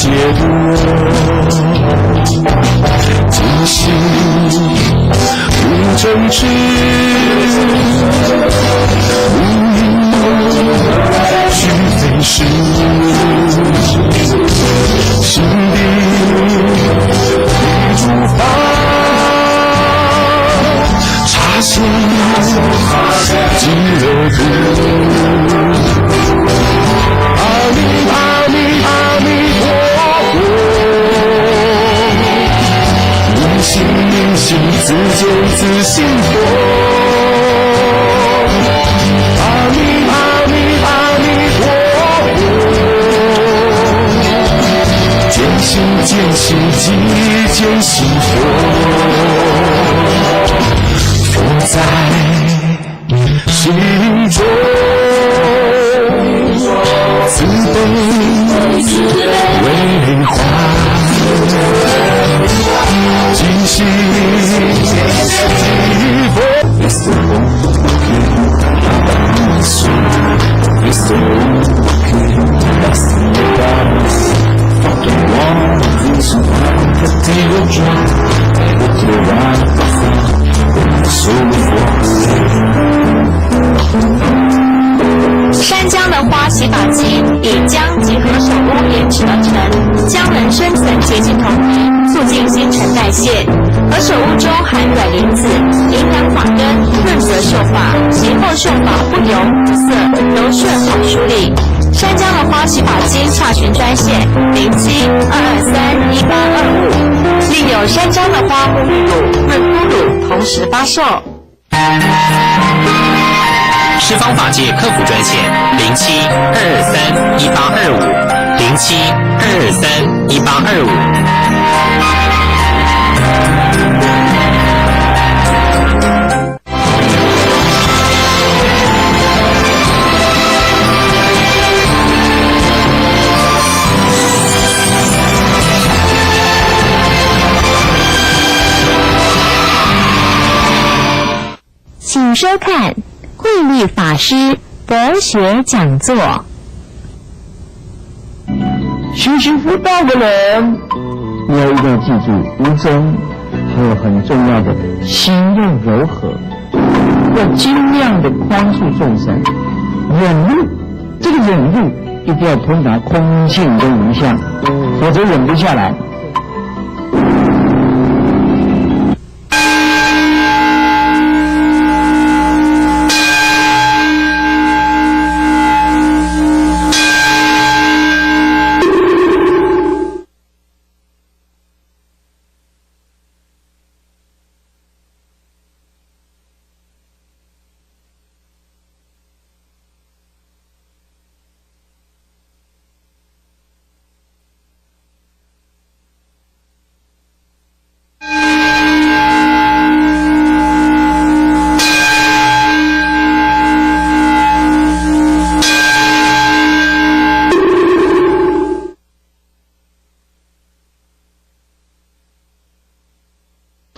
解脱，尽心无争执，无因虚非实，心地如法，茶香极乐土。阿弥阿弥阿弥陀佛，明心明心自见自心佛。阿弥阿弥阿弥陀佛，见心见心即见心佛。佛在心中，慈悲为怀，尽心祈佛。山姜的花洗发精以姜及何首乌研制而成，姜能深层洁净头皮，促进新陈代谢。何首乌中含软磷脂，营养发根，润泽秀发，洗后秀发不油不涩，柔顺好梳理。山姜的花洗发精洽询专线07-223-1825，另有山姜的花沐浴乳、润肤乳同时发售。十方法界客服专线07-223-1825，07-223-1825。请收看慧律法师佛学讲座。学习佛道的人，你要一定要记住无争，还有很重要的心要柔和，要尽量的宽恕众生，忍辱。这个忍辱一定要通达空性跟无相，否则忍不下来。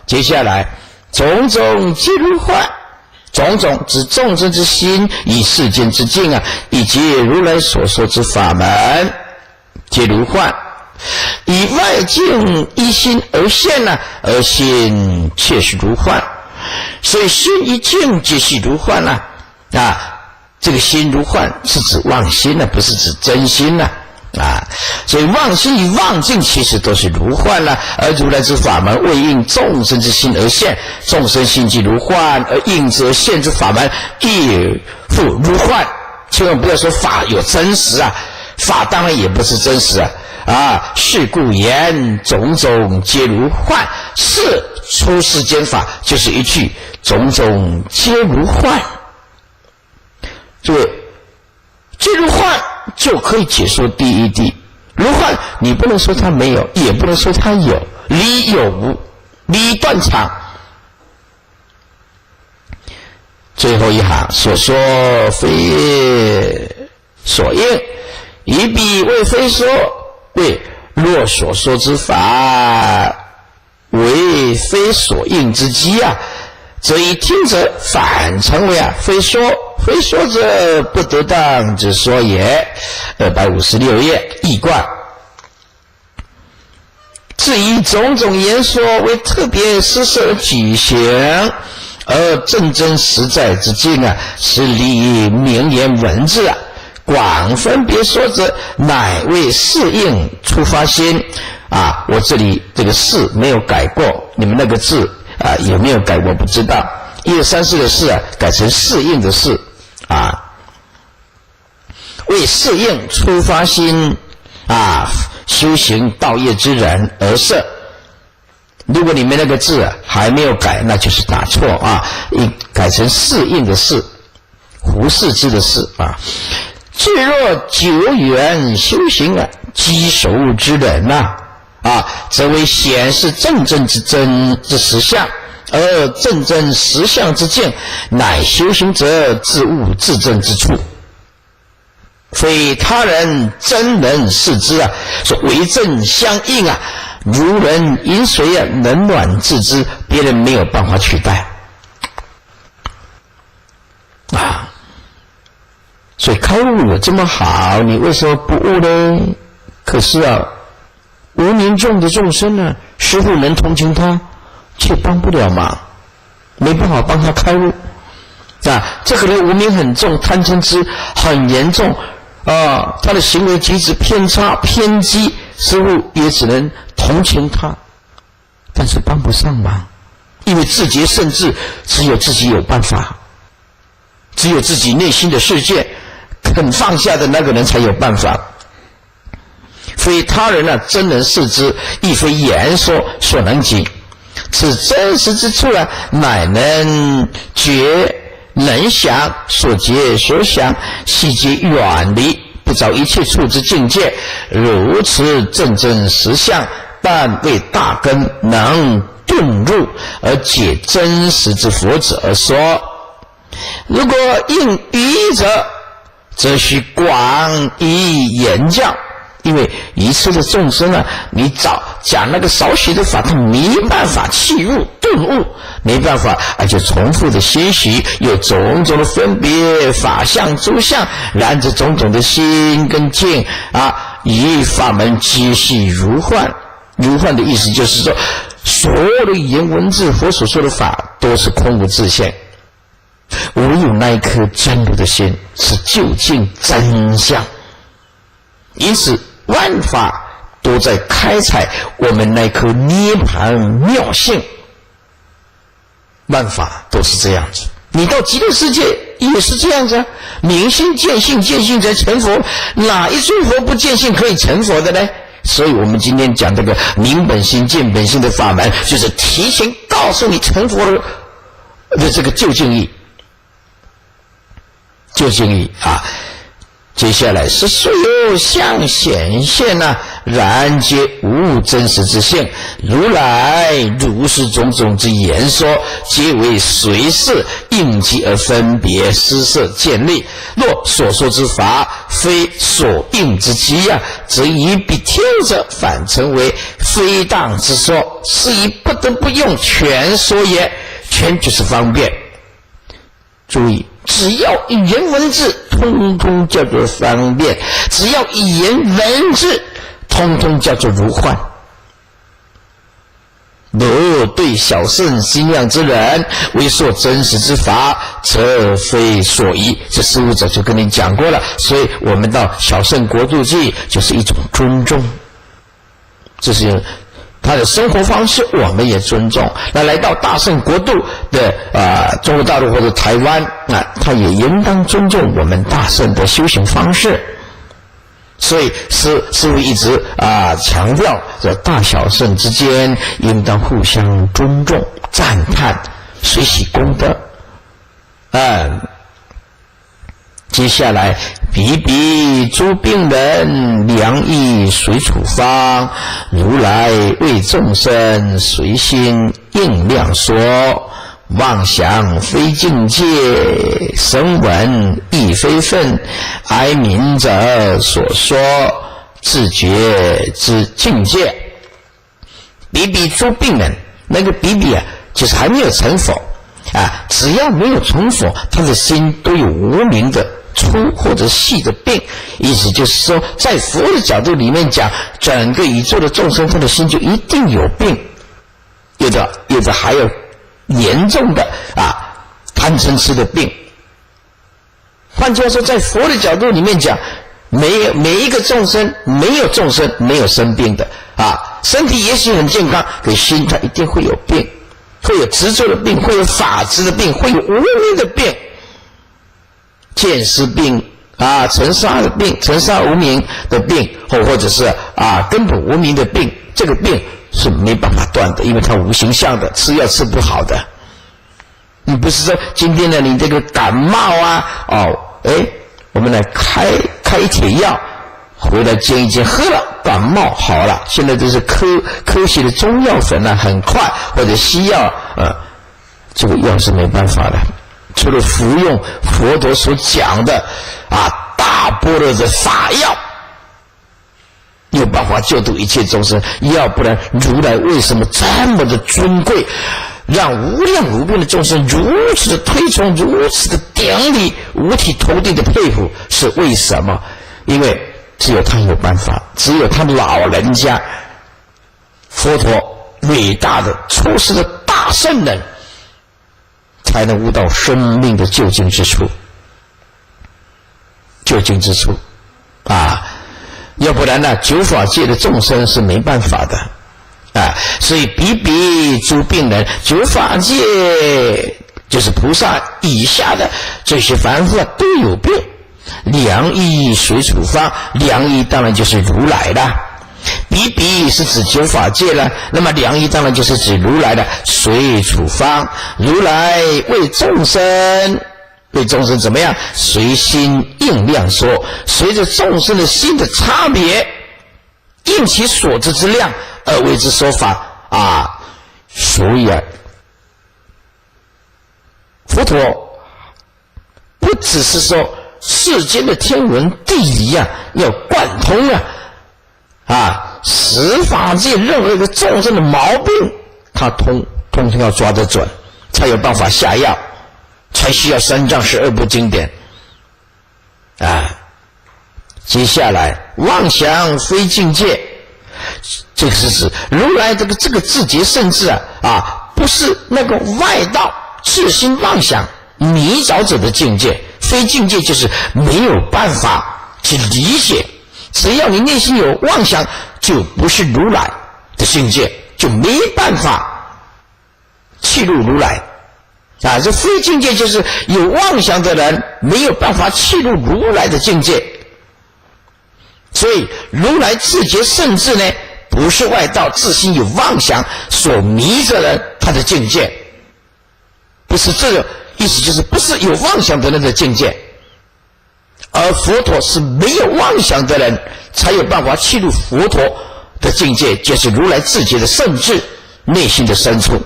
接下来，种种皆如幻，种种指众生之心，以世间之境以及如来所说之法门，皆如幻。以外境一心而现而心确实如幻，所以心一境皆系如幻这个心如幻是指妄心不是指真心所以妄心与妄境其实都是如幻而如来之法门为应众生之心而现，众生心即如幻，而应之而现之法门亦复如幻。千万不要说法有真实法当然也不是真实是故言种种皆如幻，是出世间法就是一句种种皆如幻。诸位，皆如幻就可以解说第一谛。如幻你不能说它没有，也不能说它有，理有无，理断常。最后一行所说非所应，以彼为非说，为若所说之法为非所应之机则以听者反成为非说，非说者不得当之说也。256页易观。至以种种言说为特别施设举行，而正真实在之境啊，是立名言文字啊，广分别说者，乃为适应出发心啊。我这里这个事没有改过，你们那个字啊有没有改我不知道。1、2、3、4的事啊改成适应的事啊，为适应出发心啊，修行道业之人而设。如果你们那个字啊还没有改，那就是打错啊，改成适应的事，胡适之的事啊。至若久远修行啊，积守之人呐啊，则为显示正真之真之实相，而正真实相之境，乃修行者自悟自证之处。非他人真能视之啊，说为正相应啊，如人饮水啊，冷暖自知，别人没有办法取代啊。所以开悟有这么好，你为什么不悟呢？可是啊，无名众的众生呢，师父能同情他，却帮不了忙，没办法帮他开悟啊。这个人无名很重，贪嗔痴很严重啊，他的行为举止偏差偏激，师父也只能同情他，但是帮不上忙，因为自觉圣智，只有自己有办法，只有自己内心的世界肯放下的那个人才有办法。非他人啊真能视之，亦非言说所能及。此真实之处啊，乃能觉能想所觉所想，悉皆远离，不着一切处之境界。如此正真实相，但为大根能顿入而解真实之佛者而说。如果应愚者，则须广以言教。因为一次的众生啊，你讲那个少许的法，他没办法契悟顿悟，没办法而且重复的欣喜，有种种的分别法相诸相，然这种种的心跟境啊，以法门皆系如幻。如幻的意思就是说，所有的语言文字佛所说的法都是空无自性，唯有那一颗真如的心是究竟真相。因此万法都在开采我们那颗涅槃妙性，万法都是这样子。你到极乐世界也是这样子啊，明心见性，见性才成佛，哪一尊佛不见性可以成佛的呢？所以我们今天讲这个明本心见本性的法门，就是提前告诉你成佛的这个究竟义，究竟义啊。接下来是所有相显现啊，然皆无真实之性。如来如是种种之言说，皆为随事应机而分别施设建立。若所说之法非所应之机啊，则以彼听者反成为非当之说，是以不得不用全说也。全就是方便。注意，只要语言文字通通叫做方便，只要语言文字通通叫做如幻。若对小圣心量之人为说真实之法，则非所宜。这师父早就跟你讲过了，所以我们到小圣国度去就是一种尊重，这是他的生活方式，我们也尊重。那来到大圣国度的中国大陆或者台湾啊，他也应当尊重我们大圣的修行方式。所以师父一直强调，这大小圣之间应当互相尊重、赞叹、随喜功德。接下来，彼彼诸病人，良医随处方。如来为众生随心应量说，妄想非境界，声闻亦非分。哀悯者所说，自觉之境界。彼彼诸病人，那个彼彼就是还没有成佛。只要没有成佛，他的心都有无明的粗或者细的病。意思就是说，在佛的角度里面讲，整个宇宙的众生他的心就一定有病，有的还有严重的贪嗔痴的病。换句话说，在佛的角度里面讲，每一个众生没有生病的身体也许很健康，可心他一定会有病，会有执着的病，会有法执的病，会有无明的病，见思病尘沙的病，尘沙无明的病，或者是根本无明的病，这个病是没办法断的，因为它无形象的，吃药吃不好的。你不是说今天呢，你这个感冒我们来开一帖药回来煎一煎，喝了感冒好了。现在都是科学的中药粉很快，或者西药这个药是没办法的，除了服用佛陀所讲的大般若的法药，有办法救度一切众生。要不然如来为什么这么的尊贵，让无量无边的众生如此的推崇，如此的顶礼，五体投地的佩服，是为什么？因为只有他有办法，只有他老人家佛陀伟大的出世的大圣人，才能悟到生命的究竟之处。要不然呢，九法界的众生是没办法的。所以比比诸病人，九法界就是菩萨以下的这些凡夫都有病。良医谁处方？良医当然就是如来了。比比是指九法界了，那么良医当然就是指如来的谁处方？如来为众生怎么样？随心应量说，随着众生的心的差别，应其所知之量而为之说法所以佛陀不只是说世间的天文地理要贯通十法界任何一个众生的毛病，他通通要抓得准，才有办法下药，才需要三藏12部经典。接下来妄想非境界，这个是指如来这个自觉圣智不是那个外道自心妄想迷着者的境界，非境界就是没有办法去理解。只要你内心有妄想，就不是如来的境界，就没办法契入如来。这非境界就是有妄想的人没有办法契入如来的境界。所以如来自觉圣智呢，不是外道自心有妄想所迷着人他的境界，不是这个意思，就是不是有妄想的人的境界。而佛陀是没有妄想的人才有办法契入佛陀的境界，就是如来自觉的圣智内心的深处。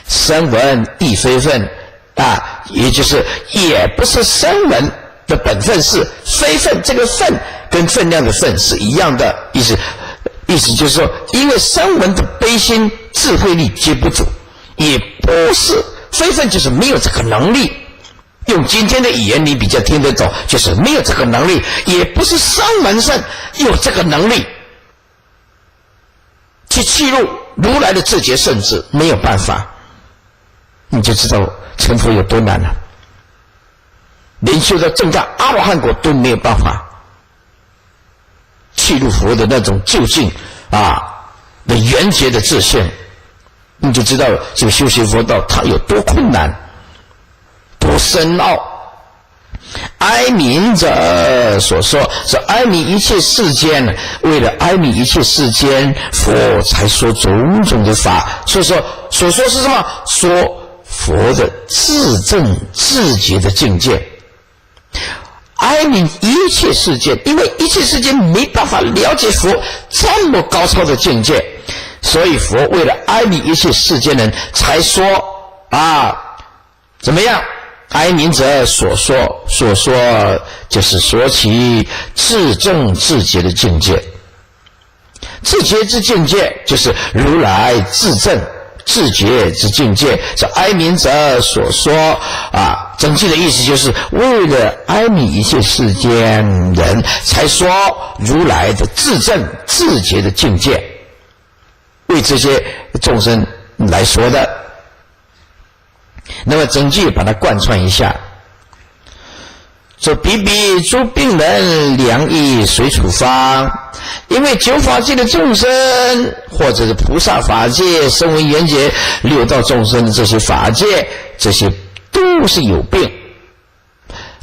声闻亦非分也就是也不是声闻的本分，是非分。这个分跟分量的分是一样的意思就是说，因为声闻的悲心智慧力皆不足，也不是非分，就是没有这个能力。用今天的语言你比较听得懂，就是没有这个能力，也不是声闻圣有这个能力去契入如来的自觉圣智，没有办法。你就知道成佛有多难了。连修到正大阿罗汉果都没有办法契入佛的那种究竟的圆觉的自性，你就知道这个修习佛道它有多困难，多深奥。哀悯者所说是哀悯一切世间，为了哀悯一切世间，佛才说种种的法。所说是什么？说佛的自证自觉的境界，哀悯一切世间，因为一切世间没办法了解佛这么高超的境界，所以佛为了哀悯一切世间人才说怎么样？哀悯者所说就是说其自证自觉的境界。自觉之境界就是如来自证自觉之境界。这哀悯者所说啊，整句的意思就是为了哀悯一切世间人，才说如来的自证自觉的境界，为这些众生来说的。那么整句把它贯穿一下，说比比诸病人良医随处方，因为九法界的众生或者是菩萨法界、声闻缘觉、六道众生的这些法界，这些都是有病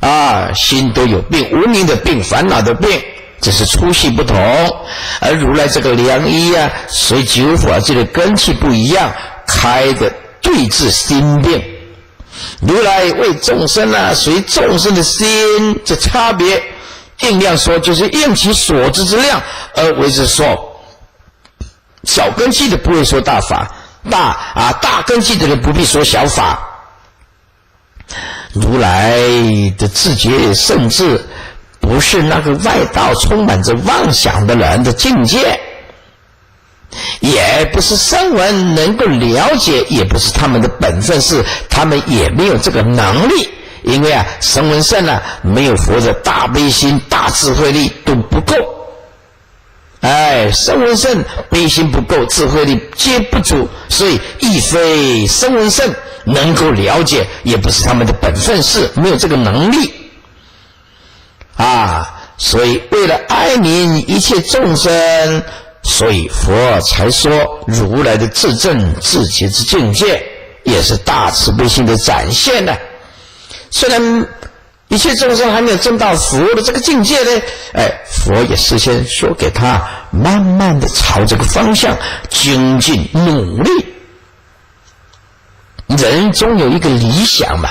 啊，心都有病，无明的病、烦恼的病，只是粗细不同。而如来这个良医啊，随九法界的根器不一样，开的对治心病。如来为众生啊，随众生的心这差别，尽量说就是应其所知之量而为之说。小根器的不会说大法，大根器的人不必说小法。如来的自觉甚至不是那个外道充满着妄想的人的境界，也不是声闻能够了解，也不是他们的本分，是他们也没有这个能力。因为啊，声闻圣啊，没有佛的大悲心、大智慧力都不够。声闻圣悲心不够，智慧力皆不足，所以亦非声闻圣能够了解，也不是他们的本分事，没有这个能力啊。所以为了哀悯一切众生，所以佛才说如来的自证自觉之境界，也是大慈悲心的展现呢。虽然一切众生还没有证到佛的这个境界呢，佛也事先说给他，慢慢的朝这个方向精进努力。人总有一个理想嘛，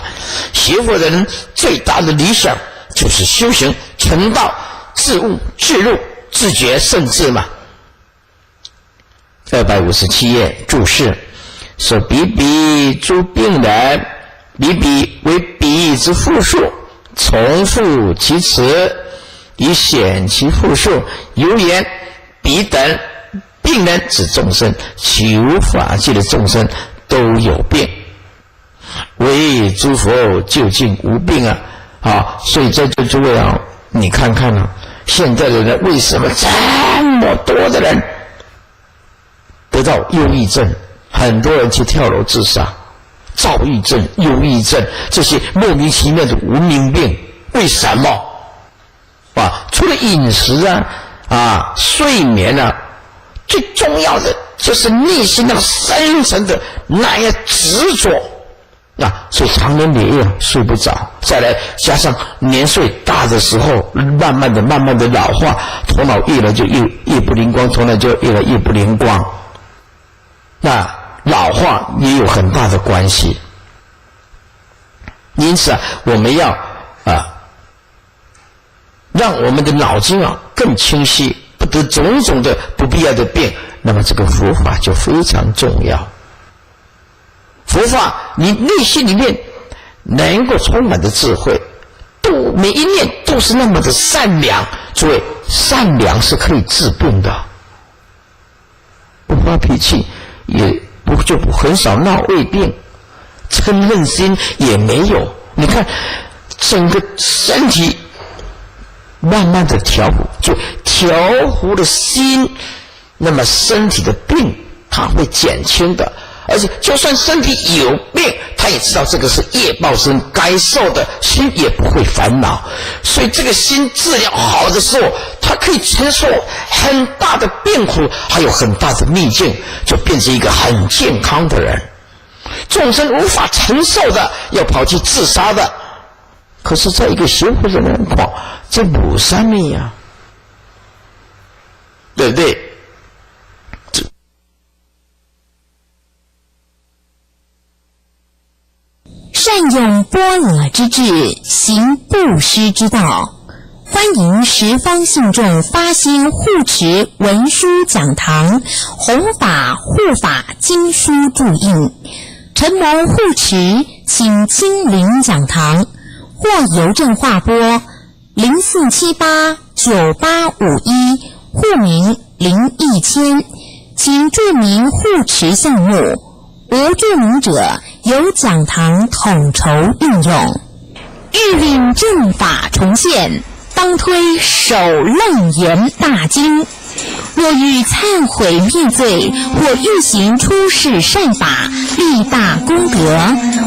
学佛的人最大的理想就是修行成道、自悟、自入、自觉、圣智嘛。257页注释说：比比诸病人，比比为比之复数，重复其词，以显其复数。由言彼等病人指众生，九法界的众生都有病，为诸佛究竟无病啊！所以在这诸位啊，你看看啊，现在的人为什么这么多的人得到忧郁症，很多人去跳楼自杀，躁郁症、忧郁症，这些莫名其妙的无名病，为什么？除了饮食睡眠最重要的就是内心那个深层的那样执着所以长年累月睡不着。再来加上年岁大的时候，慢慢的老化，头脑越来就越不灵光，头脑就越来越不灵光。那老化也有很大的关系。因此我们要让我们的脑筋更清晰，不得种种的不必要的病。那么这个佛法就非常重要。佛法你内心里面能够充满的智慧，每一念都是那么的善良。诸位，善良是可以治病的，不发脾气也就很少闹胃病，嗔恨心也没有。你看整个身体慢慢的调伏，就调伏了心，那么身体的病它会减轻的。而且就算身体有病，他也知道这个是业报身该受的，心也不会烦恼。所以这个心治疗好的时候，他可以承受很大的病苦，还有很大的逆境，就变成一个很健康的人。众生无法承受的，要跑去自杀的，可是在一个学佛的人况，这无三昧呀，对不对？善用般若之智，行布施之道。欢迎十方信众发心护持文书讲堂、弘法护法经书注印。承蒙护持，请亲临讲堂，或邮政划拨04789851，户名林义谦，请注明护持项目。而注明者由讲堂统筹运用。日令正法重现，当推首楞严大经。若欲忏悔灭罪，或欲行出世善法，立大功德，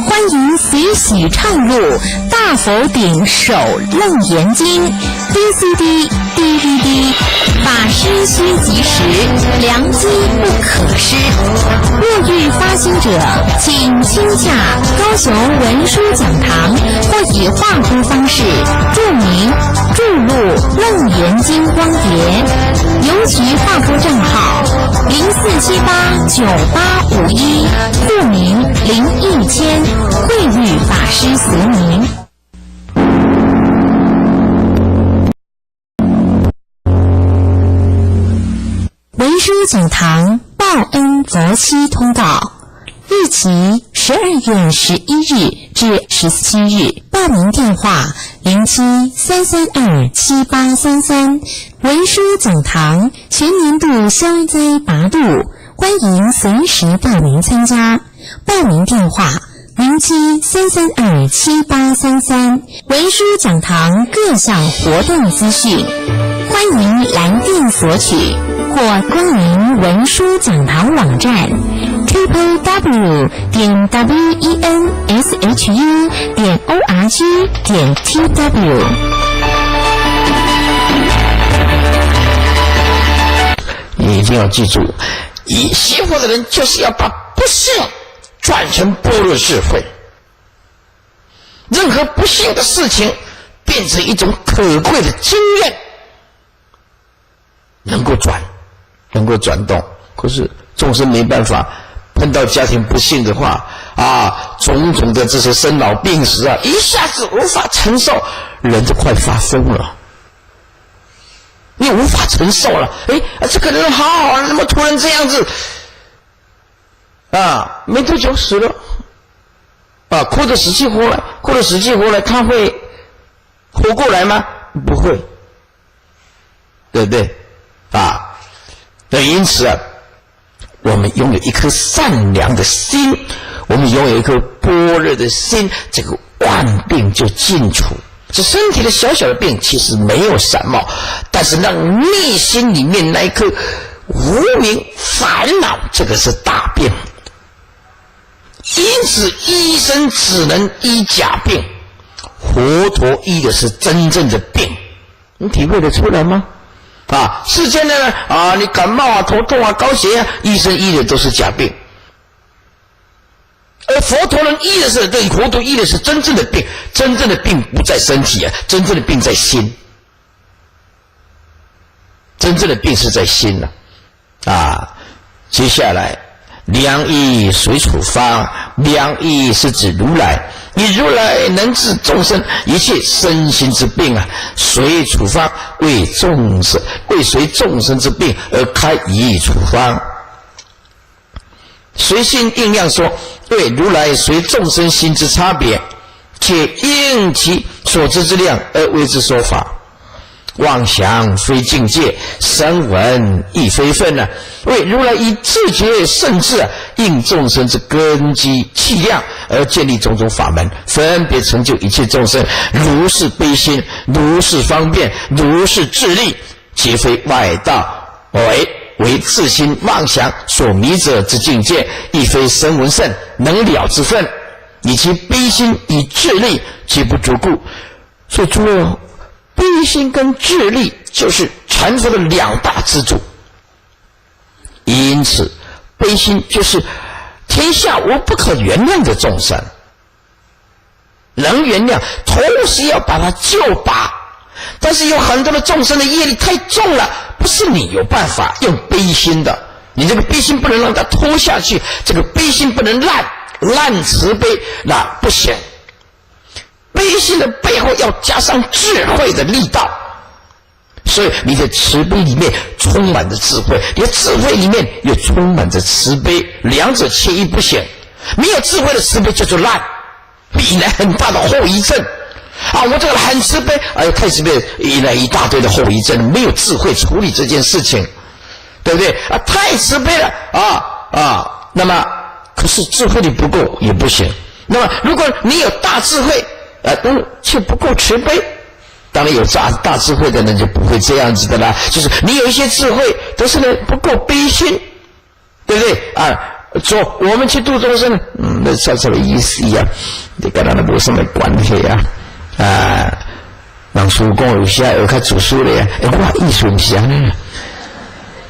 欢迎随喜唱录《大佛顶首楞严经》VCD、DVD， 法师须及时，良机不可失。若欲发心者，请亲洽高雄文殊讲堂，或以画图方式注明注录《楞严经》光碟，邮局画拨账号04789851，户名林义谦，慧律法师俗名。文殊讲堂报恩佛期通告，日期12月11日至17日，报名电话07-332-7833。文殊讲堂全年度消灾拔度，欢迎随时报名参加。报名电话07-332-7833。文殊讲堂各项活动资讯，欢迎来电索取，或光临文殊讲堂网站 www.wenshu.org.tw。你一定要记住，学佛的人就是要把不幸转成般若智慧，任何不幸的事情变成一种可贵的经验，能够转动。可是众生没办法，碰到家庭不幸的话种种的这些生老病死一下子无法承受，人就快发疯了。你无法承受了，这个人好好的，那么突然这样子没多久死了哭得死去活来，他会活过来吗？不会，对不对因此我们拥有一颗善良的心，我们拥有一颗般若的心，这个万病就尽除。这身体的小小的病其实没有什么，但是让内心里面那一颗无明烦恼，这个是大病。因此医生只能医假病，佛陀医的是真正的病。你体会得出来吗？世间的你感冒头痛高血压，医生医的都是假病，而佛陀能医的是，对，佛陀医的是真正的病。真正的病不在身体真正的病在心，真正的病是在心接下来良医随处方，良医是指如来，以如来能治众生一切身心之病随处方，为随众生之病而开一处方。随心应量说，对如来随众生心之差别，且应其所知之量而为之说法。妄想非境界，声闻亦非分为如来以自觉圣智应众生之根基气量而建立种种法门，分别成就一切众生，如是悲心，如是方便，如是智力，皆非外道，为自心妄想所迷者之境界，亦非声闻圣能了之分，以其悲心以智力皆不足故。所以诸位悲心跟智力就是成佛的两大支柱。因此悲心就是天下无不可原谅的众生，能原谅同时要把它救拔。但是有很多的众生的业力太重了，不是你有办法用悲心的，你这个悲心不能让它拖下去，这个悲心不能烂慈悲，那不行。悲心的背后要加上智慧的力道，所以你的慈悲里面充满着智慧，你的智慧里面又充满着慈悲，两者缺一不行。没有智慧的慈悲叫做烂，会引来很大的后遗症我这个很慈悲，太慈悲引来一大堆的后遗症，没有智慧处理这件事情，对不对太慈悲了那么可是智慧力不够也不行。那么如果你有大智慧却不够慈悲，当然有大智慧的人就不会这样子的啦，就是你有一些智慧，但是呢不够悲心，对不对啊？说我们去度众生，那像什么意思呀？你跟他那没什么关系啊！让叔公有些有看读书的呀，我意思不是呢。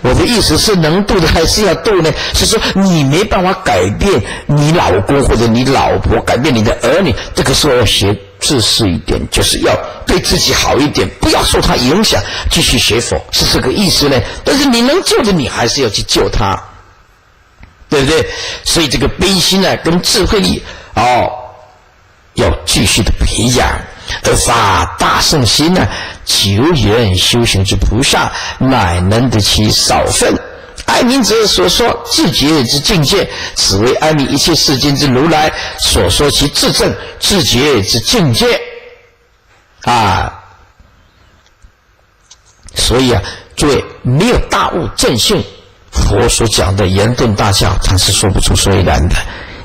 我的意思是能度的还是要度呢？是说你没办法改变你老公或者你老婆，改变你的儿女，这个时候要学自私一点，就是要对自己好一点，不要受他影响，继续学佛，是这个意思呢。但是你能救的，你还是要去救他，对不对？所以这个悲心呢，跟智慧力要继续的培养。而发大圣心呢，久远修行之菩萨，乃能得其少分。哀悯者所说自觉之境界，此为哀悯一切世间之如来所说其自证自觉之境界所以诸位没有大悟正性，佛所讲的圆顿大教，他是说不出所以然的。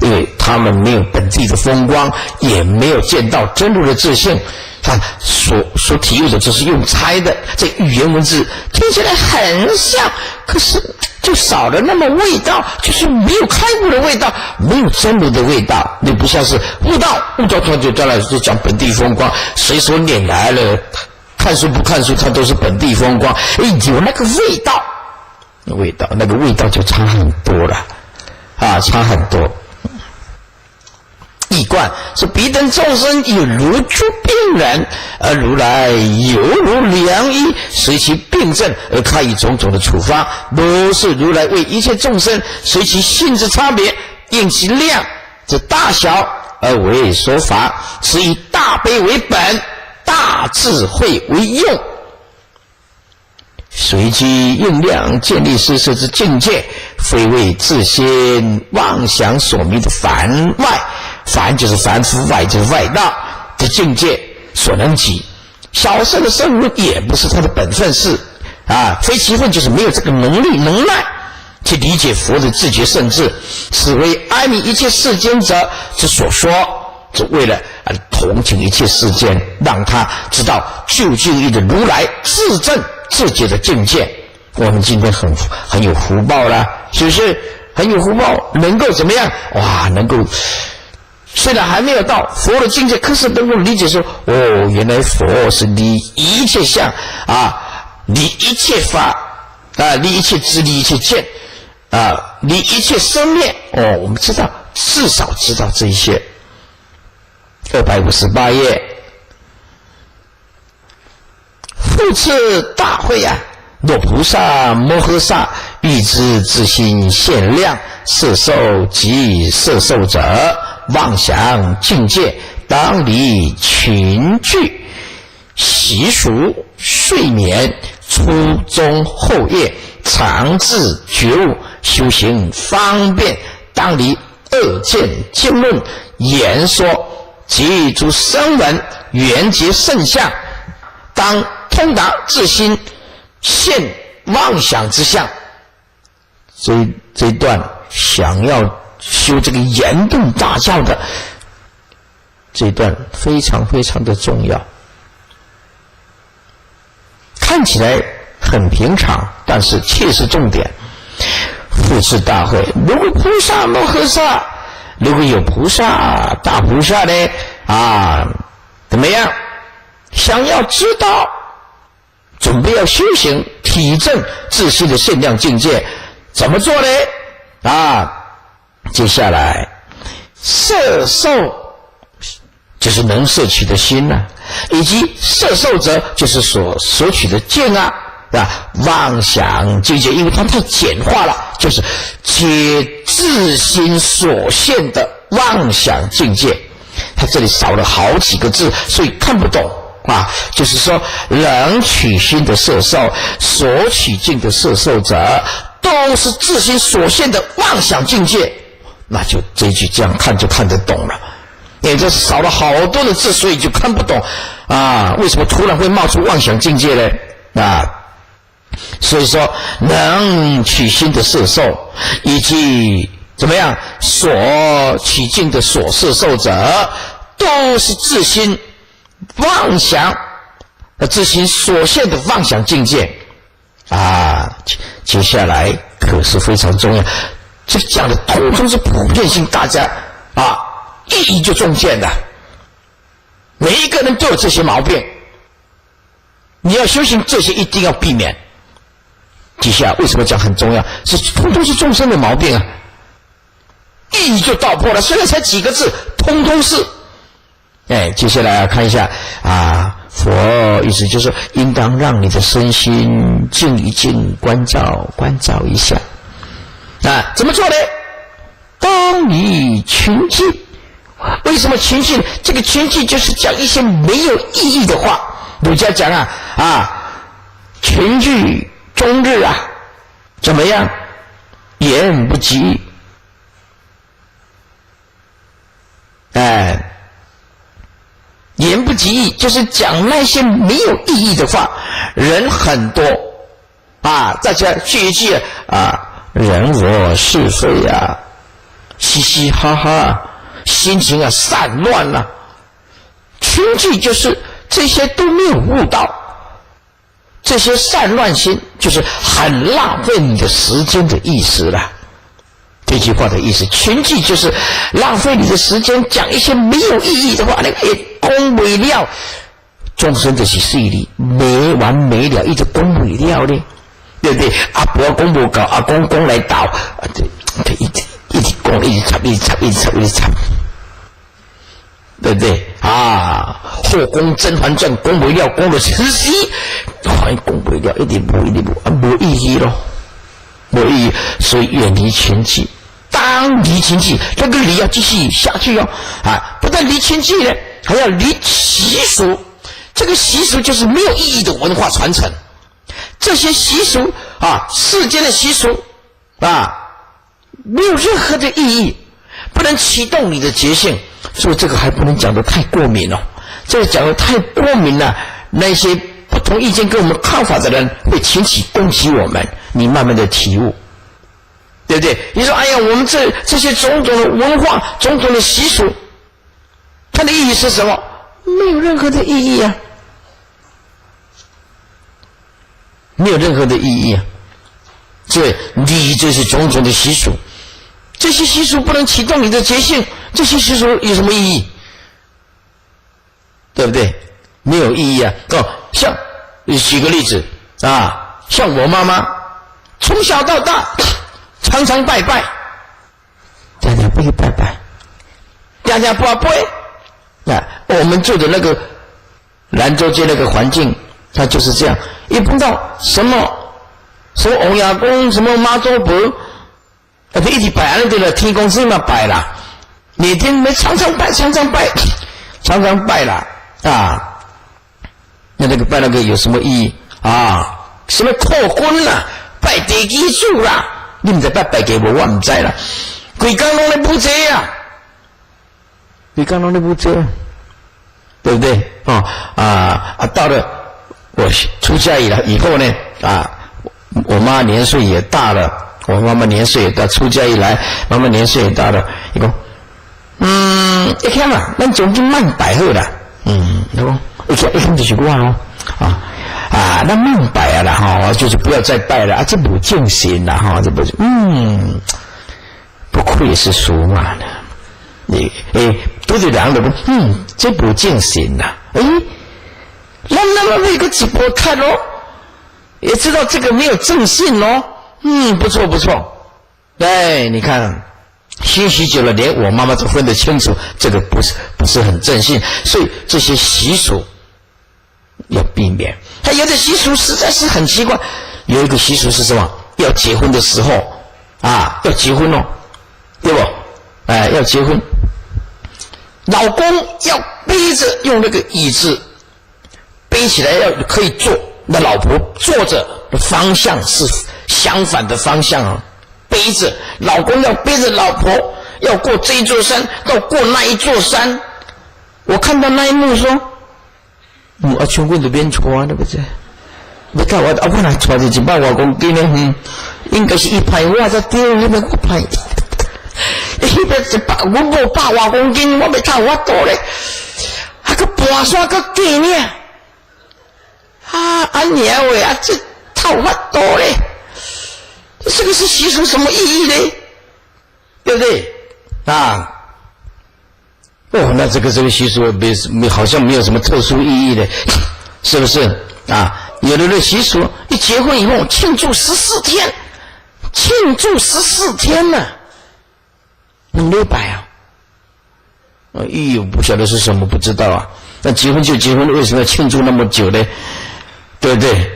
因为他们没有本地的风光，也没有见到真如的自性，他所体悟的只是用猜的，这语言文字听起来很像，可是就少了那么味道，就是没有开悟的味道，没有真如的味道。你不像是悟道他就将来就讲本地风光，随手拈来了，看书不看书，它都是本地风光，有那个味道，那个味道就差很多了差很多。一观是彼等众生有如诸病人，而如来犹如良医，随其病症而开以种种的处方，都是如来为一切众生随其性之差别，应其量之大小而为说法，是以大悲为本，大智慧为用，随机用量建立施设之境界，非为自先妄想所迷的凡外，凡就是凡夫，外就是外道的境界所能及。小圣的圣物也不是他的本分事非其分，就是没有这个能力能耐去理解佛的自觉圣智，此为哀悯一切世间者之所说，是为了同情一切世间，让他知道究竟义的如来自证自觉的境界。我们今天很有福报啦，是不是很有福报？能够怎么样？能够虽然还没有到佛的境界，可是能够理解说原来佛是离一切相离一切法离一切知，离一切见离一切生灭我们知道，至少知道这一些。258页，复次大会若菩萨摩诃萨欲知自心限量，摄受及摄受者妄想境界，当离群聚习俗睡眠初中后夜，常自觉悟修行方便，当离恶见经论言说及诸声闻缘结圣相，当通达自心现妄想之相。这一段想要修这个圆顿大教的这一段非常非常的重要，看起来很平常，但是切是重点。复次大会，如果菩萨摩诃萨，如果有菩萨大菩萨呢怎么样想要知道，准备要修行体证自心的限量境界，怎么做呢接下来摄受就是能摄取的心以及摄受者就是所取的见妄想境界，因为它太简化了，就是皆自心所现的妄想境界。它这里少了好几个字，所以看不懂就是说能取心的摄受，所取境的摄受者，都是自心所现的妄想境界。那就这一句这样看就看得懂了，因为这少了好多的字，所以就看不懂为什么突然会冒出妄想境界呢所以说能取心的摄受，以及怎么样？所起境的所摄受者，都是自心妄想，自心所现的妄想境界啊。接下来可是非常重要，这讲的通通是普遍性，大家啊一就中箭的。每一个人都有这些毛病，你要修行这些一定要避免。底下为什么讲很重要？是通通是众生的毛病啊，一就道破了。虽然才几个字，通通是。接下来看一下啊，佛意思就是应当让你的身心静一静，关照一下。怎么做呢？当你群静。为什么群静？这个群静就是讲一些没有意义的话。儒家讲群聚终日怎么样？言不及。言不及义，就是讲那些没有意义的话。人很多大家聚一聚人我是非嘻嘻哈哈，心情散乱了。群聚就是这些都没有悟到，这些散乱心就是很浪费你的时间的意思了。这句话的意思，群聚就是浪费你的时间，讲一些没有意义的话，那个讲不了。众生就是势力没完没了，一直讲不了呢，对不对？阿婆讲不够，阿公讲来倒，一直讲，一直插，对不对后宫甄嬛传讲不了，讲了10集，还讲不了，一点没意义咯，没意义。所以远离群聚。当离群聚，这个离要继续下去不但离群聚呢，还要离习俗。这个习俗就是没有意义的文化传承。这些习俗世间的习俗没有任何的意义，不能启动你的觉性。所以这个还不能讲得太过敏哦，这个讲得太过敏了，那些不同意见跟我们看法的人会群起攻击我们，你慢慢的体悟，对不对？你说我们这些种种的文化，种种的习俗，它的意义是什么？没有任何的意义没有任何的意义所以离这些种种的习俗，这些习俗不能启动你的觉性，这些习俗有什么意义？对不对？没有意义像举个例子像我妈妈从小到大常常拜拜，家家不去拜拜，家家不拜。我们住的那个兰州街那个环境，它就是这样，一碰到什么王爷公，什么妈祖婆，一起拜，对了，天公司嘛拜啦，每天常常拜啦那个拜那个有什么意义什么扩婚啦，拜地基主啦，你不知拜给我不知啦，规工拢在不这规工拢在不这，对不对？到了我出家以后呢我妈年岁也大了，我妈妈年岁也大，出家以来，妈妈年岁也大了。伊讲，一看咱总经慢摆好啦。伊讲，一看就是我咱慢摆啦就是不要再拜了这不正心啦这不不愧是属马的。都是两个人，这不正心啦。那么那个直播看也知道这个没有正信不错不错。你看学习久了，连我妈妈都分得清楚，这个不是很正信，所以这些习俗要避免。他有的习俗实在是很奇怪，有一个习俗是什么？要结婚的时候要结婚对不？要结婚，老公要背着用那个椅子背起来要可以坐，那老婆坐着的方向是相反的方向背着老公要背着老婆要过这一座山，要过那一座山。我看到那一幕说全国这边穿对不对？你看我来穿这一百多公斤应该是一排，我在丢那边我排我无100多公斤，我要透法度咧，还个跋山个过呢？娘喂啊，这透法度咧，这个是习俗什么意义呢？对不对？那这个习俗好像没有什么特殊意义的，是不是有的习俗一结婚以后庆祝14天，呢，很600意义我不晓得是什么，不知道啊。那结婚就结婚，为什么要庆祝那么久呢？对不对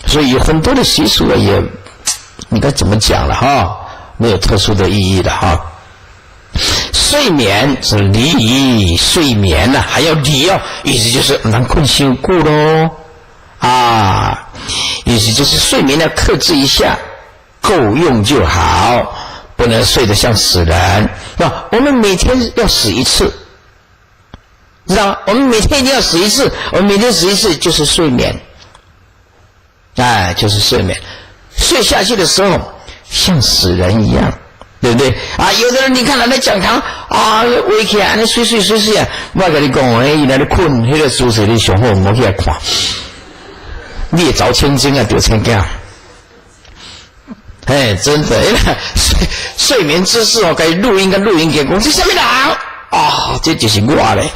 所以有很多的习俗也应该怎么讲了没有特殊的意义的睡眠是离仪睡眠还要离意思就是难困辛苦咯意思就是睡眠要克制一下，够用就好，不能睡得像死人。我们每天要死一次，知道吗？我们每天一定要死一次，我们每天死一次就是睡眠，就是睡眠。睡下去的时候像死人一样，对不对有的人你看他在讲堂围起来睡我跟你讲他在困那个姿势你上好不要去看，你也着千斤丢千斤真的睡眠姿势该录音给讲这什么人这就是我嘞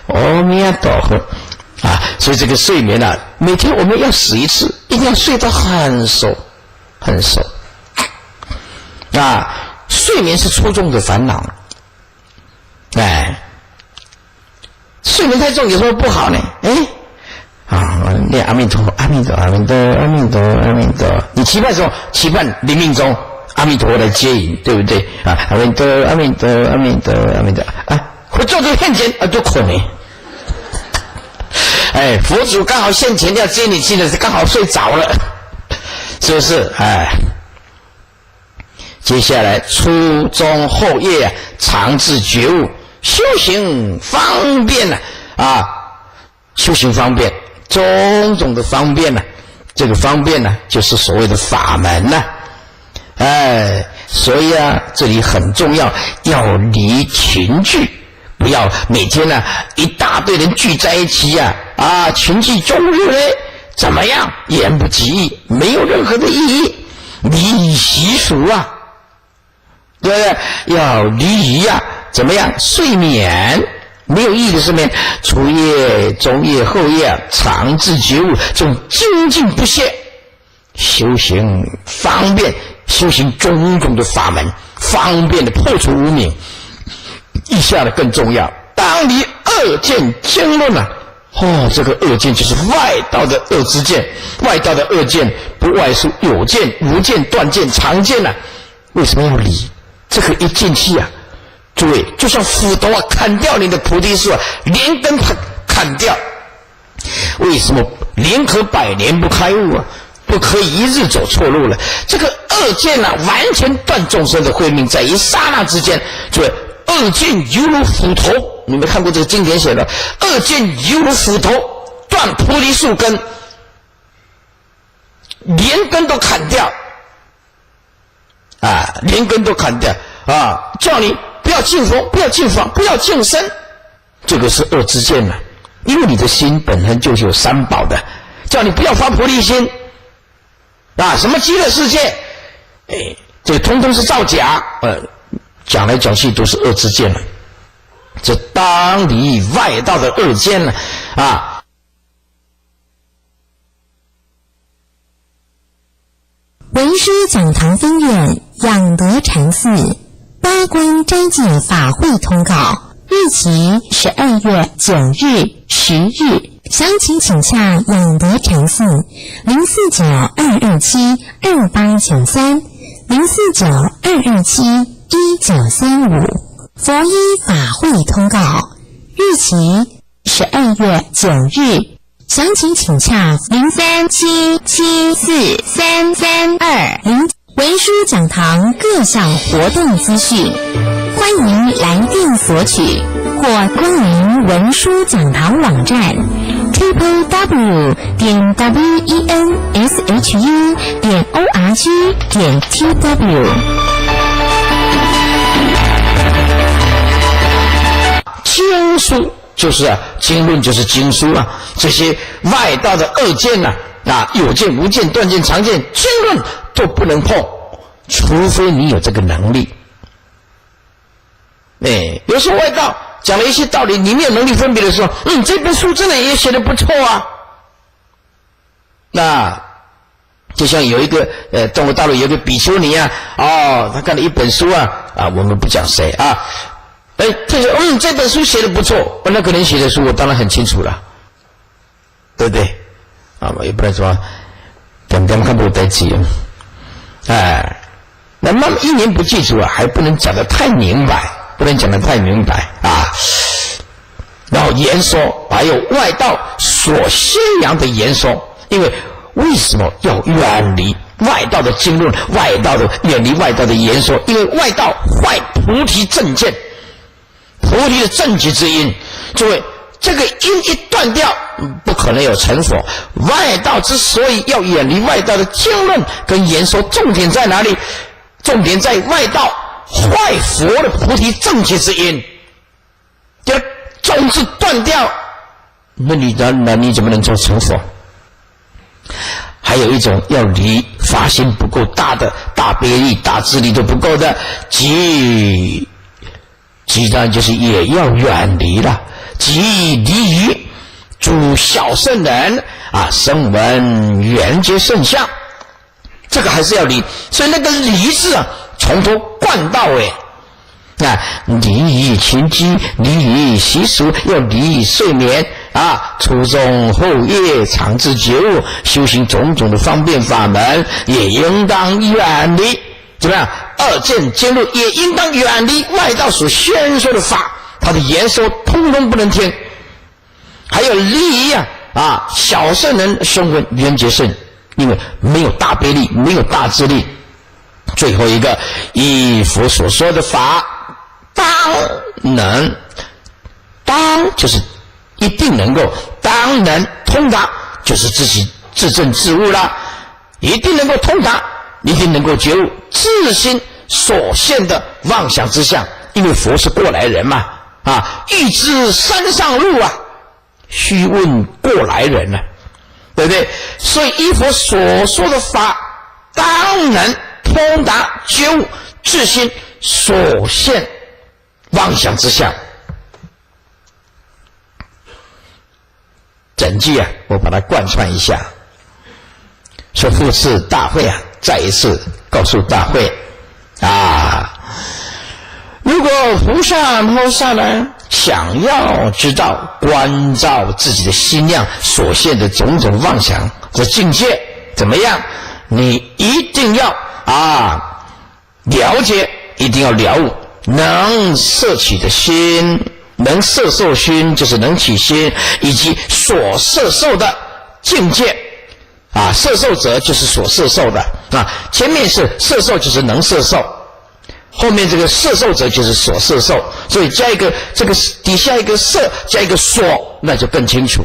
阿弥陀佛所以这个睡眠每天我们要死一次，一定要睡得很熟睡眠是初中的烦恼睡眠太重有什么不好呢？念阿弥陀佛，阿弥陀，阿弥陀，阿弥陀，阿弥陀。你期盼什么？期盼临命中阿弥陀来接引，对不对阿弥陀，阿弥陀，阿弥陀，阿弥陀佛祖就现前就恐佛祖刚好现前要接你去的是刚好睡着了，是不是？接下来初中后夜常自觉悟，修行方便修行方便，种种的方便这个方便就是所谓的法门所以这里很重要，要离群聚，不要每天一大堆人聚在一起群聚终日怎么样？言不及义，没有任何的意义，离习俗对不对？要离仪怎么样？睡眠没有意义的睡眠，初夜、中夜、后夜常自觉悟，这种精进不懈，修行方便，修行种种的法门，方便的破除无明。以下的更重要，当离恶见经论这个恶见就是外道的恶之见，外道的恶见不外乎有见、无见、断见、常见为什么要离？这个一进去诸位就像斧头砍掉你的菩提树连根砍掉。为什么宁可百年不开悟不可以一日走错路了？这个恶见完全断众生的慧命，在一刹那之间。诸位，恶见犹如斧头，你们看过这个经典写的，恶见犹如斧头，断菩提树根，连根都砍掉连根都砍掉叫你不要敬佛，不要敬法，不要敬身，这个是恶之见因为你的心本身就是有三宝的，叫你不要发菩提心什么极乐世界这通通是造假讲来讲去都是恶之见这当离外道的恶见文殊讲堂分院养德禅寺八关斋戒法会通告，日期12月9日、10日，详情请洽养德禅寺049-227-2893 049-227-1935。佛医法会通告，日期12月9日，详情请洽03774332。文殊讲堂各项活动资讯，欢迎来电索取，或光临文殊讲堂网站 www.wenshu.org.tw。经书，就是经论就是经书啊，这些外道的恶见有见无见断见常见经论都不能碰，除非你有这个能力。有时候外道讲了一些道理，你没有能力分别的时候，这本书真的也写得不错啊。那就像有一个中国大陆有一个比丘尼他看了一本书我们不讲谁他说这本书写得不错，那个人写的书我当然很清楚了，对不对？我也不能说点点看不得记那慢慢一年不记住还不能讲得太明白，然后言说还有外道所宣扬的言说，因为为什么要远离外道的经论，远离外道的言说？因为外道坏菩提正见，菩提的正觉之因。诸位，这个因一断掉，不可能有成佛。外道之所以要远离外道的经论跟言说，重点在哪里？重点在外道坏佛的菩提正觉之因，就种子断掉，那你怎么能做成佛？还有一种要离发心不够大的，大悲力大智力都不够的，即当然就是也要远离了，即离于诸小圣人声闻缘觉圣相，这个还是要离。所以那个离字从头贯到尾离于群居，离于习俗，要离于睡眠初中后夜常自觉悟，修行种种的方便法门也应当远离。怎么样？二见经论也应当远离外道所宣说的法，他的言说通通不能听。还有离于小圣人声闻缘觉圣，因为没有大悲力，没有大智力。最后一个，依佛所说的法当就是一定能够，当能通达，就是自己自证自悟了，一定能够通达，一定能够觉悟自心所现的妄想之相。因为佛是过来人嘛欲知山上路须问过来人对不对？所以依佛所说的法当能通达觉悟自心所现妄想之相。整句我把它贯穿一下，说复次大会再一次告诉大会如果菩萨摩萨想要知道关照自己的心量所现的种种妄想的境界怎么样，你一定要了解，一定要了悟能摄取的心，能摄受心就是能起心，以及所摄受的境界摄受者就是所摄受的前面是摄受就是能摄受，后面这个摄受者就是所摄受，所以加一个这个底下一个摄加一个所，那就更清楚。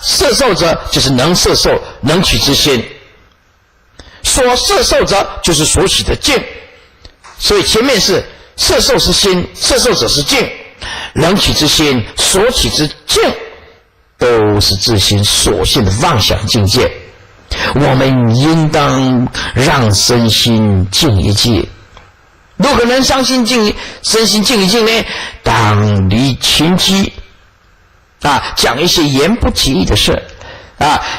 摄受者就是能摄受能取之心，所摄受者就是所取的境，所以前面是摄受是心，摄受者是境，能取之心，所取之境，都是自心所现的妄想境界。我们应当让身心静一静。如何能身心静一静呢？当离群居讲一些言不及义的事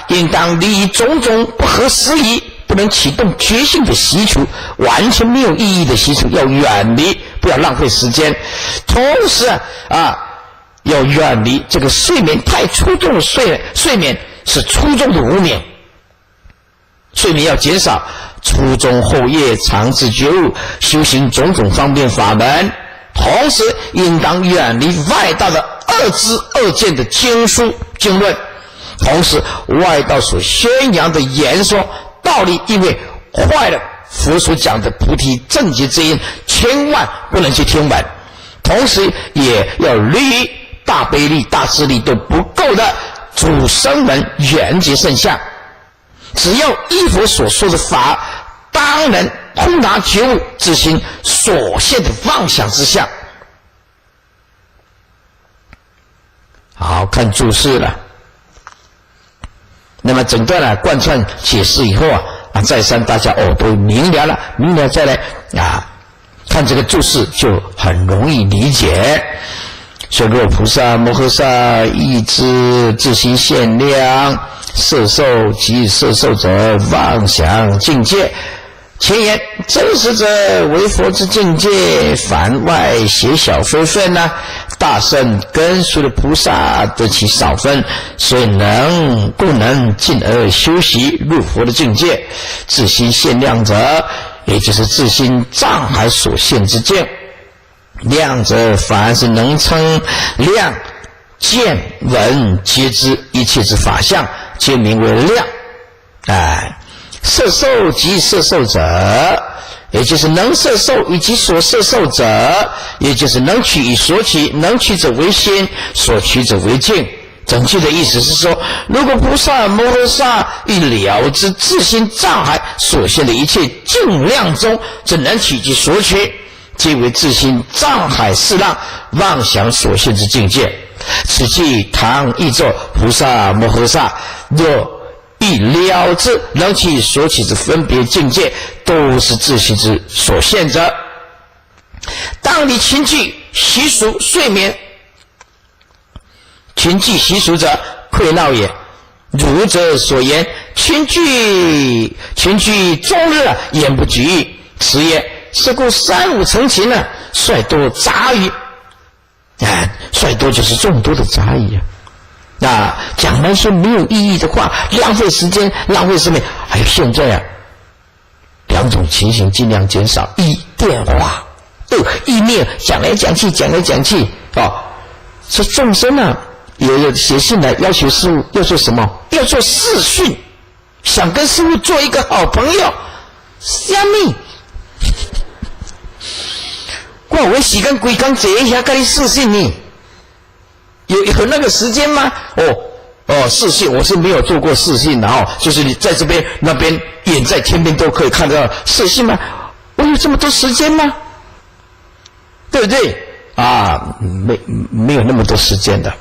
应当离种种不合时宜，不能启动觉性的习俗，完全没有意义的习俗要远离，不要浪费时间。同时要远离这个睡眠太粗重的睡眠是粗重的无眠，睡眠要减少，初中后夜常自觉悟，修行种种方便法门，同时应当远离外道的恶知恶见的经书经论，同时外道所宣扬的言说道理，因为坏了佛所讲的菩提正觉之因，千万不能去听闻。同时也要离大悲力大智力都不够的主声闻缘觉圣相，只要依佛所说的法，当能通达觉悟自心所现的妄想之相。好看注释了。那么整段贯穿解释以后再三大家都明了了，明了再来看这个注释就很容易理解。所以若菩萨摩诃萨意知自心限量，摄受及摄受者妄想境界。前言真实者为佛之境界，凡外邪小非分大圣根属的菩萨得其少分，所以故能进而修习入佛的境界。自心限量者，也就是自心障碍所限之境。量者，凡是能称量，见闻皆知，一切之法相皆名为量。摄受及摄受者，也就是能摄受以及所摄受者，也就是能取与所取，能取者为心，所取者为境。整句的意思是说，如果菩萨摩诃萨欲了知自心障碍所现的一切境量中，只能取及所取，皆为自心障碍四浪妄想所现之境界。此即唐译作菩萨摩诃萨若欲了知能取所取之分别境界，都是自心之所现者。当你勤具习俗睡眠，勤具习俗者，愧闹也。儒者所言，勤具终日言不举，此也。是故三五成勤率多杂语。率多就是众多的杂语讲那些没有意义的话，浪费时间，浪费生命。还有现在两种情形尽量减少：一，电话；二，email，讲来讲去。这众生有写信来要求师父要做什么？要做视讯，想跟师父做一个好朋友。什么？我有时间规工坐一下跟你视讯呢，有那个时间吗？视讯我是没有做过视讯就是你在这边那边远在天边都可以看到视讯吗？我有这么多时间吗？对不对没有那么多时间的。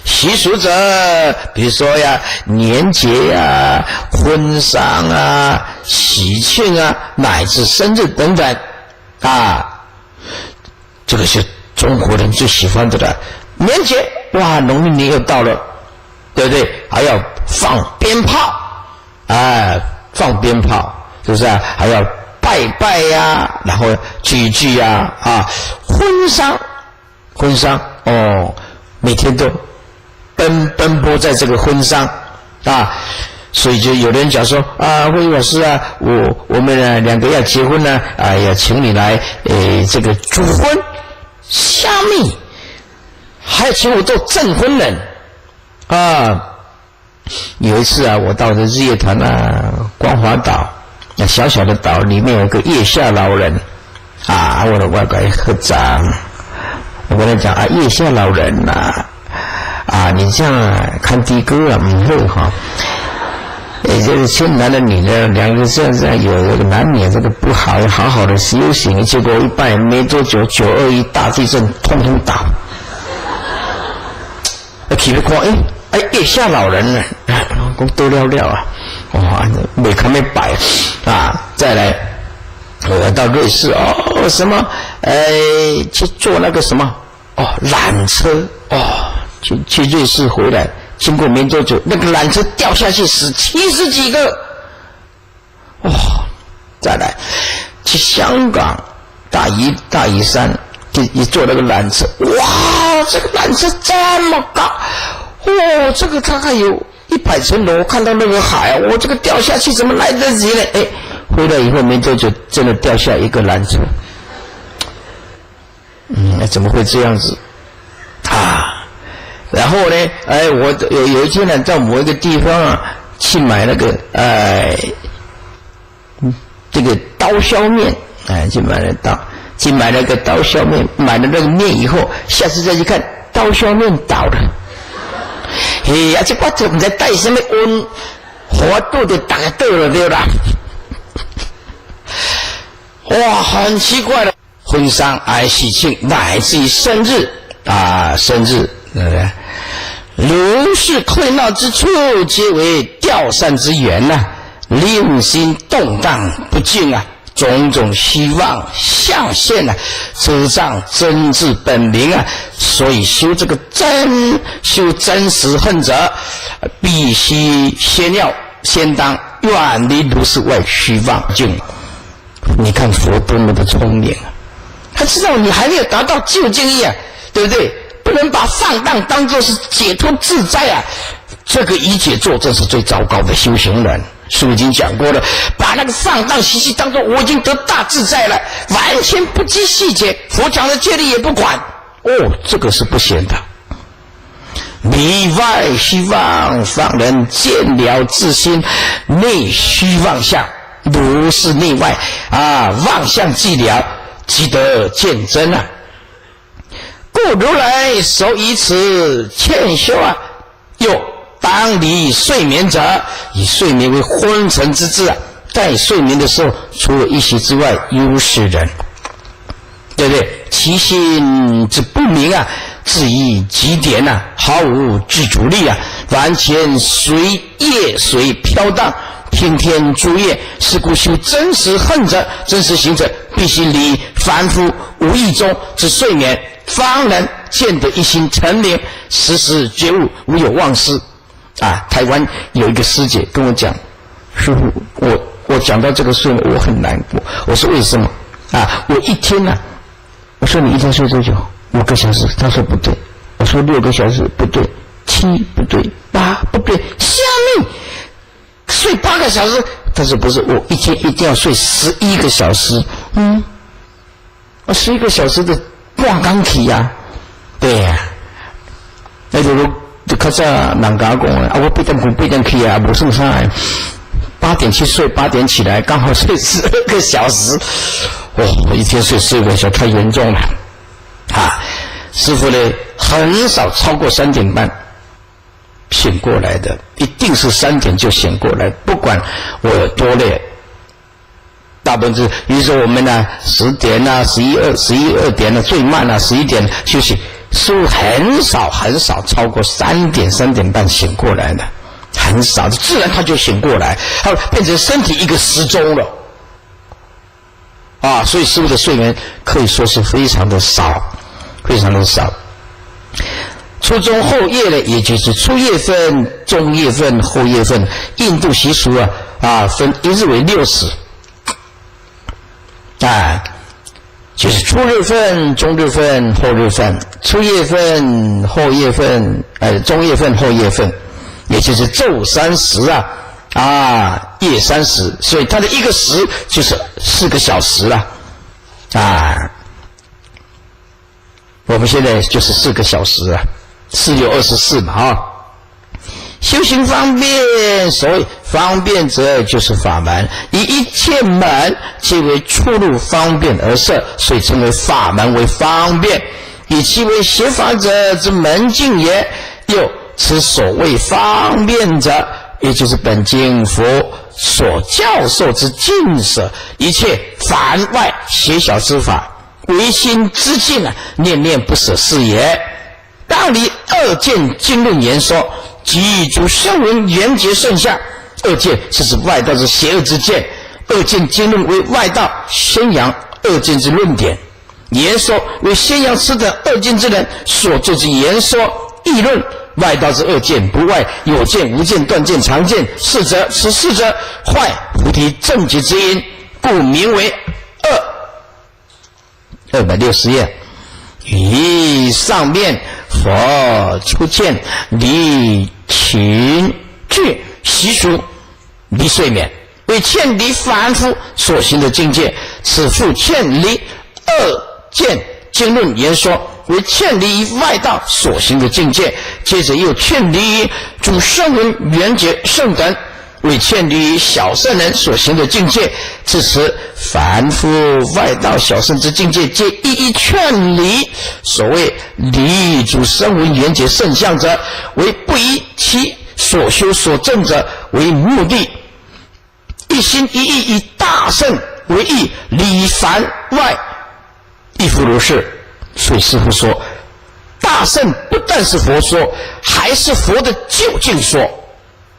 习俗者，比如说年节婚丧喜庆乃至生日等等这个是中国人最喜欢的了。年节农历年又到了，对不对？还要放鞭炮放鞭炮是不是还要拜拜然后聚婚丧每天都奔波在这个婚丧所以就有人讲说慧宇老师我们两个要结婚要请你来这个主婚，虾米还要请我做证婚人有一次我到的日月潭光华岛，小小的岛里面有个月下老人我的外拐合掌，我跟他讲月下老人你这样看的哥不好这个牵男的女的两个这样有这个男女这个不好，要好好的修行，结果一拜没多久921大地震通通倒起来看月下老人呢讲多了没看没摆再来我到瑞士什么去坐那个什么缆车去瑞士回来，经过没多久那个缆车掉下去死70几个再来去香港大屿山一坐那个缆车，这个缆车这么高这个大概有100层楼，看到那个海这个掉下去怎么来得及呢？回来以后没多久真的掉下一个缆车怎么会这样子然后呢我有一天到某一个地方去买那个这个刀削面去买了个刀削面，买了那个面以后，下次再去看刀削面倒了这我就不知带什么温活度就大家倒了对啦很奇怪的婚丧喜庆乃至于生日生日，对不对？如是溃闹之处，皆为掉散之源呐，令心动荡不静啊，种种希望象现啊，遮障真智本明啊。所以修这个修真实恨者，必须先当远离如是外虚妄境。你看佛多么的聪明啊，他知道你还没有达到究竟义啊，对不对？不能把放荡当作是解脱自在啊，这个一解作正是最糟糕的修行人。书已经讲过了，把那个放荡习气当作我已经得大自在了，完全不计细节，佛讲的戒律也不管，这个是不行的。里外虚妄，方能见了自心，内虚妄相，如是内外妄相寂了，即得见真啊。故如来首以此劝修啊，又当离睡眠者，以睡眠为昏沉之志啊。在睡眠的时候，除了一息之外，忧是人，对不对？其心之不明啊，至于极点啊，毫无自主力啊，完全随业随飘荡，听天诸业。是故修真实恨者，真实行者，必须离凡夫无意中之睡眠，方能见得一心澄明，时时觉悟，无有忘失台湾有一个师姐跟我讲，师父，我讲到这个睡眠我很难过。我说为什么我一天我说你一天睡多久？5个小时。他说不对。我说6个小时不对，7不对，8不对，下面睡8个小时。他说不是，我一天一定要睡11个小时。11个小时的挂钢体呀，对呀。那就较早人家讲我8点起无算啥，8点去睡，8点起来，刚好睡12个小时。一天睡4个小时太严重了师父呢很少超过3点半醒过来的，一定是3点就醒过来，不管我有多累。大部分是，比如说我们10点11、2点最慢11点休息，师父很少超过3点半醒过来的，很少，自然他就醒过来，他变成身体一个时钟了所以师父的睡眠可以说是非常的少，非常的少。初中后夜呢，也就是初夜分、中夜分、后夜分，印度习俗分一日为6时就是初日分、中日分、后日分，初夜分、后夜分，中夜分、后夜分，也就是昼30夜30，所以它的一个时就是4个小时了我们现在就是4个小时4有24嘛修行方便，所谓方便者就是法门，以一切门皆为出入方便而设，所以称为法门为方便，以其为邪法者之门径也。又此所谓方便者，也就是本经佛所教授之尽舍一切凡外邪小之法，唯心之境念念不舍是也。当离2见经论言说，即诸声闻缘觉圣相。2见是指外道之邪恶之见，2见经论为外道宣扬2见之论点，言说为宣扬此等2见之人所做之言说议论。外道之2见不外有见、无见、断见、常见，是则坏菩提正觉之因，故名为260页。以上面佛出见离群聚习俗，离睡眠，为劝离凡夫所行的境界，此复劝离2见经论言说，为劝离外道所行的境界，接着又劝离诸声闻缘觉圣等，为劝离小圣人所行的境界。至此凡夫外道小圣之境界，皆一一劝离。所谓离诸声闻缘觉圣相者，为不以其所修所证者为目的，一心一意以大圣为义，离凡外亦复如是。所以师父说，大圣不但是佛说，还是佛的究竟说。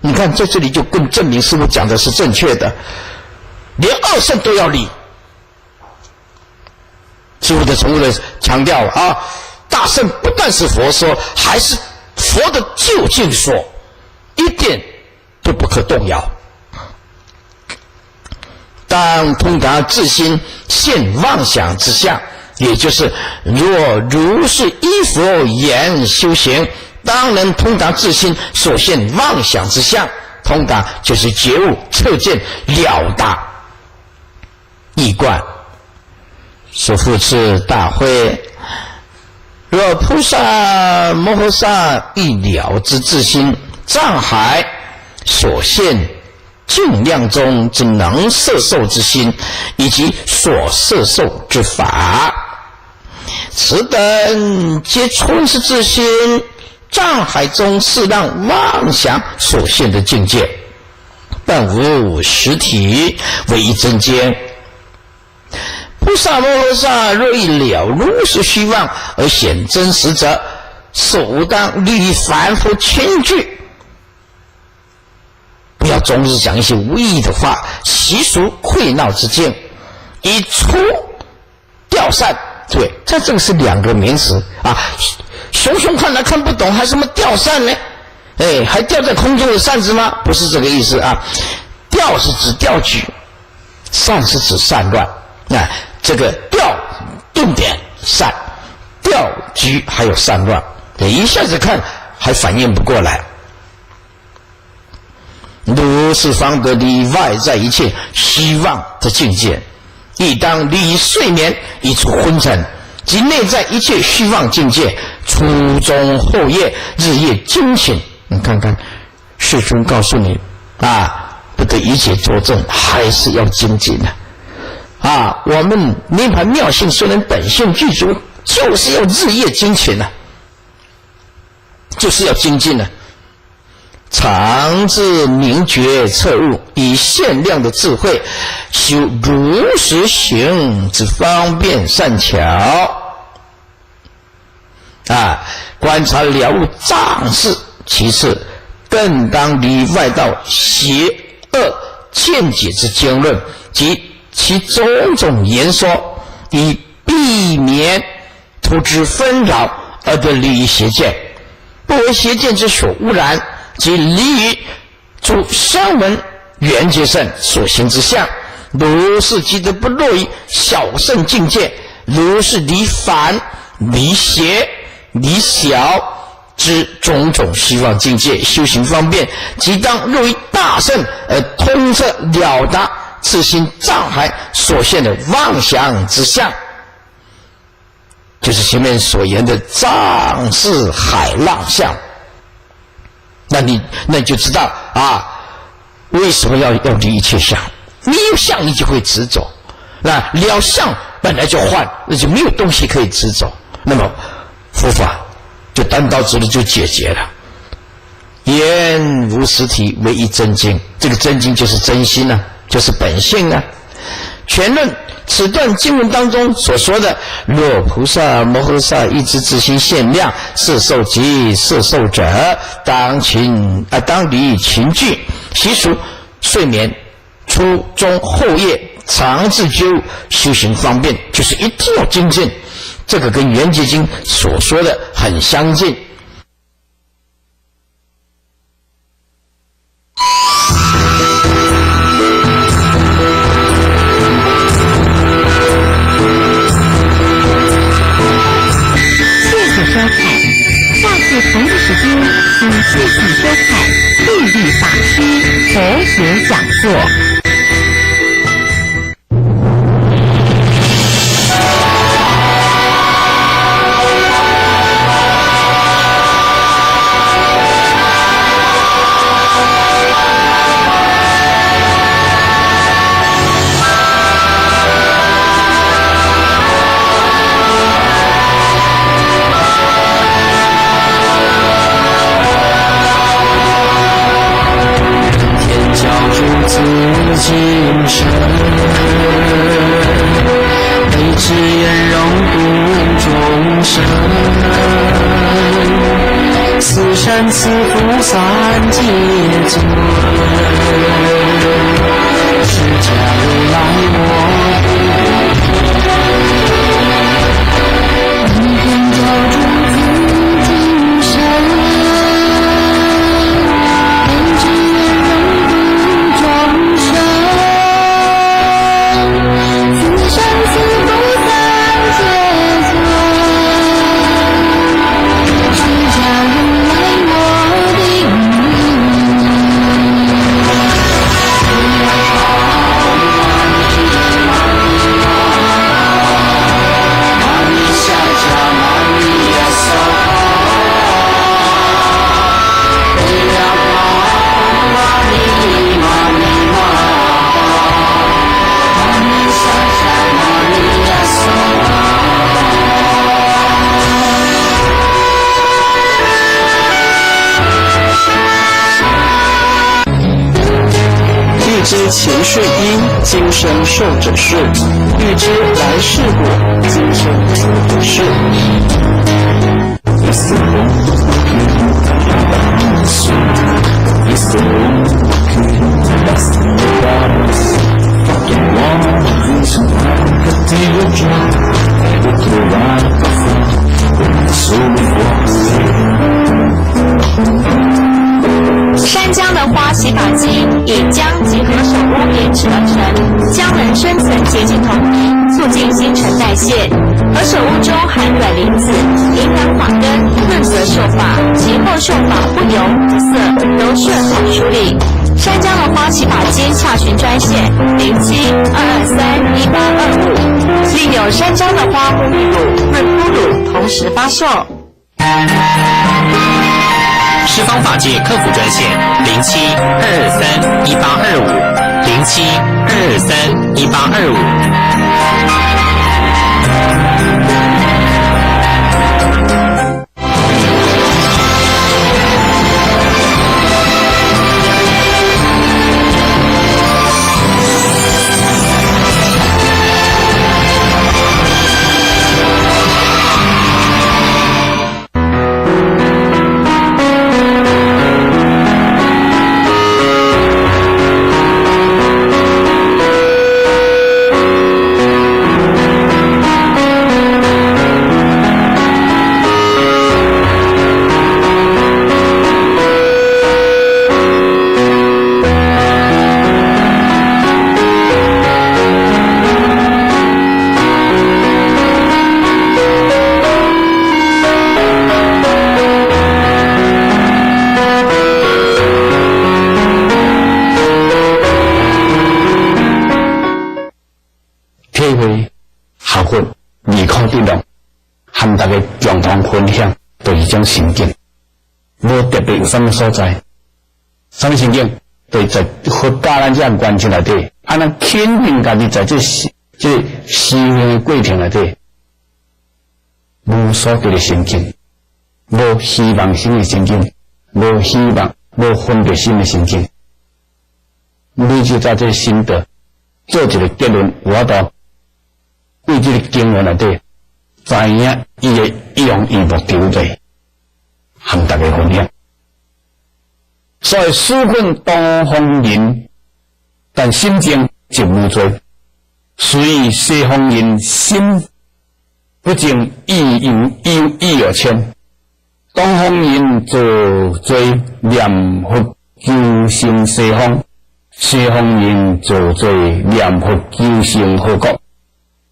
你看在这里就更证明师父讲的是正确的，连二圣都要立。师父的重复的强调啊，大圣不但是佛说，还是佛的究竟说，一点都不可动摇。当通达自心现妄想之相，也就是若如是依佛言修行，当能通达自心所现妄想之相。通达就是觉悟、彻见、了达。一观说复次大会，若菩萨摩诃萨一了知自心障海所现尽量中之能摄受之心，以及所摄受之法，此等皆充实自心障海中是让妄想所现的境界，但无实体，唯一真见。菩萨摩诃萨若一了如是虚妄而显真实者，首当立凡夫轻惧。不要终日讲一些无意义的话，习俗溃闹之境，以除掉散。对，这个是两个名词啊。熊熊看来看不懂，还什么掉散呢？还掉在空中的扇子吗？不是这个意思啊。掉是指掉举，散是指散乱。这个掉顿点散，掉举还有散乱，一下子看还反应不过来。如是方得离外在一切虚妄的境界，亦当离睡眠，以除昏沉，及内在一切虚妄境界，初中后夜，日夜精勤。你看看世尊告诉你啊，不得一切作证，还是要精进的啊。我们涅槃妙性虽然本性具足，就是要日夜精勤啊，就是要精进啊。常自明觉彻悟，以限量的智慧修如实行之方便善巧啊，观察了悟障事。其次，更当离外道邪恶见解之经论及其种种言说，以避免徒之纷扰而得离于邪见，不为邪见之所污染，即离于诸声闻缘觉圣所行之相，如是即得不落于小圣境界，如是离凡离邪离小之种种虚妄境界，修行方便，即当入于大圣而通彻了达自心障碍所现的妄想之相，就是前面所言的障是海浪相。那你就知道啊，为什么要离一切相？你有相，你就会直走。那了相本来就换，那就没有东西可以直走。那么佛法就单刀直入就解决了。言无实体，唯一真经。这个真经就是真心啊，就是本性啊。全论此段经文当中所说的，若菩萨摩诃萨一知自心限量，摄受及摄受者，当离勤具，习俗睡眠，初中后夜，常自觉悟，修行方便，就是一定要精进。这个跟圆觉经所说的很相近。下次同一时间，请继续收看慧律法师佛学讲座。今生为只愿容度众生。善慈福三界尊，释迦如来我明天教诸子精神，人之人度众生，慈善慈福三界尊，释迦如来我的欲知前世因，今生受者是；欲知来世果，今生出者是。山江的花洗法经以姜结合手污研制而成，姜能深层洁净头皮，促进新陈代谢。而手污中含软磷脂，营养发根，润泽秀发，及后秀发不油不涩，柔顺好梳理。山江的花洗发经洽询专线07-223-1825，另有山江的花沐浴乳、润肤乳同时发售。十方法界客服专线07-223-1825，07-223-1825。体会学佛利口的量，和大家共同分享，就是一种心境。无特别有什么所在，什么心境？就是在佛教咱这样关系内底，咱肯定家己在这修行的过程内底，无所谓的心境，无希望心的心境，无希望、无分别心的心境。你就在这心得做一个结论，我到为这个经文内底，知影伊的用意目的对，和大家分享。所以书困东方人，但心境就无罪。虽西方人心不净，意有千。东方人做罪念佛求生西方，西方人做罪念佛求生佛国。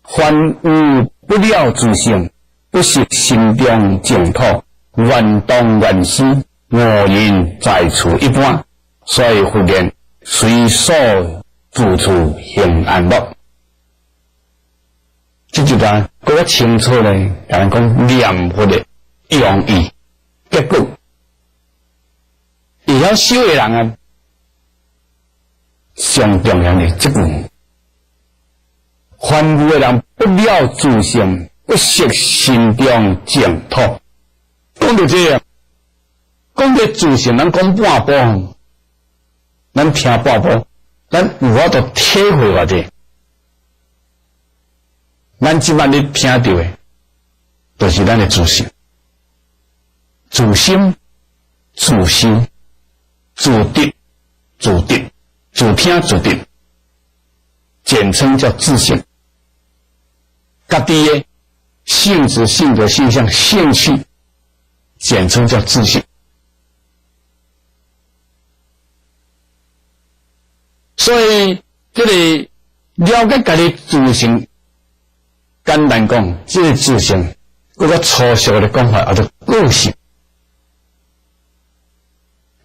凡有不了自性，不识心中净土，愿当愿思，我人在处一般。所以佛言：随所住处行安乐。这就讲更清楚呢，甲人讲念佛的用意、结果。会晓修的人啊，上重要的这部分。凡有的人不了自性，不识心中净土。讲到这样，讲到自性，咱讲半步，咱听半步，咱有法度体会我的。咱即摆咧听到的，就是咱的自性。自心自心、自定、自定、自听、自定，简称叫自性。家己的性质、性格、性相、兴趣，简称叫自性。所以，这个了解家己自性，简单讲，这个自性，嗰个粗俗的讲法叫做个性。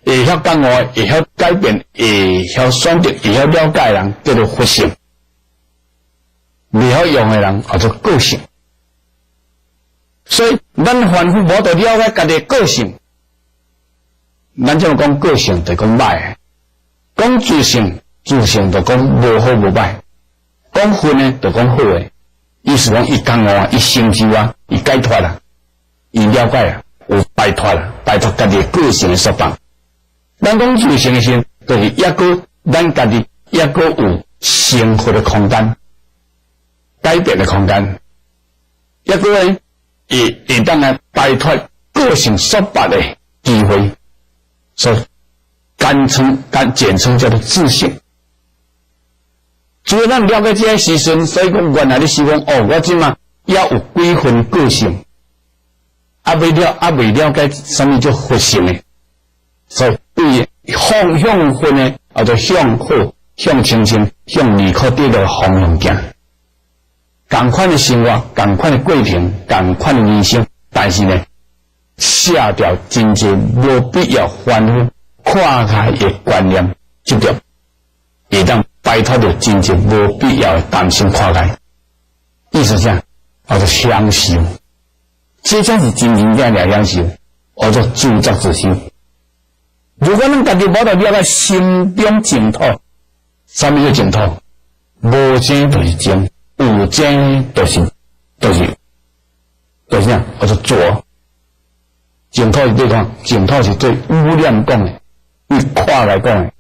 会晓讲话，会晓改变，会晓选择，会晓了解的人叫做佛性。未晓用的人叫做个性。所以，咱凡夫无得了解家己的个性，咱怎么讲个性就讲歹，讲自性，自性就讲无好无歹，讲分呢就讲好的。意思讲，伊讲话，伊成就啊，伊解脱啦，伊了解啊，有摆脱啦，摆脱家己的个性的束绑。咱讲自性的性，就是抑个咱家己抑个有生活的空间。改变的空间，一个呢，会当来摆脱个性束缚的机会，所以简称叫做自性。只要咱了解这些时阵，所以讲原来你是讲哦，我即嘛也有几分个性，未了解什么叫佛性的，所以对向分呢，或者向好、向清净、向离可得的方向行。同款的生活，同款的过程，同款的人生，但是呢，下掉真济无必要烦恼、看开的观念，执着，会当摆脱掉真济无必要的担心看开。意思啥？叫做享受，这才是真正的享受，叫做自作自受。如果咱家己无得了解心中净土，什么叫净土？无净就是净。有净就是啥？叫做浊。净土是对讲，净土是对污染讲的，对看来讲的。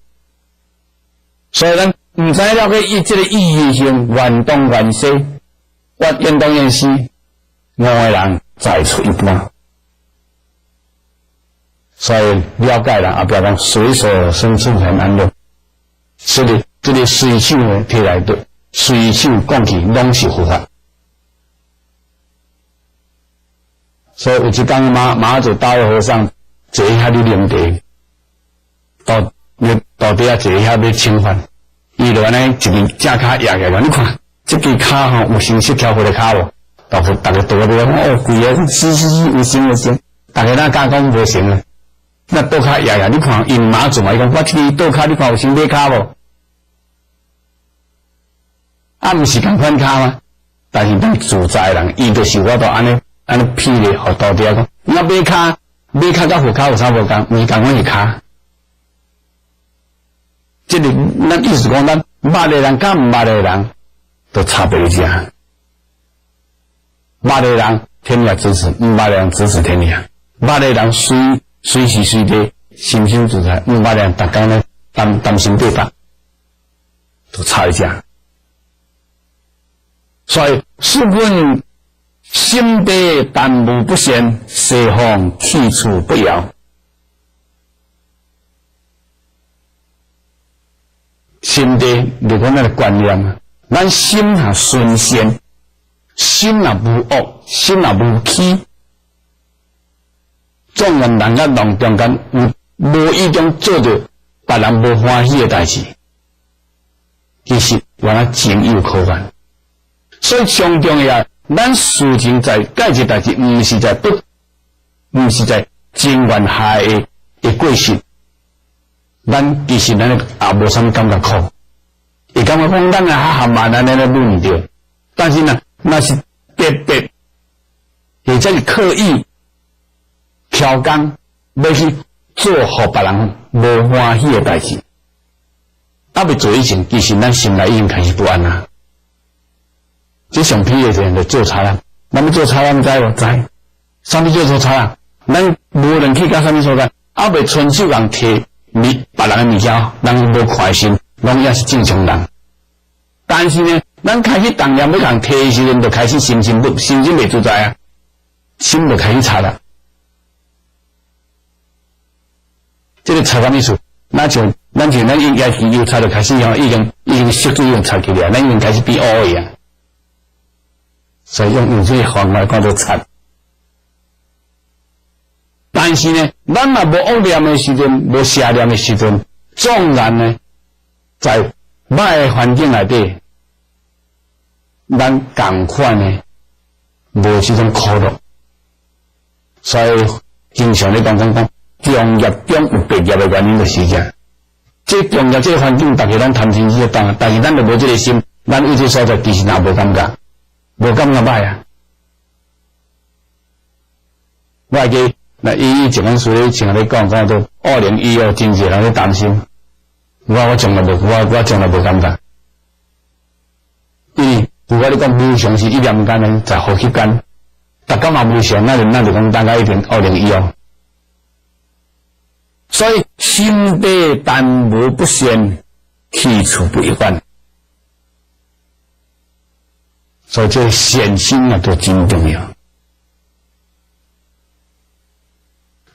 所以咱唔知了解伊这个意义性，愿东愿西，愿东愿西，五个人再出一半。所以了解人也不要讲随所生出很安乐，这里随手的摕来对。随手讲起，拢是佛法。所以有一天马祖大和尚坐遐咧啉茶，到底下坐遐要清饭，伊就安尼一边正骹压下来，你看这只骹吼有成7条回的骹无？大家倒咧讲哦，贵啊，是有成，大家哪敢讲无成啊？那倒骹压下，你看因马祖嘛，伊讲我这倒骹，你看有成买骹无？毋是共款骹吗？但是咱自在人，伊就是我都安尼批咧，互道爹讲，我买骹甲副骹有啥无共？毋是共款是骹。这个咱意思讲，咱捌的人甲毋捌的人，都差别一下。捌的人天涯支持，毋捌的人支持天涯。捌的人随时随地心心自在，毋捌的人逐工咧担心对吧？都差一下。所以，试问心地淡无不贤，西方去处不遥。心地就讲那个观念啊，咱心若纯善，心若无恶，心若无欺，纵然人甲人中间有无意中做着别人无欢喜的代志，其实原来情有可原。所以上重要，咱事情在解决代志，毋是在情愿害的过失。咱其实咱也无啥物感觉苦，会感觉讲咱也较含慢安尼咧论着，但是呢，那是特别，或者是刻意挑工要去做互别人无欢喜的代志，未做以前，其实咱心内已经开始不安啦。这上批的人就做差人，咱要做差人知无？知。啥物叫做差人？咱无人去到啥物所在，未伸手人摕别人的物件，咱无开心，拢也是正常人。但是呢，咱开始动念要人摕的时阵，就开始心情袂自在啊，心就开始差啦。这个插感意思，咱像咱应该是油插就开始已经熟悉用插起来，咱已经开始变乌的啊。所以用这个方法叫做插。但是呢，咱若无恶念的时阵，无邪念的时阵，纵然呢，在歹的环境内底，咱同款呢，无这种苦乐。所以经常咧讲，中业中有别业的原因就是这。这中业这个环境，大家咱贪嗔痴当，但是咱就无这个心，咱有这所在其实也无感觉，无感觉歹啊。我记得那一本书咧，像咧讲到2012真侪人咧担心，我从来无，我从来无感觉，因为如果你讲无常是一念间呢，在呼吸间。大家嘛无想，咱就讲大概一定2012。所以心地淡无不宣，去处不一般。所以这显心啊，都真重要。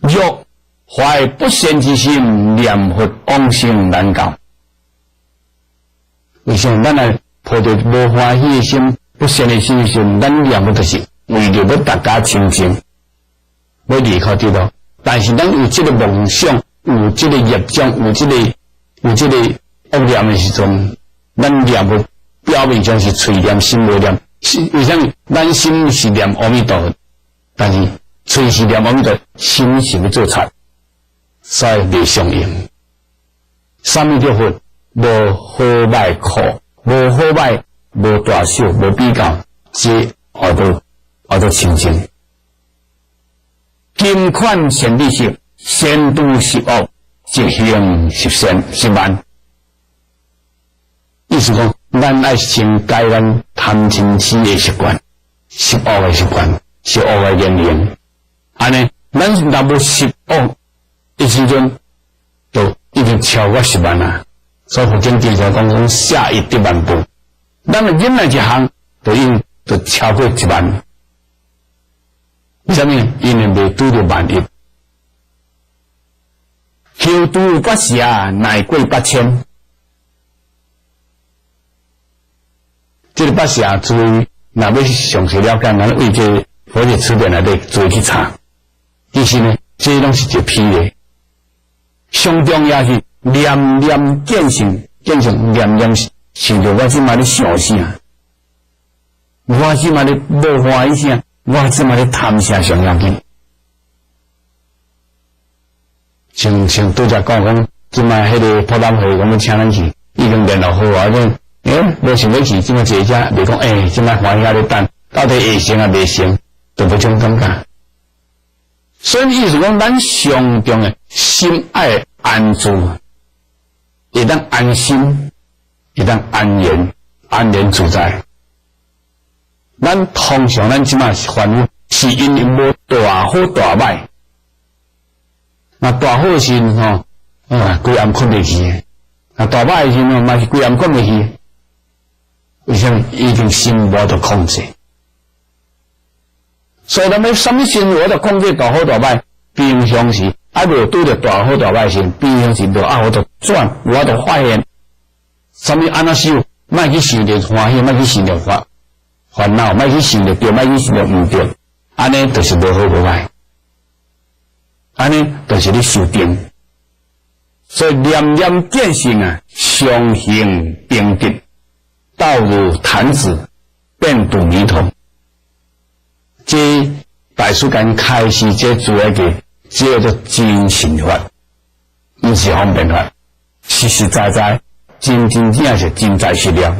若怀不宣之心，念佛往生难教。为什么咱来抱着无欢喜的心、不宣的心时，咱念佛就是。为了要大家清净，要离开这道，但是咱有这个梦想，有这个业障，有这个恶念的时阵，咱念不表面上是嘴念心无念，为什么？咱心是念阿弥陀佛，但是嘴是念阿弥陀佛，心是要做贼，所以袂相应。什么叫佛？无好歹苦，无好歹，无大小，无比较，这我都清净。金款善知识，先度十恶，即行十善十万。意思讲，咱爱先改咱贪嗔痴的习惯，十恶的习惯，十恶的言行。安尼，咱若无十恶的时阵，就已经超过10万啦。所以佛经经常讲下一1万步，咱们忍耐一项，就已经就超过1万。为什么？因为未拄到万亿，求度8乃过8000。这个8注意，若要详细了解，咱为这佛学词典内底做去查。其实呢，这拢是一批的。上重要是念念见性，念念想着我即马咧想啥，我即马咧无欢喜啥。我即马咧贪啥上要紧，像拄则讲，即马迄个普南会，我们请咱去，已经联络好啊，无想要去，即马坐遮，袂讲即马欢喜咧等，到底会成啊袂成，就无种感觉。所以意思讲，咱上重的心爱安住，会当安心，会当安然自在。咱通常咱即马是烦恼，是因为无大好大歹。那大好的时吼，规暗困袂去；那大歹的时吼，嘛是规暗困袂去。为什么？已经心无得控制。所以咱要什么心无得控制大好大歹？平常时无拄着大好大歹时，平常时无我得转，我得发现。什么安那修？莫去想着欢喜，莫去想着烦恼，莫去想着对，莫去想着毋对，安尼就是无好无歹，安尼就是咧修定。所以念念见性啊，相行并进，道如弹指，变度迷途。这大师间开始这做一个，这叫做真心法，毋是方便法，实实在在，真正是真在实了。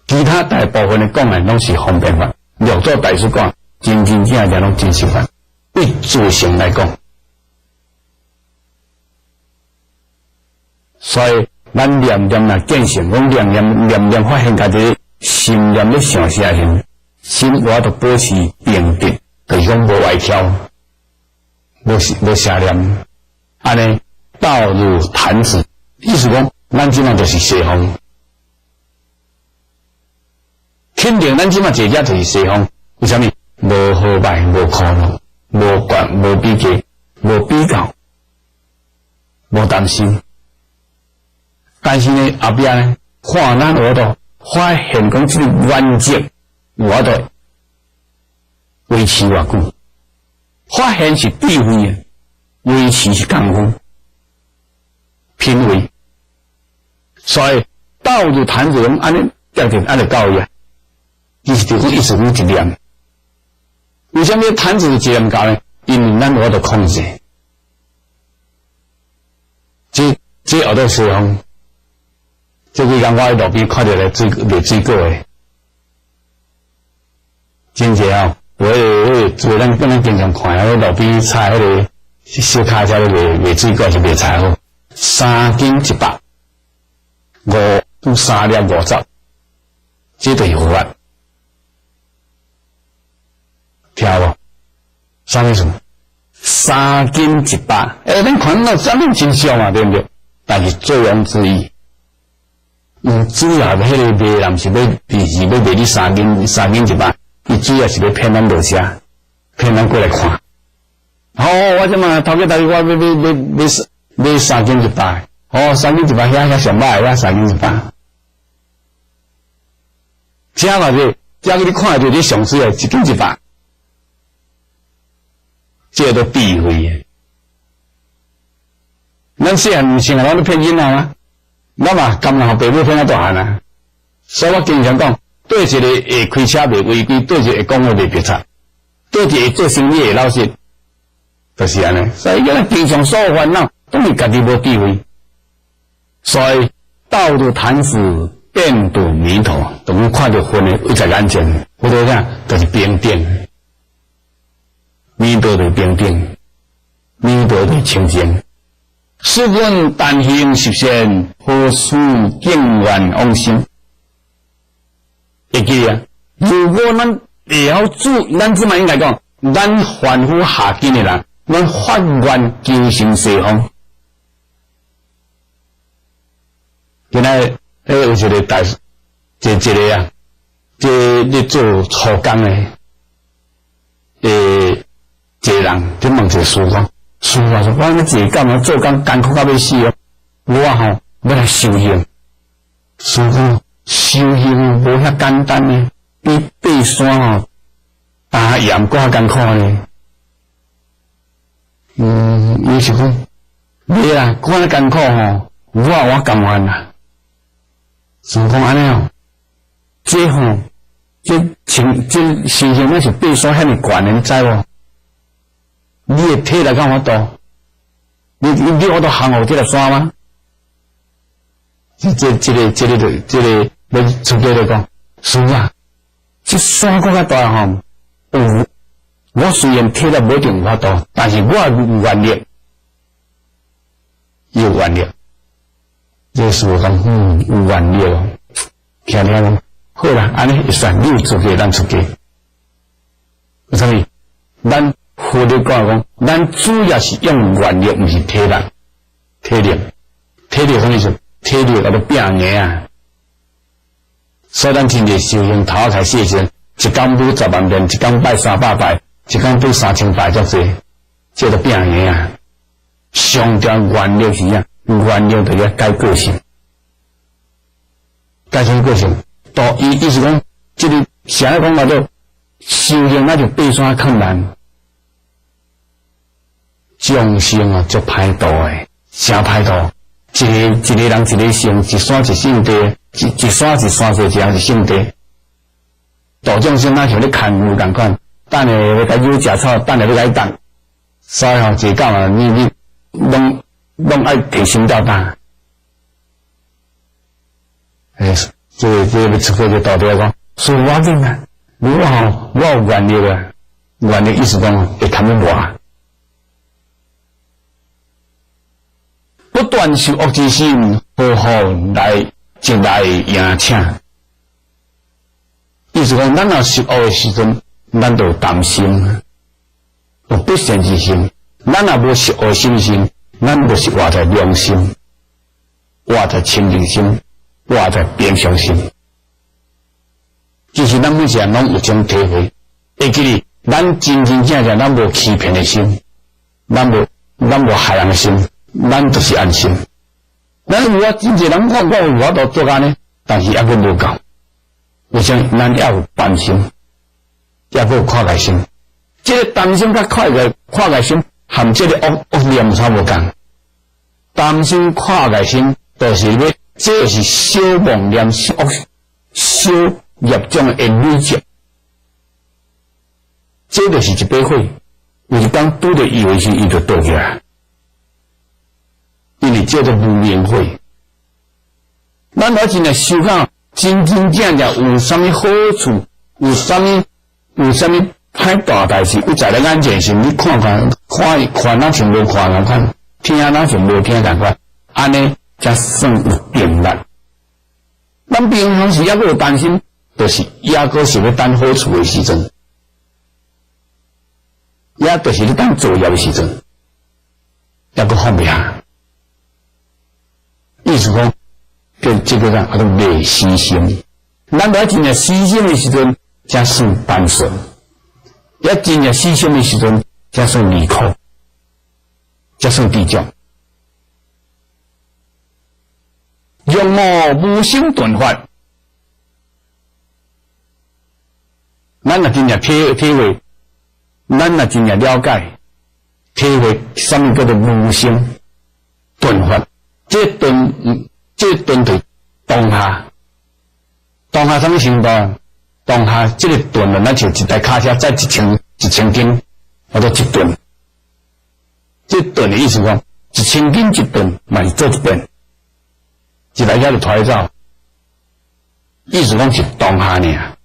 其他大部分的讲的拢是方便法，若做大师讲，真正拢真心法。对自性来讲，所以咱念念来见性，讲念念发现家己心念咧想啥时，心我都保持平定，就是讲无外跳，无邪念，安尼道如弹指，意思讲咱即马就是西方。肯定咱即马坐遮就是西方，为什么？无好歹，无苦恼，无管、无比较、无比较、无担心。但是呢，后壁呢，看咱我都发现讲这个原则，我都维持偌久。发现是智慧啊，维持是功夫、品味。所以道入坛子，安尼这样安尼教育啊，伊是就是一直有一念。为什么坛子的一念教呢？因为咱我都控制。这后头时候，这几天我喺路边看到来水果诶，真济啊！我做咱本来经常看啊，路边菜迄个小卡车咧卖水果是卖菜好，3斤100，3粒50，这就有法，听无？3斤什么？3斤100，咱看到咱们真少嘛，对不对？但是作用之一，主要迄个卖人是要卖你3斤100，伊主要是要骗咱落车，骗咱过来看。我即嘛头家大家我要3斤100，3斤100遐上歹遐3斤100，这嘛就这个你看就你上水1斤100，这都避讳诶。咱细汉时啊，咱都骗囡仔啊，咱嘛甘人父母骗到大汉啊。所以我经常讲，对一个会开车袂违规，对一个会讲话袂别差，对一个会做生意会老实，就是安尼。所以咱经常所有烦恼，都是家己无智慧。所以道入坛子，遍度弥陀，等于看到云的一在眼前，或者啥，就是平等。弥陀的平等，弥陀的清净。是问但行实现，何须敬愿往生？会记啊？如果咱会晓做，咱即嘛应该讲，咱凡夫下根的人，咱发愿求生西方。今仔有一个一个啊，这咧做粗工的，一个人就问一个师傅。师傅说：“我那自己干嘛做工艰苦到要死哦！我要来修行。师傅，修行无遐简单呢，比爬山爬岩更艰苦呢。伊是讲，袂啦，更艰苦我甘愿啦。师傅讲安尼这修行那是爬山遐尼悬的，你知无？”你的体力敢有法度？你我都行我这个山吗？这个，要出家来讲，是啊，这山更较大吼。我虽然体力无一定有法度，但是我有愿力，有愿力。这个师傅讲，有愿力哦。听讲，好啦，安尼会算，你有出家，咱出家。为什么？咱佛律讲，咱主要是用愿力，不是体力。体力什么意思？体力叫做拼硬啊。所以咱真正修行头开始时，一天补10万遍，一天拜300拜，一天补3000拜，足济，这都拼硬啊。上条愿力是啊，愿力就要改个性，改成个性。意思讲，这个啥讲叫做修行，那就爬山困难。众生啊，足歹度诶，啥歹度？一个人一个性，一山一性地，一山一山水，一人一性地。度众生那像咧砍牛共款，等下要甲伊食草，等下要甲伊等。所以吼，一讲啊，你拢爱提心吊胆。这要出家就到底讲，所以我紧啊，我有愿力啊，愿力意思讲会看得我。不断受恶之心，好好来即来迎请。意思讲，咱若受恶的时阵，咱就有担心，有不善之心；咱若无受恶心心，咱就是活在良心，活在清净心，活在平常心。其实咱每个人拢有种体会，会记哩，咱真真正正咱无欺骗的心，咱无害人的心，咱就是安心。咱有啊，真侪人看我有法度做安尼，但是还佫无够。为啥？咱还有担心，还佫有看开心。这个担心甲看开心，含这个恶念有啥无共？担心看开心，就是要，这就是小妄念、小业障的累积。这就是一把火，有一当拄着伊的时，伊就倒起来，因为这个无明火。咱若真正修到真真正正有啥物好处，有啥物歹大代志，有在咧眼前时，你看咱像无看人看，听咱像无听人看，安尼才算有定力。咱平常时还佫有担心，就是还佫是要等好处的时阵。也就是你当作业的时阵，也佫放不下。意思讲，这个叫做未死心。咱要真正死心的时阵，才算办事；也真正死心的时阵，才算离苦，才算地藏。用我无心顿法，咱若真正体会。咱若真正了解、体会什么叫做无声顿法，这顿对当下什么程度？当下这个顿啊，咱就一台卡车载1000斤，或者一吨。这顿的意思讲，1000斤一吨，嘛是做一顿，一台车就拖走。意思讲是当下呢。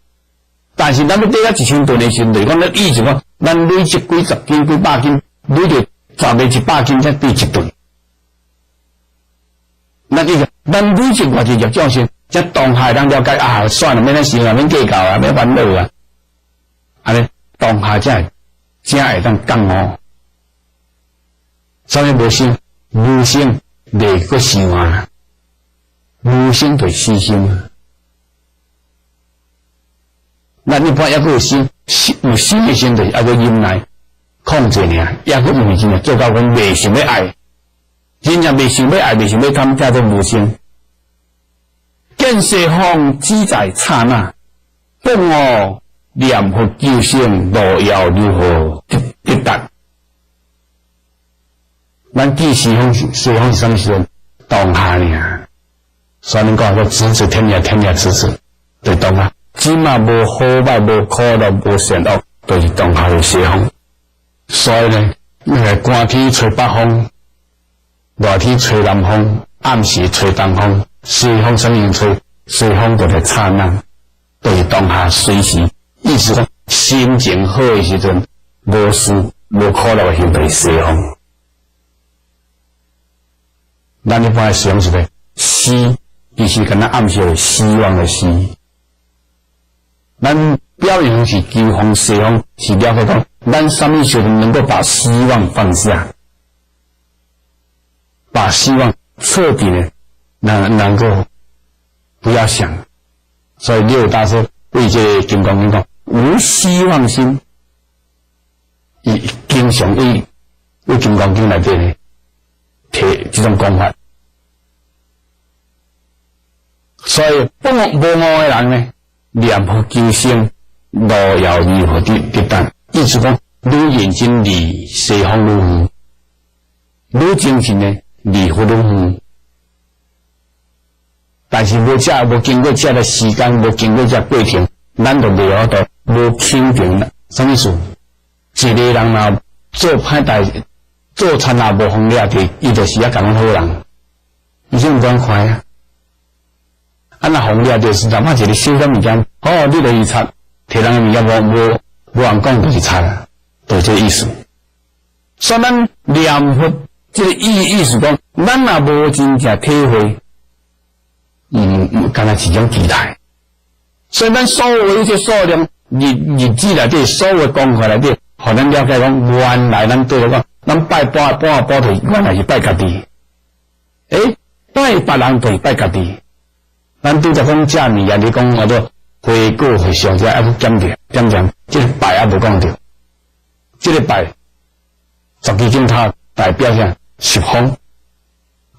但是咱要得到1000吨的时候，就是讲，咱意思讲，咱累积几十斤、几百斤，累着10个100斤才对一吨。咱累积偌济业障先，才当下人了解啊，算了，免咱想啊，免计较啊，免烦恼啊。安尼当下才会当降哦。所以无心，无心袂阁想啊，无心就死心啊。咱一般还佫有心的心，就是还佫忍耐、控制尔，还佫因为真正做到讲未想要爱，真正未想要爱、未想要贪，叫做无心。见西方只在刹那，放我念佛救生，路遥如何抵达？咱记西方是什么时阵？当下尔。所以恁讲说咫尺天涯，天涯咫尺，对当下。只嘛无好歹，无苦乐，无善恶，都是当下的西方。所以呢，寒天吹北风，热天吹南风，暗时吹东风，西风什么样吹？西风就在刹那，都是当下随时。意思讲，心情好的时阵，无事无苦乐的时阵，就是西风。咱一般的西风是咧希，伊是跟咱暗示的希望的希。咱表面上是求方西方，是了解到咱什么时候能够把希望放下，把希望彻底的能够不要想。所以六大师为这个金刚经讲无希望心，伊经常为金刚经内底呢提这种讲法。所以无悟的人呢，念佛求生，路遥如何抵达？意思讲，你眼睛离西方愈远，你精神呢离佛愈远。但是无经过这个时间，无经过这过程，咱就袂晓得无肯定啦。什么意思？一个人若做歹代志，做参也无方了的，伊就是要讲好人，伊就唔敢快啊。啊，那红了就是哪怕一个小点物件，你就去插，摕人物件无人讲就是插啊，就这个意思。所以咱念佛这个意思讲，咱若无真正体会，敢若是一种期待。所以咱所有一些数量日子内底，所有功课内底，互咱了解讲，原来咱对来讲，咱拜拜就原来是拜家己。拜别人就是拜家己。咱拄则讲遮物啊，你讲我都回顾回想者，还佫检查，这个拜也无讲着，这个拜十字金塔代表啥？十方，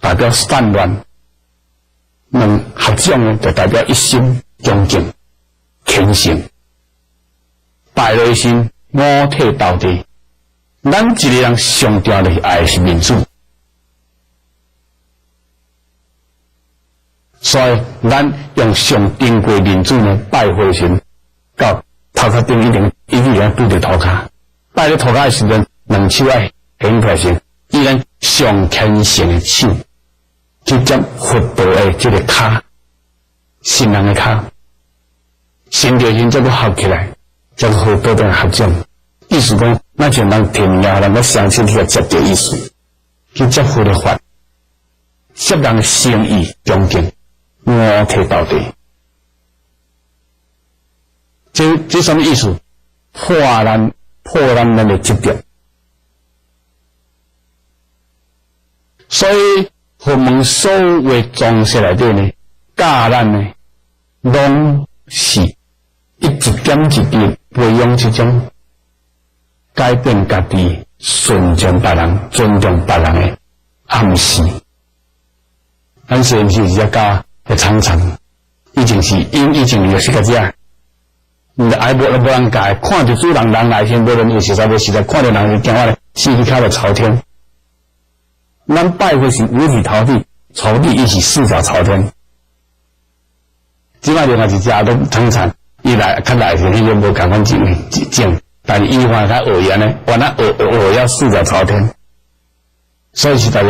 代表散乱。能合掌呢，就代表一心恭敬、虔诚。拜落心，五体投地。咱一个人上重要的爱是民主，所以咱用上珍贵民主呢拜火神，到头壳顶一定拄着头壳，拜咧头壳的时阵，两手爱掀开先，以咱上虔诚的手去接佛道的这个骹，新人的骹，新着人才佫合起来，才佫好多点合掌。意思讲，咱像人听了，人个相信去接着意思，去接佛的法，接人的诚意恭敬，五体投地。这什么意思？破咱们的执着。所以，佛门所有的宗式内底呢，教咱呢，拢是一点一滴培养这种改变家己、顺从别人、尊重别人的暗示。咱是毋是只教会常常，已经是因已经就是个只。你的爱无人教，看着主人来先，无人有实在看着人就惊我咧，死去靠着朝天。咱拜会是五体投地，投地伊是四脚朝天。即摆另外一只都常常伊来较来时，伊就无共款种，但是伊换较学言呢，原来学要四脚朝天，所以是代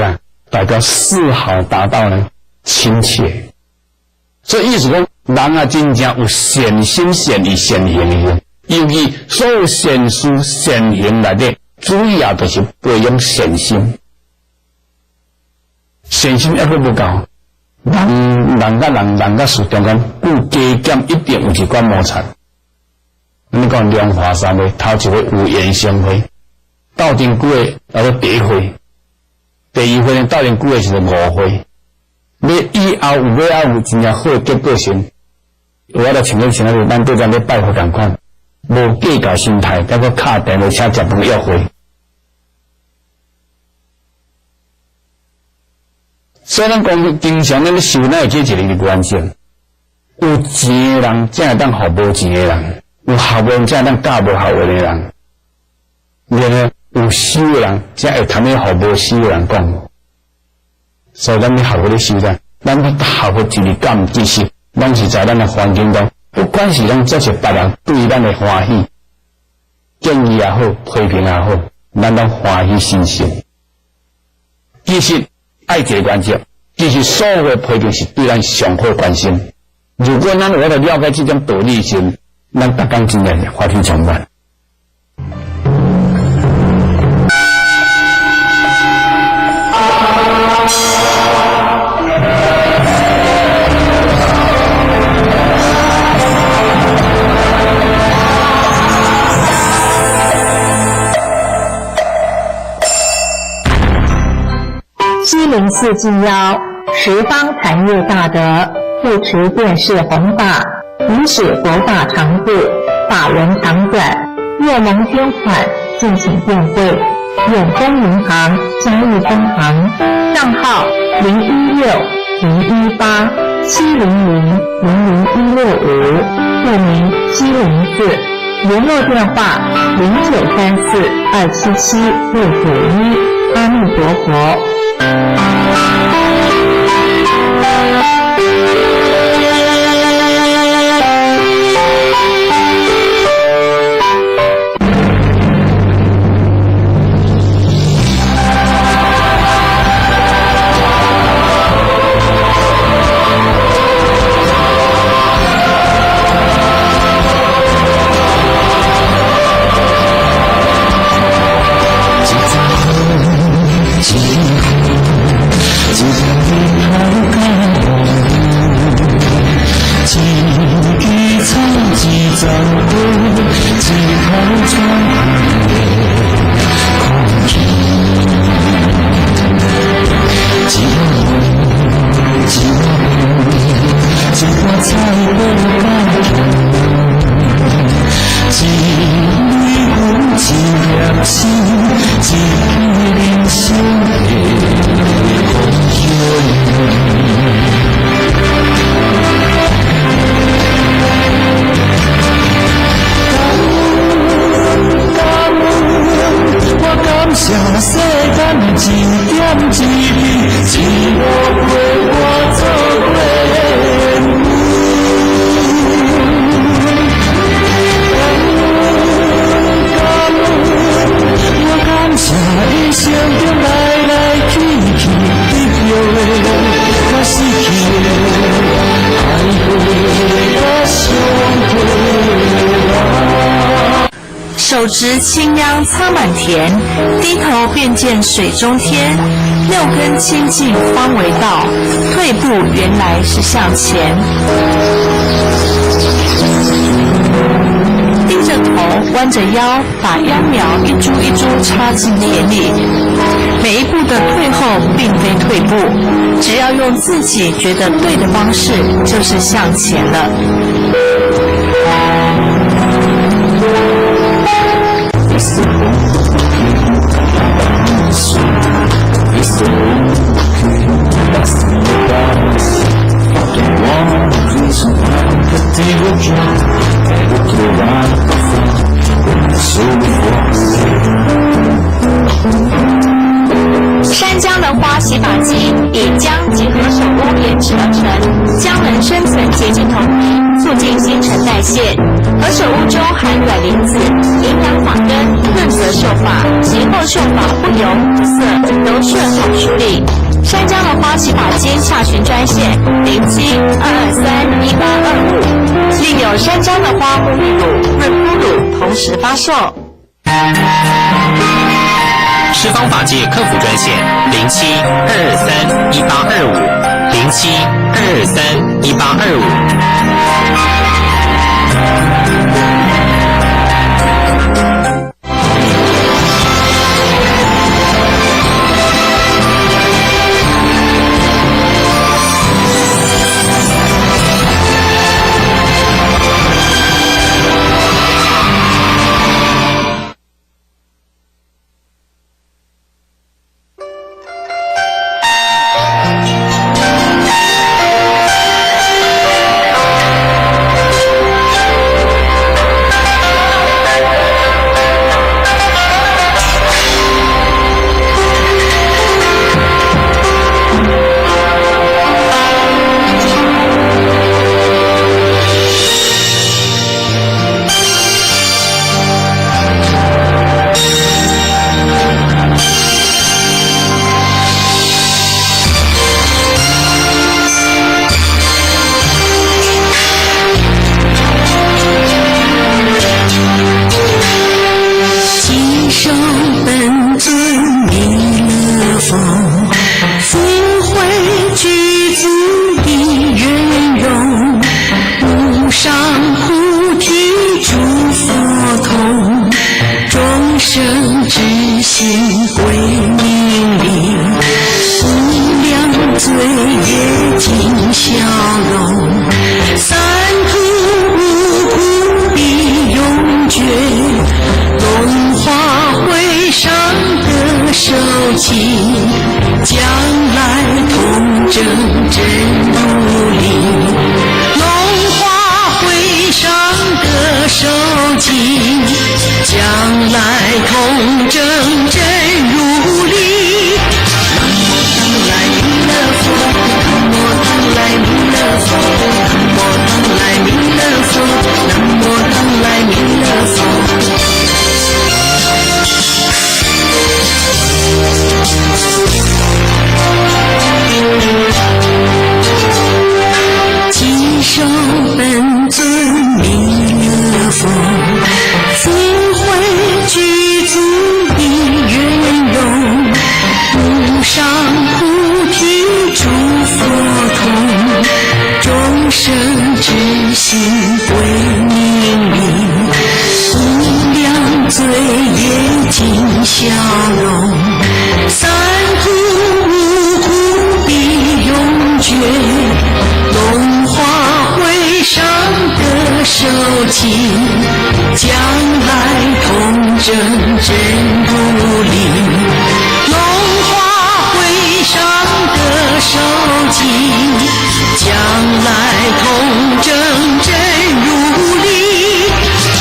表丝毫达到呢亲切。所以意思讲，人啊真正有善心、善意、善行的人，尤其所有善事、善行内底，主要就是培养善心。善心还佫不够，人甲事中间有加减，一定有一寡摩擦。你讲莲花山的头一回有缘相会，斗阵几个叫做第一回，第二回呢斗阵几个是五回。你以后有真正好的结果性，我来请咱对咱咧拜佛同款，无计较心态，再个敲电话请食饭约会。所以咱讲，经常咱咧修咱会记一个关键，有钱的人才会当服无钱的人，有学问才会当教无学问的人，然后有修的人才会通咧服无修的人讲。所以咱咧学佛咧修咱咧学佛一日感其实，拢是在咱的环境中，不管是咱接受别人对咱的欢喜，建议也好，批评也好，咱拢欢喜心性。其实爱这个关键，其实所有的批评是对咱上好关心。如果咱有了了解这种道理性，咱逐天真正发挥充满。704纪要，十方禅业大德，护持电视弘法，以使佛法常住，法轮常转。若蒙捐款，敬请电汇远东银行嘉义分行，账号016-018-700-00165，户名704，联络电话0934-277-691。阿弥陀佛。今后，只要你好感我。一点一滴，一路陪我走过缘路。我感谢你生中来来去去，得到的甲失去的，爱过甲伤过。手执青秧苍满田，低头便见水中天。六根清净方为道，退步原来是向前。低着头，弯着腰，把秧苗一株一株插进田里。每一步的退后并非退步，只要用自己觉得对的方式，就是向前了。山姜的花洗发精以姜结合手工研制而成，姜能深层洁净头皮，促进新陈代谢。何首乌中含卵磷脂，营养发根，润泽秀发，节后秀发不油不涩，柔顺好梳理。山姜的花洗发精洽询专线07-223-1825，另有山姜的花沐浴乳、润肤乳同时发售。十方法界客服专线07-223-1825，07-223-1825。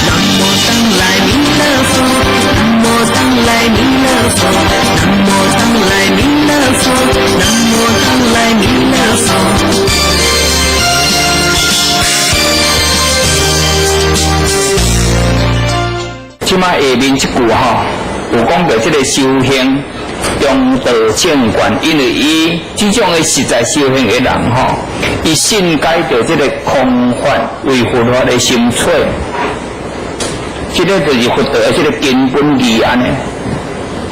南无当来弥勒佛，南无当下面这句吼，有讲到这个修行中道正观，因为伊这种的实在修行的人吼，伊信解着这个空法为佛法的心髓，这个就是佛道的这个根本义安尼。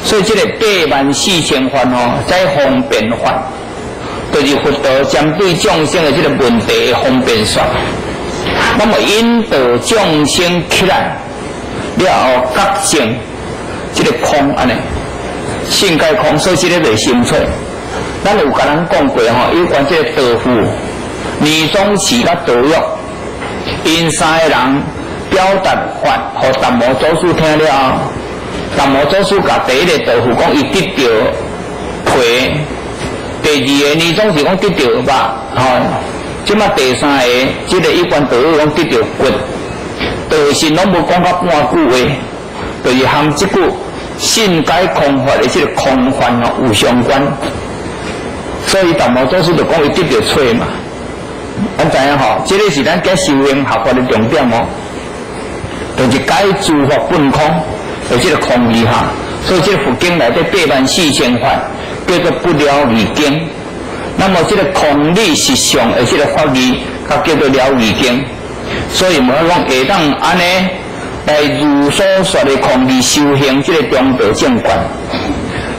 所以这个84000法吼，在方便法，就是佛道针对众生的这个问题的方便说。那么引导众生起来了后，觉醒这个空安尼，性解空，所以这个就是心髓。咱有甲人讲过吼，有关这个道父、倪宗祠甲道育，因三个人表达法，互达摩祖师听了后，达摩祖师甲第一个道父讲，伊得到皮；第二个倪宗祠讲得到肉，吼。即马第三个，即个一般道育讲得到骨，就是拢无讲到半句话，就是含即句性解空法的即个空幻哦有相关。所以达摩祖师就讲伊得到喙嘛，咱知影吼，即个是咱解修行学法的重点哦，就是解诸法本空，有即个空义哈。所以即个佛经内底84000法叫做不了义经。那么这个空理实相的这个法义，它叫做了义经。所以我们讲会当安尼来如所说的空理修行这个中道正观。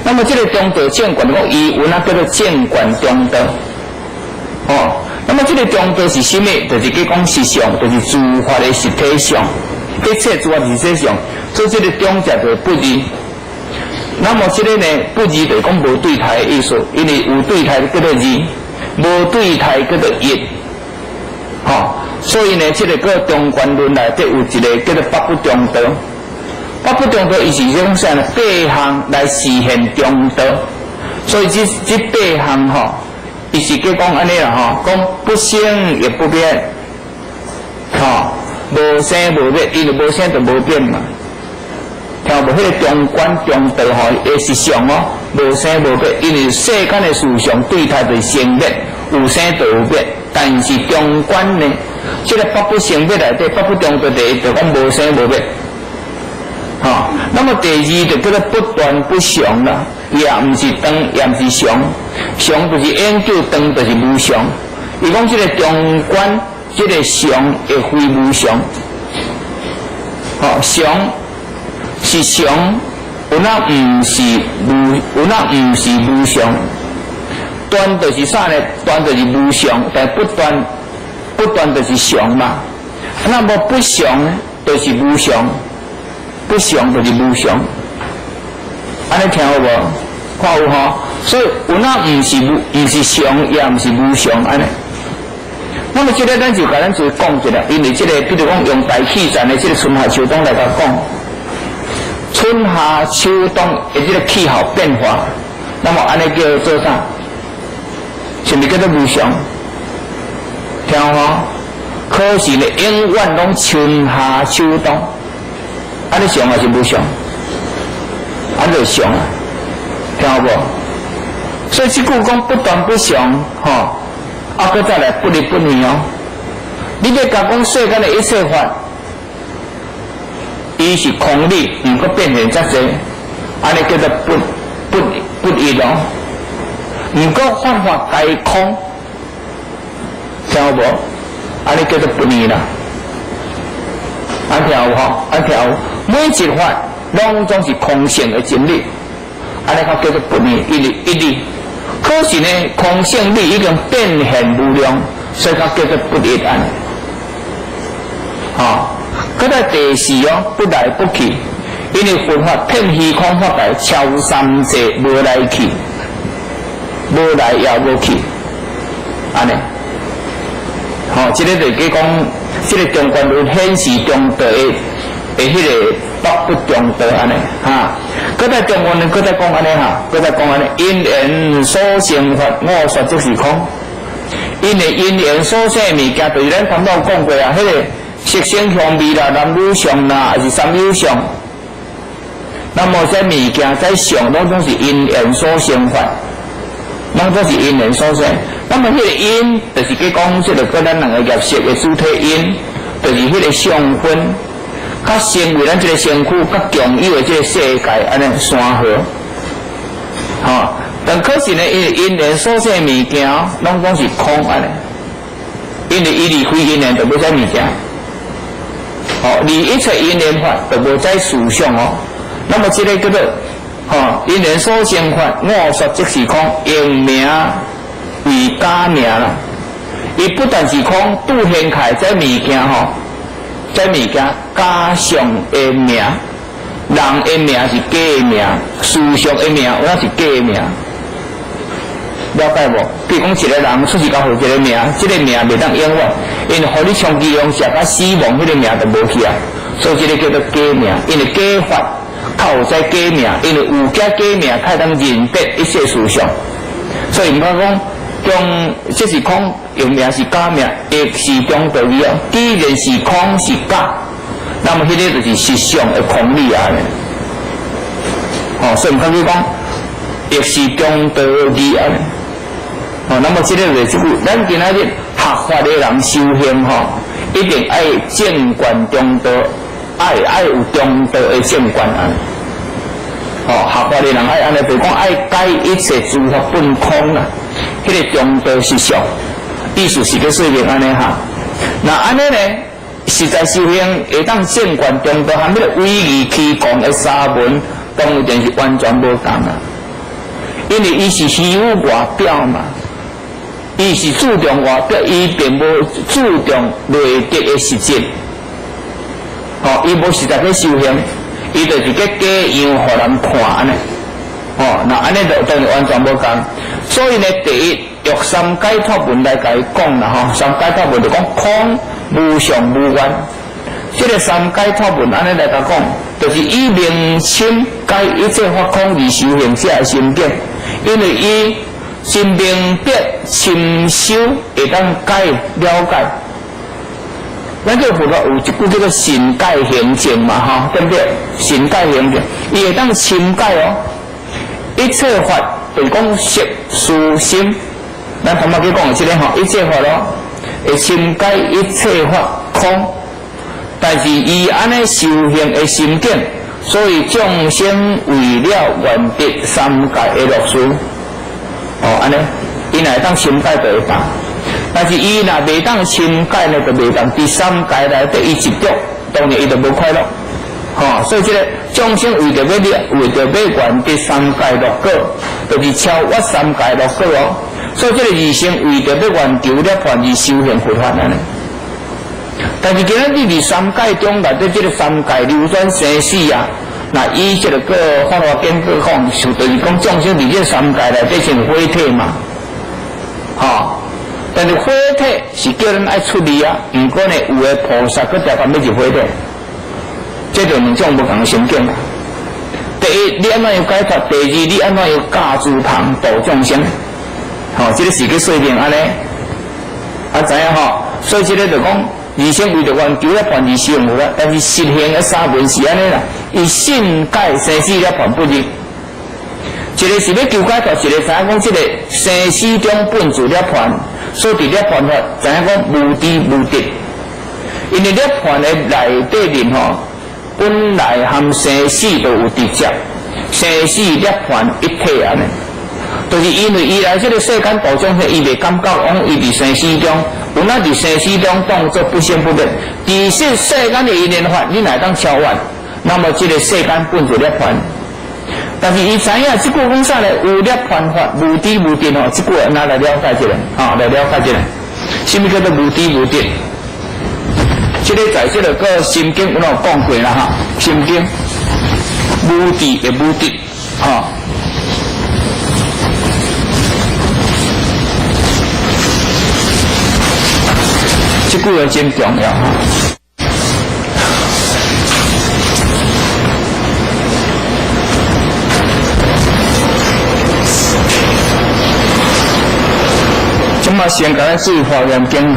那么这个中道正观讲伊有那叫做正观中道。哦，那么这个中道是什么？就是去讲实相，就是诸法的实体相，一切诸法实体相。所以这个中者就是不离。那么这个呢，不二就是讲无对待的意思，因为有对待叫做二，无对待叫做一，所以呢，这个个中观论内底有一个叫做八不中道。八不中道，伊是讲啥呢？8项来实现中道，所以这8项吼，伊是叫讲安尼啦吼，讲不生也不变，无生无变，因为无生就无变嘛。听无？迄个中观中道吼，也是相哦，无生无灭。因为世间的事相对待就是生灭，有生就有灭。但是中观呢，这个八不生灭内底，八不中道第一就讲无生无灭。那么第二就叫做不断不常啦，也毋是断，也毋是常。常就是研究，断就是无常。伊讲这个中观，这个常也非无常。常。是常，有那毋是无，有那毋是无常。断就是啥呢？断就是无常，但不断就是常嘛。那么不常就是无常，不常就是无常。安尼听有无？看有吼？所以有那毋是常，也毋是无常安尼。那么这个咱就甲咱就讲一下，因为这个比如讲用大气站的这个春夏秋冬来甲讲。春夏秋冬的这个气候变化，那么安尼叫做啥？是毋是叫做无常？听有无？可是呢，永远拢春夏秋冬，安尼常还是无常？安尼就常啊，听有无？所以这句讲不断不常，搁再来不离不离哦。你要甲讲世间的一切法。伊是空理，毋过变现遮济，安尼叫做不一咯。毋过幻法皆空，听有无？安尼叫做不二啦。安听有吼？安听有？每一法拢总是空性的真理，安尼较叫做不二，一理。可是呢，空性理已经变现无量，所以较叫做不一安。搁在第四不来不去，因为佛法遍虚空法界，超三界无来去，无来也无去，安尼。这个就是讲，这个中观论显示中道的迄个八不中道安尼搁在中观论，搁再讲安尼搁再讲安尼，因缘所生法，我说即是空。因为因缘所生物件，就是咱刚刚讲过啊，迄个。色声香味啦，男女相啦，还是三有相。那么这物件在相，拢总是因缘所生法，拢总是因缘所生。那么迄个因，就是去讲这个跟咱人个业识的主体因，就是迄个相分。较成为咱这个身躯较强有的这个世界安尼山河，吼。但可是呢，因缘所生物件拢总是空安尼，因为伊离开因缘就无在物件，吼，离一切因缘法就无在思想哦。那么这个叫做因缘所生法，我说即是空，用名为假名啦。伊不但是空，拄现开这物件这物件假象的名，人的名是假的名，思想的名有那是假的名。了解无？比如讲，一个人出世到好一个名，这个名袂当永远，因为互你长期用食到死亡，迄个名就无去啊。所以这个叫做假名，因为假法较有在假名，因为有假名较当认得一切思想。所以毋讲中这是空，用名是假名，亦是中道理啊。既然是空是假，那么迄个就是实相的空理啊。所以毋讲你讲，亦是中道理啊。那么这个就是这句，咱今仔日学法的人修行一定爱正观中道，爱有中道的正观啊。学法的人爱安尼，就是讲爱解一切诸法本空啦，迄个中道实相，意思是个说明安尼哈。那安尼呢，实在修行会当正观中道，和迄个威仪气功的三门，当然是完全无同啦。因为伊是虚有外表嘛。伊是注重外表，伊并无注重内德的实质。伊无实在去修行，伊就是个假样，互人看安尼。那安尼就当然完全无共。所以呢，第一用三解脱文来甲伊讲啦，三解脱文就讲空、无常、无愿。这个三解脱文安尼来甲讲，就是以明心解一切法空而修行者的心境，因为伊。心明白深修会当解了解，咱这佛教有一句叫做心解行证嘛，对不对？心解行证，伊会当深解哦。一切法就是讲识思心，咱头先去讲的这个一切法咯，会深解一切法空，但是伊安尼修行的心境，所以众生为了愿得三界的乐趣。安尼，伊若会当深解就会当，但是伊若袂当深解呢，就袂当第三界内底伊执着，当然伊就无快乐。所以这个众生为着要愿得三界乐果，就是超越三界乐果哦。所以这个二生为着要愿求了凡而修行佛法安尼。但是今仔日三界中内底这个三界流转生死啊。那伊这个个法华经个讲，就是讲众生伫这三界内底是火体嘛，但是火体是叫人爱出力啊，不过呢，有的菩萨佮条件要入火体，这就两种不同的心境啦。第一，你安怎样解脱；第二，你安怎样教诸旁度众生。这个是个说明安尼，知影所以这个就讲。二生为着愿求了凡而修行啦，但是实行的三门是安尼啦，伊信解生死了凡不入。一个是要求解脱，一个知影讲这个生死中本自了凡，所以了凡法知影讲无知无得，因为了凡的内底面本来和生死都有直接，生死了凡一体安尼。就是因为伊来这个世间度众生，伊袂感觉讲伊伫生死中，有那伫生死中当作不生不灭。其实世间的因缘法，你乃当超越，那么这个世间本就涅槃。但是伊知影这句讲啥呢？有涅槃法，无知无定这句拿来了解一下，来了解一下，什么叫做无知无定？这个在这个心经有讲过啦心经无知也无定这句话真重要这么先给咱注意华严经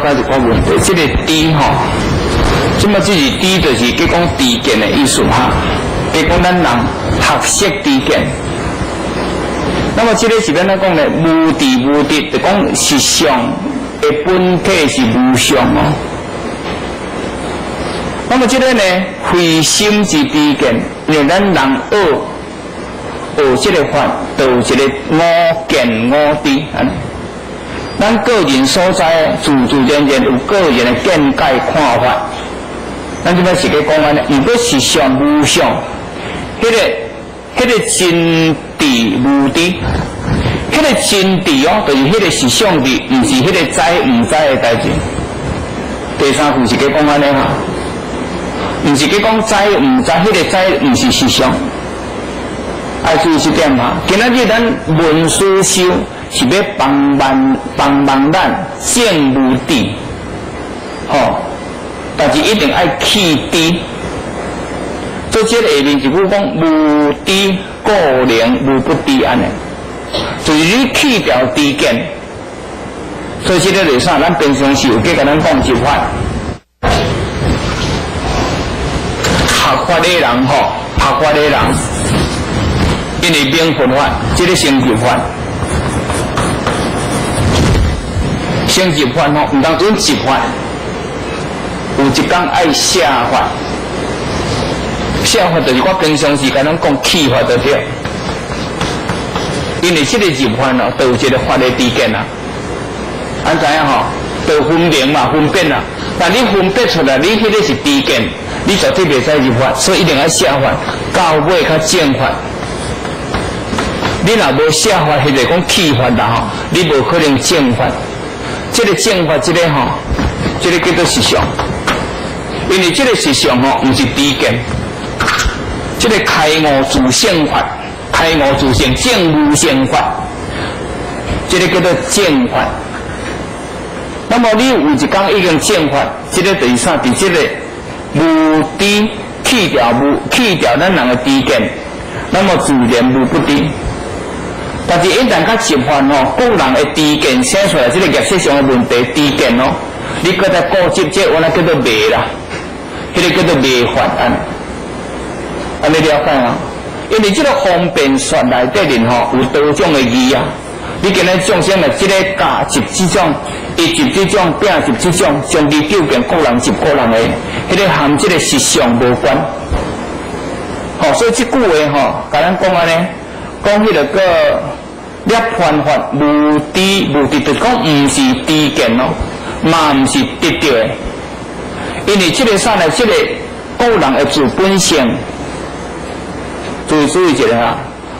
解一个问题，这个知吼，即么这是知，就是叫讲知见的意思哈。叫讲咱人学识知见。那么这个是安怎讲呢？无知无知，就讲实相的本体是无相哦。那么这个呢，非心之知见，因为咱人学这个法，就有一个五见五知安尼。咱个人所在，自然有个人的见解看法。咱即摆是个讲安尼，如果实相无相，迄个真谛无知，迄个真谛哦，就是迄个实相谛，毋是迄个知毋知的代志。第三句是个讲安尼哈，毋是个讲知毋知，迄个知毋是实相。爱注意这点哈。今仔日咱文思修是要帮忙咱证无知，吼，但是一定爱去知。所以这个下面一句讲无知故能无不知安尼，就是你去掉知见。所以这个就是啥？咱平常时有甲咱讲一法，学法的人吼，学法的人，因为明佛法，这个成就法，成就法吼，唔当准执法，有一天爱写法。写法就是我平常时甲咱讲气法就对，因为这个入法哦，都有一个法的知见啊。安怎样吼？就分明嘛，分辨啦。但你分别出来，你迄个是知见，你绝对袂使入法，所以一定要写法，到尾较正法。你若无写法，迄个讲气法啦吼，你无可能正法。这个正法，这个吼，这个叫做实相，因为这个实相吼，毋是知见。这个开悟自性法，开悟自性证无性法，这个叫做正法。那么你有一天已经正法，这个就是啥？伫这个无知去掉咱人的知见，那么自然无不知。但是一旦较执法哦，个人的知见写出来，这个业识上的问题知见哦，你搁再固执，这我那叫做迷啦，迄个叫做迷法安尼了解啊？因为这个方便说内底面吼有多种的义啊。你今日众生的这个加执这种，一执这种，摒执这种，将其究竟个人执个人的，迄个含这个实相无关。吼，所以这句话吼，甲咱讲安尼，讲迄个个涅槃法无知，就讲毋是知见咯，嘛毋是得到的。因为这个啥呢？这个个人的自本性。注意一下啊，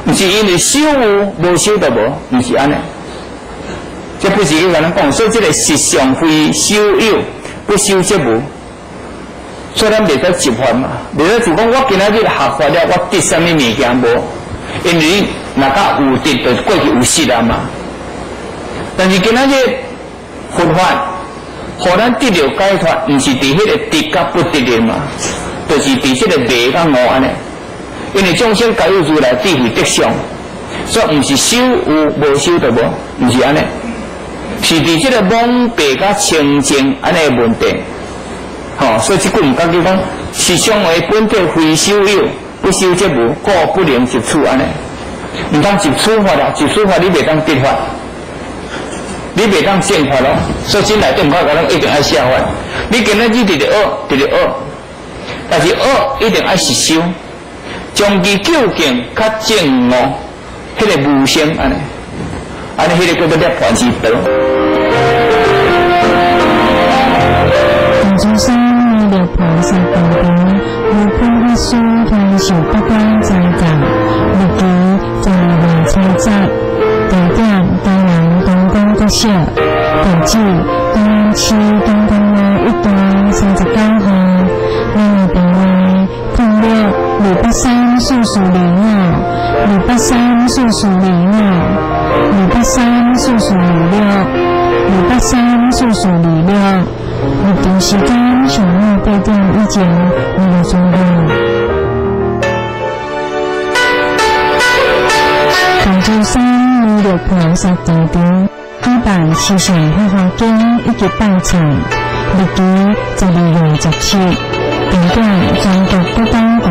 毋是因为修有无修就无，毋是安尼。这不是去甲咱讲，所以这个实相非修有，不修则无。所以咱袂使执法嘛，袂使就讲我今仔日学法了，我得什么物件无？因为你若甲有得，就过去有失啊嘛。但是今仔日佛法，互咱得到解脱，毋是伫迄个得甲不得的嘛，就是伫这个迷甲悟安尼。因为众生皆有如来智慧德相，所以毋是修有无修就无，毋是安尼，是伫这个懵白甲清净安尼的问题。吼，所以这句毋讲叫讲，实相为本体非修有，不修则无，故不能执处安尼。毋通执处法啦，执处法你袂当得法，你袂当正法咯。所以真内底毋好讲，咱一定爱写法。你今仔日直直学，但是学一定爱实修。将其究竟较正悟，迄个无声安尼，迄个叫做涅槃之道。大众生弥勒菩萨道场，无分一书开受不光在讲，立即在外参杂，地点台南东宫国小，地址东安区东宫路1段39号，联络电话06-283-4405，283-4405，283-4405，283-4405，活动时间上午8点以前联络中午。大众生弥勒菩萨道场举办思想开发经以及报酬，日期12月17。重点全国各党团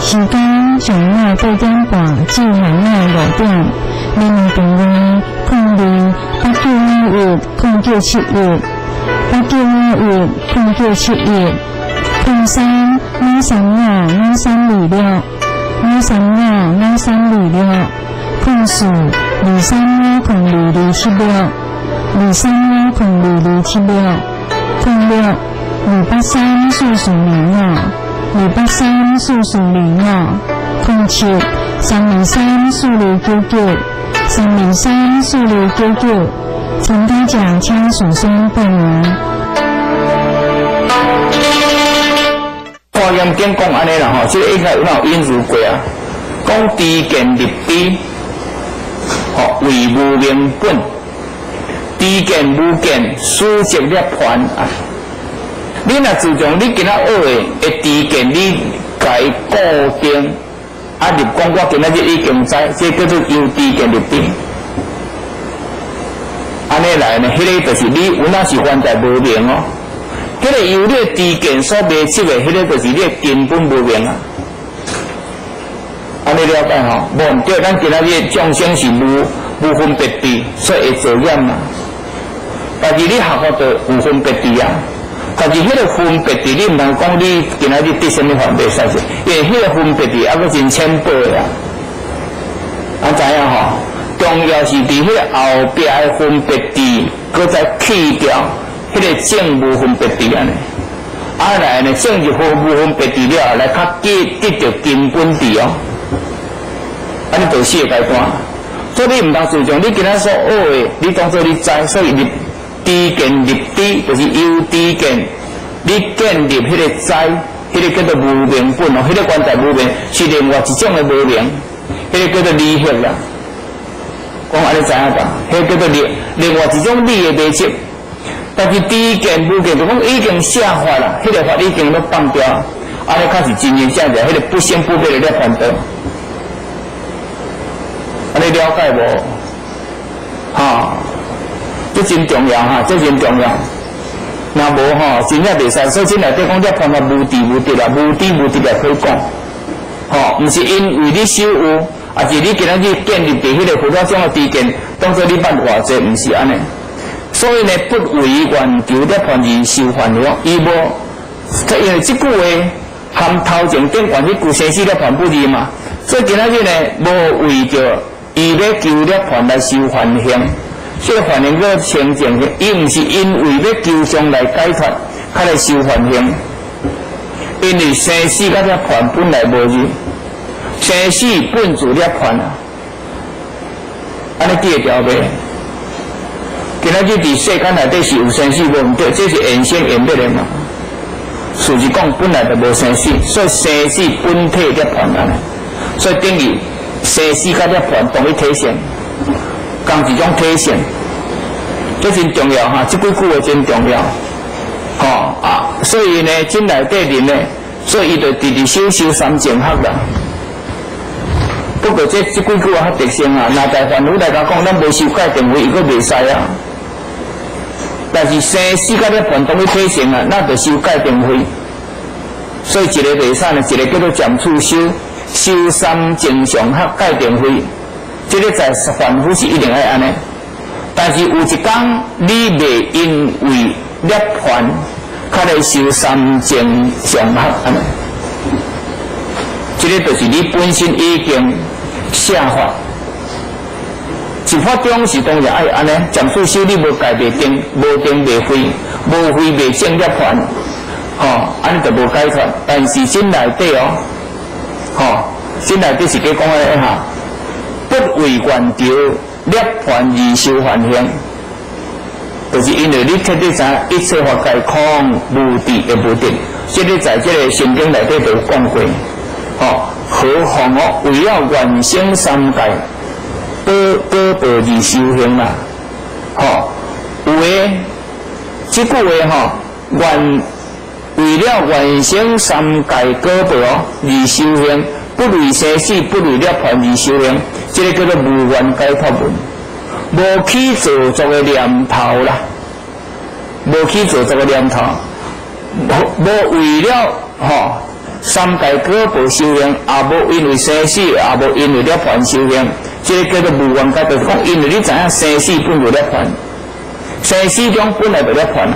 时间上午8点半至下午6点。联络电话02-895-1097-1 895-1097-1 03-535-5326 535-5326 04-235-0276 235-0276 06-283-4405 283-4405 07-323-4299 323-4299，参加者请首先报名。华严经讲安尼啦吼，这个应该有引入过啊。讲知见立知，吼为无明本，知见无见，书籍涅槃啊。你若自从你今仔学的知见，你改固定。啊！入讲我今仔日已经知，这叫做由知见入知。安尼来呢，迄个就是你有哪是还在无明哦。迄个由你的知见所未识的，迄个就是你的根本无明啊。安尼了解吼？无毋对，咱今仔日众生是无分别知，所以会作业嘛。但是你学好就有分别知啊。但是迄个分别知，你毋通讲你今仔日得什么法袂使做，因为迄个分别知还佫真浅薄啦。知影吼？重要是伫迄个后壁的分别知，佫再去掉迄个正无分别知安尼。来呢，正就无分别知了，来较得着根本知哦。安尼就4个阶段。所以你毋通注重你今仔所学的，你当作你知，所以你。知见入知，就是由知见，你建立迄个知，迄个叫做无明本哦，迄个关在无明，是另外一种的无明，迄个叫做理识啦。讲安尼知影吧？迄个叫做另外一种理的理识。但是知见无见，就讲已经写法啦，迄个法已经都放掉，安尼开始真真正正，迄个不生不灭的了反得。安尼了解无？哈。这真重要哈，这真重要。若无吼，真正袂使。所以这内底讲了判个无知无得啦，无知无得来可以讲。吼，毋是因为你修有，也是你今仔日建立伫迄个佛法中的知见，当作你办偌济，毋是安尼。所以呢，不为愿求了判而受烦恼，伊无，因为即句话含头前顶关迄句生死了判不离嘛。所以今仔日呢，无为着伊要求了判来受烦恼。这个反应个清净的，伊毋是因为要求将来解脱，才来受反应。因为生死甲涅槃本来无异，生死本自涅槃啊。安尼记会牢袂？今仔日伫世间内底是有生死无毋对，这是缘生缘灭的嘛。事实讲本来就无生死，所以生死本体涅槃啊。所以等于生死甲涅槃同一体现。讲一种体现，这真重要哈！这几句话真重要，所以呢，真内底人呢，所以伊就直直修三净学啦。不过这几句话较特性啊，那大凡夫来讲，咱无修戒定慧，伊个袂使啊。但是生死甲咧传统的体现啊，那就修戒定慧。所以一个袂使呢，一个叫做渐处修三净上学戒定慧。这个在凡夫是一定爱安尼，但是有一天你袂因为涅槃，较来修三净上学安尼，这个就是你本身已经写法。一法中是当然爱安尼，暂时修你无改袂定，无定袂废，无废袂正涅槃，安尼就无解脱。但是心内底心内底是讲安尼哈。不为愿求涅槃而受烦恼，就是因为你彻底知一切法皆空无地也无定，这个在这个圣经内底就讲过。何况为了愿生三界，果报而修行啦。有诶，这句话为了愿生三界果报而修行。不为生死，不为涅槃而修行，这个叫做无愿解脱文。无起造作的念头啦，无起造作的念头，无为了三界果报修行，也无因为生死，也无因为涅槃修行，这个叫做无缘界，就是讲，因为你知影生死本就涅槃，生死中本来就涅槃。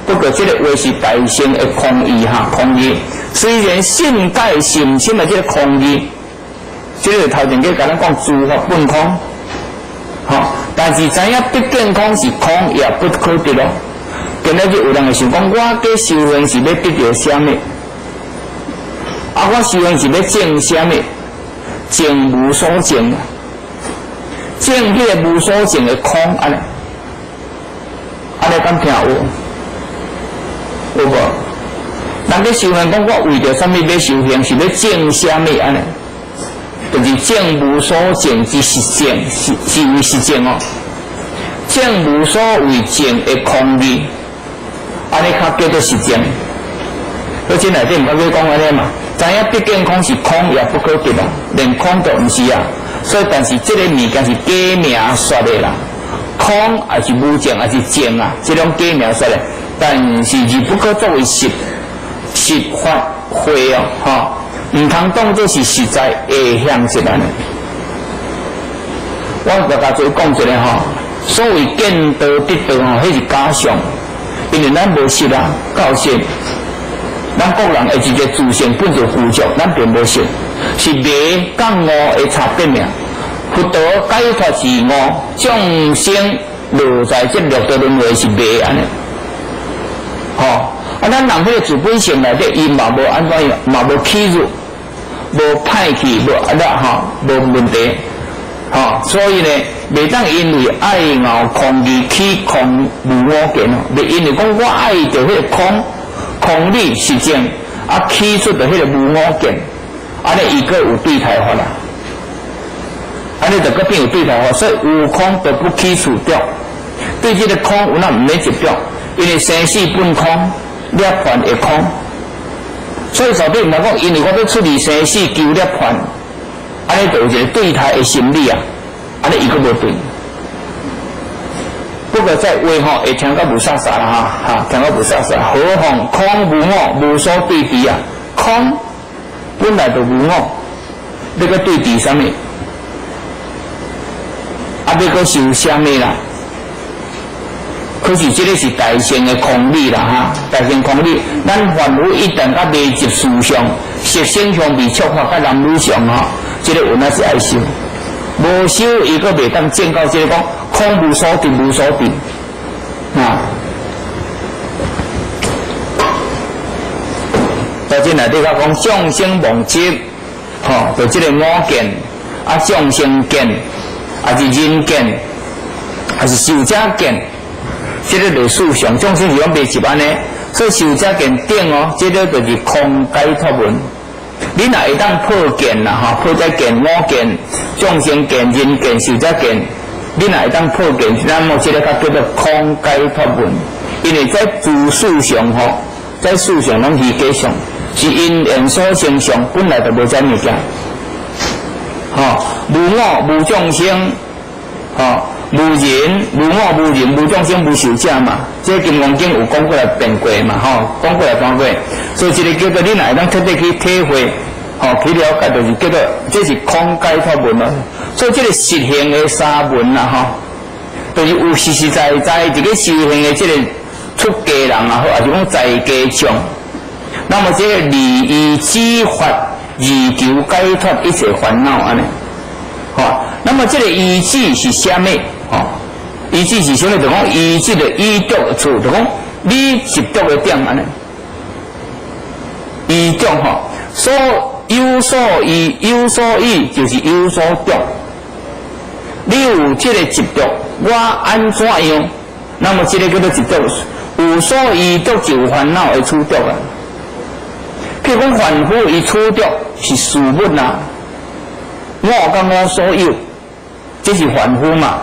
不过这个话是大乘的空义空义。虽然信解心心的这个空义，这个头前跟咱讲诸法本空，但是知影毕竟空是空，也不可得咯。今日有人会想讲，我嘅修行是要得到什么？我修行是要证什么？证无所证，证迄个无所证的空，安尼敢听有无？人咧修行讲，我为着什么要修行？是要证什么？安尼，就是证无所证之实证，是为实证哦。证无所为证的空义，安尼较叫做实证。而且内底毋捌去讲安尼嘛，知影毕竟空是空，也不可得啦，连空都毋是啊。所以，但是这个物件是假名说的啦，空还是无证还是证啊？这种假名说的，但是是不可作为实法会哦，唔通当作是实在会向一安尼。我大家做讲一下所谓见道得道迄是假象，因为咱无识啊，教识。咱国人会直接自性本就附着，咱并无识，是迷甲悟的差别名。佛陀解脱是悟，众生落在这六道轮回是迷安尼。咱人迄个自本性内底，伊嘛无安怎样，嘛无起入，无歹去，无问题。所以呢，袂当因为爱拗空理起空无我见袂因为讲我爱着迄个空理实证，起出着迄个无我见，安尼伊个有对台法啦，安尼就个变有对台法，所以有空就不起除掉，对这个空有那毋免执着，因为生死本空，涅槃会空，所以到底毋通讲，因为我要出离生死求涅槃。安尼就有一个对台的心理啊，安尼伊个无对。不过在话会听到无啥啥啦听到无啥啥。何况空无我，无所对比啊！空本来就无我，你个对比什么？你个修什么啦？可是这个是大乘的空理啦大乘空理，咱凡夫一旦甲未接思想，色声香味触法甲男女上这个有那是爱修，无修伊个袂当证到这个讲空无所定，无所定在这内底讲众生妄执，就这个我见众生见，是人见，还是受者见，这个类似上众生是讲未一安尼，所以受者见顶这个就是空解脱文。你若会当破见啦破在见我见众生见人见受者见，你若会当破见，那么这个叫做空解脱文。因为在诸事上在事上拢是假象，是因缘所成相，本来就无这物件。无我无众生，无人无我无人无众生无受者嘛。这金刚经有讲过来变过嘛，讲过来讲过，所以这个叫做你若会当彻底去体会，去了解，就是叫做这是空解脱文咯。所以这个实行的三文就是有实实在在一个修行的这个出家人还是讲在家众。那么这个利益之法，以求解脱一切烦恼安尼。那么这个依止是什么？依止是什么？就讲依止的依着的处，就讲你执着的点安尼。依着所有所依，有所依就是有所着。你有这个执着，我安怎样？那么这个叫做执着。有所依着就有烦恼的处着啊。譬如讲凡夫伊处着是事物啊，我甲我所有，这是凡夫嘛，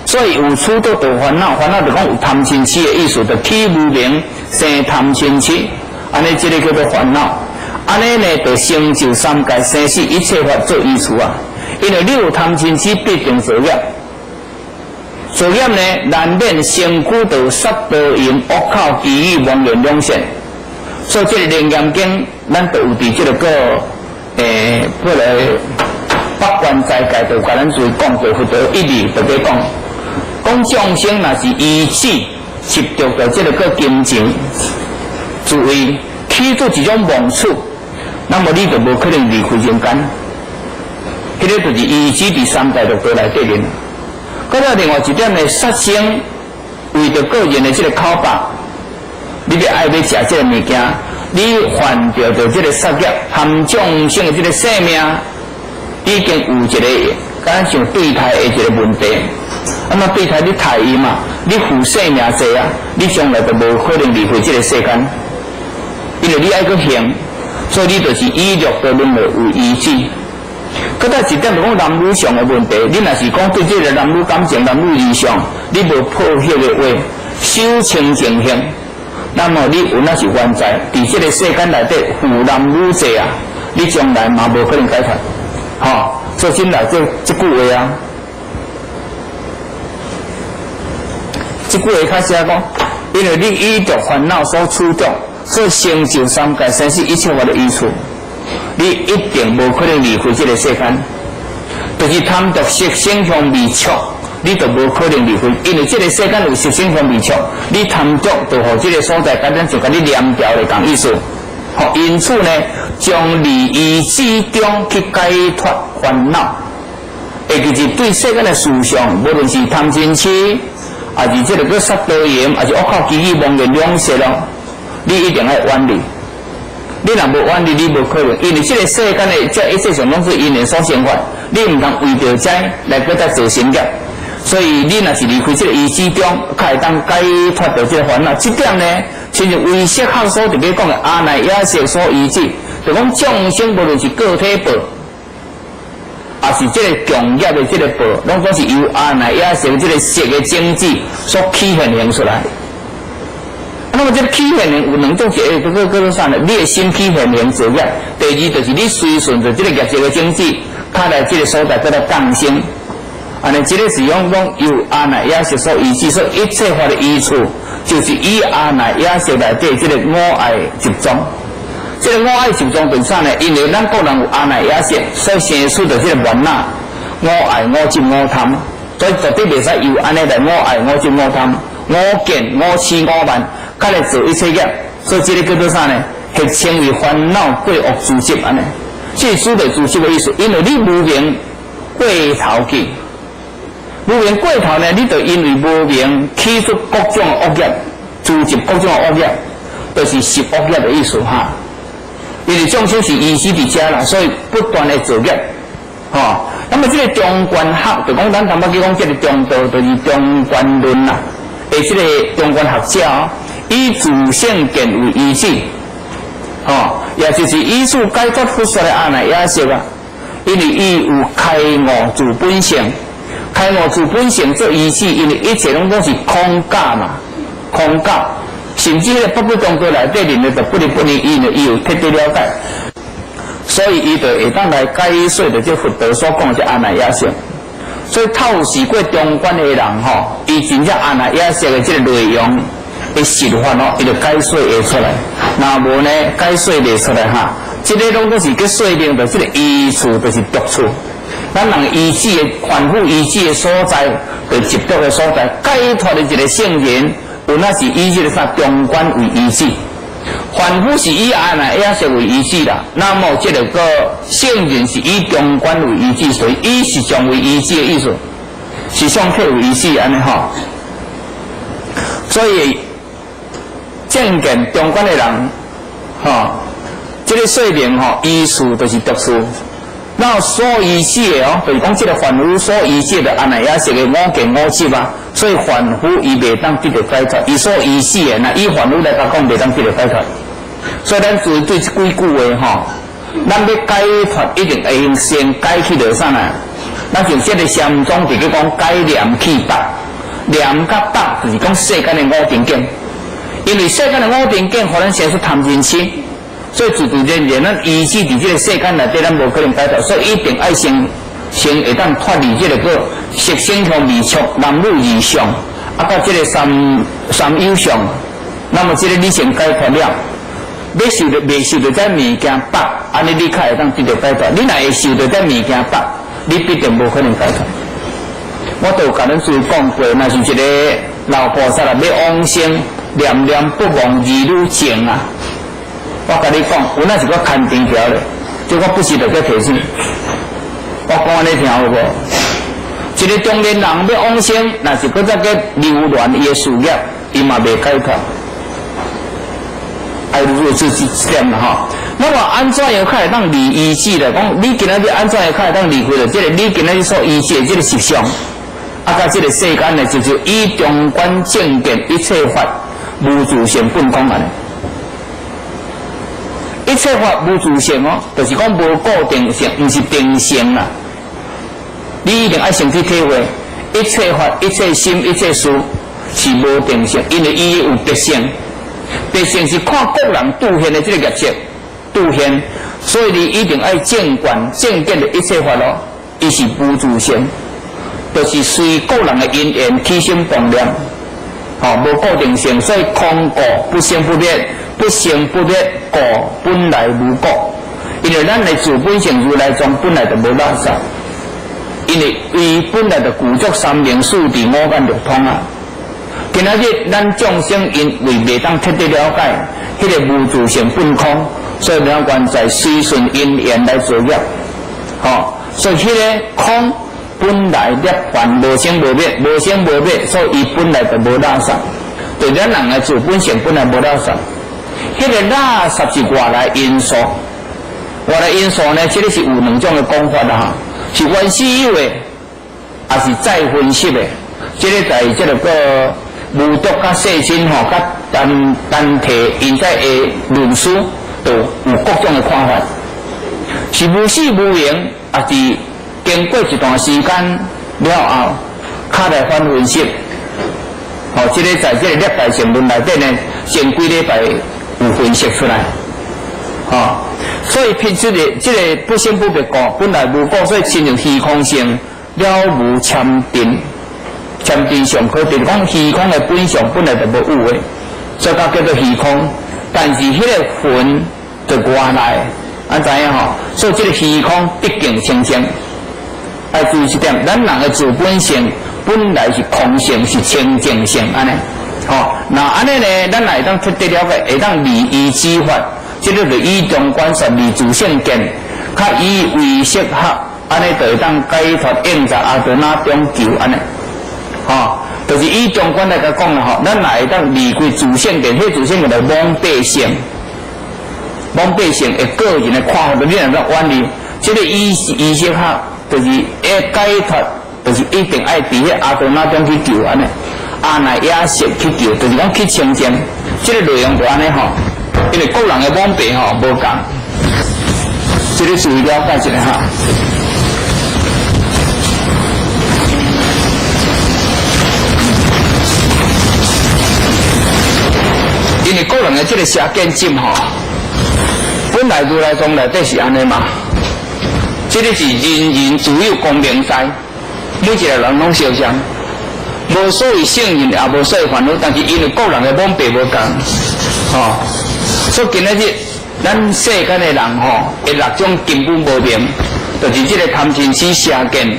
所以有处着就烦恼，烦恼就讲有贪嗔痴的意思，就起无明生贪嗔痴，安尼这个叫做烦恼，安尼呢就成就三界生死一切法做依处啊。因为你有贪嗔痴，必定作业。作业呢，难免身躯道、杀道淫、恶口、绮语、妄言两善。所以这个《楞严经》，咱就有伫这个个过来八关斋戒，就甲咱做讲过，佛陀一律就在讲众生若是依止执着到这个个金钱，作为起做一种妄处，那么你就无可能离开人间。迄个就是依止伫三大六道内底面。搁再另外一点呢，杀生为着个人的这个口白，你要爱要食这个物件，你犯着这个杀业，含众生的这个生命，已经有一个敢像对待的一个问题。那么对待你太伊嘛，你负生命罪啊，你将来就无可能离开这个世间，因为你爱去行，所以你就是以六道轮回为依止。搁再一点就讲男女上的问题，你若是讲对这个男女感情、男女理想，你无破迄个话，守清净行，那么你有那是冤在，伫这个世间内底负男女罪啊，你将来嘛无可能解脱，所以真来这句话啊，这句话开始讲，因为你依着烦恼所驱动，所以成就三界生死一切法的依处。你一定无可能离开这个世间，就是贪着色声香味触，你就无可能离开，因为这个世间有色声香味触，你贪着就互这个所在，简单就甲你连掉的讲意思。因此呢，将离意志中去解脱烦恼，也就是对世间的思想，无论是贪嗔痴，还是这个杀盗淫，还是恶口绮语、妄言两舌咯，你一定要远离。你若无远离，你无可能，因为这个世间的这一切上拢是因缘所生发，你唔通为着这来搁再做成业，所以你若是离开这个意志中，才会当解脱到这个烦恼。这点呢，亲像唯识学所特别讲的阿赖耶识所依止，就讲众生无论是个体报，也是这个共业的这个报，拢总是由阿赖耶识这个色的种子所起现行出来。那么这个起现行有两种，一个叫做啥呢？你的心起现行作业，第二就是你随顺着这个业色的种子，它来这个所在叫做降生。安尼，这个是用由阿赖耶识所依止，所以一切法的依处，就是以阿赖耶识来对这个我爱集中。这个我爱集中对啥呢？因为咱个人有阿赖耶识，所以生出的这个烦恼，我爱、我执、我贪，所以绝对袂使由安尼来我爱、我执、我贪、我见、我痴、我慢。他来做一切业，所以这个叫做啥呢？是称为烦恼过恶自执安尼。这是主的自执的意思，因为你无明过头去，无明过头呢，你就因为无明起出各种恶业，自执各种恶业，就是十恶业的意思哈。因为众生是依止伫遮啦，所以不断的造业，那么这个中观学，就讲咱头先讲这个中道，就是中观论啦。这个中观学者以自性见为依止，也就是依处解脱佛说的阿赖耶识啊。因为伊有开悟自本性，开悟自本性做依止，因为一切拢是空假嘛，空假。甚至迄个八部中道内底面就不离不离，伊有彻底了解，所以伊就会当来解说着这佛陀所讲的这阿赖耶识。所以透视过中观的人伊真正阿赖耶识的这个内容的实法伊就解说会出来。若无呢，解说袂出来这个拢都是去说明的这个依处，就是独处。咱人依止的反复依止的所在，就执着的所在，解脱的一个圣人，有那是以这个啥中观为依止。凡夫是以阿赖耶识为依止啦，那么这个圣人是以中观为依止，所以以实相为依止的意思，实相客为依止安尼所以正见中观的人，这个说明依处就是独处。那所依止的就是讲这个凡夫所依止的阿赖耶识的我见我执啊，所以凡夫伊袂当得到解脱，伊所依止的，那以凡夫来讲袂当得到解脱。所以咱注意对这几句话咱要解脱一定会先解去落啥呢？咱就这个禅宗直接讲解念去达，念甲达就是讲世间的五定境，因为世间的五定境，互咱生出贪嗔痴。所以自然咱依止伫这个世间内底，咱无可能解脱，所以一定爱先先会当脱离这个色声香味触男女二相，啊，到这个三有相，那么这个你先解脱了。要受到未受到这物件绑，安尼你才会当得到解脱。你若会受到这物件绑，你必定无可能解脱。我都甲恁注意讲过，若是一个老菩萨啦，要往生，念念不忘儿女情啊。我甲你讲，有那是个牵定条咧，这我不是在提醒。我讲安尼听有无？一个中年人要往生，若是搁再个留恋伊的事业，伊嘛未解脱。爱如此这点啦吼。那么安怎样才会当离依止咧？讲你今仔日安怎样才会当离开了？这个你今仔日所依止的这个实相，啊，甲这个世间呢，就是以中观正见一切法无自性本空安尼。一切法无自性哦，就是讲无固定性，毋是定性啦。你一定爱先去体会，一切法、一切心、一切事是无定性，因为伊有特性。特性是看个人兑现的这个业绩，兑现，所以你一定爱正观正见的一切法咯，伊是无自性，就是随个人的因缘起心动念，无固定性，所以空故不生不灭，不生不灭故本来无故，因为咱的自本性如来藏本来就无垃圾，因为伊本来就具足三明四谛五眼六通啊。今仔日咱众生因为未当彻底了解迄个无自性本空，所以了原在随顺因缘来作业，所以迄个空本来涅槃无生无灭，无生无灭，所以伊本来就无垃圾。对咱人的自本性本来无垃圾，迄个垃圾是外来因素。外来因素呢，这个是有两种的讲法啦，是原始有的，也是再分析的。这个在这个无毒甲细菌甲单体因在的论述都有各种的看法，是无死无明，也是经过一段时间了后，较来反分析。这个在这个历代成论内底呢，前几礼拜有分析出来。所以品质的这个不生不灭故，本来无故，所以亲像虚空性了无参定。参定上可就是讲虚空的本相本来就无有的，所以它叫做虚空。但是迄个魂就外来，安怎样吼？所以这个虚空毕竟清净。爱注意一点，咱人的自本性本来是空性，是清净性安尼。那安尼呢，咱来当彻底了解，会当离依止法，这个就以中观察离自性见，较以唯识学，安尼就会当解脱应在阿德那中求安尼。就是以中观来讲啦，咱来当离开自性见，迄自性见就妄蔽性，妄蔽性的个人的看法，你若要远离，这个意识学，就是要解脱，就是一定爱伫迄阿德那中去求安尼，阿赖耶识去求，就是讲去清净，这个内容就安尼因为个人的妄蔽无共，这个注意了解一下因为个人的这个邪见境本来如来藏内底是安尼嘛，这个是人人自有光明在，每一个人拢相像，无所谓圣人也无所谓烦恼，但是因为个人的妄蔽无共，所以今仔日咱世间的人有六种根本无明，就是这个贪嗔痴邪见，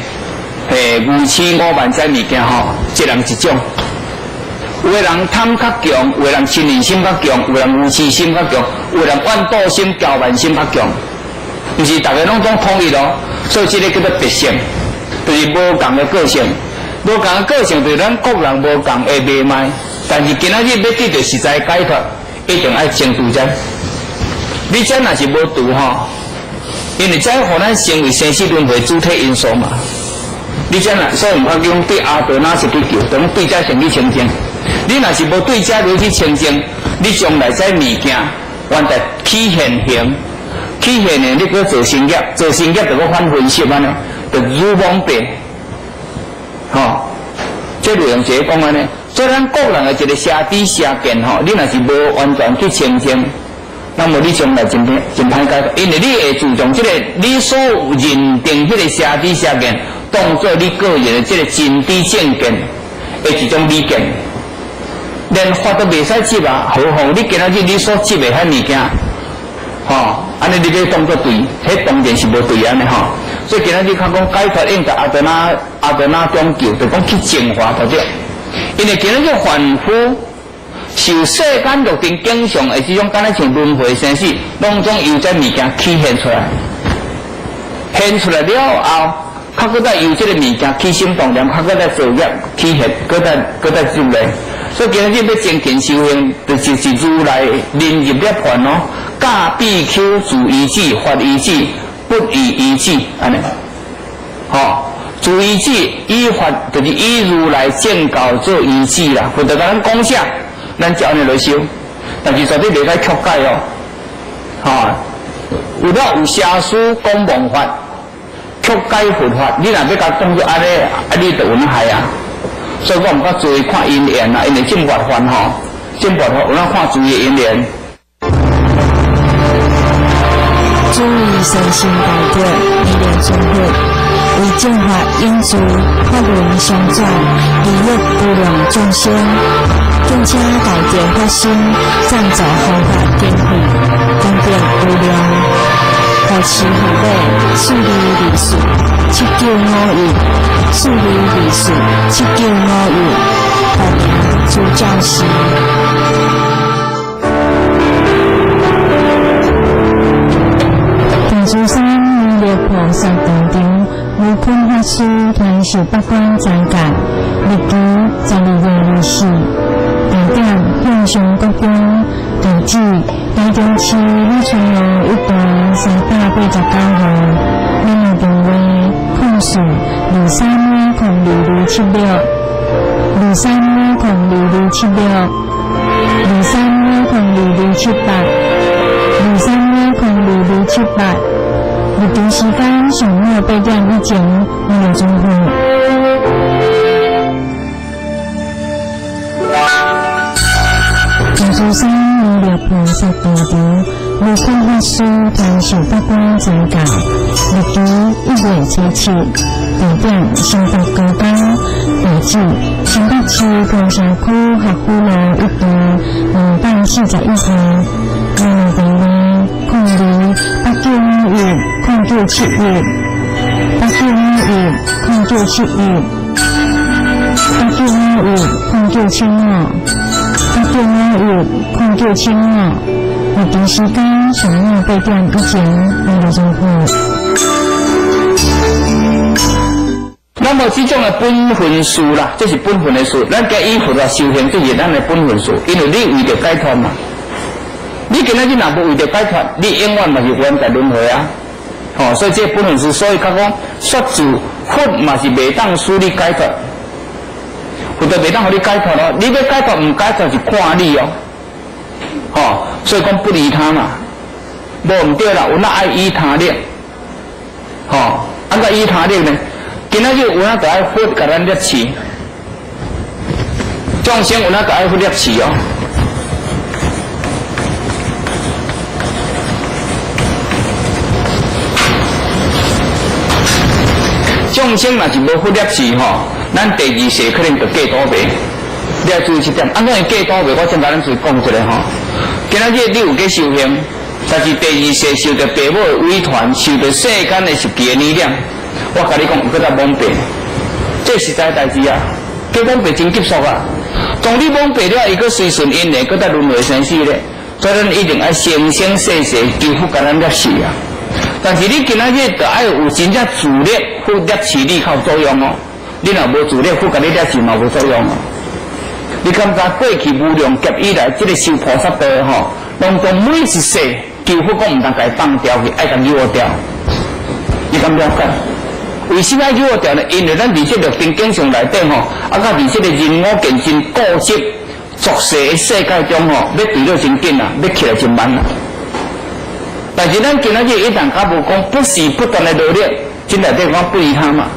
愚痴五万这物件一人一种。有的人贪较强，有的人嗔恨心较强，有的人愚痴心较强，有的人怨妒心、骄慢心较强，不是大家拢统一咯。所以这个叫做特性，就是无共的个性。无共的个性，就是咱各人无共的命脉。但是今仔日要得到实在解脱，一定爱先拄这。你这若是无拄因为这互咱成为生死轮回主体因素嘛。你这所以唔法用对阿德那是去求，等对这先去清净。你若是无对这落去清净，你将来这物件原来起现行，起现呢，你搁做生业，做生业就搁反分析安尼，就如妄蔽，这内容就是讲安尼。所以咱个人的一个邪知邪见你若是无完全去清净，那么你将来真歹解脱，因为你会注重这个你所认定这个社知社见，当做你个人的这个真知正见的一种理见。连法都袂使执啊，何况你今仔日你所执的遐物件，安尼你要当作对，迄当然是无对安尼吼。所以今仔日较讲解脱，应该阿德那中求，就讲去净化到这。因为今仔日凡夫受世间六尘经常的这种敢若像轮回生死，拢总由这物件起现出来，现出来了后，较搁再由这个物件起心动念，较搁再作业起现，搁再入来。所以今日要精进修行，就是如来临入涅槃哦，驾必求自依止，法依止，不依依止，安尼，自依止依法就是依如来正教做依止啦。或者甲咱讲啥，咱就安尼来修，但是绝对袂使曲解哦。有了有邪书讲妄法，曲解佛法，你若要甲当作安尼，你就有哪害啊？所以我唔较注意看因缘啦，因为正法法正法法有哪看注意因缘。注意身心改变，依然中会为正法因助，法轮相转，利益无量众生，并且改变发心，创造方法经费，方便无量，护持护法，树立理数，七九五义，树立理数，七九五义，大名主教师。大珠山弥勒菩萨道场，无空法师传授八关斋戒，历期12月24，地点向上国中，地址台中市李春路1段389号，联络电话：0423022276，23022276，23022276，23022278，23022278。入场时间上午8点以前，2钟后。大珠山弥勒菩萨道场，无空法师传授八关斋戒，历期1月77，地点新北高工，地址新北市高山区合府路1段241号，联络电话02-8951-0971，8951-0971，8951-0971。8951-0975，入场时间上午8点以前，2钟后。那么这种的本分事啦，这是本分的事，咱该依佛来修行，这是咱的本分事，因为你为着解脱嘛。你今仔日若无为着解脱，你永远嘛是冤在轮回啊！所以这本分事，所以较讲说自佛嘛是袂当使你解脱。佛就袂当互你解脱咯，你要解脱唔解脱是看你哦，所以讲不依他嘛，无唔对啦，有哪爱依他力，安怎依他力呢？今仔日有哪个爱佛甲咱摄持，众生有哪个爱佛摄持哦？众生若是无佛摄持咱第2世可能就过倒霉。你要注意这点，安怎会过倒霉？我先甲咱注讲一下今仔日你有去修行，但是第2世受着父母的违传，受着世间的习气的泥念，我甲你讲，有搁再蒙蔽，这实在代志啊！这蒙蔽真急速啊！当你蒙蔽了，伊搁随顺因缘，搁再轮回生死咧，所以咱一定要生生世世求佛甲咱摄持啊！但是你今仔日就爱有真正自力佛摄持你靠作用哦。你若无自力佛甲你摄持嘛无作用哦。你感觉过去无量劫以来，这个修菩萨道拢从每一世求佛讲唔通甲伊放掉去，爱甲救我掉。你敢了解？为什么爱救我掉呢？因为咱伫这六根经上内底甲伫这个人我见真固执俗世的世界中要对了真紧啊，要起来真慢啊。但是咱今仔日一旦较无讲不时不断的努力，真内底讲不依他嘛。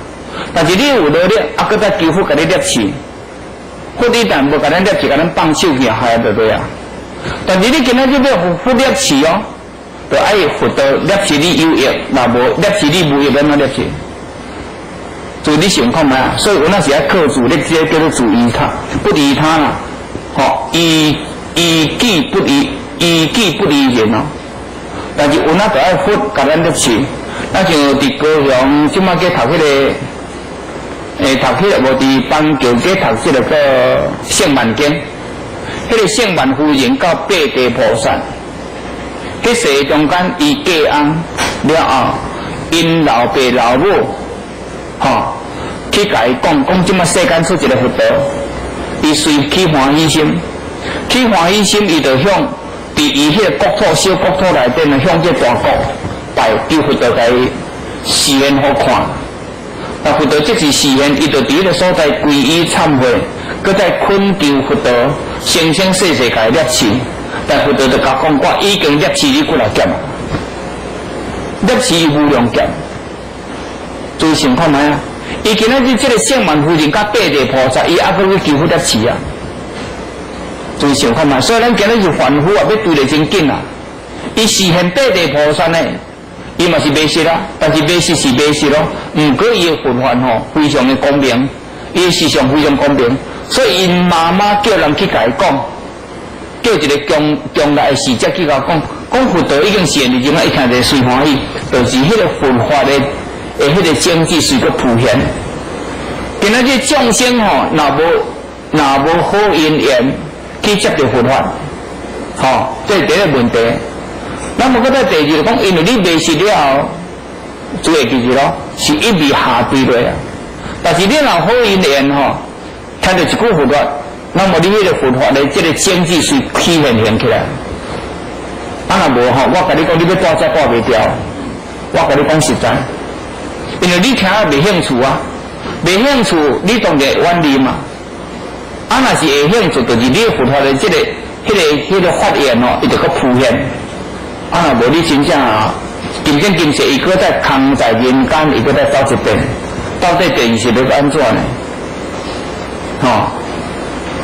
但是你有努力，搁再求佛甲你摄持，佛一旦无甲咱摄持，甲咱放手去，害得对啊。但是你今仔日要佛摄持哦，就爱佛道摄持你有益，若无摄持你无益，要哪摄持？所以你想看嘛？所以我那时要克主，你这叫做主依他，不离他啦。吼，依己不离人哦。但是有那就爱佛甲咱摄持。那像伫高雄，即马去读迄个，读迄个无伫邦桥去读即个个圣万经，迄个圣万夫人到八地菩萨，迄世中间伊嫁翁了后，因老爸老母，吼，去甲伊讲即马世间出一个佛道，伊随起欢喜心，起欢喜心，伊就向伫伊迄个国土小国土内底呢，向这大国。拜求佛道来示现好看，那佛道即是示现，伊就伫迄个所在皈依忏悔，搁再恳求佛道，生生世世甲伊摄持。但佛道就甲讲，我已经摄持你几来劫，摄持伊无量劫。注意想看卖啊！伊今仔日即个圣万夫人甲八地菩萨，伊还阁去求佛摄持啊！注意想看卖，所以咱今仔日凡夫啊，要对得真紧啊！伊示现八地菩萨呢？伊嘛是迷失啦，但是迷失是迷失咯。毋过伊的佛法吼非常的公平，伊的思想非常公平，所以因妈妈叫人去甲伊讲，叫一个将来的使者去甲讲，讲佛道已经示现的时阵，伊听者随欢喜，就是迄个佛法的迄个经济随个普现。今仔日众生吼，若无好因缘去接受佛法，吼，这是第一个问题。那么，搁再第二就讲，因为你迷失了后，就会记住咯，是一味下对落啊。但是你若好因缘吼，听到一句佛法，那么你迄个佛法的这个经济是起现起来。啊，若无吼，我甲你讲，你要带遮带袂掉。我甲你讲实在，因为你听啊袂兴趣啊，袂兴趣，你当然会远离嘛。啊，若是会兴趣，就是你佛法的这个、迄个发言吼，伊就搁普现。啊，若无你真正啊，今生今世伊搁在空在人间，伊搁在走一遍，到底第二是要安怎呢？吼，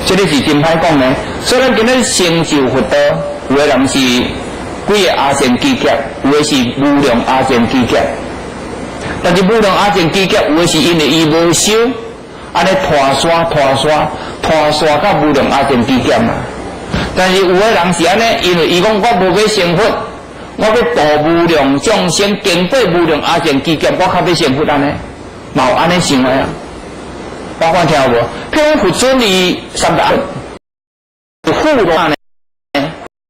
这个是真歹讲呢。所以咱今日成就佛道，有的人是几个阿僧祇劫，有的是无量阿僧祇劫。但是无量阿僧祇劫，有的是因为伊无修，安尼拖刷到无量阿僧祇劫嘛。但是有的人是安尼，因为伊讲我无要成佛。我要度无量众生，经过无量阿僧祇劫，我较要成佛安尼，嘛有安尼想的啊？我看听有无？譬如佛尊伊三大富罗呢，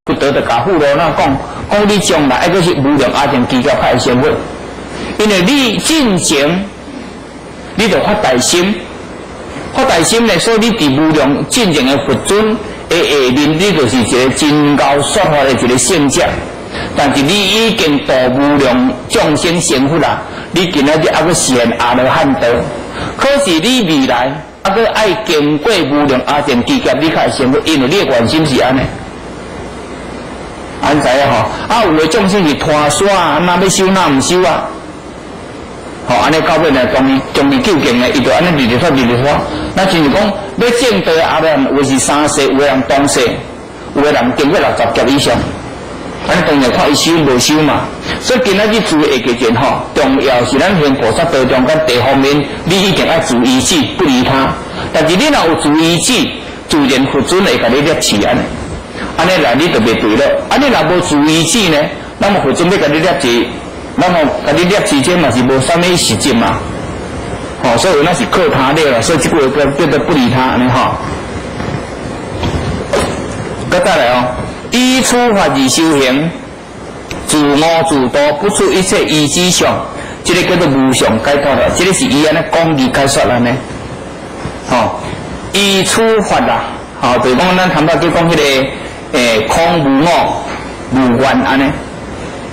佛道就甲富罗那讲你将来还是无量阿僧祇劫较会成佛，因为你进前，你就发大心，所以你伫无量进前的佛尊的下面，你就是一个真高说法的一个圣者。但是你已经度无量众生成佛啦，你今仔日还阁实现阿罗汉道，可是你未来还阁爱经过无量阿僧祇劫，你才会成佛，因为你的愿心是安尼，安知影吼？啊，有的众生是拖刷啊，哪要修哪毋修啊？吼，安尼到尾呢，将伊究竟呢，伊就安尼日刷。那就是讲，要证道阿罗汉，有的是3世，有的人2世，有的人经过60劫以上。咱当然看伊修无修嘛，所以今仔日注意的件吼，重要是咱行菩萨道中间第方面，你一定要注意志，不离他。但是你若有注意志，自然佛尊会甲你摄持安尼，安尼来你就袂对了。安尼若无注意志呢，那么佛尊要甲你摄持，那么甲你摄持这嘛是无啥物实质嘛。吼，所以那是靠他了，所以这个叫做不离他安尼吼。再来哦。依初法而修行，自我自度，不出一切依之相，这个叫做无上解脱了。这个是伊安尼讲义解说安尼，吼，依初法啦，吼，就是讲咱谈到去讲迄个空无我、无愿安尼。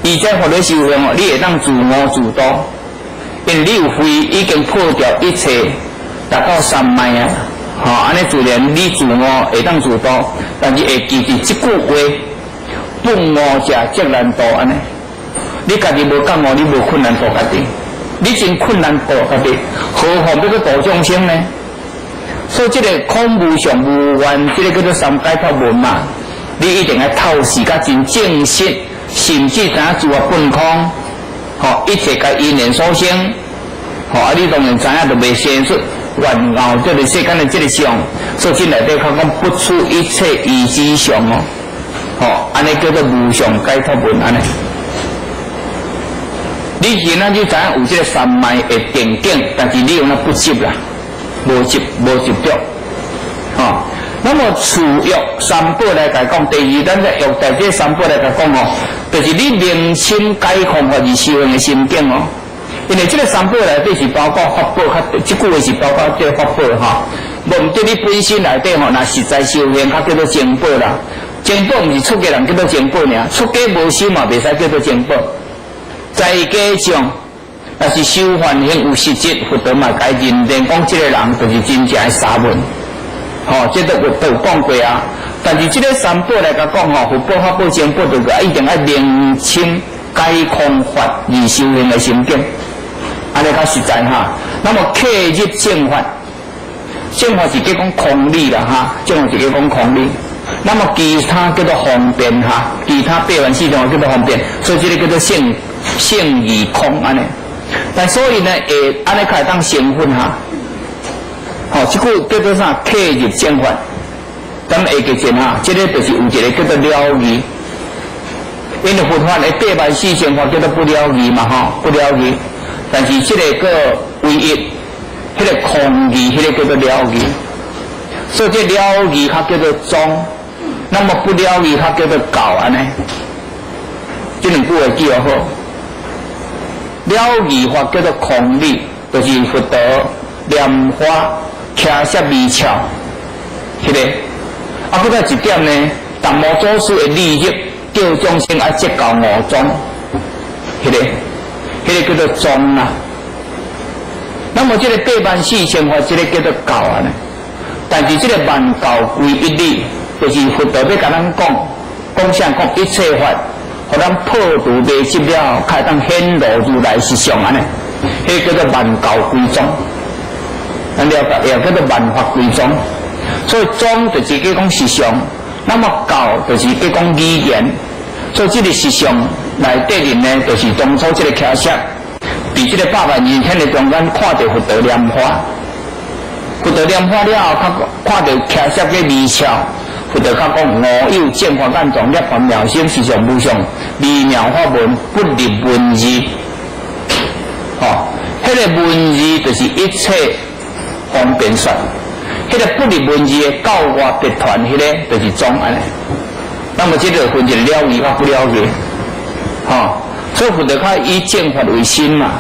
伊在法律修行哦，你会当自我自度，因为你有非已经破掉一切，达到三昧啊。吼，安尼自然你自我会当自度，但是会记住即句话：本我者则难度安尼。你家己无感悟，你无困难度家己，你真困难度家己，何况要去度众生呢？所以这个空无常无愿，这个叫做三解脱门嘛。你一定要透视甲真正式，甚至知影自我本空，一切甲因缘所生，你当然知影就袂先说原后这个世间的这个相，所以这内底较讲不出一切依之相安尼叫做无相解脱门安尼。你现在就知影有这个三昧的定境，但是你有那不执啦，无执着，那么持欲三宝来讲，第二，咱在欲在这三宝来讲就是你明心解空或是修行的心境因为这个三宝内底是包括法宝，这句话是包括这个法宝无对你本身内底若实在修行，较叫做正宝啦。正宝毋是出家人叫做正宝尔，出家无修嘛，袂使叫做正宝。在家上，若是修梵行有实质，佛陀嘛该认定讲，这个人就是真正的沙门。这都有讲过啊。但是这个三宝来讲佛宝、法宝、正宝，就一定要明清解空法而修行的心境，安尼较实在那么刻入正法，正法是叫讲空理啦正法是叫讲空理。那么其他叫做方便其他八万四种叫做方便，所以这个叫做性与空安尼。但所以呢，安尼可以当成分这句叫做啥？刻入正法。咱们下个见这个就是有一个叫做了义。因为佛法的八万四千法叫做不了义嘛不了义。但是这个个唯一，那个空义，那个叫做了义。所以这了义它叫做宗，那么不了义它叫做教安尼。这两句话记好。了义法叫做空理，就是佛陀念法khai摄微巧，迄个。搁再一点呢，达摩祖师的利益叫众生折教五宗，迄个叫做宗啦。那么这个八万四千法，这个叫做教啊呢。但是这个万教归一理，就是佛陀要甲咱讲啥讲一切法，互咱破除迷执了，开当显露如来实相安尼。迄个叫做万教归宗，咱了解也叫做万法归宗。所以宗就是讲实相，那么教就是讲语言。所以这个实相内底人呢，就是当初这个khai摄，比这个8万人天的中间看到佛陀念法，佛陀念法了后，看到khai摄嘅微巧，佛陀讲我有见法眼藏涅槃妙心实相无相，微妙法门不立文字。迄个文字就是一切方便说。迄个不立文字的教化别传，迄个就是宗安尼。那么这个分一了义或不了义，所以佛陀较以正法为心嘛。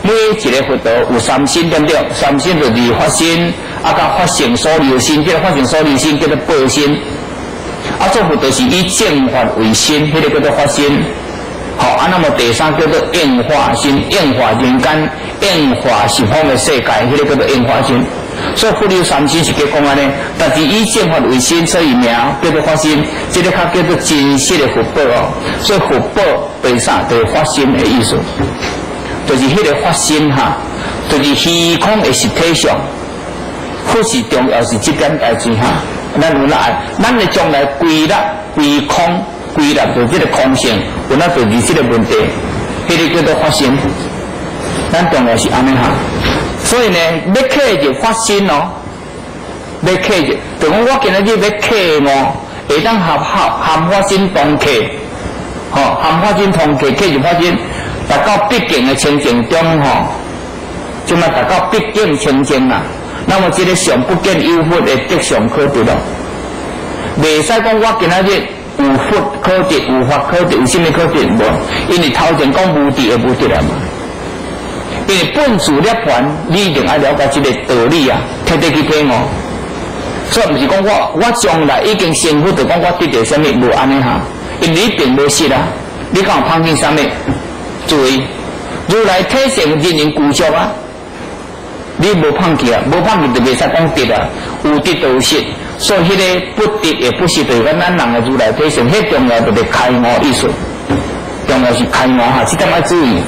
每一个佛陀有三心，对不对？三心就是发心，甲发性所留心，这个发性所留心叫做报心。做佛陀是以正法为心，迄个叫做发心。那么第三叫做应化心，应化人间，应化十方的世界，迄个叫做应化心。所以佛有三心是叫讲安尼，但是以正法为心，所以名叫做发心，这个较叫做真实的佛报所以佛报为啥？就是发心的意思，就是迄个发心就是虚空的实体上，佛是重要是这点代志咱有哪爱？咱的将来归纳归空，归纳到这个空性，有哪就是这个问题，迄个叫做发心。咱重要是安尼所以呢，要刻入发心要刻入，就讲我今仔日要刻会当含发心同刻，含发心同刻，刻入发心，达到毕竟的清净中即嘛达到毕竟清净啦。那么这个上不见有佛的德上可得咯，袂使讲我今仔日有佛可得，有法可得，有甚物可得无？因为头前讲无得的无得啦嘛。因为本自涅槃，你一定要了解这个道理彻底去听所以不是讲我将来已经成佛，就讲我得到什么无安尼因为你并无实你讲碰见什么？注意，如来体性人人具足你无碰见无碰见就袂使讲得有得就有实。所以迄个不得也不是对咱人的如来体性，迄重要就是开悟意思，重要是开悟这点要注意。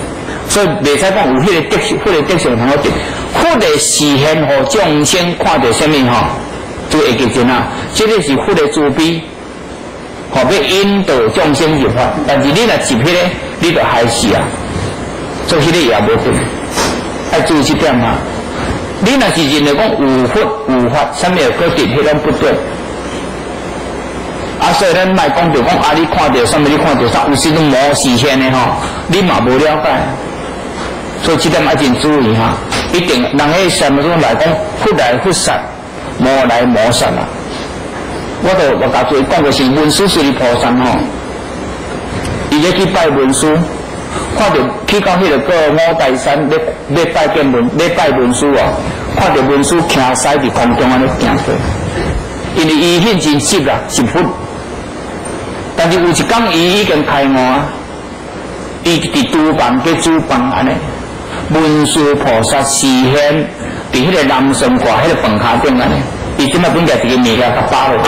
所以袂使讲有迄个德性，迄个德性通好得，佛的示现和众生看到什么就会记住这个是佛的慈悲，要引导众生入法，但是你若入迄个，你就害死啊！做迄个也无对，要注意这点啊！你若是认为讲有佛有法，啥物个对，迄种不对。啊，所以咱莫讲着讲啊，你看到啥物，你看到啥，有时阵无实现的吼，你嘛无了解。所以这点要真注意哈，一定人迄什么中来讲，佛来佛杀，魔来魔杀啦。我甲诸位讲过是文殊师利菩萨吼，伊咧去拜文殊，看到去到迄个过五台山咧拜见咧拜文殊哦，看到文殊骑狮伫空中安尼行过，因为伊现真实啦，是佛。但是有一天伊已经开悟啊，伊伫厨房去煮饭安尼，文殊菩萨示现伫迄个南sơn挂迄个饭卡顶安尼，伊即摆本来一个物件甲包落。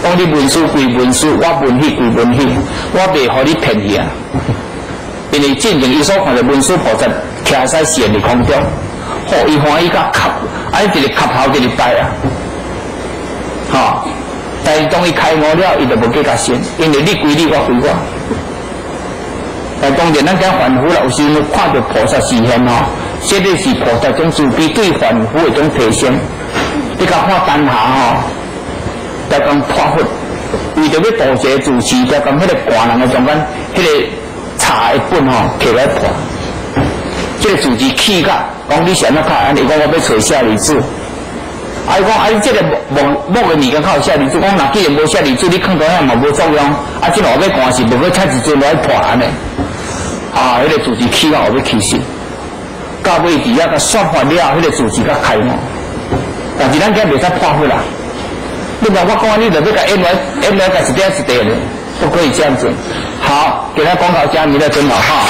讲你文殊归文殊，我文虚归文虚，我袂互你骗去啊！因为真正伊所看到文殊菩萨骑狮现伫空中，好伊欢喜甲磕，安尼一个磕头一个拜啊，吼！但是当伊开悟了，伊就无计较信，因为你归你，我归我。但当然，咱讲凡夫啦，有时阵看到菩萨示现吼，这个是菩萨种慈悲对凡夫的种提升。你甲看当下吼。才讲破佛，为着要度这主持，才讲迄个官人的中间，迄个茶的本吼摕来破。这个主持气甲，讲你是安怎拍？安尼讲我要找舍利子。啊，伊讲啊，你这个木的物件较有舍利子，讲若既然无舍利子，你放到遐嘛无作用。啊，这后尾官是无要插一尊来破安尼。啊，迄个主持气甲后尾气死。到尾伫遐甲说法了，迄个主持甲开悟。但是咱今袂使破佛啦。另外，我讲你就要甲演来甲一点一点的，不可以这样子。好，给他广告加你的真好哈。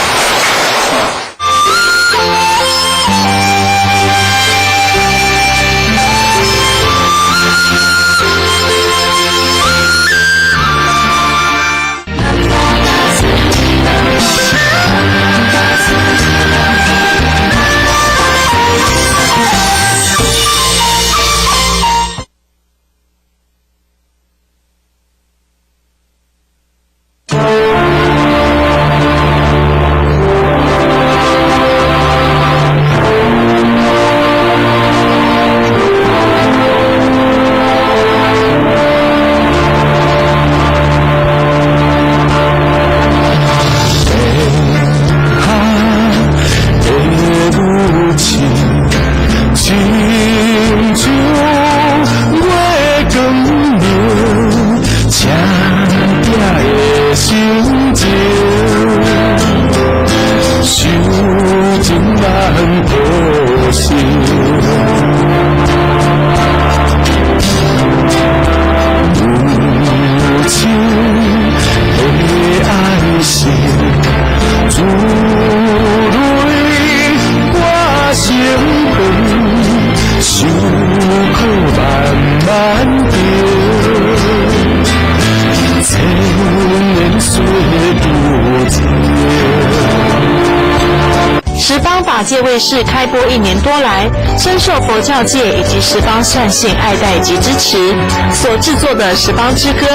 法界卫视开播1年多来，深受佛教界以及十方善信爱戴及支持，所制作的《十方之歌》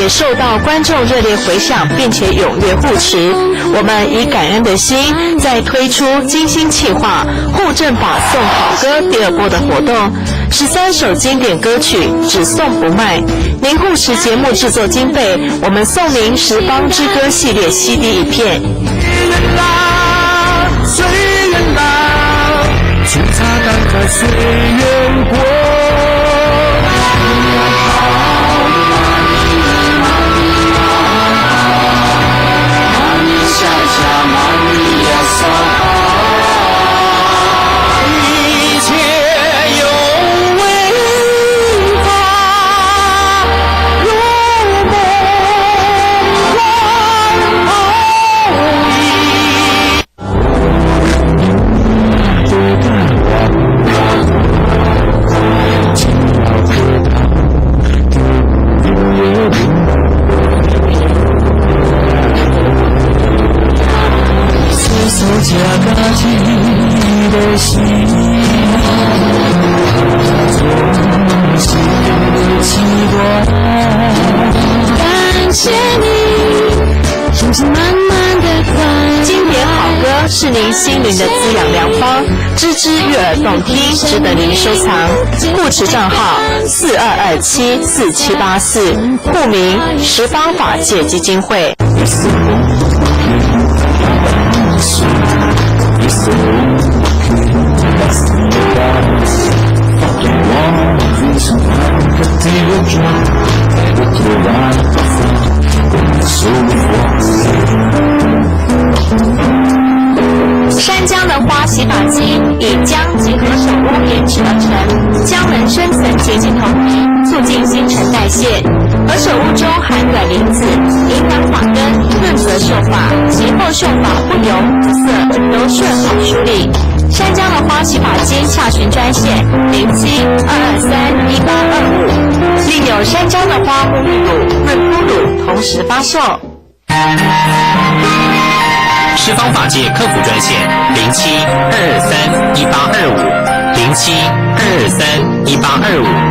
也受到观众热烈回响，并且踊跃护持。我们以感恩的心，再推出精心企划护正法送好歌第2波的活动，13首经典歌曲只送不卖。您护持节目制作经费，我们送您《十方之歌》系列 CD 一片。随缘啦，出茶感慨随缘过。一切有为法，如梦幻泡影。手加个几的心，总是习惯。谢你，心情满满的快。经典好歌是您心灵的滋养良方，吱吱悦耳动听，值得您收藏。护持账号42274784，户名十方法界基金会。山姜的花洗发精以姜结合手工研制而成，姜能深层洁净头皮，促进新陈代谢。而手物中含卵磷脂，营养发根，润泽秀发，节后秀发不油不涩，柔顺好梳理。山姜的花洗发精洽询专线07-223-1825，另有山姜的花沐浴乳、润肤乳同时发售。十方法界客服专线07-223-1825，07-223-1825。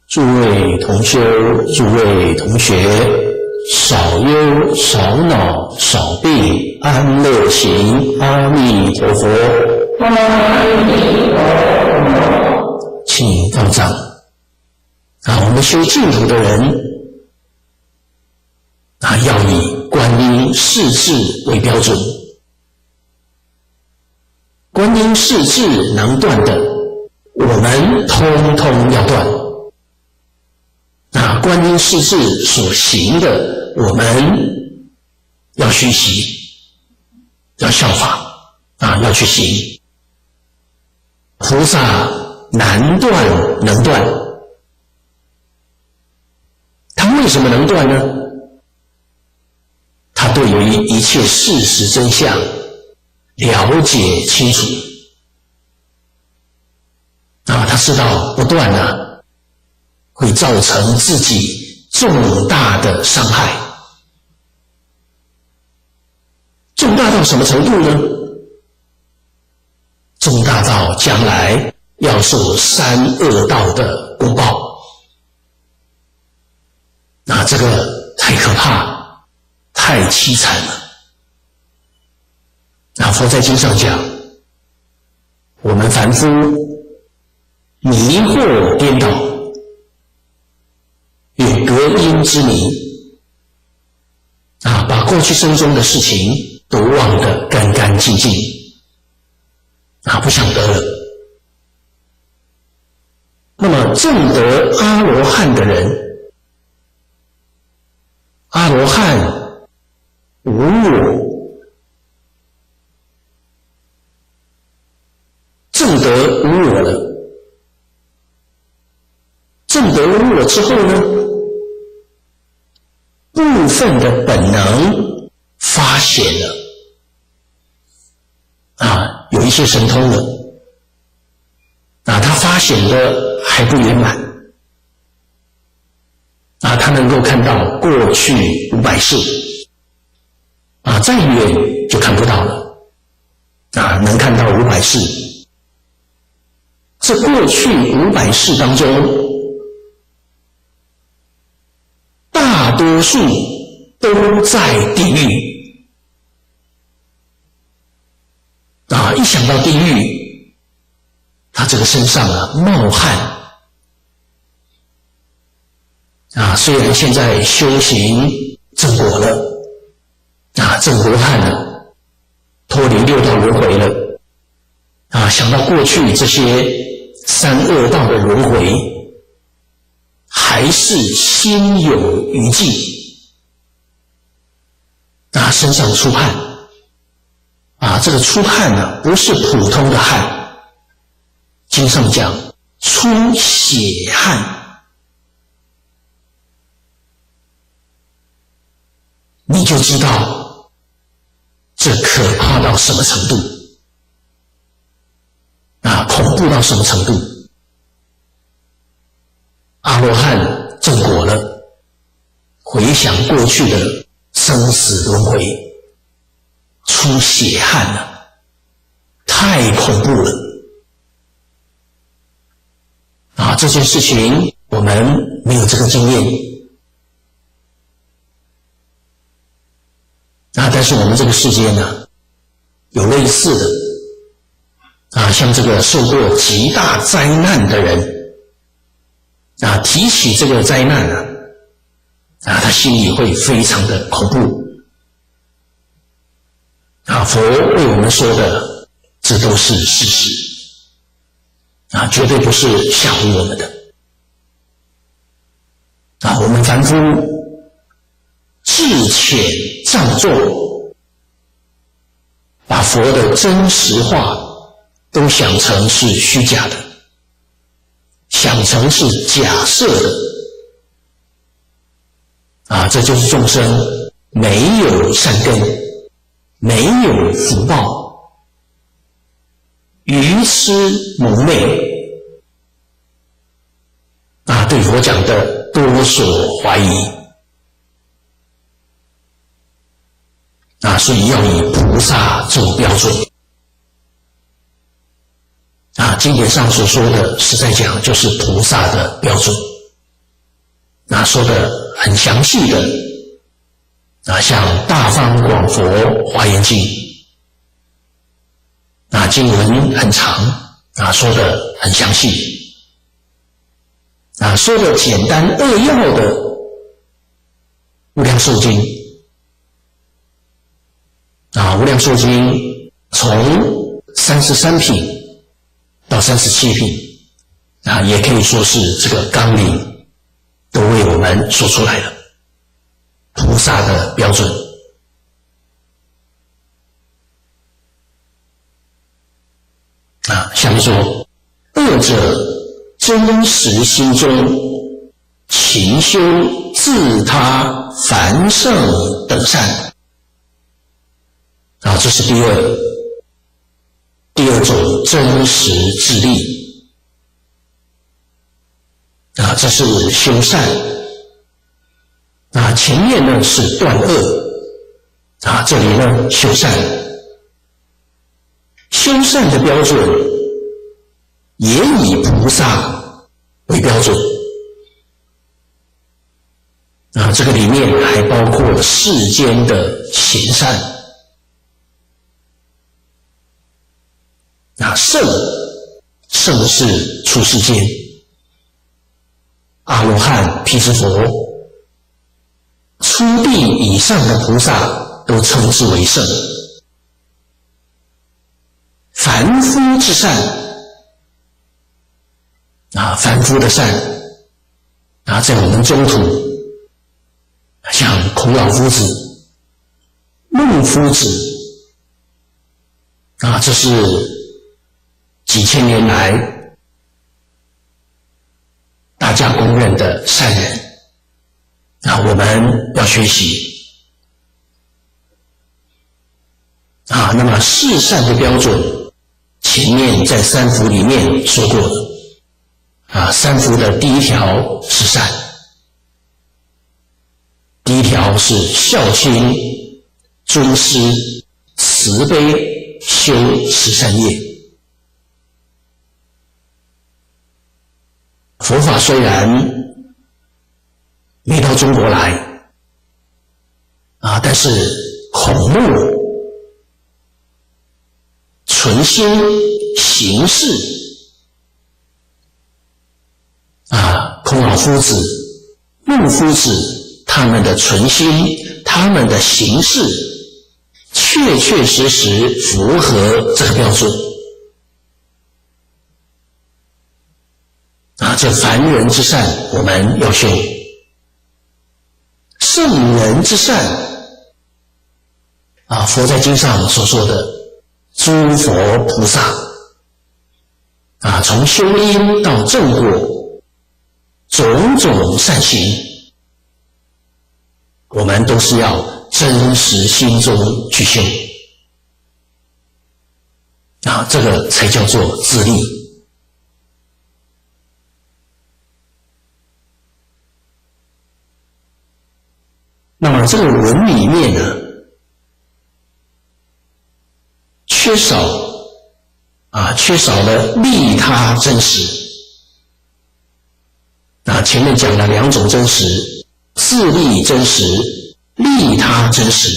诸位同修，诸位同学，少忧少恼少病，安乐行，阿弥陀佛。阿弥陀佛。请放掌。我们修净土的人，要以观音世智为标准。观音世智能断的，我们通通要断。观音世智所行的，我们要学习，要效法，要去行。菩萨难断能断，他为什么能断呢？他对于一切事实真相了解清楚，他知道不断会造成自己重大的伤害。重大到什么程度呢？重大到将来要受三恶道的公报。这个太可怕，太凄惨了。佛在经上讲，我们凡夫迷惑颠倒，有隔音之谜，把过去生中的事情都忘得干干净净，不想得了。那么证得阿罗汉的人，阿罗汉无我，证得无我了。证得无我之后呢，部分的本能发显了，有一些神通了，他发显的还不圆满，他能够看到过去500世，再远就看不到了，能看到500世。这过去500世当中，大多数都在地狱。一想到地狱，他这个身上冒汗。虽然现在修行正果了，正果汉了，脱离六道轮回了。想到过去这些三恶道的轮回，还是心有余悸，身上出汗，这个出汗呢，不是普通的汗，经上讲出血汗，你就知道这可怕到什么程度，恐怖到什么程度。阿罗汉证果了，回想过去的生死轮回，出血汗了，太恐怖了。这件事情我们没有这个经验，但是我们这个世界呢，有类似的，像这个受过极大灾难的人，提起这个灾难他心里会非常的恐怖。佛为我们说的，这都是事实，绝对不是吓唬我们的。我们凡夫智浅障重，把佛的真实话都想成是虚假的，想成是假设的，这就是众生没有善根，没有福报，愚痴蒙昧，对佛讲的多所怀疑，所以要以菩萨做标准。经典上所说的，实在讲就是菩萨的标准。说的很详细的，像《大方广佛华严经》，经文很长，说的很详细，说的简单扼要的《无量寿经》，《无量寿经》从33品到37品，也可以说是这个纲领都为我们说出来了菩萨的标准。像说恶者真实心中勤修自他凡圣等善，这是第二种真实自力，这是修善，前面呢是断恶，这里呢修善。修善的标准也以菩萨为标准，这个里面还包括世间的行善。圣是出世间，阿罗汉、辟支佛、初地以上的菩萨都称之为圣。凡夫之善，凡夫的善，在我们中土，像孔老夫子、孟夫子，这是几千年来大家公认的善人，我们要学习。那么是善的标准，前面在三福里面说过的，三福的第一条是善，第一条是孝亲、尊师、慈悲、修十善业。佛法虽然没到中国来，但是孔目存心行事，孔老夫子、孟夫子他们的存心，他们的行事，确确实实符合这个标准。这凡人之善我们要修，圣人之善佛在经上所说的诸佛菩萨从修因到正果，种种善行，我们都是要真实心中去修这个才叫做自利。那么这个文里面呢，缺少了利他真实。前面讲了两种真实，自利真实，利他真实。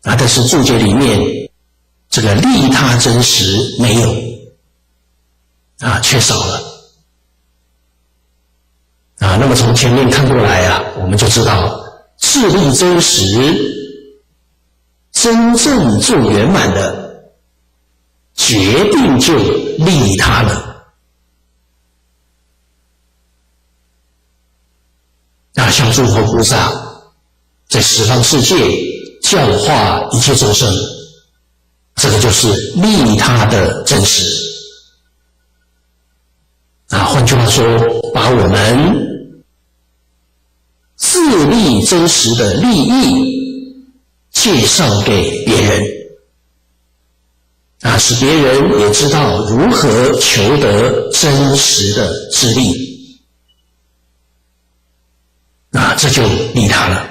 但是注解里面这个利他真实没有缺少了。那么从前面看过来我们就知道自利真实真正做圆满的，决定就利他了。像诸佛菩萨在十方世界教化一切众生，这个就是利他的真实。换句话说，把我们自利真实的利益介绍给别人使别人也知道如何求得真实的自利，这就利他了。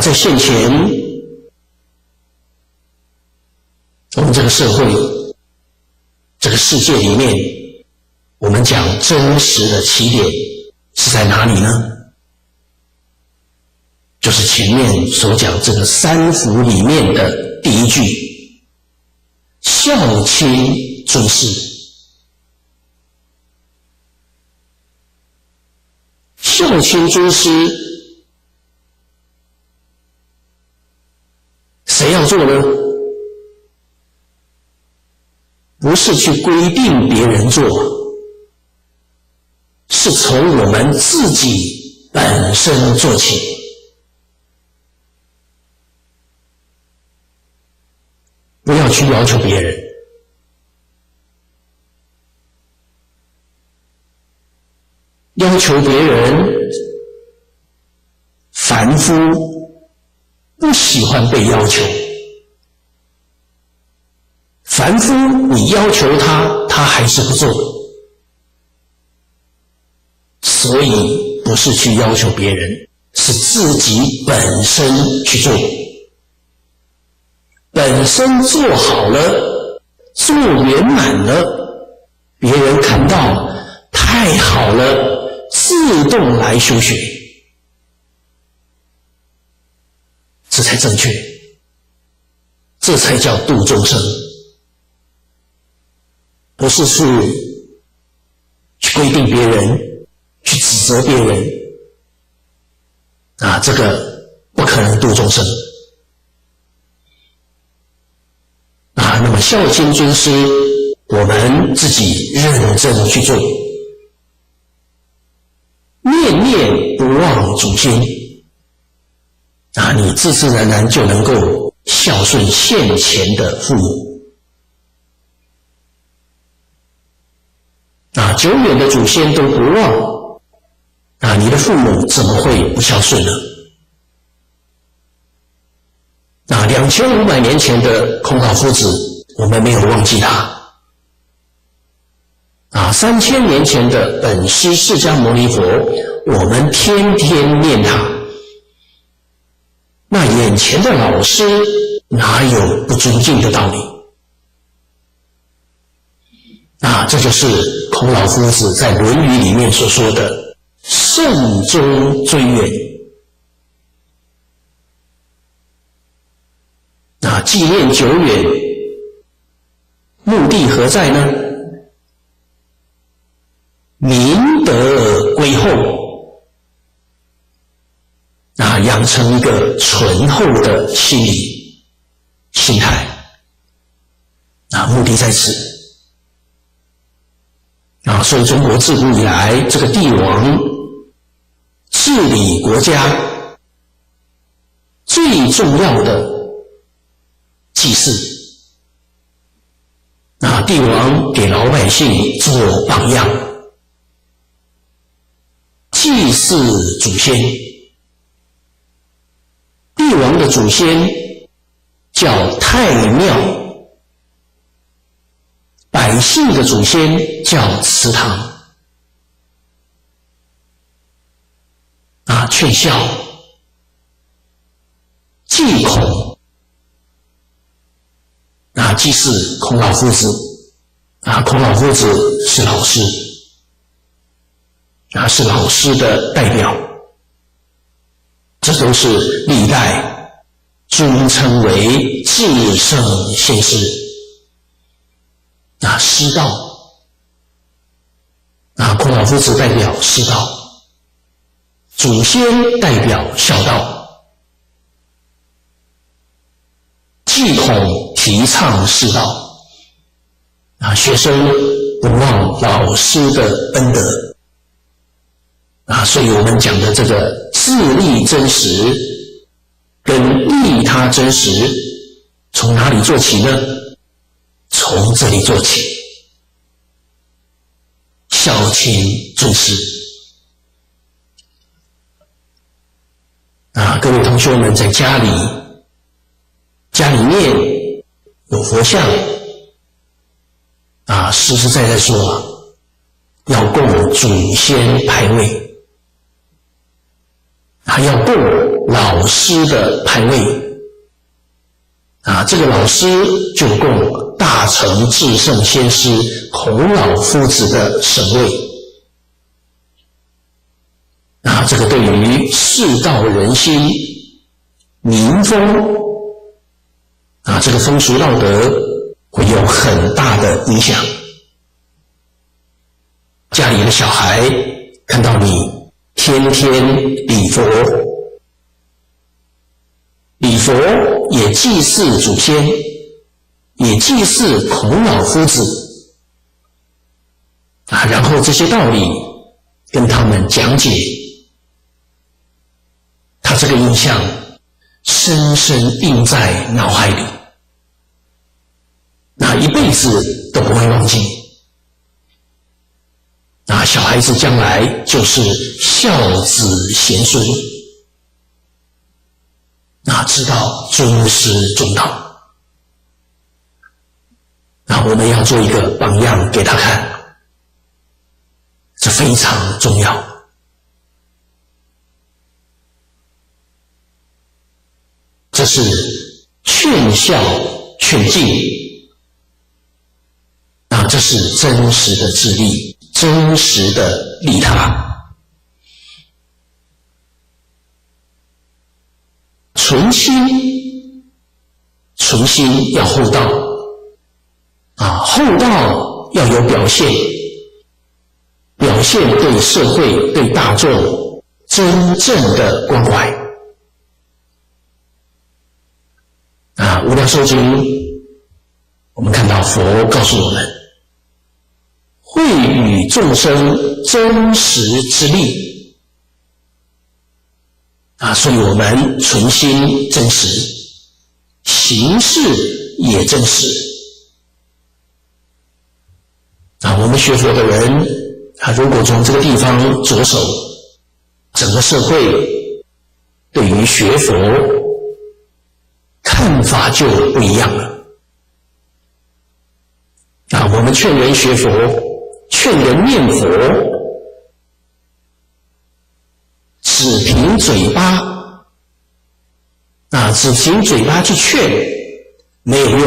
在现前我们这个社会这个世界里面，我们讲真实的起点是在哪里呢？就是前面所讲这个三福里面的第一句，孝亲尊师。孝亲尊师谁要做呢？不是去规定别人做，是从我们自己本身做起。不要去要求别人，要求别人，凡夫不喜欢被要求。凡夫你要求他，他还是不做，所以不是去要求别人，是自己本身去做。本身做好了，做圆满了，别人看到太好了，自动来修学，这才正确，这才叫度众生，不是去规定别人，去指责别人这个不可能度众生。那么孝亲尊师，我们自己认真去做，念念不忘祖先，你自自然然就能够孝顺现前的父母。久远的祖先都不忘，你的父母怎么会不孝顺呢？2500年前的孔老夫子，我们没有忘记他。3000年前的本师释迦牟尼佛，我们天天念他。那眼前的老师哪有不尊敬的道理？这就是孔老夫子在《论语》里面所说的慎终追远。纪念久远，目的何在呢？明德归厚。养成一个醇厚的心理心态。目的在此。所以中国自古以来，这个帝王治理国家最重要的祭祀。帝王给老百姓做榜样，祭祀祖先。帝王的祖先叫太庙，百姓的祖先叫祠堂。劝孝、祭孔，祭祀孔老夫子。孔老夫子是老师，是老师的代表。这都是历代尊称为至圣先师。师道，孔老夫子代表师道，祖先代表孝道，祭孔提倡师道。学生不忘老师的恩德。所以我们讲的这个自利真实跟利他真实，从哪里做起呢？从这里做起。孝亲尊师。各位同学们在家里面有佛像，实实在在说，要供祖先牌位，要供老师的牌位。这个老师就供大成至圣先师孔老夫子的神位。这个对于世道人心、民风，这个风俗道德会有很大的影响。家里的小孩看到你天天礼佛，礼佛也祭祀祖先，也祭祀孔老夫子，然后这些道理跟他们讲解，他这个印象深深印在脑海里，一辈子都不会忘记。小孩子将来就是孝子贤孙，知道尊师重道。我们要做一个榜样给他看，这非常重要。这是劝孝劝敬，这是真实的自利，真实的利他。存心要厚道，厚道要有表现，表现对社会、对大众真正的关怀。无量寿经我们看到佛告诉我们，会与众生真实之利。所以我们存心真实，行事也真实。我们学佛的人，如果从这个地方着手，整个社会对于学佛看法就不一样了。我们劝人学佛，劝人念佛，只凭嘴巴，只凭嘴巴去劝没有用，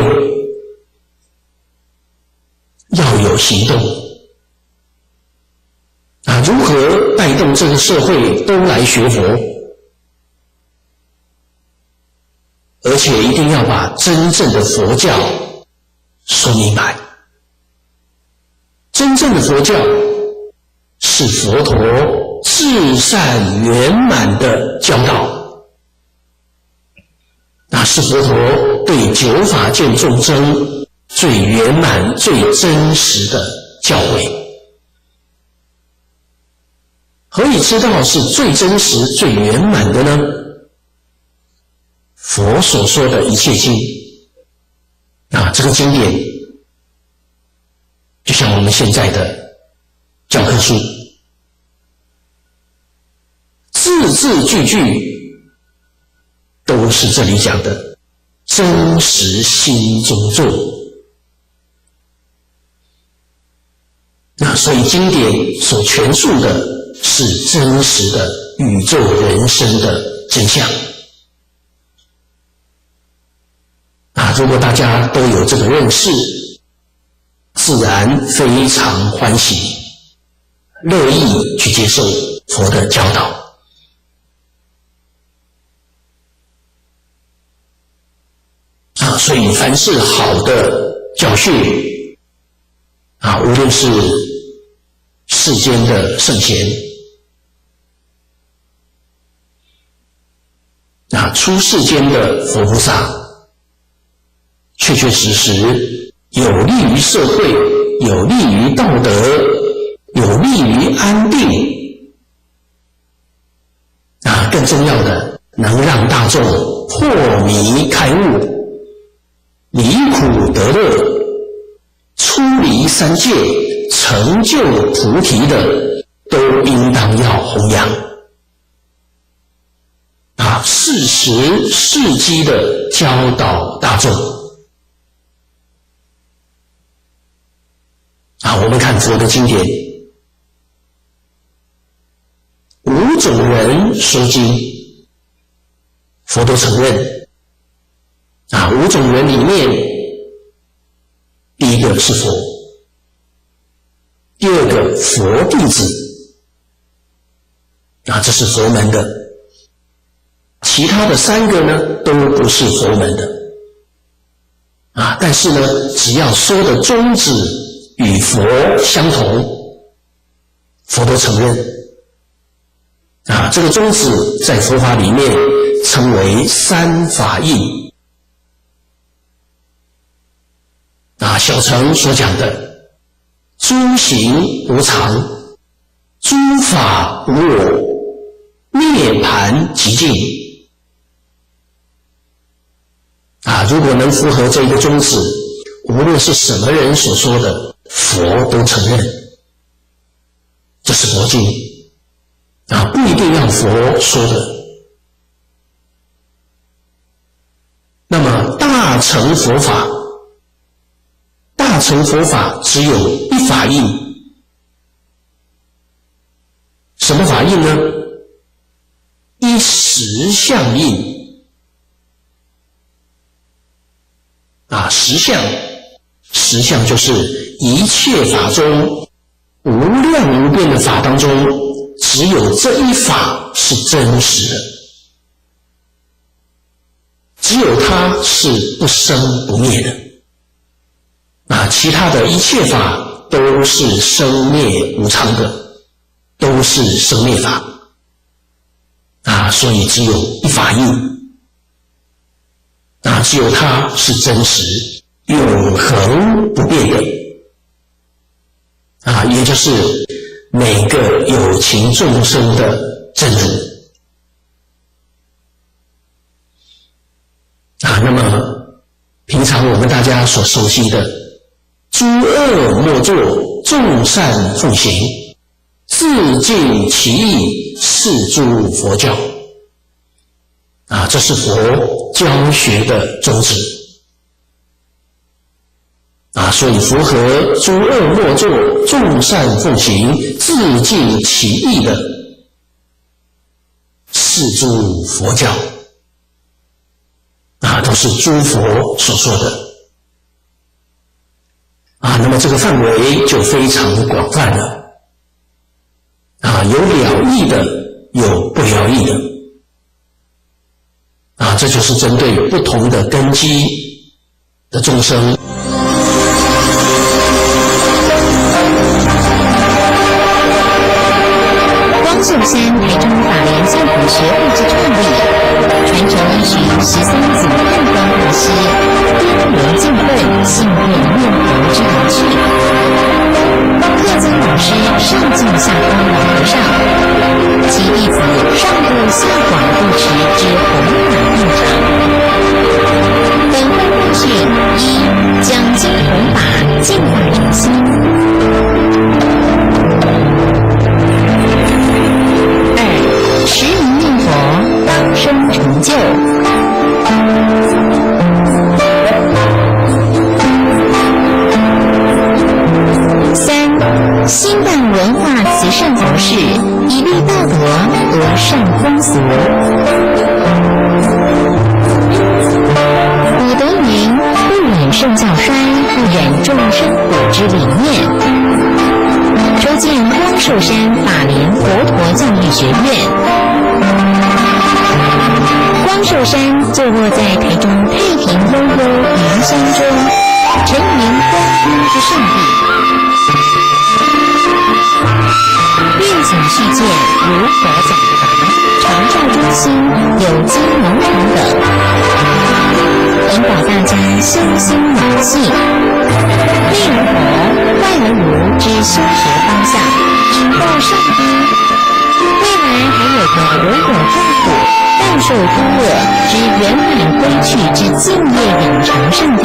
要有行动。如何带动这个社会都来学佛？而且一定要把真正的佛教说明白。真正的佛教是佛陀至善圆满的教导，是佛陀对九法界众生最圆满、最真实的教诲。何以知道是最真实、最圆满的呢？佛所说的一切经这个经典就像我们现在的教科书，字字句句都是这里讲的真实心中作。所以经典所诠述的是真实的宇宙人生的真相。如果大家都有这个认识，自然非常欢喜，乐意去接受佛的教导。所以凡是好的教训无论是世间的圣贤出世间的佛菩萨，确确实实有利于社会，有利于道德，有利于安定更重要的，能让大众破迷开悟，离苦得乐，出离三界，成就菩提的，都应当要弘扬适时适机的教导大众我们看佛的经典，5种人说经，佛都承认5种人里面，第一个是佛，第二个佛弟子这是佛门的，其他的3个呢都不是佛门的但是呢，只要说的宗旨与佛相同，佛都承认这个宗旨在佛法里面称为3法印小乘所讲的诸行无常，诸法无我，涅槃寂静如果能符合这个宗旨，无论是什么人所说的，佛都承认，这是佛经不一定要佛说的。那么大乘佛法，大乘佛法只有一法印，什么法印呢？一实相印实相就是一切法中无量无边的法当中，只有这一法是真实的，只有它是不生不灭的其他的一切法都是生灭无常的，都是生灭法所以只有一法印只有它是真实永恒不变的也就是每个有情众生的真如那么平常我们大家所熟悉的诸恶莫作，众善奉行，自尽其意，是诸佛教这是佛教学的宗旨所以符合诸恶莫作，众善奉行，自尽其意的，是诸佛教都是诸佛所说的那么这个范围就非常广泛了有了义的，有不了义的这就是针对不同的根基的众生。光寿山台中法莲教统学会之创立，传承依循13祖进下方老和尚，其弟子上部下广护持之弘法道场。本会奉训：一、将经弘法净化人心；二、持名念佛，当生成就；三、兴办文化慈善佛事，以立道德，和善风俗。古德云：不染圣教衰，不染众生苦之理念。筹建光寿山法莲佛陀教育学院。光寿山坐落在台中太平悠悠云山中，成名光阴之圣地。愿景续建如佛讲堂、长照中心、有机农场等，引导大家修心养性，内而佛，外而儒之修学方向，引导上宾。未来还有个我有众苦，但受诸恶之圆满归去之净业永长圣地。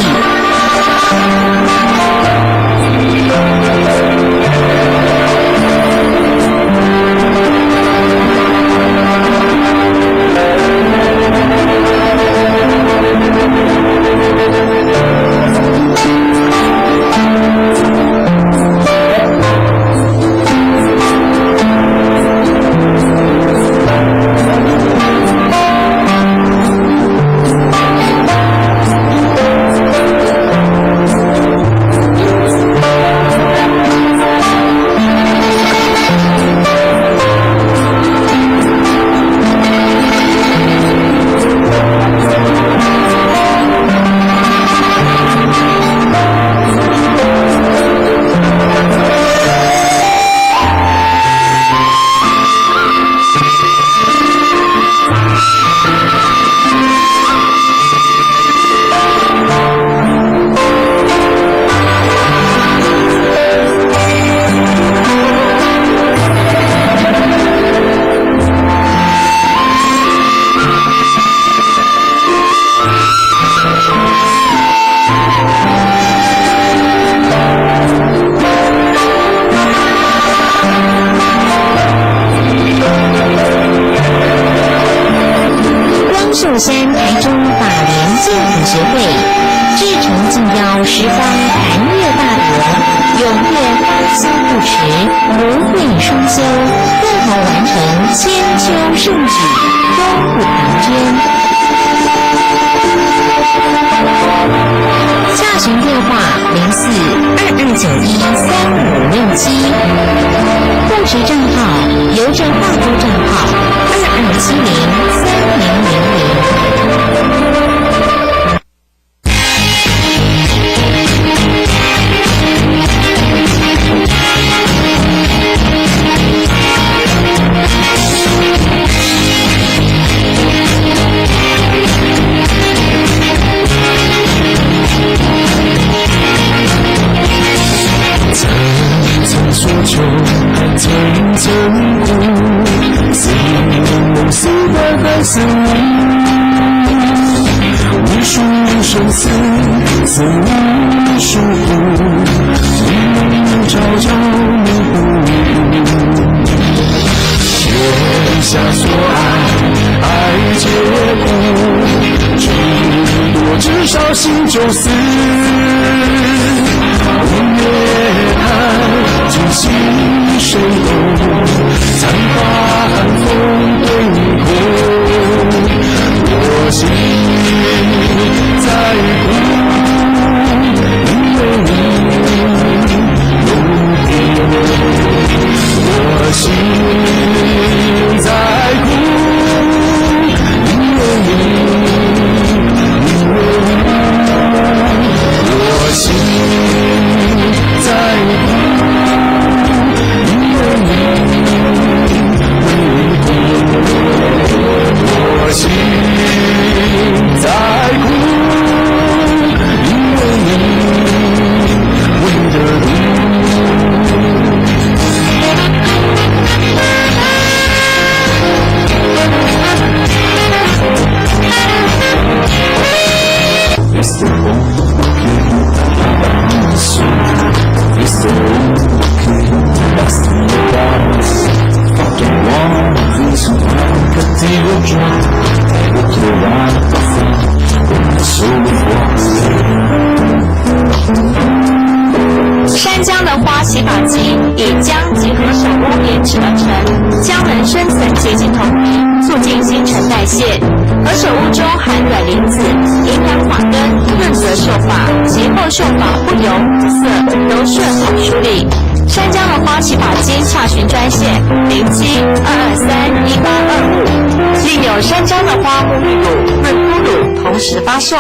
山台中法莲净土学会至诚敬邀十方坛月大德踊跃欢修护持，无畏双修，共同完成千秋盛举，功不唐捐。洽询电话04-2291-3567，护持账号邮政话拨账号2270-3000。思无数生死，似无数苦，你朝朝暮暮。天下所爱皆苦，只多至少心中思。日月潭，今夕谁懂？残花寒风对空。我心在苦，因为你有苦。我心在苦，因为你我心在苦，因为你我心在苦，因为你为的路。山姜的花洗发精以姜结合手污研制而成，姜能深层洁净头皮，促进新陈代谢。而手污中含软磷脂，营养发根，润泽秀发，节后秀发不油不涩，柔顺好梳理。山姜的花洗发精洽询专线07-223-1825，另有山姜的花沐浴乳、润肤乳同时发售。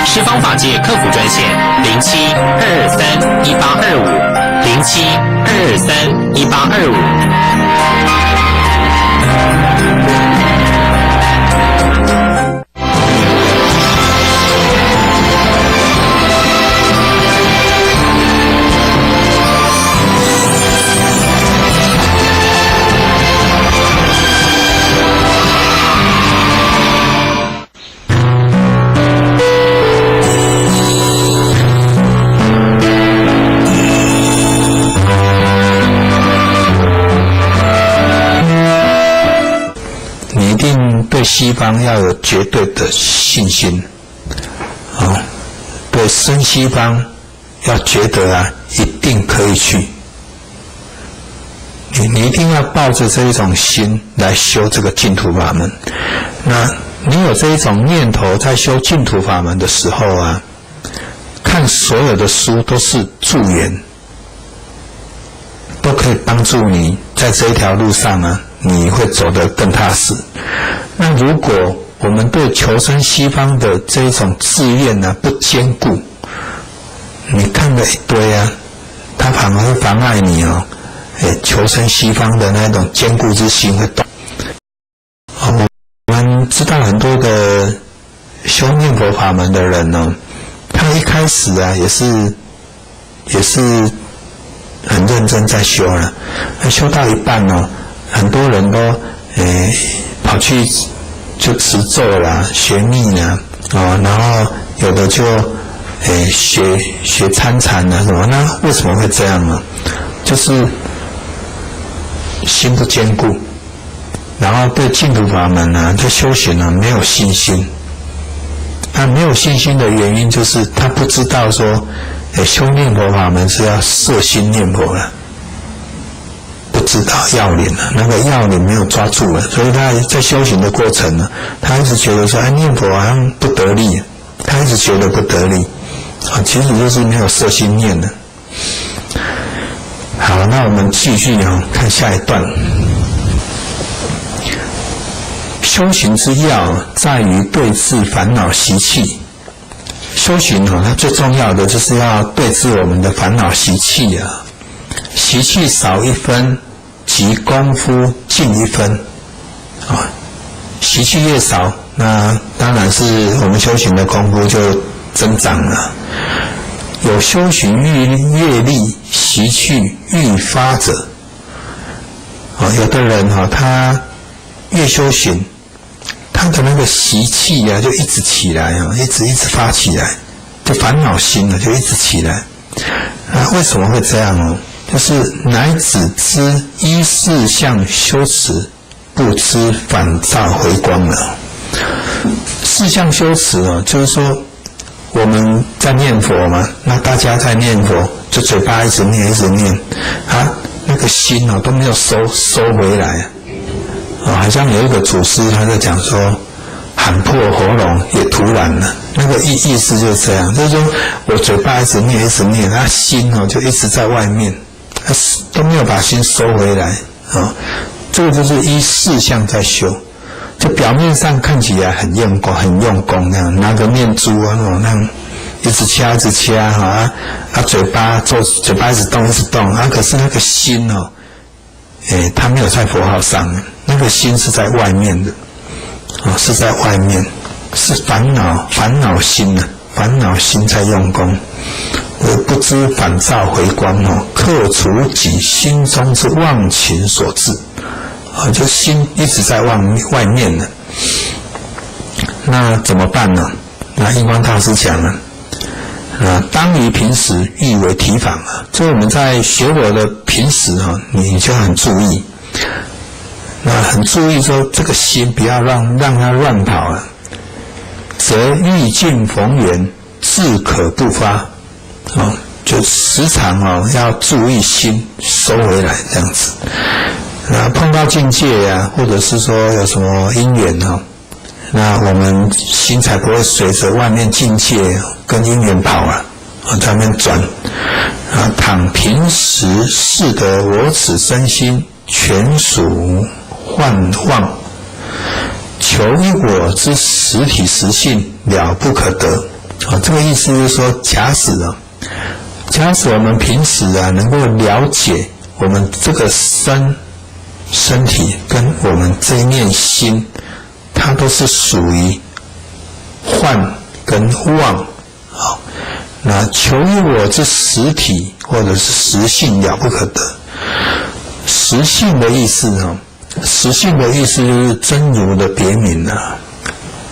十方法界客服专线07-223-1825，07-223-1825。对西方要有绝对的信心，对生西方要觉得一定可以去。你一定要抱着这一种心来修这个净土法门。那你有这一种念头在修净土法门的时候看所有的书都是助缘，都可以帮助你在这一条路上你会走得更踏实。那如果我们对求生西方的这一种志愿不坚固，你看了一堆它反而会妨碍你求生西方的那种坚固之心会动。我们知道很多的修念佛法门的人他一开始也是很认真在修了，修到一半很多人都跑去就持咒啦、学密啦，然后有的就学参禅什么。那为什么会这样呢？就是心不坚固，然后对净土法门对修行没有信心。他没有信心的原因就是他不知道说修念佛法门是要摄心念佛了。不知道要领那个要领没有抓住了，所以他在修行的过程他一直觉得说念佛好像不得力，他一直觉得不得力其实就是没有摄心念的。好，那我们继续看下一段。修行之要在于对治烦恼习气。修行它最重要的就是要对治我们的烦恼习气习气少一分，即功夫进一分习气越少，那当然是我们修行的功夫就增长了。有修行阅历习气愈发者有的人他越修行，他的那个习气就一直起来一直发起来，就烦恼心就一直起来。为什么会这样就是乃只知依四相修持，不知反照回光了。四相修持就是说我们在念佛嘛，那大家在念佛，就嘴巴一直念，那个心都没有收回来好像有一个祖师他在讲说，喊破喉咙也徒然了。那个意思就是这样，就是说我嘴巴一直念，心就一直在外面。都没有把心收回来这个就是依四相在修，就表面上看起来很用功那样，拿个念珠那样一直掐嘴巴一直动可是那个心他没有在佛号上，那个心是在外面的是在外面，是烦恼心在用功。我不知反照回光克除己心中之妄情所致就心一直在外面的。那怎么办呢？那印光大师讲当于平时欲为提防就我们在学佛的平时你就很注意，很注意说这个心不要让它乱跑则欲尽逢源，自可不发。就时常要注意心，收回来这样子。那碰到境界啊，或者是说有什么因缘那我们心才不会随着外面境界跟因缘跑在那边转。倘平时视得我此身心全属幻妄，求一我之实体实性了不可得。这个意思就是说，假使我们平时能够了解我们这个身体跟我们这一念心，它都是属于幻跟妄。那求一我之实体或者是实性了不可得。实性的意思实性的意思就是真如的别名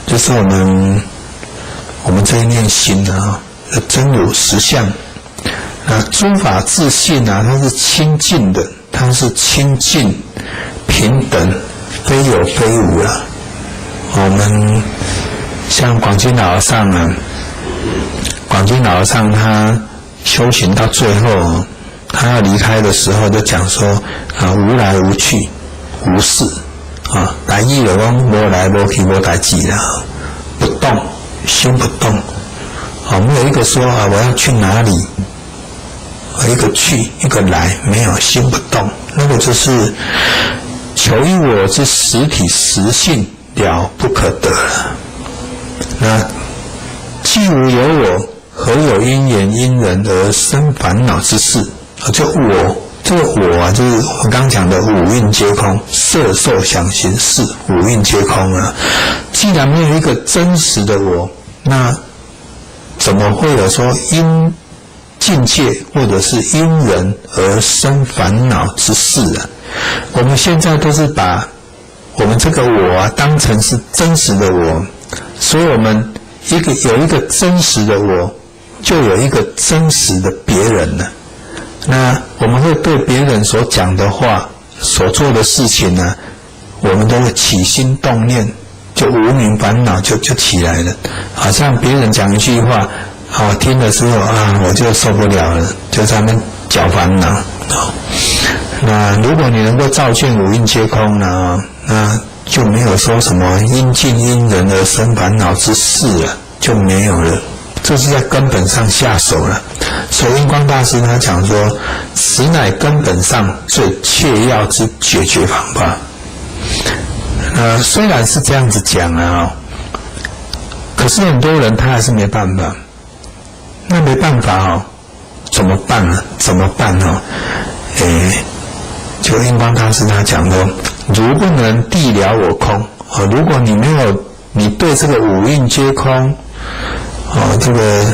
就是我们这一念心真如实相。诸法自性它是清净的，它是清净平等，非有非无我们像广欽老和尚广欽老和尚他修行到最后他要离开的时候就讲说无来无去无事来意就讲无来无去无代志不动，心不动没有一个说我要去哪里，一个去一个来，没有，心不动，那个就是求一我之实体实性了不可得了。那既无有我，何有因缘因人而生烦恼之事？这我，这个我就是我刚讲的五蕴皆空，色受想行识五蕴皆空既然没有一个真实的我，那怎么会有说因境界或者是因人而生烦恼之事我们现在都是把我们这个我当成是真实的我，所以我们有一个真实的我，就有一个真实的别人了。那我们会对别人所讲的话、所做的事情我们都会起心动念，就无明烦恼就起来了。好像别人讲一句话听了之后我就受不了了，就在那边搅烦恼那如果你能够照见五蕴皆空那就没有说什么因境因人而生烦恼之事就没有了。这是在根本上下手了。所以印光大师他讲说，此乃根本上最切要之解决方法。虽然是这样子讲可是很多人他还是没办法。那没办法怎么办呢？就印光大师他讲说，如不能地了我空如果你对这个五蕴皆空这个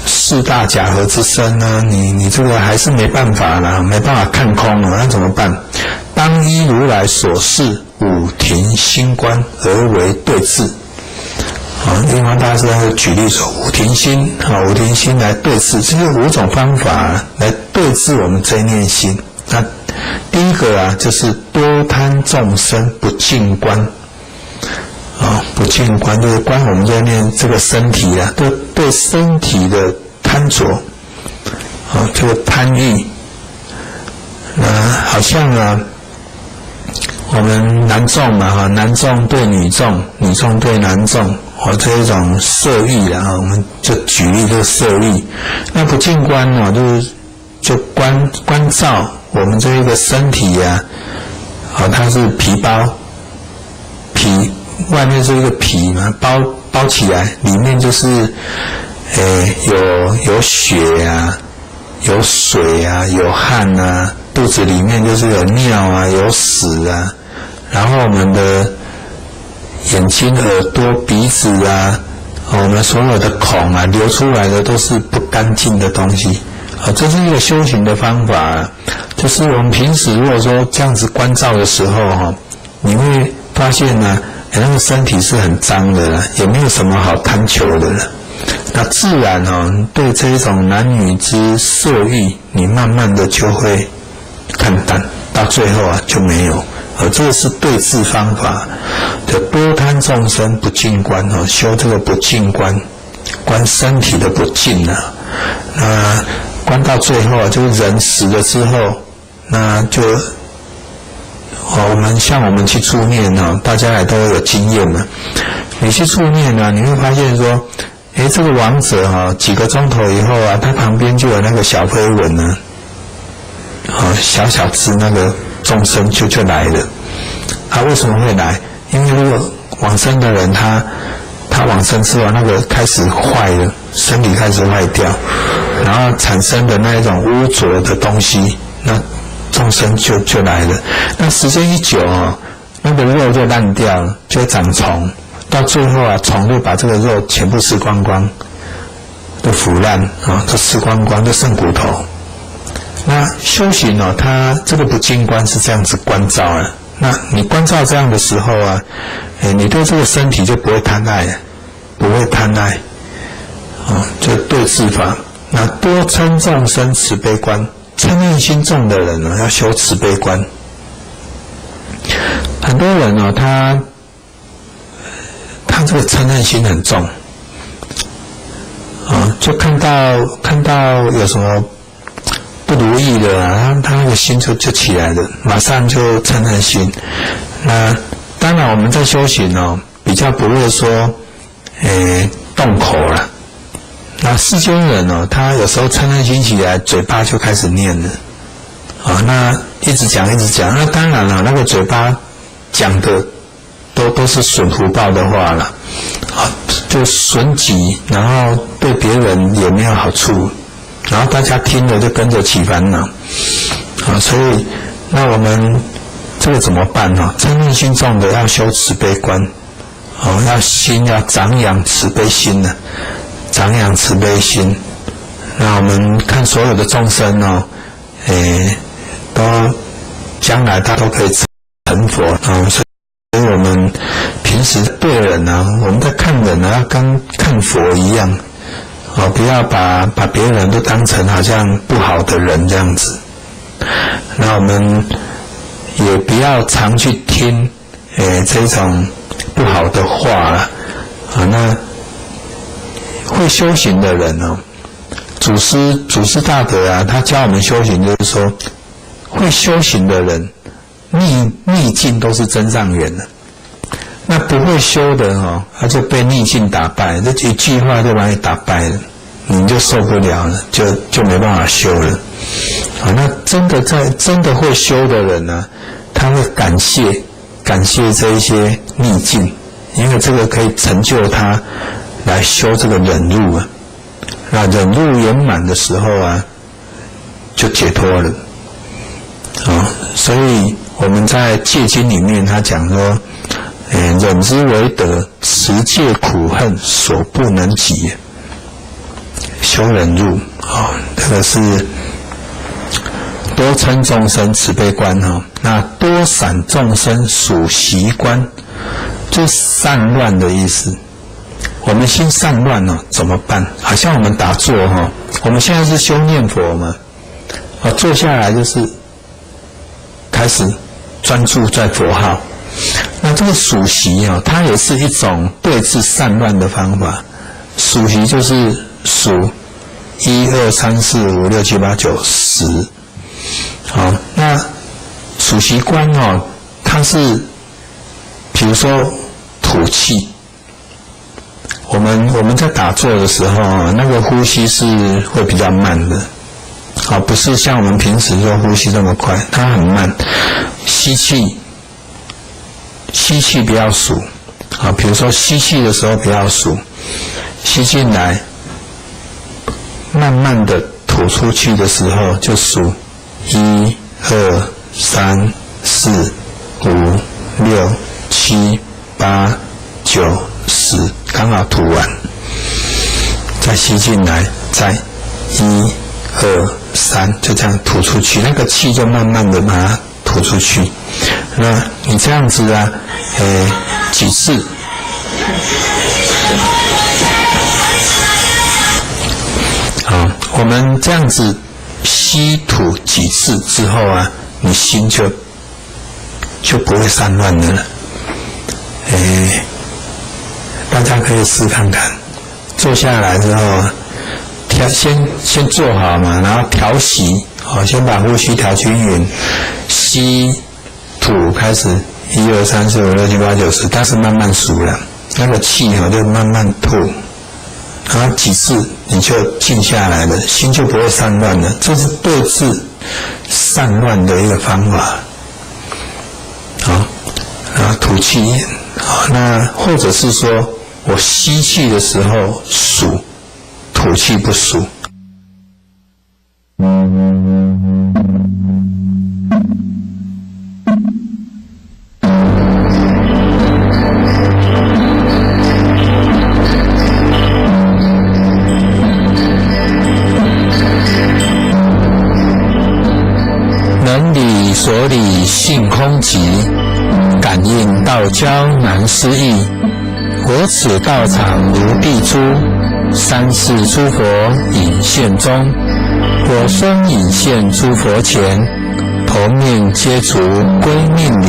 四大假合之身你这个还是没办法没办法看空那怎么办？当依如来所示五停心观而为对治。印光大师会举例说五停心来对治，这是5种方法来对治我们这一念心。那第一个就是多贪众生不净观不净观就是观我们在念这个身体对身体的贪着这个贪欲好像我们男众男众对女众，女众对男众这一种色欲我们就举例这个色欲。那不净观就关照我们这一个身体它是皮包，外面是一个皮包起来，里面就是有血有水有汗肚子里面就是有尿有屎然后我们的眼睛、耳朵、鼻子我们所有的孔流出来的都是不干净的东西这是一个修行的方法就是我们平时如果说这样子关照的时候你会发现那个身体是很脏的也没有什么好贪求的了。那自然对这一种男女之色欲，你慢慢的就会看淡，到最后就没有这个是对治方法的多贪众生不净观修这个不净观，观身体的不净啊。那观到最后啊，就是人死了之后，那就我们去助念大家也都有经验嘛。你去助念你会发现说，这个亡者几个钟头以后啊，他旁边就有那个小飞蚊呢，小小只那个众生就来了。为什么会来？因为如果往生的人他往生之后，那个开始坏了，身体开始坏掉，然后产生的那一种污浊的东西，那众生就来了。那时间一久那个肉就烂掉了，就长虫，到最后虫就把这个肉全部吃光光，都腐烂都吃光光，就剩骨头。那修行它这个不净观是这样子关照啊。那你关照这样的时候你对这个身体就不会贪爱，不会贪爱就对治法。那多嗔众生慈悲观，嗔恨心重的人要修慈悲观。很多人他这个嗔恨心很重就看到有什么不如意的他那个心就起来了，马上就嗔恨心。那当然我们在修行比较不会说动口了。那世间人他有时候嗔恨心起来，嘴巴就开始念了那一直讲，那当然了，那个嘴巴讲的都是损福报的话了就损己，然后对别人也没有好处，然后大家听了就跟着起烦恼所以那我们这个怎么办嗔恨心重的要修慈悲观要长养慈悲心长养慈悲心。那我们看所有的众生都将来他都可以成佛所以我们平时对人我们在看人要跟看佛一样不要把别人都当成好像不好的人这样子。那我们也不要常去听这种不好的话那会修行的人祖师大德他教我们修行，就是说会修行的人逆境都是真上缘的。那不会修的他就被逆境打败，这一句话就把你打败了，你就受不了了，就没办法修了那真的会修的人呢，他会感谢这一些逆境，因为这个可以成就他来修这个忍辱那忍辱圆满的时候就解脱了所以我们在戒经里面他讲说忍之为德，持戒苦恨所不能及。修忍辱这个是多嗔众生慈悲观那多散众生属习观，就散乱的意思。我们心散乱怎么办？好像我们打坐我们现在是修念佛嘛坐下来就是开始专注在佛号。那这个数息它也是一种对治散乱的方法。数息就是数1、2、3、4、5、6、7、8、9、10那数息观它是比如说吐气，我们在打坐的时候那个呼吸是会比较慢的不是像我们平时就呼吸这么快，它很慢。吸气不要数比如说吸气的时候不要数，吸进来慢慢的吐出去的时候就数1、2、3、4、5、6、7、8、9、10，刚好吐完，再吸进来，再1、2、3，就这样吐出去，那个气就慢慢的把它吐出去。那你这样子几次？好，我们这样子吸吐几次之后你心就就不会散乱的了。大家可以试看看，坐下来之后先坐好嘛，然后调息，先把呼吸调均匀，吸吐开始1、2、3、4、5、6、7、8、9、10，但是慢慢数了，那个气就慢慢吐，然后几次你就静下来了，心就不会散乱了。这是对治散乱的一个方法。好，然后吐气，好，那或者是说我吸气的时候数，吐气不数。能理所理性空寂，感应道交难思议。我此道场如碧珠，三世诸佛引现中。我身引现诸佛前，头面皆足归命礼。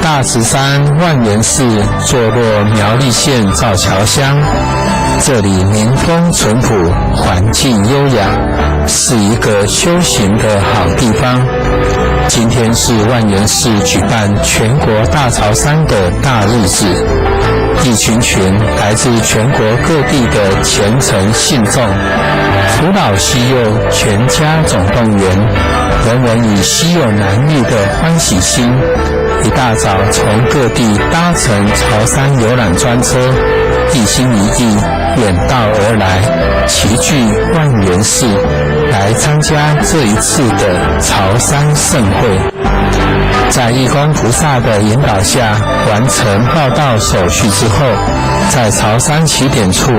大慈山万源寺坐落苗栗县造桥乡，这里民风淳朴，环境优雅，是一个修行的好地方。今天是万源寺举办全国大潮山的大日子，一群来自全国各地的虔诚信众，扶老携幼，全家总动员，人人以稀有难遇的欢喜心，一大早从各地搭乘潮山游览专车，一心一意远道而来，齐聚万源寺来参加这一次的潮山盛会。在义工菩萨的引导下，完成报到手续之后，在潮山起点处，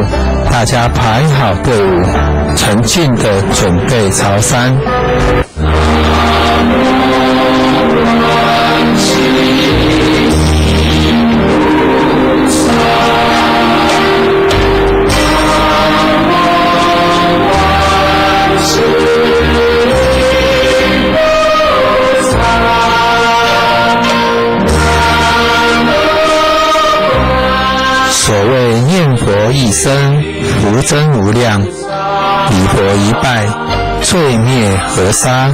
大家排好队伍，沉静地准备潮山。所谓念佛一生，福增无量；礼佛一拜，罪灭河沙。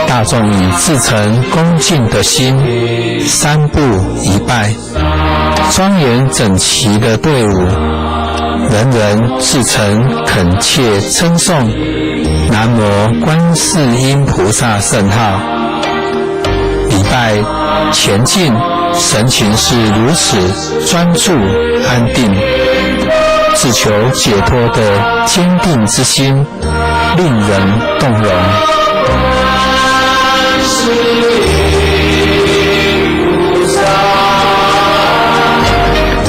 大众以至诚恭敬的心，三步一拜，庄严整齐的队伍，人人至诚恳切称颂南无观世音菩萨圣号。礼拜前进，神情是如此专注安定，自求解脱的坚定之心，令人动容。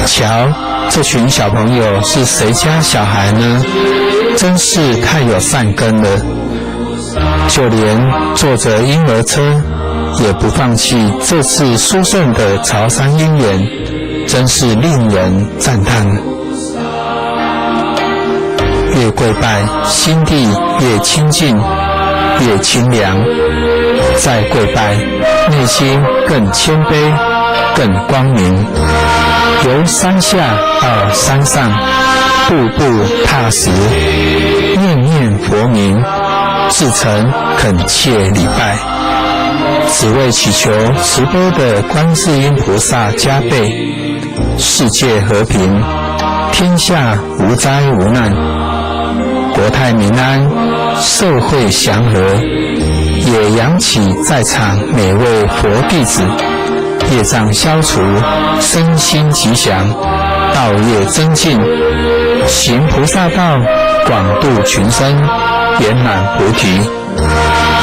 瞧，这群小朋友是谁家小孩呢？真是太有善根了，就连坐着婴儿车也不放弃这次殊胜的潮山因缘，真是令人赞叹。越跪拜，心地越清净，越清凉；再跪拜，内心更谦卑，更光明。由山下到山上，步步踏实，念念佛名，至诚恳切礼拜，只为祈求慈悲的观世音菩萨加倍，世界和平，天下无灾无难，国泰民安，社会祥和，也扬起在场每位佛弟子业障消除，身心吉祥，道业增进，行菩萨道，广度群生，圆满菩提。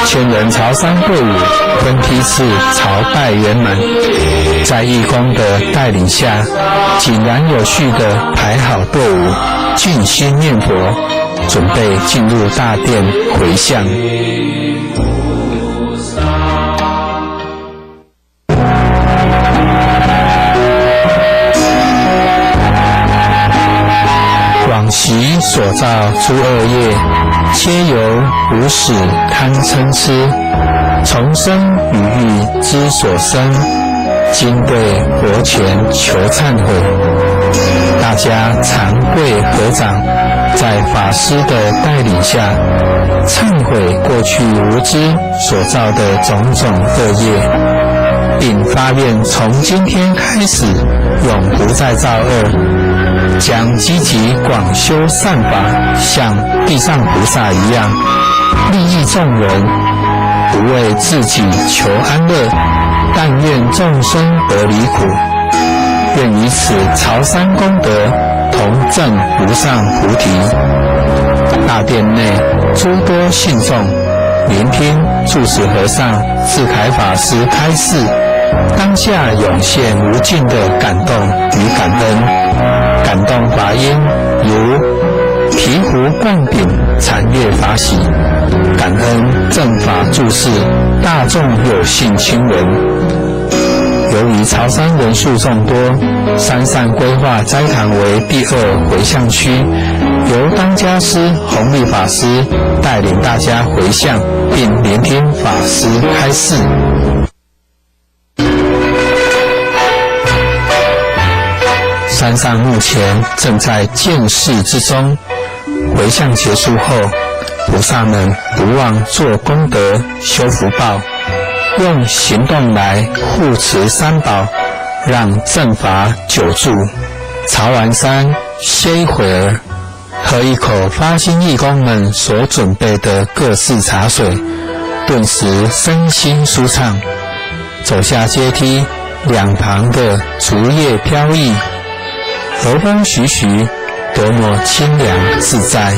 千人潮山队伍分批次朝拜圆满，在义工的带领下，井然有序地排好队伍，静心念佛，准备进入大殿回向。往往昔所造诸恶业，皆由无始贪嗔痴，从生与欲之所生。今对佛前求忏悔，大家长跪合掌，在法师的带领下，忏悔过去无知所造的种种恶业，并发愿从今天开始，永不再造恶，将积极广修善法，像地藏菩萨一样，利益众人，不为自己求安乐，但愿众生得离苦。愿以此朝山功德，同证无上菩提。大殿内诸多信众聆听住持和尚智凯法师开示，当下涌现无尽的感动与感恩。感动法音如醍醐灌顶，禅悦法喜。感恩正法注释，大众有幸亲闻。由于潮山人数众多，山上规划斋堂为第2回向区，由当家师弘立法师带领大家回向，并聆听法师开示。山上目前正在建事之中，回向结束后，菩萨们不忘做功德、修福报，用行动来护持三宝，让正法久住。朝完山歇一会儿，喝一口发心义工们所准备的各式茶水，顿时身心舒畅。走下阶梯，两旁的竹叶飘逸，和风徐徐，多么清凉自在。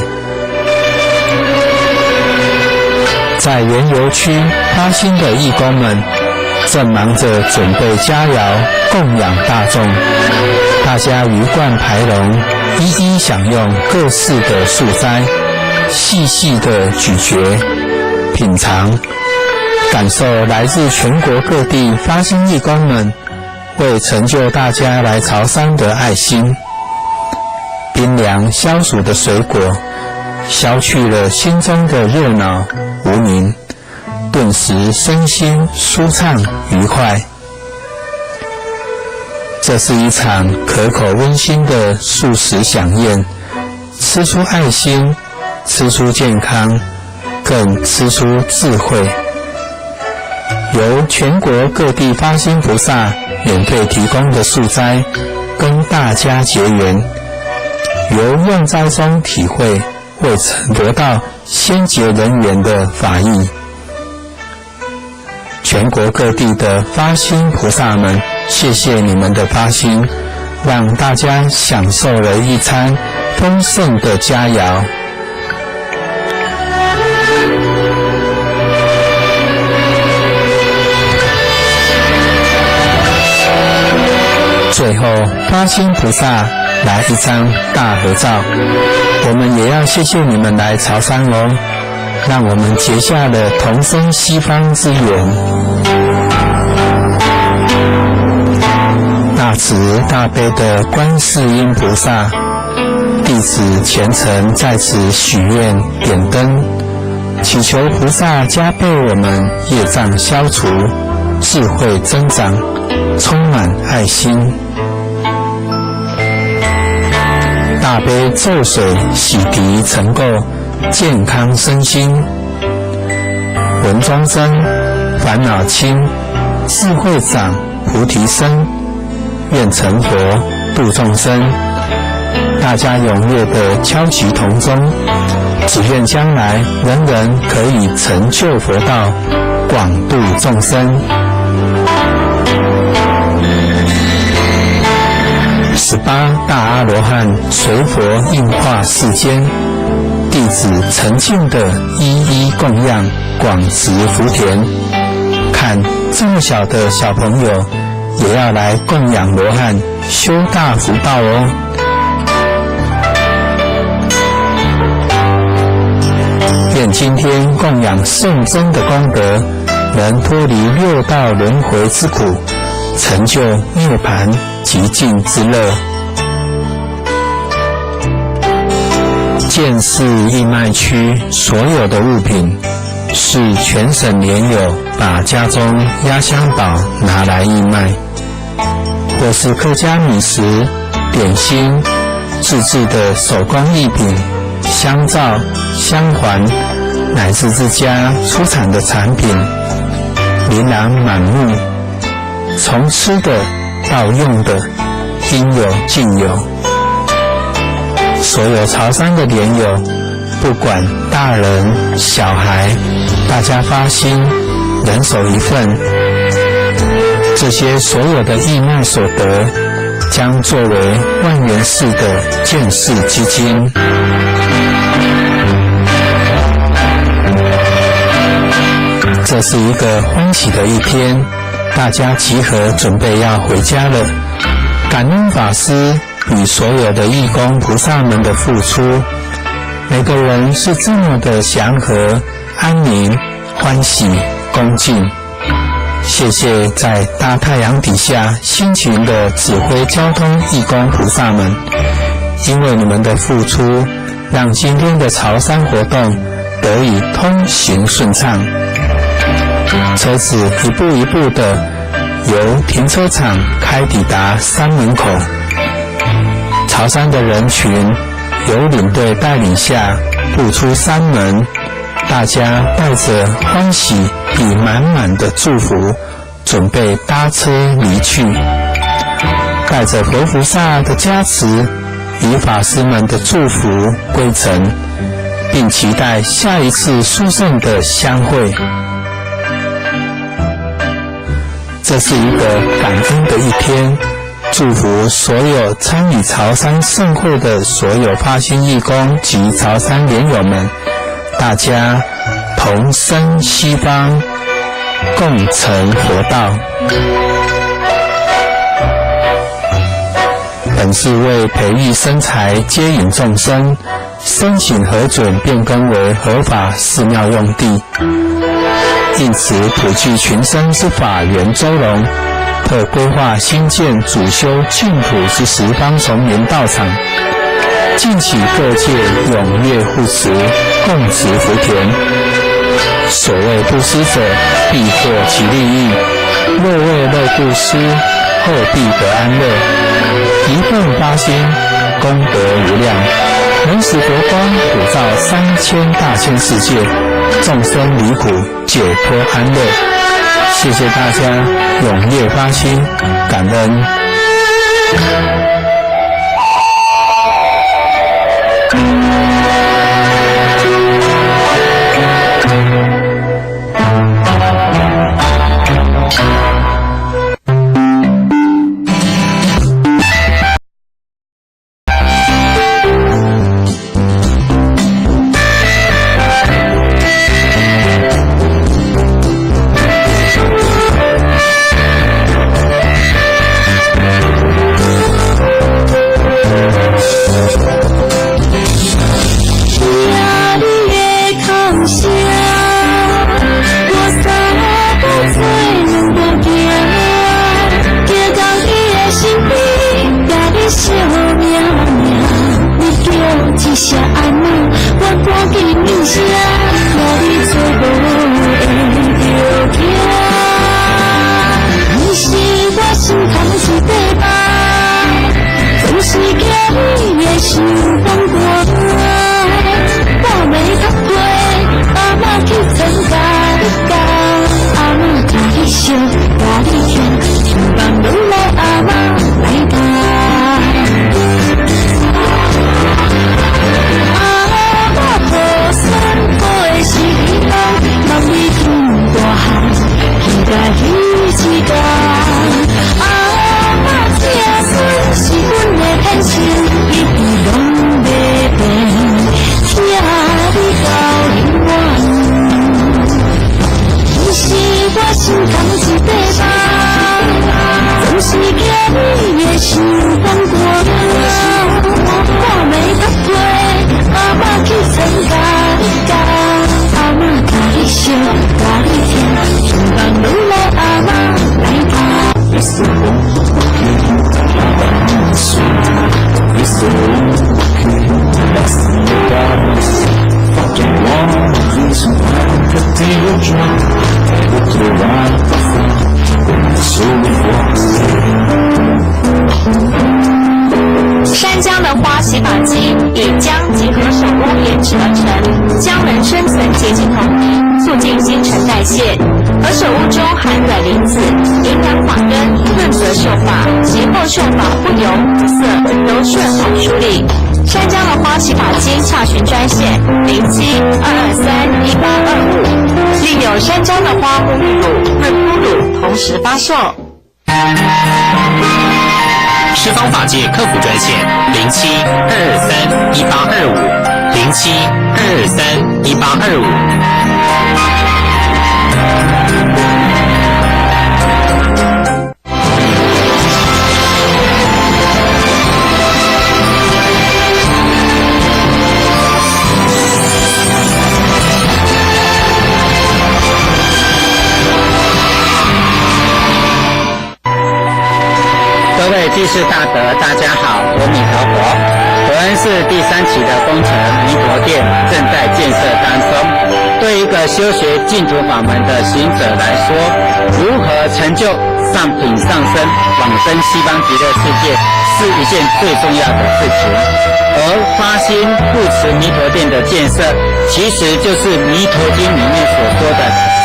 在园游区发心的义工们正忙着准备佳肴供养大众，大家鱼贯排龙，一一享用各式的素斋，细细的咀嚼品尝，感受来自全国各地发心义工们为成就大家来朝山的爱心。冰凉消暑的水果消去了心中的热闹无明，顿时身心舒畅愉快。这是一场可口温馨的素食飨宴，吃出爱心，吃出健康，更吃出智慧。由全国各地发心菩萨免费提供的素斋，跟大家结缘，由用斋中体会未曾得到先结人缘的法益。全国各地的发心菩萨们，谢谢你们的发心，让大家享受了一餐丰盛的佳肴。最后，发心菩萨来一张大合照，我们也要谢谢你们来朝山哦，让我们结下了同生西方之缘。大慈大悲的观世音菩萨，弟子虔诚在此许愿点灯，祈求菩萨加倍我们业障消除，智慧增长，充满爱心。大悲咒水洗涤尘垢，健康身心。文中真，烦恼轻，智慧长，菩提生。愿成佛度众生，大家踊跃的敲击铜钟，只愿将来人人可以成就佛道，广度众生。18大阿罗汉随佛应化世间，弟子诚敬的一一供养，广植福田。看这么小的小朋友也要来供养罗汉，修大福报哦。愿今天供养圣真的功德，能脱离六道轮回之苦，成就涅槃极尽之乐。建市义卖区所有的物品，是全省联友把家中压箱宝拿来义卖，或是客家米食、点心、自制的手工艺品、香皂、香环，乃至自家出产的产品，琳琅满目，从吃的到用的，应有尽有。所有潮汕的联友，不管大人小孩，大家发心，人手一份。这些所有的义卖所得，将作为万元市的建市基金。这是一个欢喜的一天，大家集合准备要回家了。感恩法师与所有的义工菩萨们的付出，每个人是这么的祥和、安宁、欢喜、恭敬。谢谢在大太阳底下辛勤的指挥交通义工菩萨们，因为你们的付出，让今天的潮汕活动得以通行顺畅。车子一步一步的由停车场开抵达山门口，潮汕的人群由领队带领下步出山门，大家带着欢喜与满满的祝福，准备搭车离去，带着佛菩萨的加持与法师们的祝福归程，并期待下一次殊胜的相会。这是一个感恩的一天，祝福所有参与潮汕盛会的所有发心义工及潮汕联友们，大家同生西方，共成佛道。本是为培育生财，接引众生，申请核准变更为合法寺庙用地。因此普济群生之法缘周隆，特规划新建主修净土之十方丛林道场，敬请各界踊跃护持，共植福田。所谓布施者，必获其利益。若为乐布施，后必得安乐。一份发心，功德无量，能使佛光普照3000大千世界，众生离苦，解脱安乐。谢谢大家踊跃发心，感恩。有状态的昨晚是山姜的花洗发精以姜结合手污研制而成，姜能深层洁净头皮，促进新陈代谢。而手污中含软磷脂，营养发根，润泽秀发，节后秀发不油不涩，柔顺好梳理。山姜的花洗发精洽询专线07-223-1825，另有山姜的花沐浴乳、润肤乳同时发售。十方法界客服专线07-223-1825，07-223-1825。各位居士大德，大家好，阿弥陀佛。伯恩寺第3期的工程弥陀殿正在建设当中。对一个修学净土法门的行者来说，如何成就上品上升、往生西方极乐世界，是一件最重要的事情。而发心护持弥陀殿的建设，其实就是《弥陀经》里面所说的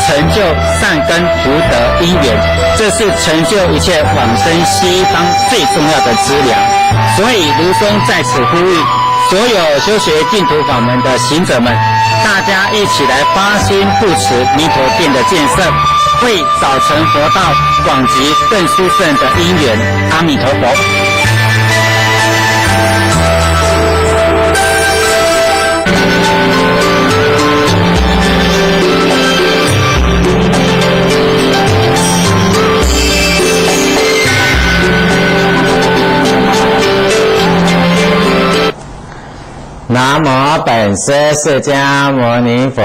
成就善根福德因缘，这是成就一切往生西方最重要的资粮。所以卢松在此呼吁所有修学净土法门的行者们，大家一起来发心护持弥陀殿的建设，会早成佛道，广集更殊胜的因缘。阿弥陀佛。南无本师释迦牟尼佛，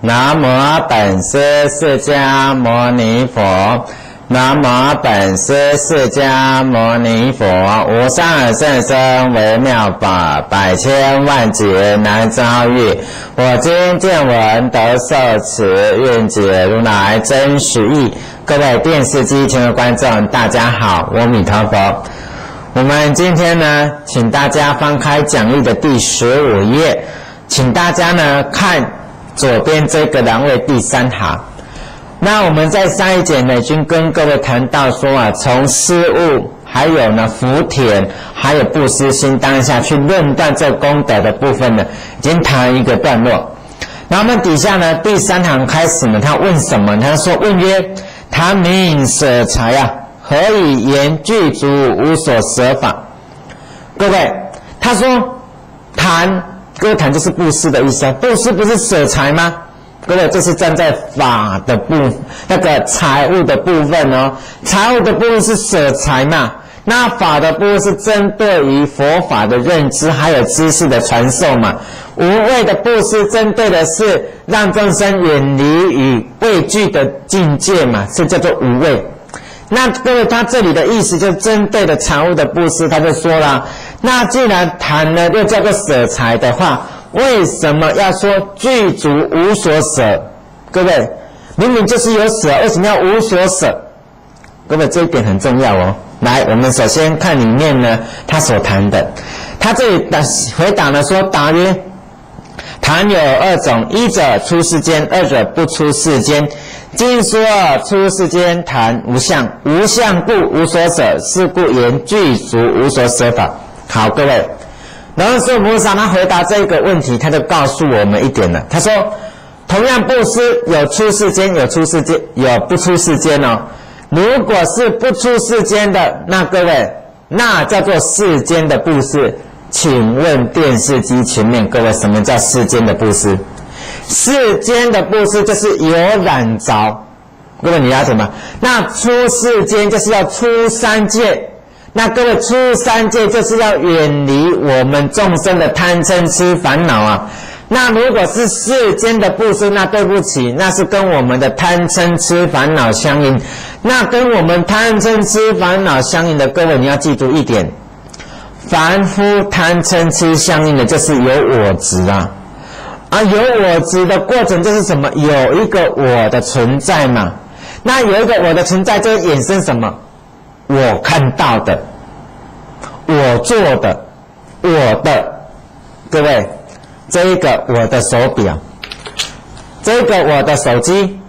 南无本师释迦牟尼佛，南无本师释迦牟尼佛。无上甚深微妙法，百千万劫难遭遇。我今见闻得受持，愿解如来真实义。各位电视机前的观众，大家好，阿弥陀佛。我们今天呢，请大家翻开讲义的第15页，请大家呢看左边这个栏位第3行。那我们在上一节呢，已经跟各位谈到说啊，从施物，还有呢福田，还有布施心当下去论断这功德的部分呢，已经谈一个段落。然后我们底下呢第3行开始呢，他问什么？他说：问曰：谈名舍财啊，何以言具足无所舍法？各位，他说谈，各位谈就是布施的意思啊。布施不是舍财吗？各位，这是站在法的那个财务的部分哦。财务的部分是舍财嘛，那法的部分是针对于佛法的认知还有知识的传授嘛。无畏的布施针对的是让众生远离与畏惧的境界嘛，是叫做无畏。那各位，他这里的意思就针对的财务的布施，他就说了，那既然谈了又叫做舍财的话，为什么要说具足无所舍？各位，明明就是有舍，为什么要无所舍？各位，这一点很重要哦。来，我们首先看里面呢，他所谈的，他这里的回答呢说，答曰：谈有2种，一者出世间，二者不出世间。经说出世间谈无相，无相故无所舍，是故言具足无所舍法。好，各位，然后说菩萨他回答这个问题，他就告诉我们一点了。他说，同样布施有出世间，有出世间，有不出世间哦。如果是不出世间的，那各位，那叫做世间的布施。请问电视机前面各位，什么叫世间的布施？世间的布施就是有染着，各位你了解吗？那出世间就是要出三界，那各位出三界就是要远离我们众生的贪嗔痴烦恼啊。那如果是世间的布施，那对不起，那是跟我们的贪嗔痴烦恼相应。那跟我们贪嗔痴烦恼相应的，各位你要记住一点，凡夫贪嗔痴相应的就是有我执啊。有我执的过程就是什么？有一个我的存在嘛。那有一个我的存在，就会衍生什么？我看到的，我做的，我的，各位，这一个我的手表，这个我的手机，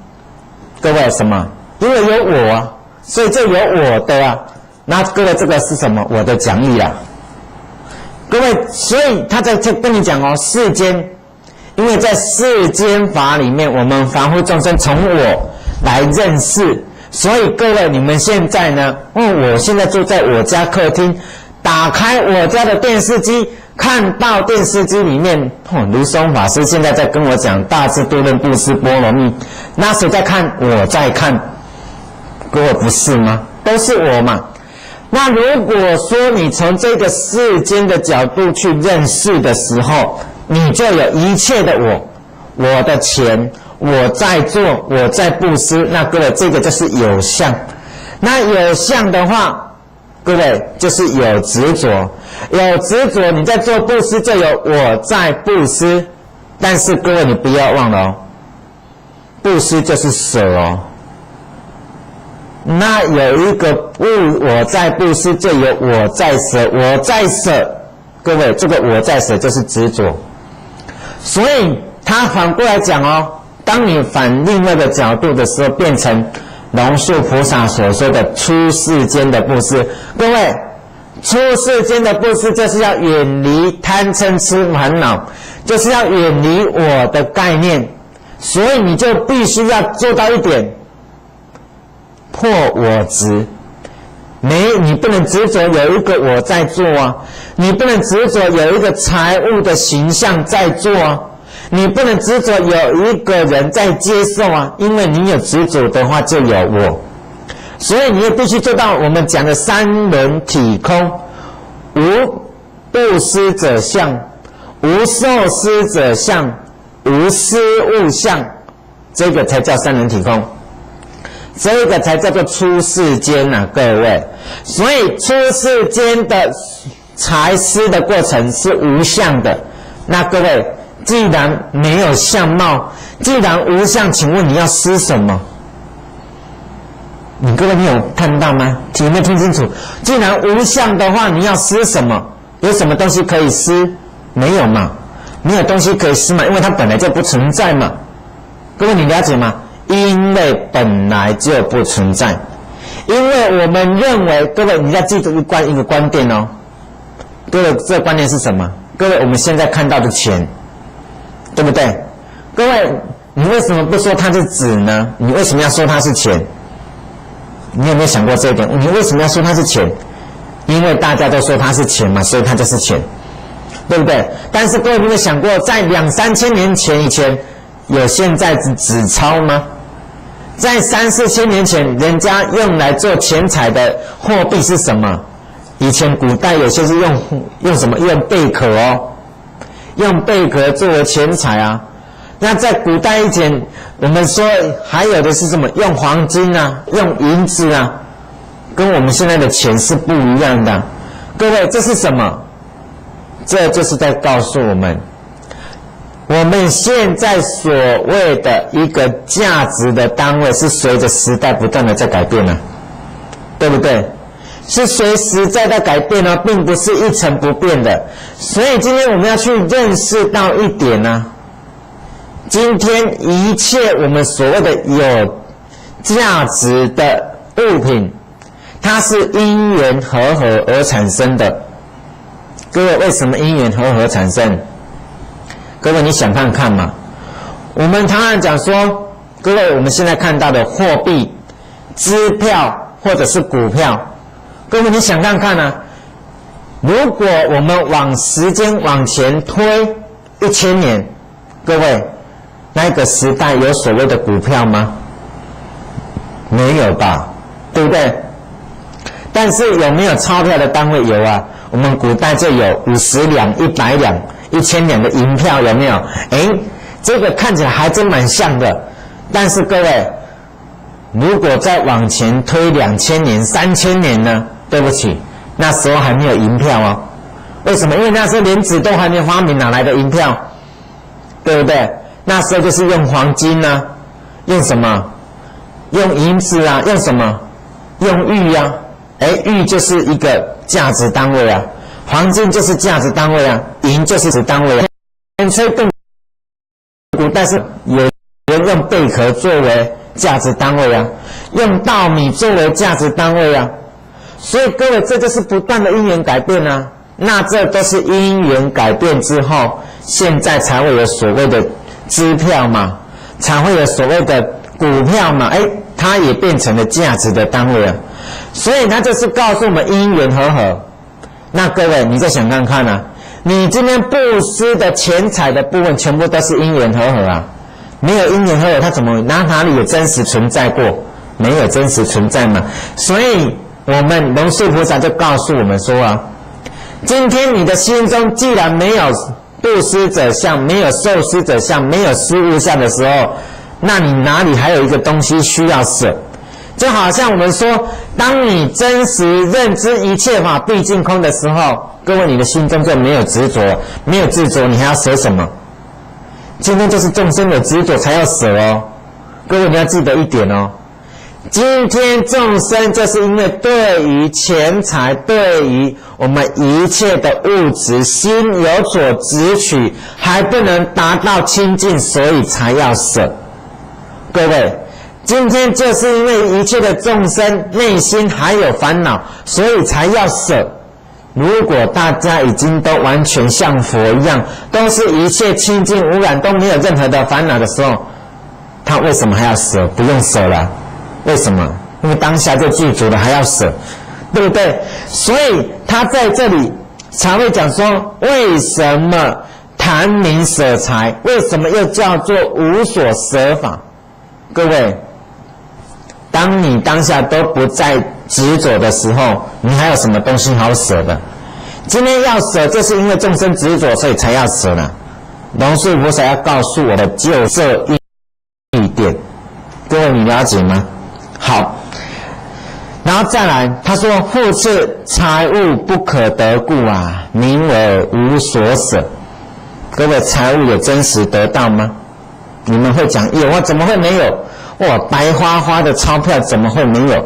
各位什么？因为有我啊，所以就有我的啊。那各位这个是什么？我的奖励啦。各位，所以他在跟你讲哦，世间，因为在世间法里面，我们凡夫众生从我来认识，所以各位你们现在呢，我现在坐在我家客厅，打开我家的电视机，看到电视机里面，卢松法师现在在跟我讲大智度论布施波罗蜜，那谁在看？我在看，各位不是吗？都是我嘛。那如果说你从这个世间的角度去认识的时候，你就有一切的我的钱，我在做，我在布施，那各位这个就是有相。那有相的话，各位就是有执着，有执着你在做布施就有我在布施，但是各位你不要忘了哦，布施就是舍哦。那有一个我在布施，就有我在舍，我在舍，各位这个我在舍就是执着。所以他反过来讲哦，当你反另外的角度的时候，变成龙树菩萨所说的出世间的布施。各位，出世间的布施就是要远离贪嗔痴烦恼，就是要远离我的概念，所以你就必须要做到一点，破我执。你不能执着有一个我在做啊，你不能执着有一个财务的形象在做啊，你不能执着有一个人在接受啊，因为你有执着的话就有我，所以你也必须做到我们讲的三轮体空，无布施者相，无受施者相，无施物相，这个才叫三轮体空，这个才叫做出世间啊，各位。所以出世间的财施的过程是无相的。那各位，既然没有相貌，既然无相，请问你要施什么？各位你有看到吗？有没有听清楚？既然无相的话，你要施什么？有什么东西可以施？没有嘛，没有东西可以施嘛，因为它本来就不存在嘛。各位你了解吗？因为本来就不存在。因为我们认为，各位你要记住一个观点哦。各位这个观念是什么？各位我们现在看到的钱，对不对？各位你为什么不说它是纸呢？你为什么要说它是钱？你有没有想过这一点？你为什么要说它是钱？因为大家都说它是钱嘛，所以它就是钱，对不对？但是各位有没有想过，在2-3千年前以前，有现在纸钞吗？在3-4千年前，人家用来做钱财的货币是什么？以前古代有些是用什么？用贝壳哦，用贝壳作为钱财啊。那在古代以前，我们说还有的是什么？用黄金啊，用银子啊，跟我们现在的钱是不一样的。各位，这是什么？这就是在告诉我们，我们现在所谓的一个价值的单位是随着时代不断的在改变啊，对不对？是随时在改变啊，并不是一成不变的。所以今天我们要去认识到一点啊，今天一切我们所谓的有价值的物品，它是因缘和合而产生的。各位，为什么因缘和合产生？各位你想看看嘛，我们常常讲说，各位我们现在看到的货币、支票或者是股票，各位你想看看啊，如果我们往时间往前推1000年，各位那个时代有所谓的股票吗？没有吧，对不对？但是有没有钞票的单位？有啊，我们古代就有50两、100两、1000两的银票，有没有？这个看起来还真蛮像的。但是各位，如果再往前推2000年、3000年呢？对不起，那时候还没有银票哦。为什么？因为那时候连纸都还没发明，哪来的银票？对不对？那时候就是用黄金啊，用什么？用银子啊，用什么？用玉啊。玉就是一个价值单位啊，黄金就是价值单位啊，银就是值单位啊。所以古代是有人用贝壳作为价值单位啊，用稻米作为价值单位啊。所以各位，这就是不断的因缘改变啊。那这都是因缘改变之后，现在才会有所谓的支票嘛，才会有所谓的股票嘛，它也变成了价值的单位啊。所以它就是告诉我们因缘和合。那各位，你再想看看啊，你今天布施的钱财的部分，全部都是因缘和合啊。没有因缘和合，它怎么哪里有真实存在过？没有真实存在嘛。所以我们龙树菩萨就告诉我们说啊，今天你的心中既然没有布施者相，没有受施者相，没有施物相的时候，那你哪里还有一个东西需要舍？就好像我们说，当你真实认知一切法毕竟空的时候，各位，你的心中就没有执着，没有执着，你还要舍什么？今天就是众生有执着才要舍哦。各位，你要记得一点哦，今天众生就是因为对于钱财，对于我们一切的物质心有所执取，还不能达到清净，所以才要舍。各位，今天就是因为一切的众生内心还有烦恼，所以才要舍。如果大家已经都完全像佛一样，都是一切清净无染，都没有任何的烦恼的时候，他为什么还要舍？不用舍了。为什么？因为当下就具足了，还要舍，对不对？所以他在这里才会讲说，为什么谈名舍财？为什么又叫做无所舍法？各位，当你当下都不再执着的时候，你还有什么东西好舍的？今天要舍，就是因为众生执着，所以才要舍呢。龙树菩萨要告诉我的就这一点，各位你了解吗？好，然后再来，他说：“复次，财物不可得故啊，名为无所舍。”各位，财物有真实得到吗？你们会讲有啊，怎么会没有？哇，白花花的钞票怎么会没有？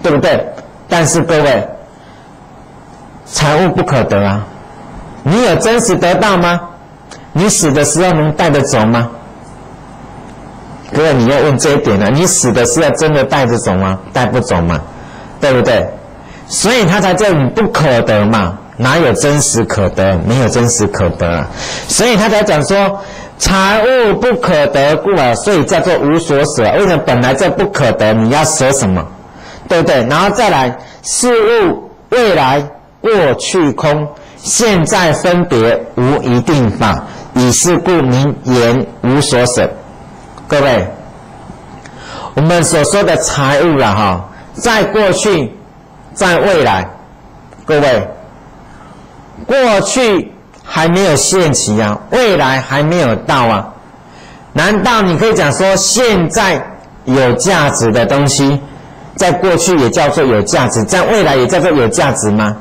对不对？但是各位，财物不可得啊，你有真实得到吗？你死的时候能带得走吗？各位，你要问这一点啊，你死的是要真的带着走吗？带不走嘛，对不对？所以他才叫你不可得嘛，哪有真实可得？没有真实可得啊，所以他才讲说财物不可得故啊，所以叫做无所舍。为什么？本来这不可得，你要舍什么？对不对？然后再来，事物未来过去空，现在分别无一定法，以是故名言无所舍。各位，我们所说的财物啦，在过去，在未来，各位，过去还没有现起啊，未来还没有到啊。难道你可以讲说，现在有价值的东西，在过去也叫做有价值，在未来也叫做有价值吗？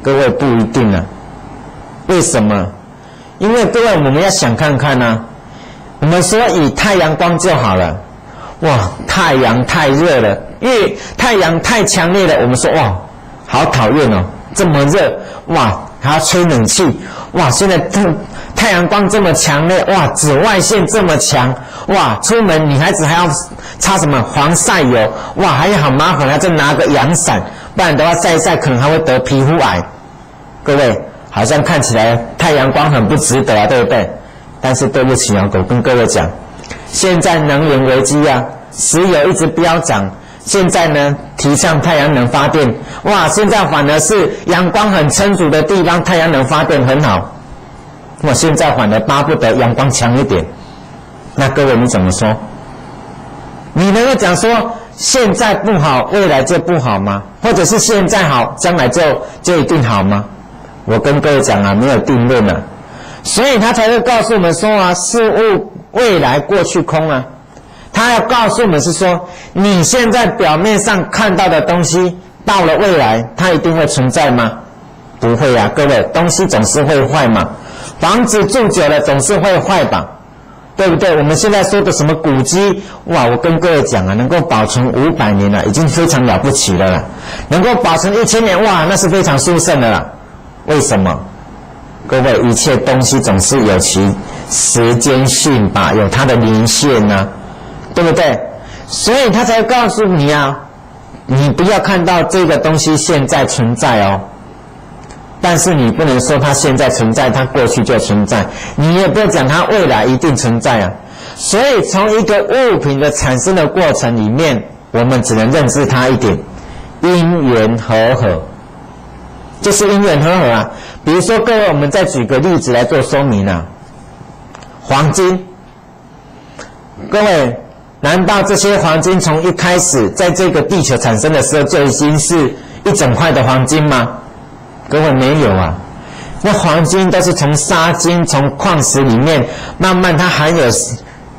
各位，不一定啊。为什么？因为各位，我们要想看看啊。我们说以太阳光就好了，哇，太阳太热了，太阳太强烈了，我们说哇，好讨厌哦，这么热，哇，还要吹冷气，哇，现在太阳光这么强烈，哇，紫外线这么强，哇，出门女孩子还要擦什么防晒油，哇，还要好麻烦，还再拿个阳伞，不然的话晒一晒可能还会得皮肤癌。各位，好像看起来太阳光很不值得啊，对不对？但是对不起啊，我跟各位讲，现在能源危机啊，石油一直飙涨，现在呢提倡太阳能发电，哇，现在反而是阳光很充足的地方，太阳能发电很好，哇，现在反而巴不得阳光强一点。那各位你怎么说？你能够讲说现在不好，未来就不好吗？或者是现在好，将来就一定好吗？我跟各位讲啊，没有定论啊。所以他才会告诉我们说啊，事物未来过去空啊。他要告诉我们是说，你现在表面上看到的东西，到了未来，它一定会存在吗？不会啊，各位，东西总是会坏嘛。房子住久了总是会坏吧，对不对？我们现在说的什么古迹，哇，我跟各位讲啊，能够保存500年了，已经非常了不起了啦。能够保存1000年，哇，那是非常殊胜的啦。为什么？各位，一切东西总是有其时间性吧，有它的年限啊，对不对？所以他才告诉你啊，你不要看到这个东西现在存在哦，但是你不能说它现在存在，它过去就存在，你也不要讲它未来一定存在啊。所以从一个物品的产生的过程里面，我们只能认知它一点，因缘和合，就是因缘和合啊。比如说各位，我们再举个例子来做说明啊，黄金，各位，难道这些黄金从一开始在这个地球产生的时候就已经是一整块的黄金吗？各位，没有啊，那黄金都是从沙金、从矿石里面慢慢它含有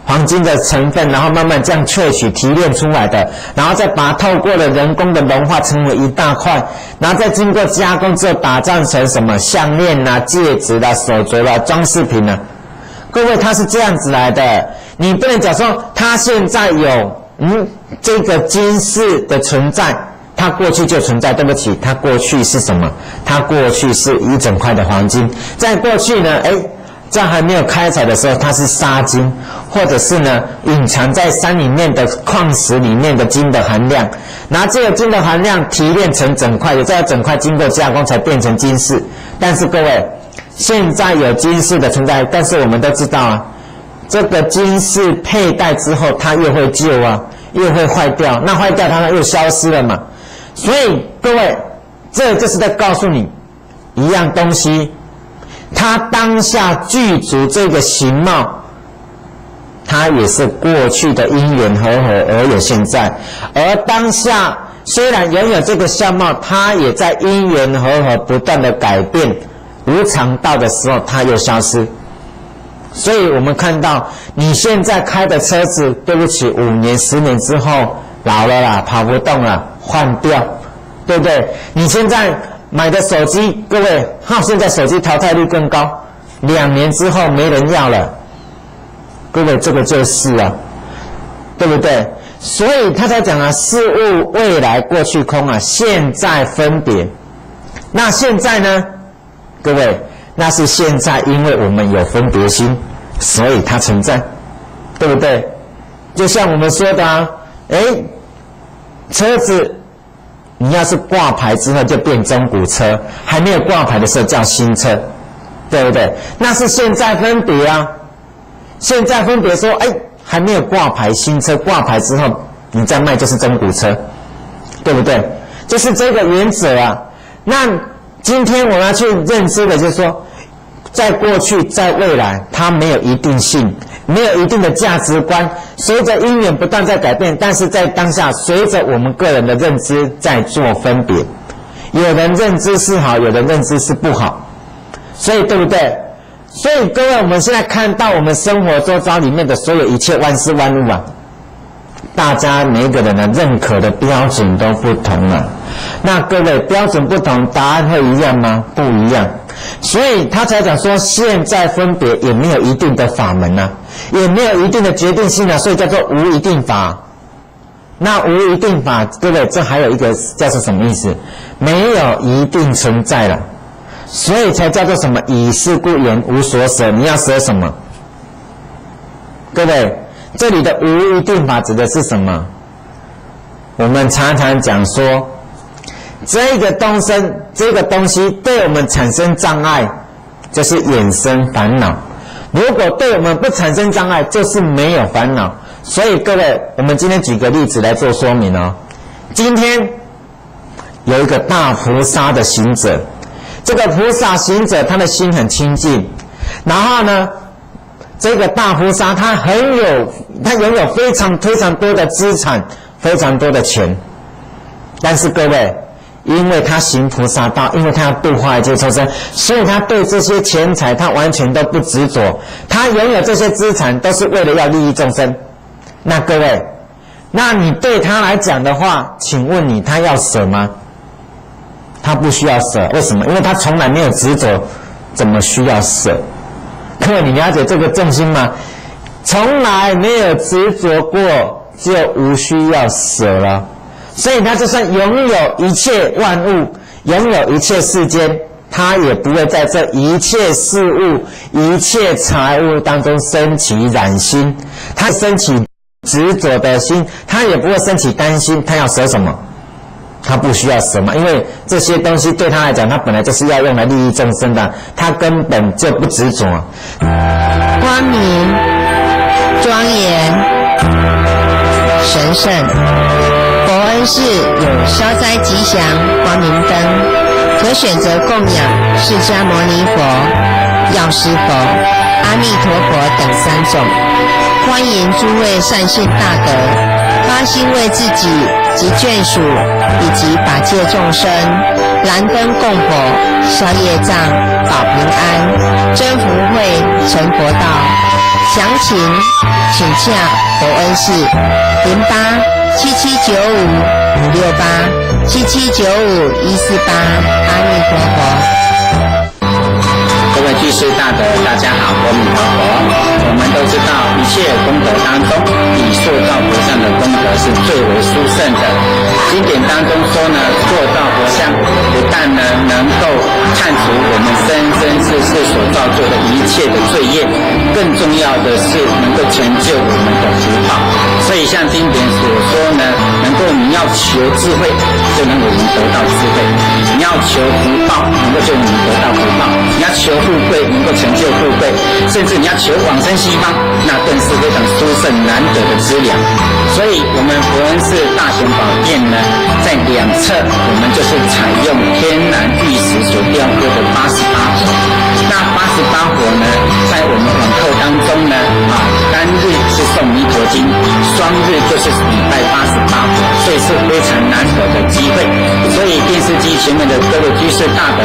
黄金的成分，然后慢慢这样萃取提炼出来的，然后再把它透过了人工的融化成为一大块，然后再经过加工之后打造成什么项链啊、戒指啊、手镯啊、装饰品啊。各位，它是这样子来的，你不能讲说它现在有这个金饰的存在，它过去就存在。对不起，它过去是什么？它过去是一整块的黄金，在过去呢，在还没有开采的时候，它是沙金，或者是呢隐藏在山里面的矿石里面的金的含量，拿这个金的含量提炼成整块，有这整块经过加工才变成金饰。但是各位，现在有金饰的存在，但是我们都知道啊，这个金饰佩戴之后，它越会旧啊，越会坏掉，那坏掉它又消失了嘛。所以各位，这就是在告诉你，一样东西，它当下具足这个形貌，它也是过去的因缘和合而有现在，而当下虽然拥有这个相貌，它也在因缘和合不断的改变，无常到的时候它又消失。所以我们看到你现在开的车子，对不起，5年10年之后老了啦，跑不动了，换掉，对不对？你现在买的手机，各位，现在手机淘汰率更高，2年之后没人要了，各位，这个就是啊，对不对？所以他才讲啊，事物未来过去空啊，现在分别。那现在呢，各位，那是现在，因为我们有分别心，所以它存在，对不对？就像我们说的啊，车子你要是挂牌之后就变中古车，还没有挂牌的时候叫新车，对不对？那是现在分别啊，现在分别说，还没有挂牌，新车挂牌之后你再卖就是中古车，对不对？就是这个原则啊。那今天我要去认知的就是说，在过去在未来它没有一定性，没有一定的价值观，随着因缘不断在改变，但是在当下随着我们个人的认知在做分别，有人认知是好，有人认知是不好，所以对不对？所以各位，我们现在看到我们生活周遭里面的所有一切万事万物啊，大家每一个人的认可的标准都不同啊。那各位，标准不同，答案会一样吗？不一样。所以他才讲说，现在分别也没有一定的法门啊，也没有一定的决定性啊，所以叫做无一定法。那无一定法，各位，这还有一个叫做什么意思？没有一定存在了，所以才叫做什么？以是故言无所舍。你要舍什么？各位，这里的无一定法指的是什么？我们常常讲说，这个东西对我们产生障碍，就是衍生烦恼；如果对我们不产生障碍，就是没有烦恼。所以各位，我们今天举个例子来做说明哦。今天有一个大菩萨的行者，这个菩萨行者他的心很清净，然后呢，这个大菩萨他拥有非常非常多的资产，非常多的钱，但是各位，因为他行菩萨道，因为他要度化一切众生，所以他对这些钱财他完全都不执着，他拥有这些资产都是为了要利益众生。那各位，那你对他来讲的话，请问你他要舍吗？他不需要舍，为什么？因为他从来没有执着，怎么需要舍？各位，你了解这个重心吗？从来没有执着过，就无需要舍了。所以他就算拥有一切万物，拥有一切世间，他也不会在这一切事物、一切财物当中升起染心，他升起执着的心，他也不会升起担心。他要舍什么？他不需要舍嘛，因为这些东西对他来讲，他本来就是要用来利益众生的，他根本就不执着。光明、庄严、神圣。佛恩寺有消灾吉祥光明灯，可选择供养释迦牟尼佛、药师佛、阿弥陀佛等3种。欢迎诸位善信大德发心为自己及眷属以及法界众生燃灯供佛，消业障，保平安，增福慧，成佛道。详情请洽佛恩寺087795-5687795-148，阿弥陀佛。各位居士大德，大家好，阿弥陀佛。我们都知道，一切功德当中，以塑造佛像的功德是最为殊胜的。经典当中说呢，塑造佛像不但呢能够忏除我们生生世世所造作的一切的罪业，更重要的是能够成就我们的福报。所以像经典所说呢，能够你要求智慧，就能我们得到智慧；你要求福报，能够就能得到福报；你要求富贵，能够成就富贵；甚至你要求往生西方，那更是非常殊胜难得的资粮。所以我们佛恩寺大雄宝殿呢，在2侧我们就是采用天然玉石所雕刻的88佛。那88佛呢，在我们往课当中呢，单日是诵弥陀经，双日就是礼拜88佛，所以是非常难得的机会。所以电视机前面的各位居士大德，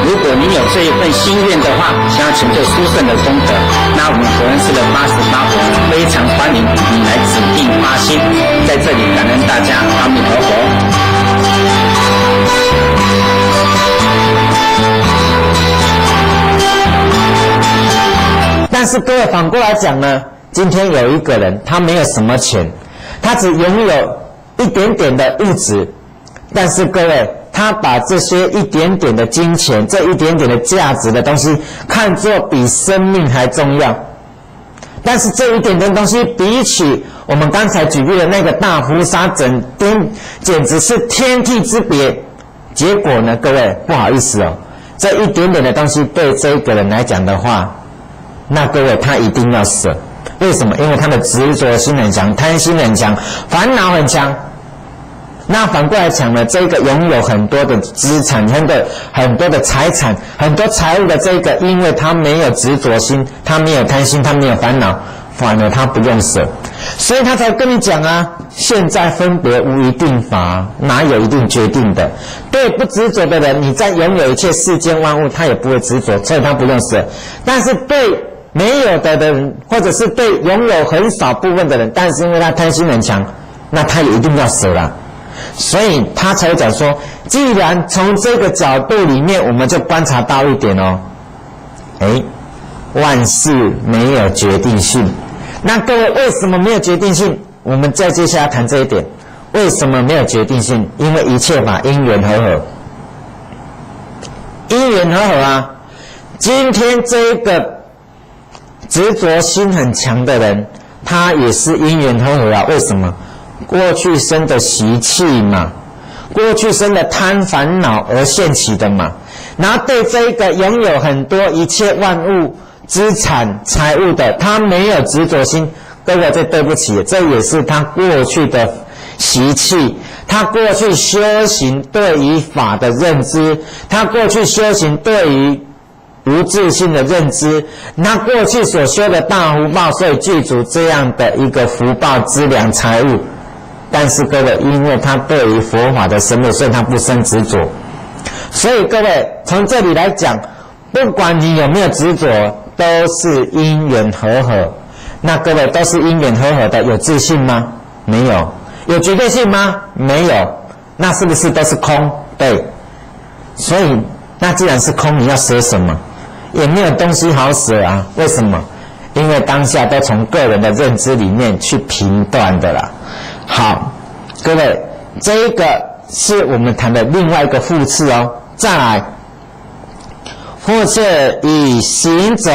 如果你有这一份心愿的话，想要成就殊胜的功德，那我们佛恩寺的88佛非常欢迎你来指定发心，在这里感恩大家，阿弥陀佛。但是各位反过来讲呢，今天有一个人，他没有什么钱，他只拥有一点点的物质，但是各位，他把这些一点点的金钱，这一点点的价值的东西，看作比生命还重要。但是这一点点东西，比起我们刚才举例的那个大菩萨简直是天地之别。结果呢，各位不好意思哦，这一点点的东西对这个人来讲的话，那各位他一定要舍。为什么？因为他的执着心很强，贪心很强，烦恼很强。那反过来讲呢，这个拥有很多的资产、很多的财产、很多财物的这个，因为他没有执着心，他没有贪心，他没有烦恼，反而他不用舍，所以他才跟你讲啊，现在分别无一定法，哪有一定决定的？对不执着的人，你在拥有一切世间万物，他也不会执着，所以他不用舍。但是对没有的人，或者是对拥有很少部分的人，但是因为他贪心很强，那他也一定要舍啦。所以他才讲说，既然从这个角度里面，我们就观察到一点哦，万事没有决定性。那各位为什么没有决定性？我们再接下来谈这一点，为什么没有决定性？因为一切法因缘和合，因缘和合啊。今天这个执着心很强的人，他也是因缘和合啊。为什么？过去生的习气嘛，过去生的贪烦恼而现起的嘛。然后对这个拥有很多一切万物资产财物的，他没有执着心。各位，这对不起，这也是他过去的习气，他过去修行对于法的认知，他过去修行对于无自性的认知，他过去所修的大福报，所以具足这样的一个福报资粮财物。但是各位，因为他对于佛法的深入，所以他不生执着。所以各位从这里来讲，不管你有没有执着，都是因缘和合。那各位都是因缘和合的，有自信吗？没有。有绝对性吗？没有。那是不是都是空？对。所以那既然是空，你要舍什么？也没有东西好舍啊。为什么？因为当下都从个人的认知里面去评断的啦。好，各位，这个是我们谈的另外一个复次哦。再来，复次以行者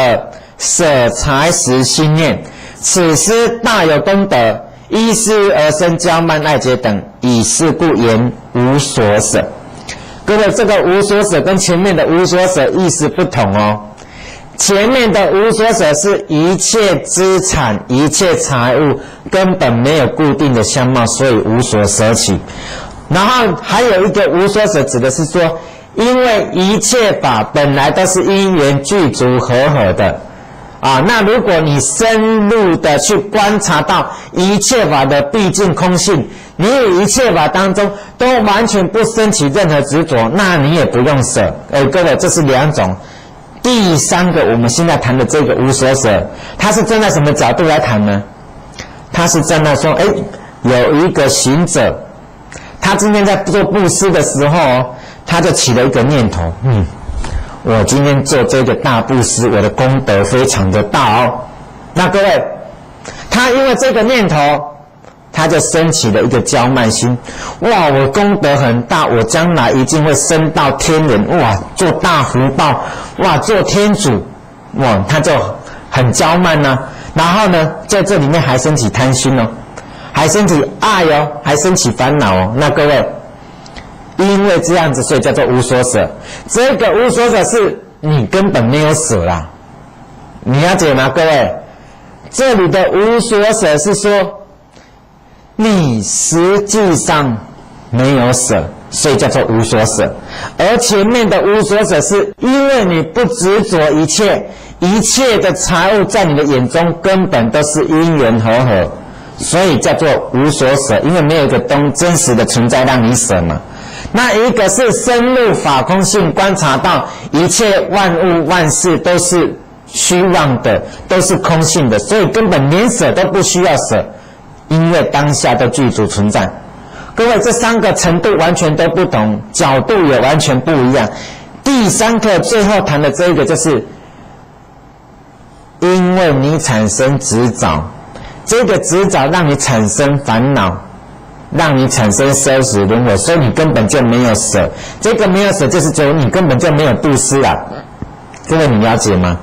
舍财食心念，此师大有功德，依师而生骄慢爱结等，以是故言无所舍。各位，这个无所舍跟前面的无所舍意思不同哦。前面的无所舍是一切资产、一切财物根本没有固定的相貌，所以无所舍起。然后还有一个无所舍，指的是说，因为一切法本来都是因缘具足和合的啊。那如果你深入的去观察到一切法的毕竟空性，你与一切法当中都完全不升起任何执着，那你也不用舍。各位，这是两种。第三个，我们现在谈的这个无所舍，它是站在什么角度来谈呢？它是站在说，有一个行者，他今天在做布施的时候，他就起了一个念头，我今天做这个大布施，我的功德非常的大哦。那各位，他因为这个念头，他就升起了一个骄慢心，哇，我功德很大，我将来一定会升到天人，哇，做大福报，哇，做天主，哇，他就很骄慢呢。然后呢，在这里面还升起贪心哦，还升起爱哦，还升起烦恼哦。那各位，因为这样子，所以叫做无所舍。这个无所舍是你根本没有舍啦，你了解吗？各位，这里的无所舍是说，你实际上没有舍，所以叫做无所舍。而前面的无所舍是因为你不执着一切，一切的财物在你的眼中根本都是因缘和合，所以叫做无所舍，因为没有一个真实的存在让你舍嘛。那一个是深入法空性，观察到一切万物万事都是虚妄的，都是空性的，所以根本连舍都不需要舍，因为当下的具足存在。各位，这三个程度完全都不同，角度也完全不一样。第三课最后谈的这一个，就是因为你产生执着，这个执着让你产生烦恼，让你产生生死轮回，所以你根本就没有舍。这个没有舍，就是说你根本就没有布施啊。各位，你了解吗？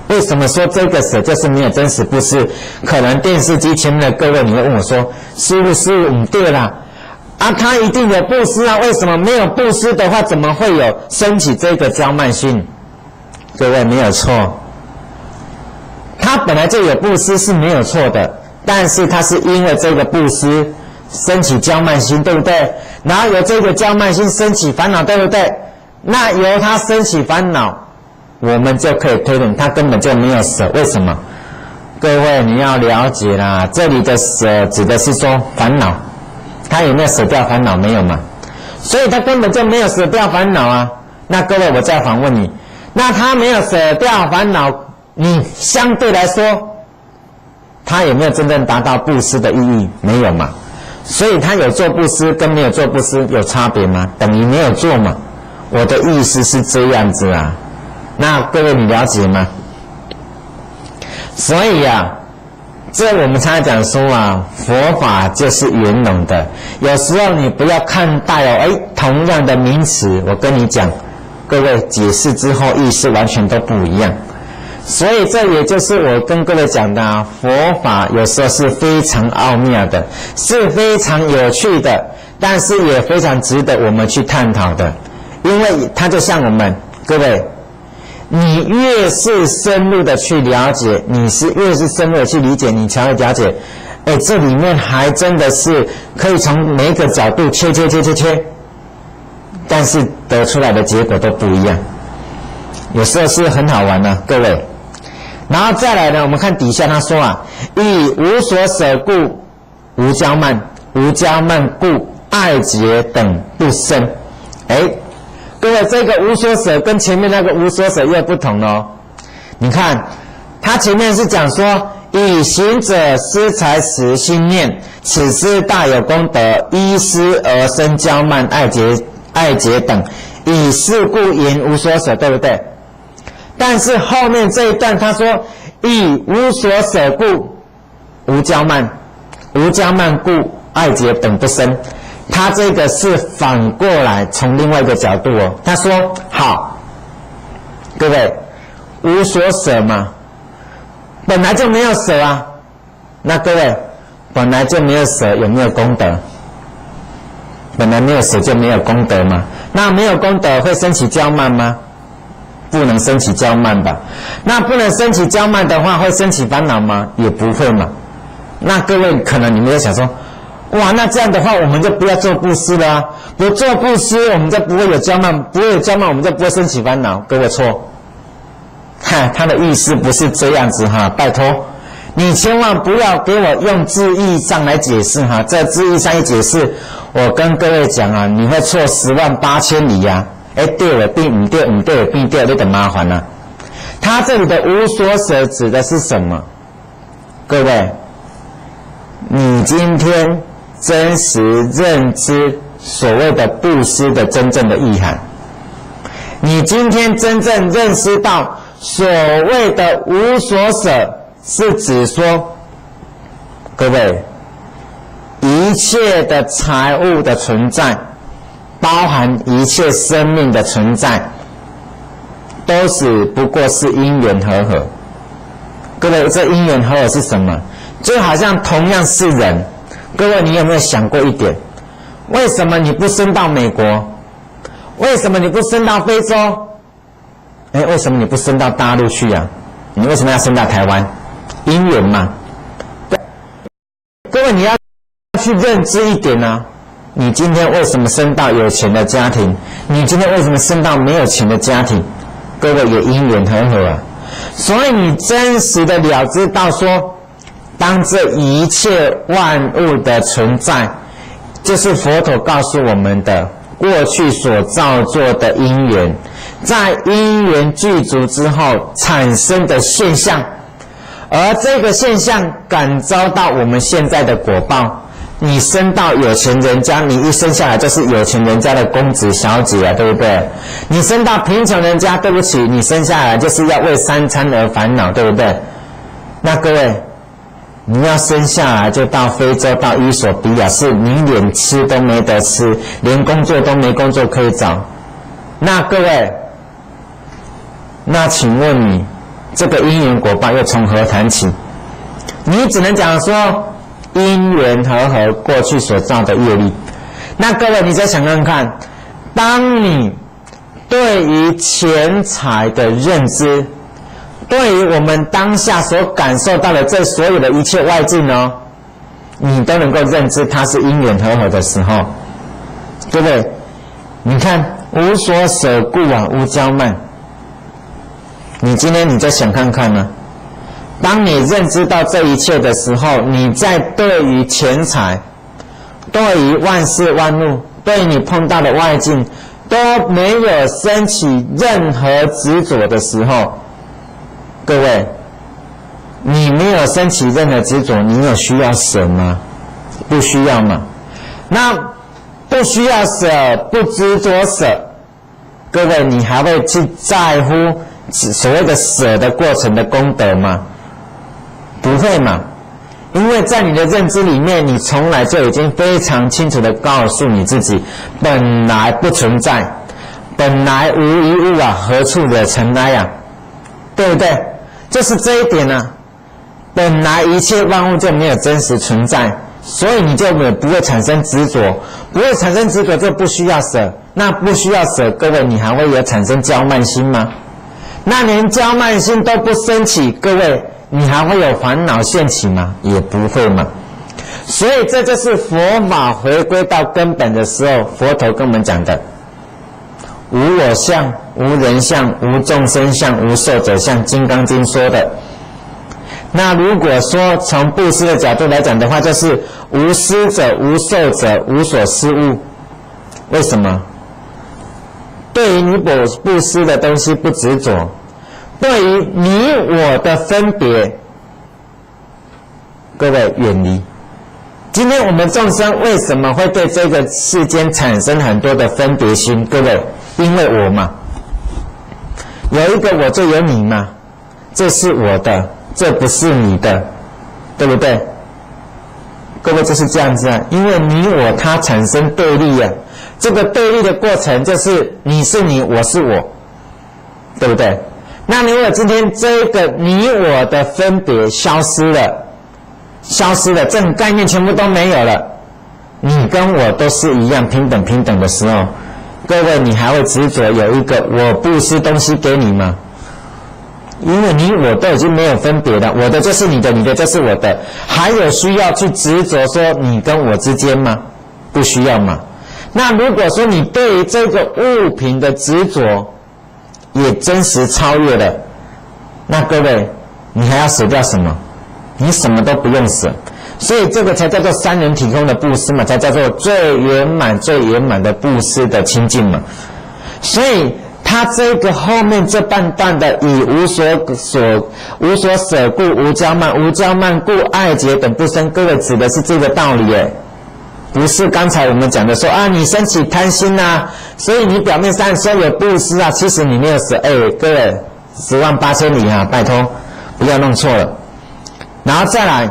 为什么说这个舍就是没有真实布施？可能电视机前面的各位，你会问我说：“师父，对啦，他一定有布施啊，为什么没有布施的话，怎么会有升起这个骄慢心？”各位，没有错，他本来就有布施是没有错的，但是他是因为这个布施升起骄慢心，对不对？然后由这个骄慢心升起烦恼，对不对？那由他升起烦恼，我们就可以推论他根本就没有舍。为什么？各位你要了解啦，这里的舍指的是说烦恼，他有没有舍掉烦恼？没有嘛，所以他根本就没有舍掉烦恼啊。那各位，我再反问你，那他没有舍掉烦恼，你相对来说他有没有真正达到布施的意义？没有嘛，所以他有做布施跟没有做布施有差别吗？等于没有做嘛。我的意思是这样子啊，那各位你了解吗？所以啊，这我们常常讲说啊，佛法就是圆融的。有时候你不要看待同样的名词，我跟你讲，各位解释之后意思完全都不一样。所以这也就是我跟各位讲的啊，佛法有时候是非常奥妙的，是非常有趣的，但是也非常值得我们去探讨的。因为它就像我们各位，你越是深入的去了解，你是越是深入的去理解，你才会了解，这里面还真的是可以从每一个角度切，但是得出来的结果都不一样，有时候是很好玩的，各位。然后再来呢，我们看底下他说啊，以无所舍故无骄慢，无骄慢故爱结等不生。各位，这个无所舍跟前面那个无所舍又不同哦。你看，他前面是讲说，以行者施财食心念，此施大有功德，依施而生骄慢爱结等，以是故言无所舍，对不对？但是后面这一段他说，亦无所舍故，无骄慢，无骄慢故，爱结本不生。他这个是反过来，从另外一个角度哦。他说：好，各位，无所舍嘛，本来就没有舍啊。那各位，本来就没有舍，有没有功德？本来没有舍就没有功德嘛。那没有功德会升起骄慢吗？不能升起骄慢吧。那不能升起骄慢的话，会升起烦恼吗？也不会嘛。那各位可能你们在想说，哇，那这样的话我们就不要做布施了啊，不做布施我们就不会有骄慢，不会有骄慢我们就不会升起烦恼。各位错，他的意思不是这样子哈，拜托你千万不要给我用字义上来解释哈，这字义上一解释，我跟各位讲啊，你会错108000里呀。对了，并不对，不对，并对，有点麻烦了。他这里的无所舍指的是什么？各位，你今天真实认知所谓的布施的真正的意涵，你今天真正认识到所谓的无所舍，是指说，各位，一切的财物的存在，包含一切生命的存在，都是不过是因缘和合。各位，这因缘和合是什么？就好像同样是人，各位你有没有想过一点？为什么你不升到美国？为什么你不升到非洲？为什么你不升到大陆去啊？你为什么要升到台湾？因缘嘛。各位你要去认知一点啊，你今天为什么生到有钱的家庭？你今天为什么生到没有钱的家庭？各位也因缘和合啊。所以你真实的了知到说，当这一切万物的存在，就是佛陀告诉我们的过去所造作的因缘，在因缘具足之后产生的现象，而这个现象感召到我们现在的果报。你生到有钱人家，你一生下来就是有钱人家的公子小姐啊，对不对？你生到贫穷人家，对不起，你生下来就是要为3餐而烦恼，对不对？那各位，你要生下来就到非洲，到伊索比亚，是你连吃都没得吃，连工作都没工作可以找。那各位，那请问你这个因缘果报又从何谈起？你只能讲说因缘和合过去所造的业力。那各位你再想看看，当你对于钱财的认知，对于我们当下所感受到的这所有的一切外境哦，你都能够认知它是因缘和合的时候，对不对？你看无所舍故啊，无骄慢。你今天你再想看看呢，当你认知到这一切的时候，你在对于钱财，对于万事万物，对于你碰到的外境都没有升起任何执着的时候，各位，你没有升起任何执着，你有需要舍吗？不需要嘛。那不需要舍，不执着舍，各位，你还会去在乎所谓的舍的过程的功德吗？不会嘛。因为在你的认知里面，你从来就已经非常清楚地告诉你自己，本来不存在，本来无一物啊，何处惹尘埃啊，对不对？就是这一点啊，本来一切万物就没有真实存在，所以你就不会产生执着，不会产生执着就不需要舍。那不需要舍，各位，你还会有产生骄慢心吗？那连骄慢心都不升起，各位，你还会有烦恼现起吗？也不会嘛。所以这就是佛法回归到根本的时候，佛陀跟我们讲的无我相、无人相、无众生相、无寿者相，《金刚经》说的。那如果说从布施的角度来讲的话，就是无施者、无受者、无所施物。为什么？对于你布施的东西不执着，对于你我的分别，各位远离。今天我们众生为什么会对这个世间产生很多的分别心？各位，因为我嘛，有一个我就有你嘛，这是我的，这不是你的，对不对？各位就是这样子啊，因为你我他产生对立啊，这个对立的过程就是你是你，我是我，对不对？那如果今天这个你我的分别消失了，这种概念全部都没有了，你跟我都是一样平等的时候，各位你还会执着有一个我布施东西给你吗？因为你我都已经没有分别了，我的就是你的，你的就是我的，还有需要去执着说你跟我之间吗？不需要嘛。那如果说你对于这个物品的执着也真实超越了，那各位你还要舍掉什么？你什么都不用舍，所以这个才叫做三人体空的布施嘛，才叫做最圆满的布施的清净嘛。所以他这个后面这半段的以无所舍故无骄慢，无骄慢故爱结等不生，各位指的是这个道理耶，不是刚才我们讲的说啊你升起贪心啊，所以你表面上说有布施啊，其实你没有舍。各位10万8千里啊，拜托不要弄错了。然后再来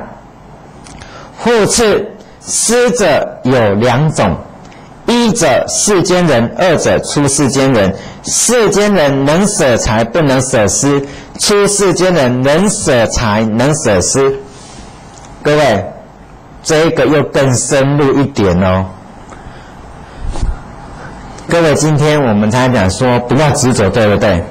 护持施者有两种，一者世间人，二者出世间人。世间人能舍财不能舍施，出世间人能舍财能舍施。各位这个又更深入一点哦。各位今天我们才讲说不要执着，对不对？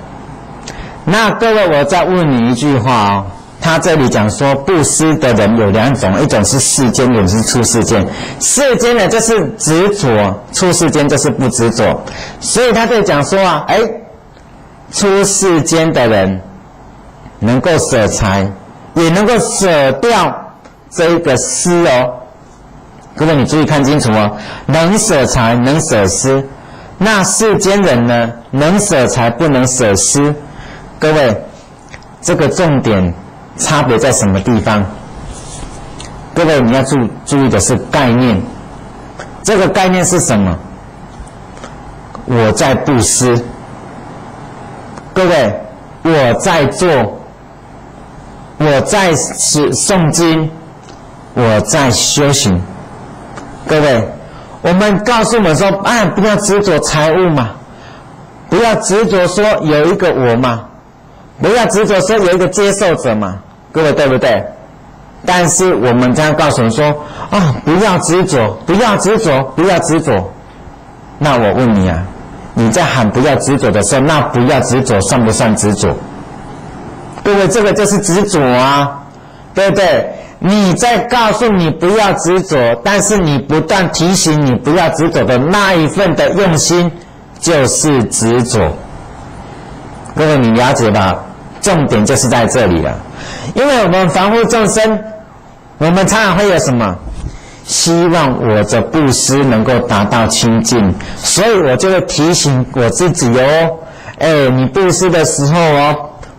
那各位我再问你一句话哦，他这里讲说布施的人有两种，一种是世间，一种是出世间。世间的就是执着，出世间就是不执着。所以他这里讲说啊，出世间的人能够舍财，也能够舍掉这个施哦。各位你注意看清楚哦，能舍财能舍施。那世间人呢，能舍财不能舍施。各位这个重点差别在什么地方？各位你要注意的是概念，这个概念是什么？我在布施，各位我在做，我在诵经，我在修行。各位我们告诉我们说不要执着财物嘛，不要执着说有一个我嘛，不要执着说有一个接受者嘛，各位对不对？但是我们这样告诉你说不要执着，不要执着，不要执着。那我问你啊，你在喊不要执着的时候，那不要执着算不算执着？各位这个就是执着啊，对不对？你在告诉你不要执着，但是你不断提醒你不要执着的那一份的用心就是执着。各位你了解吧？重点就是在这里了。因为我们防护众生，我们常常会有什么？希望我的布施能够达到清净，所以我就会提醒我自己哦，你布施的时候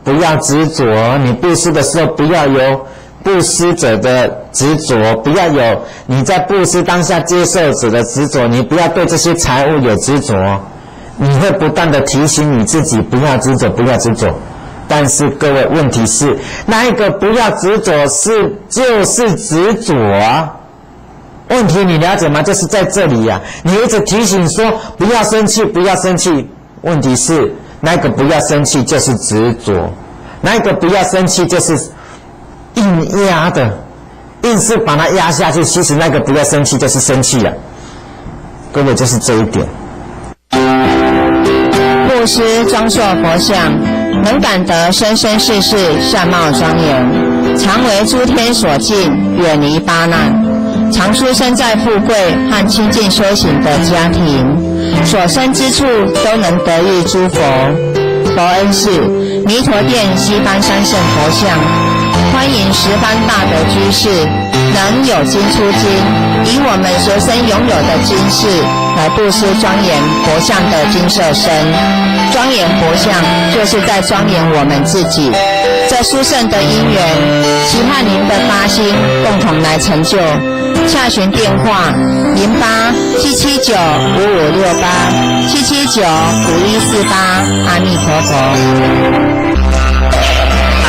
不要执着，你布施的时候不要有布施者的执着，不要有你在布施当下接受者的执着，你不要对这些财物有执着，你会不断的提醒你自己不要执着，不要执着。但是各位问题是，那一个不要执着就是执着啊。问题你了解吗？就是在这里啊，你一直提醒说不要生气，不要生气。问题是那个不要生气就是执着，那个不要生气就是硬压的，硬是把它压下去，其实那个不要生气就是生气啊。各位就是这一点。布施装塑佛像，能感得生生世世相貌庄严，常为诸天所敬，远离八难，常出生在富贵和清净修行的家庭，所生之处都能得遇诸佛。佛恩是弥陀殿西方三圣佛像，欢迎十方大德居士能有经出经，以我们随身拥有的经士来布施庄严佛像的金色身。庄严佛像就是在庄严我们自己。这殊胜的因缘，期盼您的发心共同来成就。洽询电话08-779-5568 779-5148。阿弥陀佛。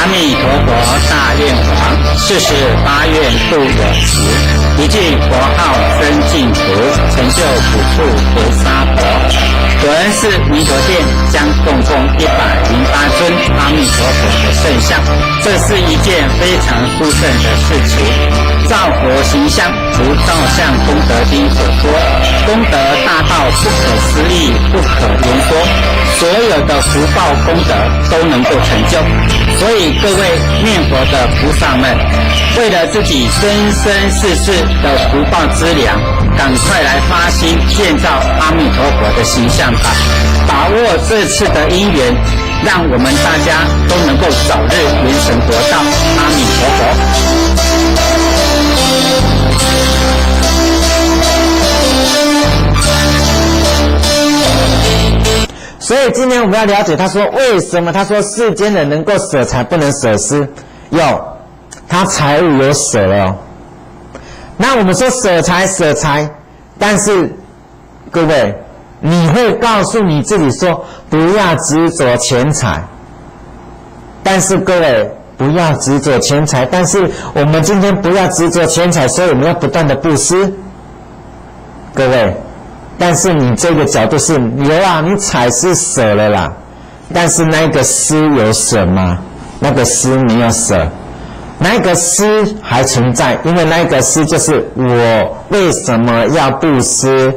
阿弥陀佛大愿王，48愿度有时，一句佛号生净土，成就普处菩萨婆。有人是弥陀殿将供奉108尊阿弥陀佛的圣像，这是一件非常殊胜的事情。造佛形象，如造像功德经所说，功德大到不可思议，不可言说，所有的福报功德都能够成就。所以各位念佛的菩萨们，为了自己生生世世的福报资粮，赶快来发心建造阿弥陀佛的形象吧，把握这次的因缘，让我们大家都能够早日圆成佛道。阿弥陀佛。所以今天我们要了解，他说为什么他说世间人能够舍财不能舍施，他财物有舍了哦。那我们说舍财，但是各位，你会告诉你自己说不要执着钱财，但是各位不要执着钱财，但是我们今天不要执着钱财，所以我们要不断的布施，各位。但是你这个角度是有啊，你财是舍了啦，但是那个施有舍吗？那个施没有舍，那个施还存在，因为那个施就是我为什么要布施？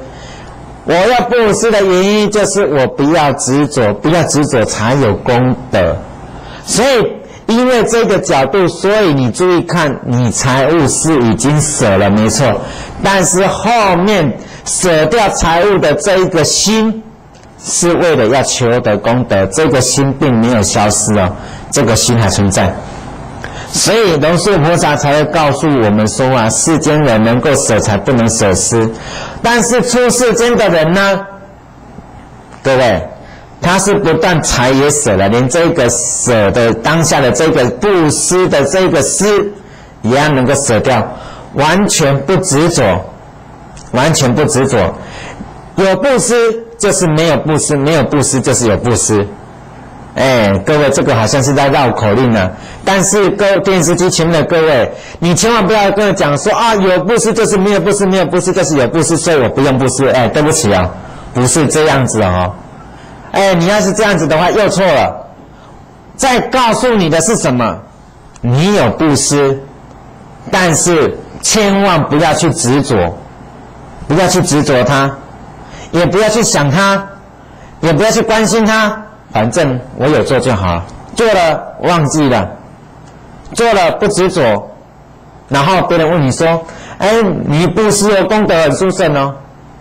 我要布施的原因就是我不要执着才有功德。所以因为这个角度，所以你注意看，你财物是已经舍了没错，但是后面舍掉财物的这一个心，是为了要求得功德，这个心并没有消失哦，这个心还存在。所以龙树菩萨才会告诉我们说啊，世间人能够舍财不能舍施，但是出世间的人呢，各位，他是不但财也舍了，连这个舍的当下的这个布施的这个施也要能够舍掉，完全不执着，有布施就是没有布施，没有布施就是有布施。各位，这个好像是在绕口令啊，但是各位电视机前面的各位，你千万不要跟我讲说啊，有布施就是没有布施，没有布施就是有布施，所以我不用布施。对不起啊，不是这样子哦。你要是这样子的话又错了。再告诉你的是什么？你有布施，但是千万不要去执着，不要去执着它，也不要去想它，也不要去关心它，反正我有做就好了，做了忘记了，做了不执着。然后别人问你说你布施有功德很殊胜哦，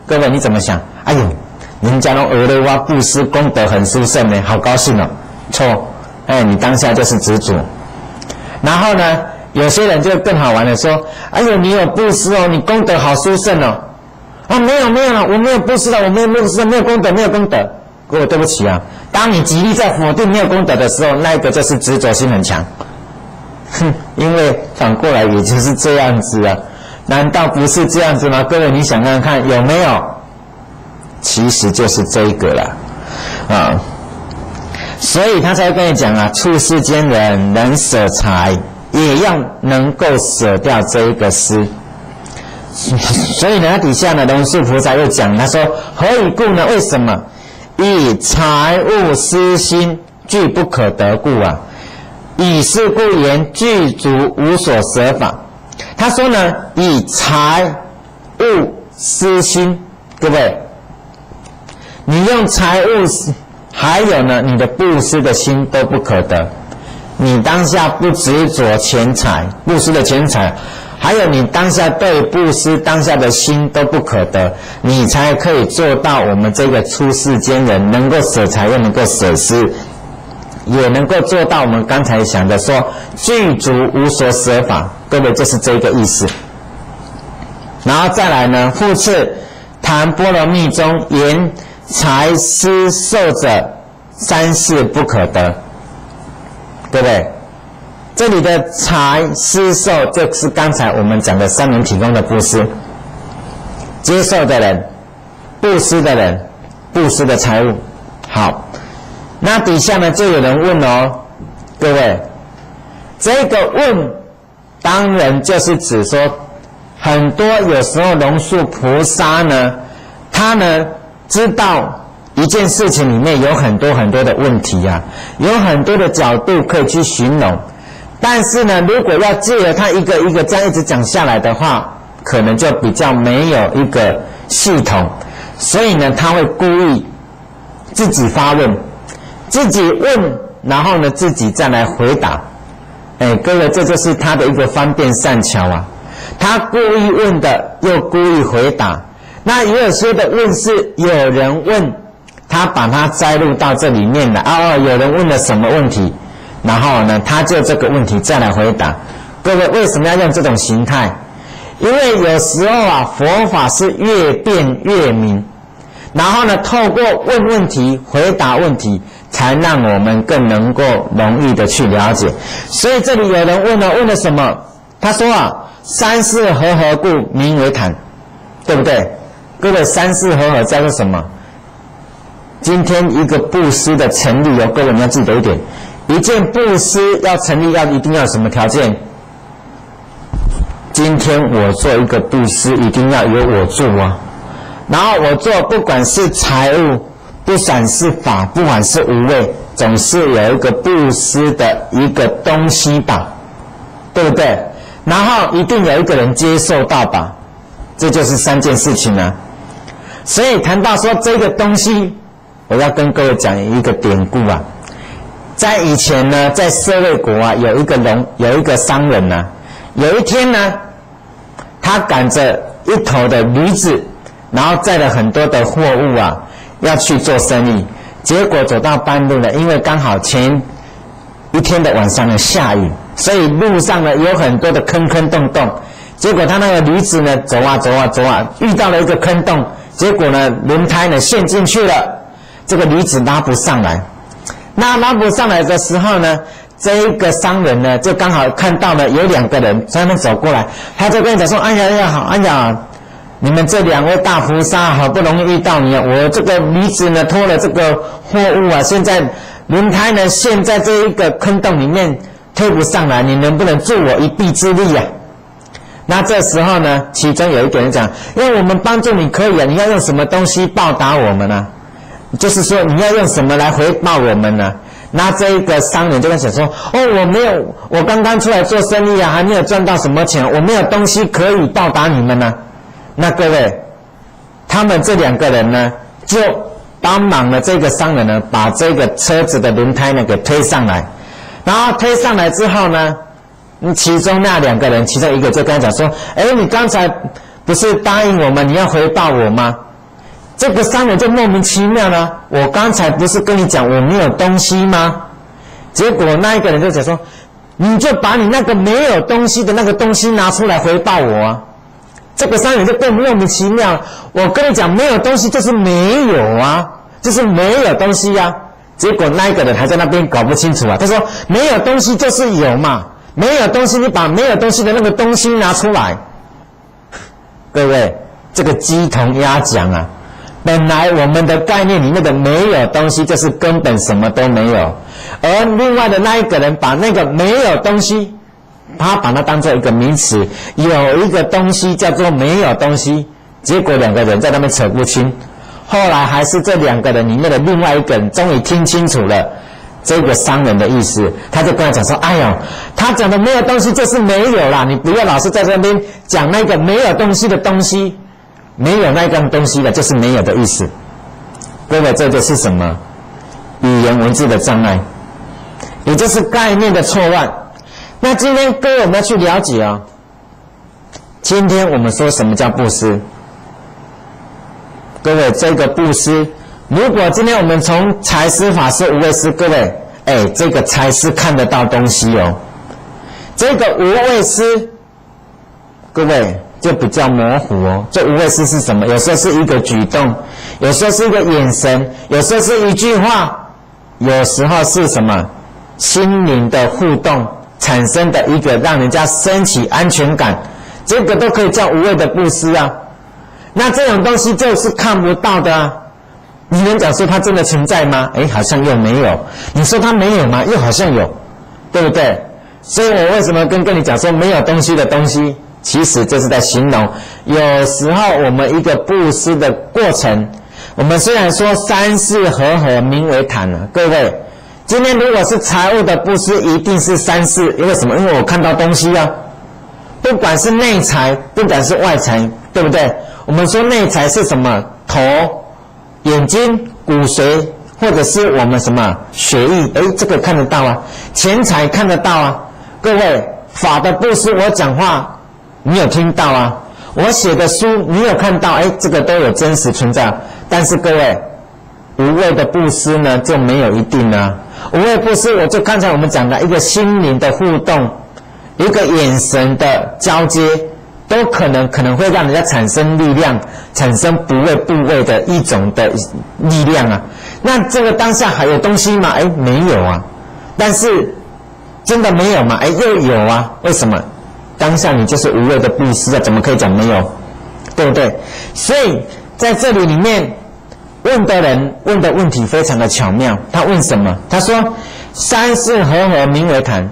各位你怎么想？哎呦，人家都讹了我布施功德很殊胜呢，好高兴哦。错，你当下就是执着。然后呢，有些人就更好玩的说，哎呦，你有布施哦，你功德好殊胜哦。没有了，我没有布施了，我没有布施，没有功德，没有功德。各位对不起啊，当你极力在否定没有功德的时候，那个就是执着心很强。因为反过来也就是这样子啊，难道不是这样子吗？各位你想看看有没有？其实就是这一个了所以他才跟你讲啊，处世间人能舍财，也要能够舍掉这一个施。所以呢，底下呢，龙树菩萨又讲，他说何以故呢？为什么？以财物施心，具不可得故啊。以是故言，具足无所舍法。他说呢，以财物施心，各位，你用财物，还有呢，你的布施的心都不可得。你当下不执着钱财，布施的钱财，还有你当下对布施当下的心都不可得，你才可以做到我们这个出世间人能够舍财又能够舍施，也能够做到我们刚才讲的说具足无所舍法。各位，就是这个意思。然后再来呢，复次谈波罗蜜中言财施受者三事不可得。各位，这里的财施受就是刚才我们讲的三轮体功的布施，接受的人，布施的人，布施的财物。好，那底下呢就有人问哦，各位，这个问当然就是指说，很多有时候龙树菩萨呢，他呢知道一件事情里面有很多很多的问题啊，有很多的角度可以去寻拢，但是呢，如果要借由他一个一个这样一直讲下来的话，可能就比较没有一个系统，所以呢，他会故意自己发问，自己问，然后呢自己再来回答。各位，这就是他的一个方便善巧啊。他故意问的，又故意回答。那也有些的问是有人问，他把它摘录到这里面了。有人问了什么问题，然后呢，他就这个问题再来回答。各位，为什么要用这种形态？因为有时候啊，佛法是越辩越明，然后呢，透过问问题、回答问题，才让我们更能够容易的去了解。所以这里有人问了什么？他说啊，三世和合故名为坛，对不对？各位，三世和合叫做什么？今天一个布施的成立各位你要记得一点，一件布施要成立一定要有什么条件？今天我做一个布施，一定要有我做啊。然后我做不管是财物，不管是法，不管是无畏，总是有一个布施的一个东西吧，对不对？然后一定有一个人接受到吧，这就是三件事情啊。所以谈到说这个东西，我要跟各位讲一个典故啊。在以前呢，在舍卫国啊，有一个商人啊，有一天呢，他赶着一头的驴子，然后载了很多的货物啊，要去做生意。结果走到半路呢，因为刚好前一天的晚上呢下雨，所以路上呢有很多的坑坑洞洞。结果他那个驴子呢走啊，遇到了一个坑洞，结果呢轮胎呢陷进去了，这个驴子拉不上来。那拉不上来的时候呢，这一个商人呢就刚好看到了有两个人从那边走过来，他就跟你讲说：哎呀，你们这两位大菩萨好不容易遇到你啊，我这个驴子呢拖了这个货物啊，现在轮胎呢陷在这一个坑洞里面推不上来，你能不能助我一臂之力啊？那这时候呢，其中有一个人讲：因为我们帮助你可以啊，你要用什么东西报答我们呢？就是说你要用什么来回报我们呢？那这一个商人就跟他讲说：我刚刚出来做生意啊，还没有赚到什么钱，我没有东西可以报答你们呢。那各位，他们这两个人呢，就帮忙了这个商人呢，把这个车子的轮胎呢给推上来。然后推上来之后呢，其中那两个人，其中一个就跟他讲说：你刚才不是答应我们你要回报我吗？这个商人就莫名其妙了，我刚才不是跟你讲我没有东西吗？结果那一个人就讲说：你就把你那个没有东西的那个东西拿出来回报我啊。这个商人就更莫名其妙，我跟你讲没有东西就是没有啊，就是没有东西啊。结果那一个人还在那边搞不清楚啊，他说没有东西就是有嘛，没有东西你把没有东西的那个东西拿出来。各位，这个鸡同鸭讲啊，本来我们的概念里面的没有东西就是根本什么都没有，而另外的那一个人把那个没有东西，他把它当作一个名词，有一个东西叫做没有东西，结果两个人在那边扯不清。后来还是这两个人里面的另外一个人终于听清楚了这个商人的意思，他就跟他讲说：他讲的没有东西就是没有啦，你不要老是在这边讲那个没有东西的东西，没有那个东西的就是没有的意思。各位，这就是什么？语言文字的障碍，也就是概念的错乱。那今天各位我们要去了解啊，今天我们说什么叫布施？各位，这个布施，如果今天我们从财施、法施、无畏施，各位，这个财施看得到东西哦，这个无畏施，各位就比较模糊哦。这无畏施是什么？有时候是一个举动，有时候是一个眼神，有时候是一句话，有时候是什么？心灵的互动产生的一个让人家升起安全感，这个都可以叫无畏的布施啊。那这种东西就是看不到的啊，你能讲说它真的存在吗？好像又没有。你说它没有吗？又好像有，对不对？所以我为什么跟你讲说没有东西的东西，其实就是在形容有时候我们一个布施的过程。我们虽然说三世和合名为坛啊，各位，今天如果是财务的布施，一定是三世，因为什么？因为我看到东西啊，不管是内财，不管是外财，对不对？我们说内财是什么？头、眼睛、骨髓，或者是我们什么血液，这个看得到啊。钱财看得到啊。各位，法的布施，我讲话你有听到啊？我写的书你有看到？这个都有真实存在。但是各位，无畏的布施呢就没有一定啊。无畏布施，我就刚才我们讲的一个心灵的互动，一个眼神的交接，都可能会让人家产生力量，产生不畏不畏的一种的力量啊。那这个当下还有东西吗？没有啊。但是真的没有吗？又有啊。为什么？当下你就是无畏的布施啊，怎么可以讲没有？对不对？所以在这里面问的人问的问题非常的巧妙。他问什么？他说三世和合名为坛，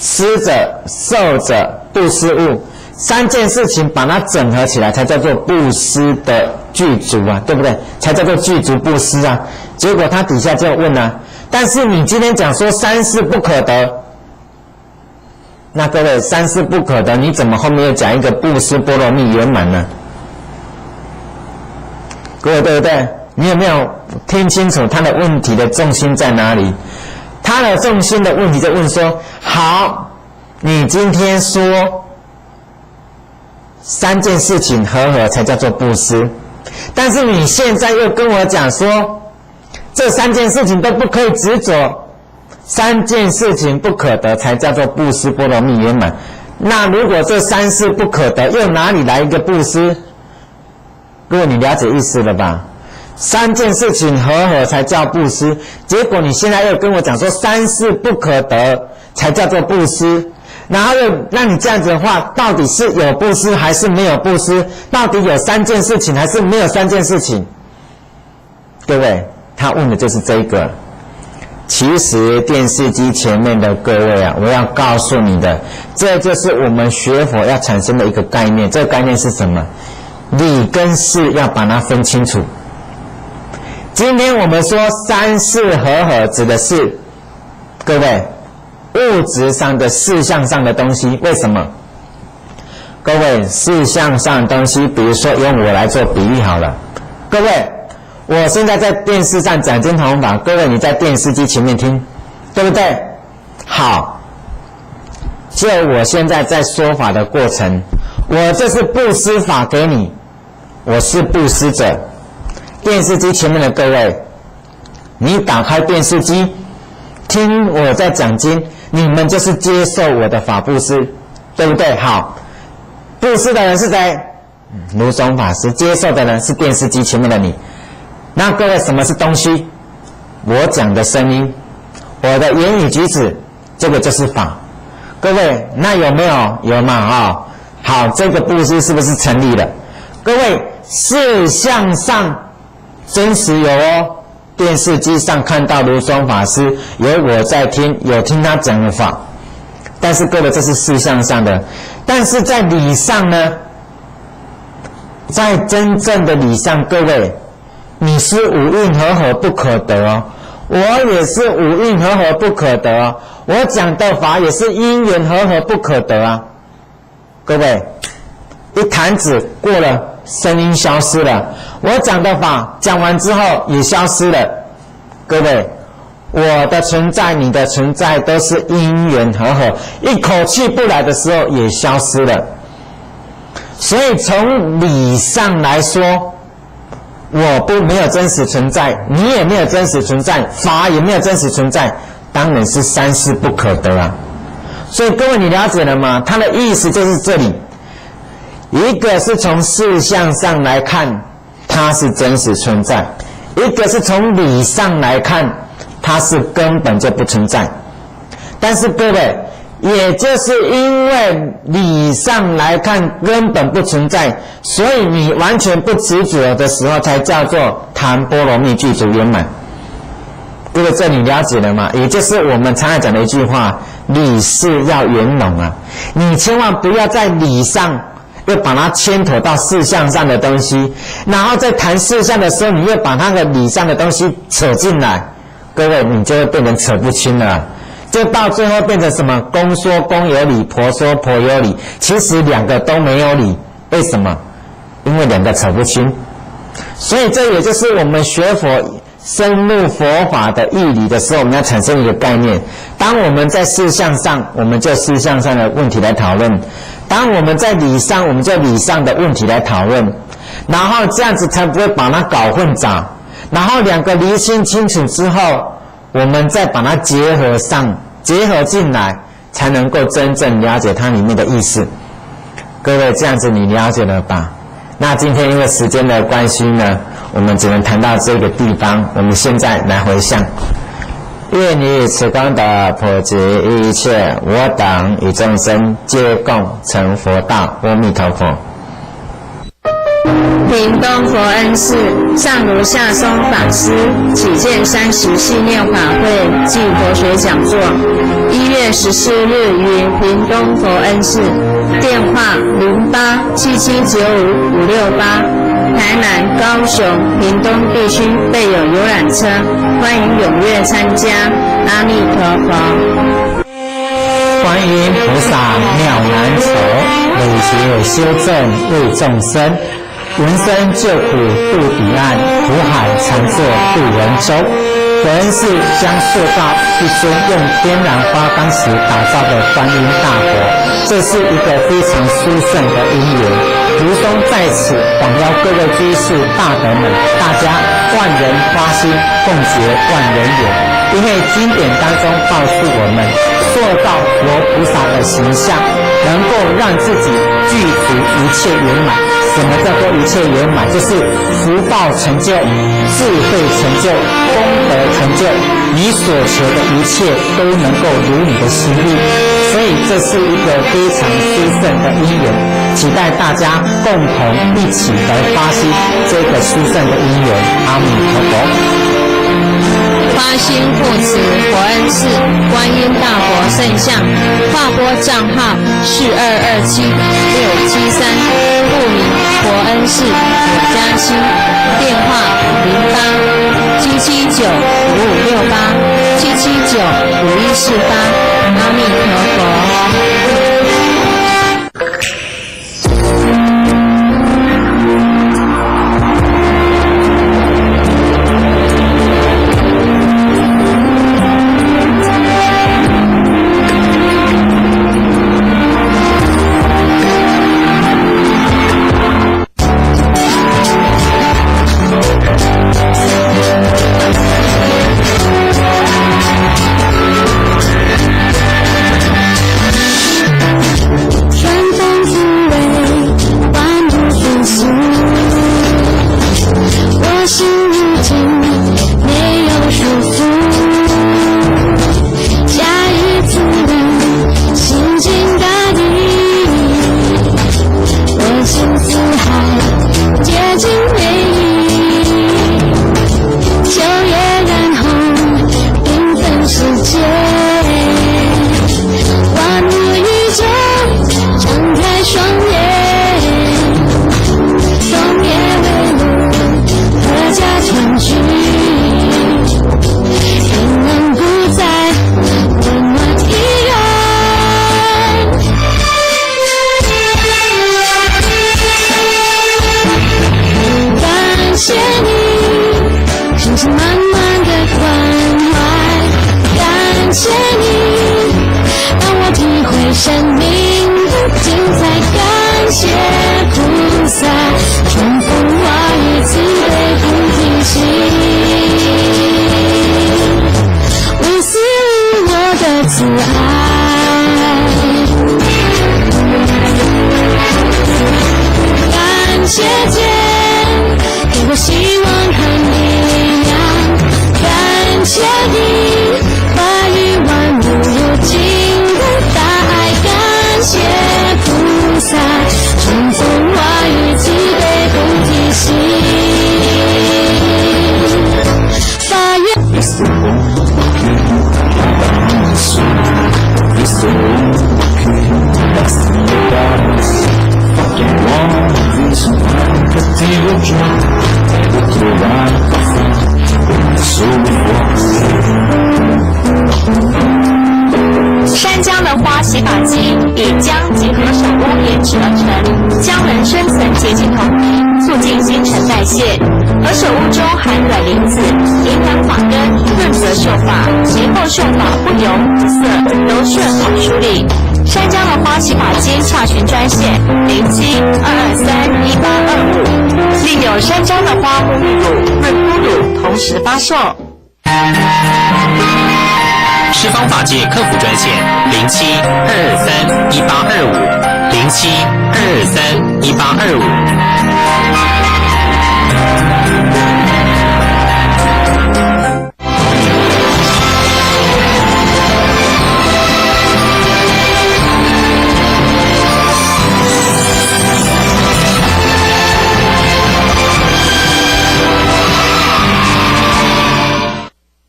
施者、受者、布施物，三件事情把它整合起来才叫做布施的具足啊，对不对？才叫做具足布施啊。结果他底下就问啊，但是你今天讲说三世不可得，那各位三世不可得，你怎么后面又讲一个布施波罗蜜圆满呢？各位对不对？你有没有听清楚他的问题的重心在哪里？他的重心的问题就问说，好，你今天说三件事情和合才叫做布施，但是你现在又跟我讲说这三件事情都不可以执着，三件事情不可得才叫做布施波罗蜜圆满。那如果这三事不可得，又哪里来一个布施？各位你了解意思了吧？三件事情和合才叫布施，结果你现在又跟我讲说三事不可得才叫做布施，然后又那你这样子的话，到底是有布施还是没有布施？到底有三件事情还是没有三件事情？各位，他问的就是这个。其实电视机前面的各位啊，我要告诉你的，这就是我们学佛要产生的一个概念。这个概念是什么？理跟事要把它分清楚。今天我们说三事和合，指的是各位物质上的事项上的东西。为什么？各位事项上的东西，比如说用我来做比喻好了。各位，我现在在电视上讲经弘法，各位你在电视机前面听，对不对？好，就我现在在说法的过程，我这是布施法给你，我是布施者。电视机前面的各位，你打开电视机听我在讲经，你们就是接受我的法布施，对不对？好，布施的人是谁？卢松法师。接受的人是电视机前面的你。那各位，什么是东西？我讲的声音，我的言语举止，这个就是法。各位，那有没有？有嘛？好，这个布施是不是成立了？各位，事项上真实有哦。电视机上看到卢松法师，有我在听，有听他讲的法。但是各位，这是事项上的。但是在理上呢？在真正的理上，各位，你是五蕴和合不可得哦，我也是五蕴和合不可得哦，我讲的法也是因缘和合不可得啊。各位，一弹指过了，声音消失了，我讲的法讲完之后也消失了。各位，我的存在你的存在都是因缘和合，一口气不来的时候也消失了。所以从理上来说，我没有真实存在，你也没有真实存在，法也没有真实存在，当然是三事不可得啊。所以各位你了解了吗？他的意思就是这里，一个是从事项上来看它是真实存在，一个是从理上来看它是根本就不存在。但是各位，也就是因为理上来看根本不存在，所以你完全不执着的时候才叫做谈波罗蜜具足圆满。各位，这你了解了吗？也就是我们常常讲的一句话：理事要圆融啊！你千万不要在理上又把它牵扯到事项上的东西，然后在谈事项的时候，你又把那个理上的东西扯进来，各位，你就会变成扯不清了。就到最后变成什么？公说公有理，婆说婆有理，其实两个都没有理。为什么？因为两个扯不清。所以这也就是我们学佛深入佛法的义理的时候，我们要产生一个概念：当我们在事项上，我们就事项上的问题来讨论；当我们在理上，我们就理上的问题来讨论。然后这样子才不会把它搞混杂。然后两个厘清清楚之后，我们再把它结合进来，才能够真正了解它里面的意思。各位，这样子你了解了吧？那今天因为时间的关系呢，我们只能谈到这个地方。我们现在来回向，愿以此功德普及一切我等与众生，皆共成佛道。阿弥陀佛。屏东佛恩寺上如下松法师启建30系念法会暨佛学讲座，1月14日于屏东佛恩寺，电话0877955568，台南、高雄、屏东地区备有游览车，欢迎踊跃参加。阿弥陀佛。观音菩萨妙难求，累劫修正为众生，闻声救苦渡彼岸，苦海常作渡人舟。佛恩寺将塑造一尊用天然花岗石打造的观音大佛，这是一个非常殊胜的因缘。如松在此广邀各位居士大德们，大家万人花心，共结万人缘。因为经典当中告诉我们，塑造佛菩萨的形象，能够让自己具足一切圆满。什么叫做一切圆满？就是福报成就、智慧成就、功德成就，你所求的一切都能够如你的心意。所以这是一个非常殊胜的因缘，期待大家共同一起来发心这个殊胜的因缘。阿弥陀佛。发心护持佛恩寺观音大佛圣像，划拨账号4227-673，户名佛恩寺我家心，电话0877955568，7795148，阿弥陀佛。生命的精彩，感谢菩萨，春风化雨，慈悲不停息，无私我的慈爱，感谢天给我希望和力量，感谢你法语万物有尽的大爱，感谢菩萨，春风化雨，慈悲不停息，法愿。着，在我左岸收山姜的花洗发精以姜结合手工研制而成，姜能深层洁净头皮，促进新陈代谢。而手物中含卵磷脂，营养发根，润泽秀发，节后秀发不油不涩，柔顺好梳理。山姜的花洗发精洽询专线07-223-1825，另有山姜的花沐浴乳、润肤乳同时发售。十方法界客服专线07-223-1825，07-223-1825。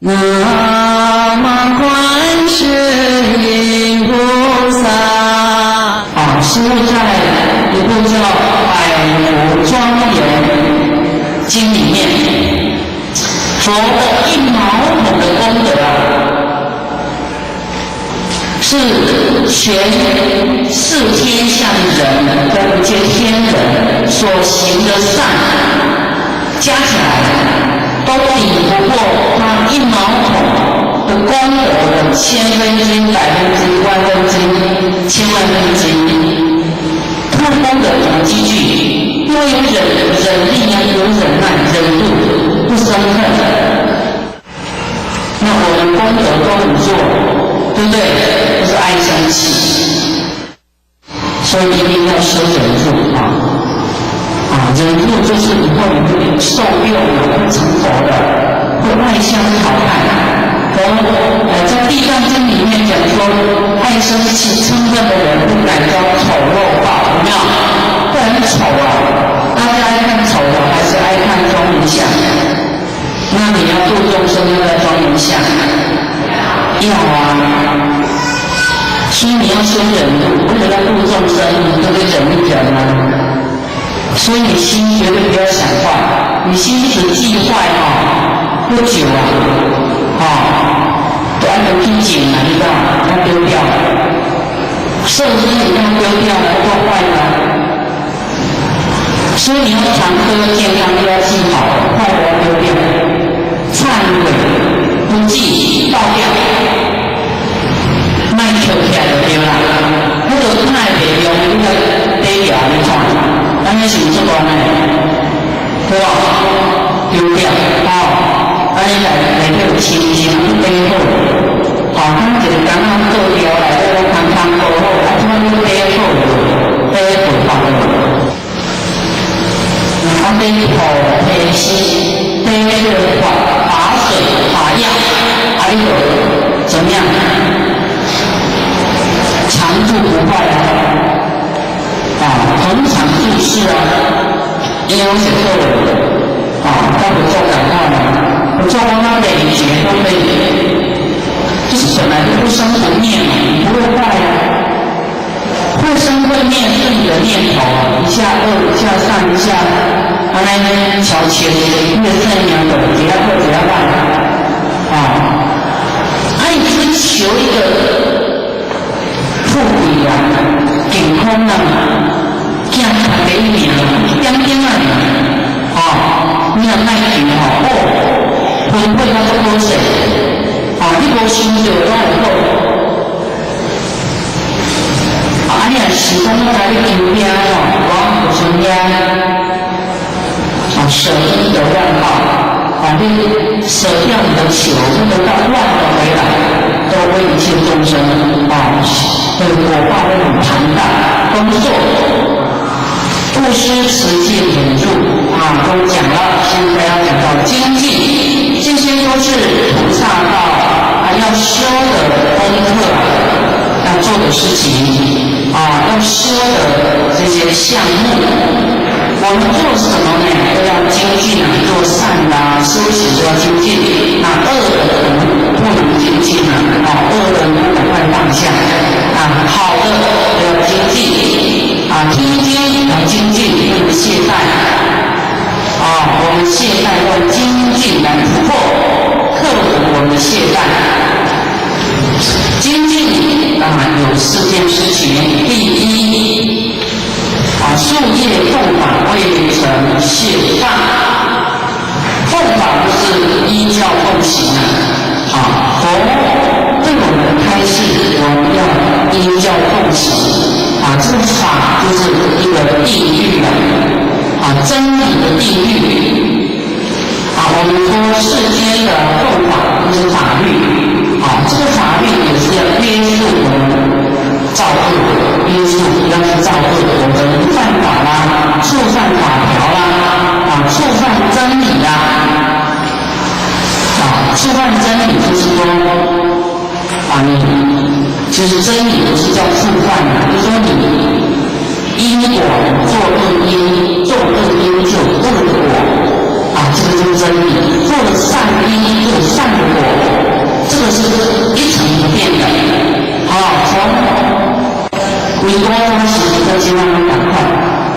南无观世音菩萨。师父在一部叫《百无庄严经》里面，佛的1毛孔的功德是全世天下人跟这天人所行的善加起来都抵不过他1毛孔的功德的1000分之1、100分之1、10000分之1、1000万分之1。他的功德怎么积聚？因为有忍力啊，有忍耐、忍度，不生恨。那我们功德都不做，对不对？不是爱生气，所以一定要修忍住忍住就是以后你会受用的，会成佛的，会外相好看。在《地藏经》里面讲说，爱生气、嗔恨的人不敢遭丑陋报，有没有？会很丑大家爱看丑还是爱看庄严相？那你要度众生，要在庄严相？要所以你要修忍度，为了要度众生，你都得忍一忍所以你心绝对不要想坏，你心只记坏不久都按照拼紧了，你知道要丢掉寿司你要丢掉不够坏所以你要常喝健康都要记好，坏的要丢掉，忏悔不记倒掉，卖抽起来就对了，那个卖袂用你要低调你看咱那是不是讲呢？对吧？丢掉咱你来叫清净背后咱一个刚刚做掉来，康过后，怎么又背后背后背后背西背后法水法药，还有怎么样？常住不坏逢场注释因为我写错了他不做感化不做光他累劫都可以，就是本来就不生不灭不会坏会生会灭是你的念头一下恶一下善一下小钱越善良的只要恶只要坏你追求一个富贵健康健康给你一点点你若卖钱分配较足好势你无想到拢会好你若是讲我来你求命我不想命舍因得万报你舍掉你的求就得到万的回来，都为一切众生对果报会很庞大工作布施、持戒、忍辱都讲了，现在要讲到精进，这些都是菩萨道要修的功课，要做的事情要修的这些项目。我们做什么呢？都要精进做善修行都要精进。那恶的可能不能精进恶的不赶快放下好的都要精进听经要精进，不能懈怠件事情。第一，树叶奉法未成谢谤，奉法不是依教奉行佛对我们开示，我们要依教奉行这个法就是一个定律真理的定律我们说世间的奉法就是法律这个法律也是要约束我们造恶，约束不要去造恶，我们犯法啦，触犯法条啦触犯真理啦触犯真理就是说你其实真理不是叫触犯就是说你因果做恶因，做恶因就有恶果这个就是真理。做了善因就有善的果，这个是一成不变的从为多当时在经上面讲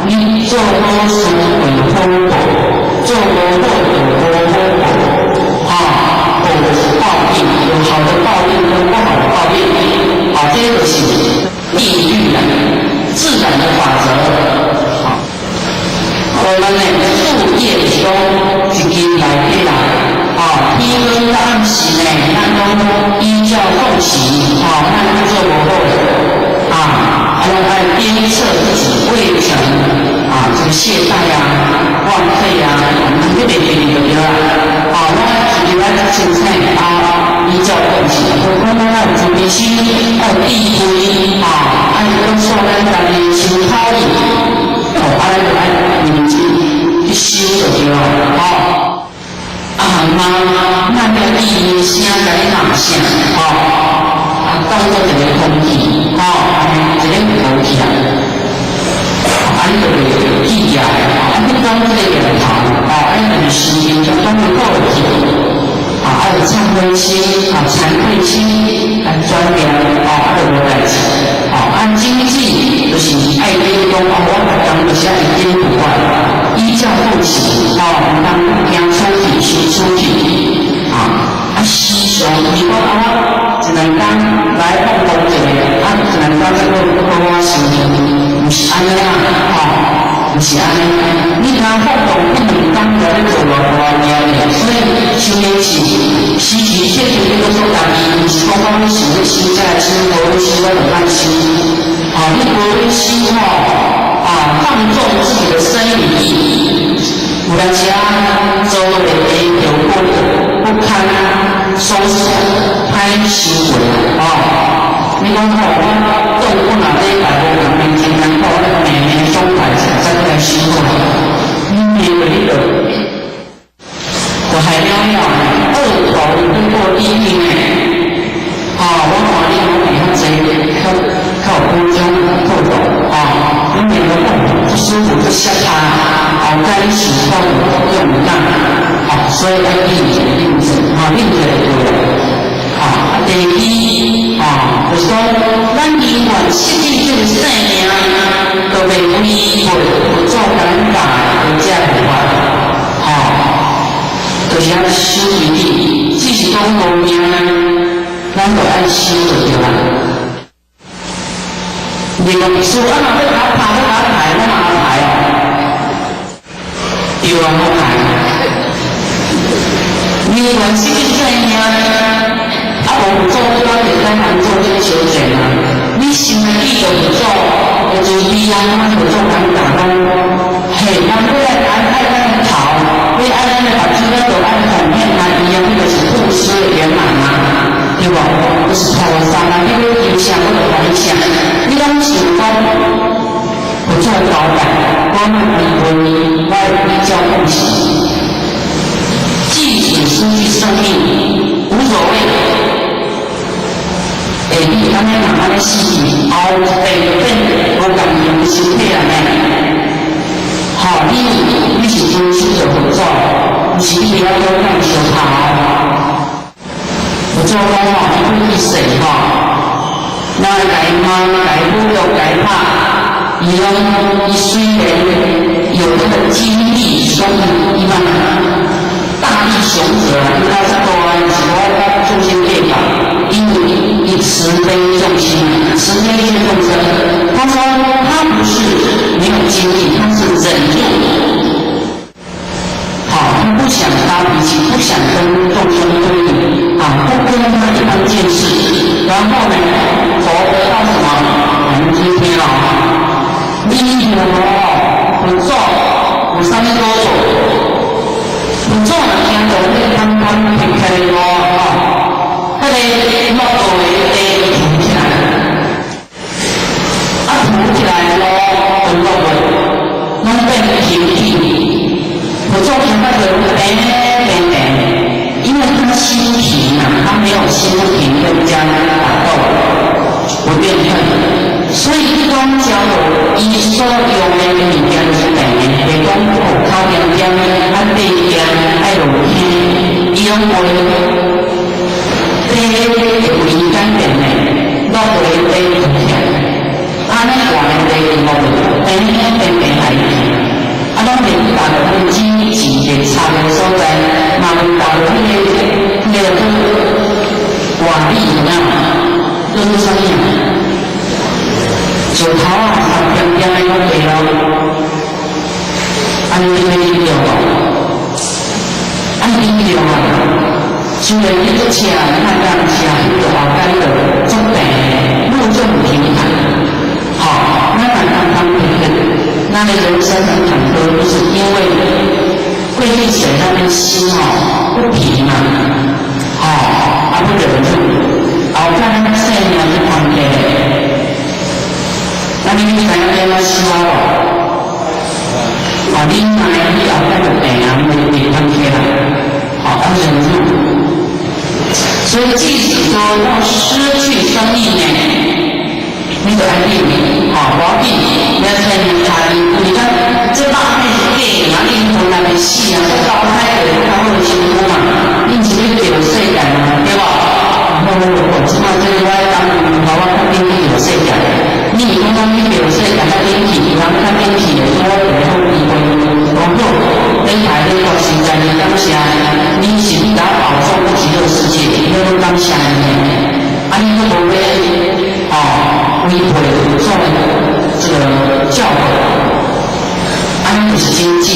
你做多时为多果，做多果有多果果的是报应，有好的报应跟不好的报应这个是定律自然的法则我们树叶中一根来对啦天光暗时呢咱讲依教奉行咱去做无好的要鞭策自己未成这个懈怠枉费特别就对啦咱自己来青菜依教奉行我讲咱有自己心要有智慧要受咱家己修好意认真去修就对了咱的意声甲你骂声当作一个空气一个无气你就会记起来你当这个念头你就是心情就当作过去有忏悔心惭愧心专念就无代志经济就是爱你讲我当就是爱你不管依教奉行当行出去行出去时常你讲一两天来放风一个一两天再讲我心情不是安尼不是安尼你若放风一两天在咧做偌大年所以修炼是时时切切你都说家己不是讲你想要修才来修无修我就爱修你无修放纵自己的身体有当时做的有不堪收拾歹修为你讲我做我哪礼拜无人面前难过每年中摆才来修你以为你我还恶头经过地狱我看你有比较侪靠高中透懂你每个梦不舒服就吓他该使用用不当所以要定着定着定着就对了第二就是说咱依管实际这个生命都袂违背不做尴尬的这样的就是要修一定只是讲无命咱就爱修就对了你讲师傅若要打牌我嘛牌对好牌你原是这样无做我就在难做这个修正你心的意就不做我就必然我做难打工咱不要爱咱头你爱咱的法师就爱奉献一样那个是布施圆满对吧不是投杀你要影响我就影响你讲想讲不做高感我们我依教奉行即使失去生命无所谓你安尼慢慢的死后变无感觉不是体你是真心就不做不是你要多看修好不做讲你不去死那改妈改不要改怕伊虽然有这个精力所以伊嘛大力雄者应该是多是我中心对法因为以慈悲众生慈悲众然后呢，佛得到什么？我们今天你有不做，有啥物多做？不做呢，听到你刚刚平开的那个落座的地凸起来，凸起来跟落位，拢变平平。不做听到就因为它心平它没有心平跟家打斗，不变动，所以光教我伊所用的物件是平的，比讲口边边地边爱落去，伊拢会会时间变的，落去地凸起来，安尼换的地落去，变来去。拢连大陆之前的差的所在，嘛连大陆那个外力有没有？就是什么？石头3点点的那个了，安尼你对无？安尼对啊？虽然你做车，看当车迄个后间的足平，路就很平坦，好，那当平的。那你人生很坎坷，就是因为贵丽水那边心不平嘛，不忍住，后看那生命是关键的。那你知影变哪死无？你知你后看就病会关键啦，要忍住。所以即使说要失去生命呢？你就爱念无要紧，你要听人家你看这肉体是假的嘛，灵魂还没死啊，这投胎就较好辛苦嘛，你是要着世界嘛，对吧？即摆这个我当我较顶去着世界，你如果讲你着世界较顶去，人较顶去的，我就好机会，讲好，你排你个实在的感谢，你是你打保重极乐世界，你都感谢你，你都无要违背做这个教导，安不是经济，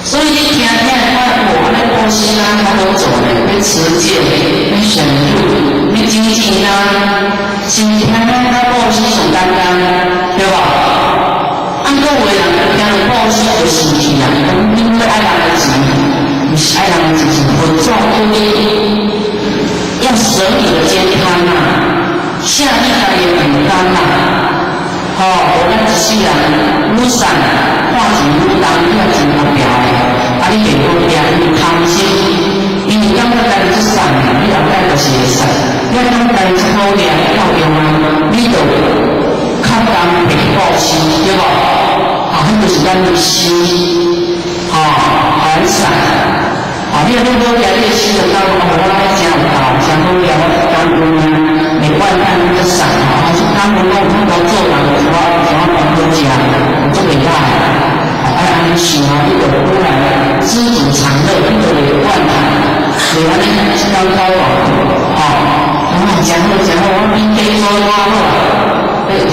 所以你听我那波西他都走了，你持戒，你选入，你精进今天他波西上单单，对吧？按各位人听了波西的身体因为爱人的钱，你是爱人的钱，我做要舍你的健康下一代也很干我们一世人愈善，看钱愈重，你也真目标你袂目标，你贪心，因为感觉家己是善你后摆就是会善，你感觉家己是好命够用你就较难被报心，对吧？迄就是咱的心很善你若好命，你的心就到我真有道，真好命，我感恩每万看你的善他们都做人有什么帮助家，这个呀，安想一个忽然知足常乐，一个万谈，你安尼高高讲好，我比非洲多好，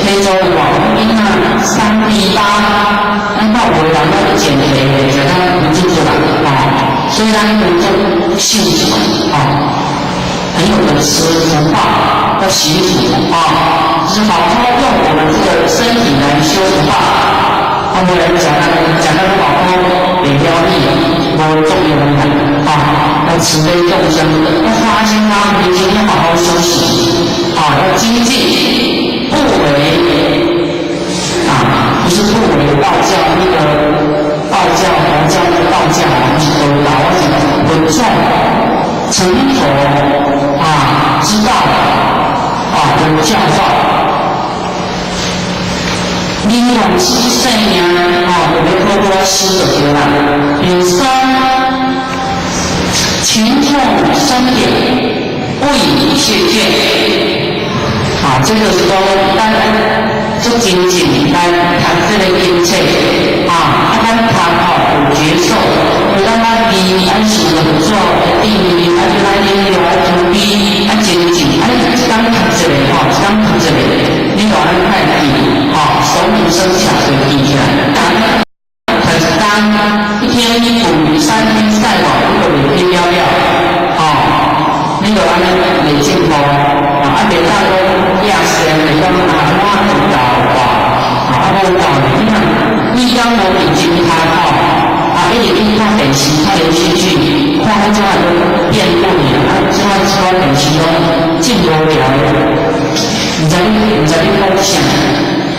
非洲因3比8，那我人要减肥，给他不住出来所以咱有种幸福很有的吃福报，要习福是好好用我们这个身体来修福报。我们来讲到好好给疗愈，我重要的要慈悲众生，要发心发明，今天好好休息要精进，不为不是不为道教那个道教佛教的道教是都道稳重成佛知道有教化。你往七岁我们多多吃就对了。有三，勤重生点，不以谢倦。这个是说，咱做精进来谈这个经册咱谈有觉受，咱按时的做定力，按研究，按准备，按精进，当谈这个当谈这个，你把它看手指生巧就记起来。当一天捕鱼，3天晒网，一个每天撩撩，你就按累进步，别无聊的，唔知你讲啥，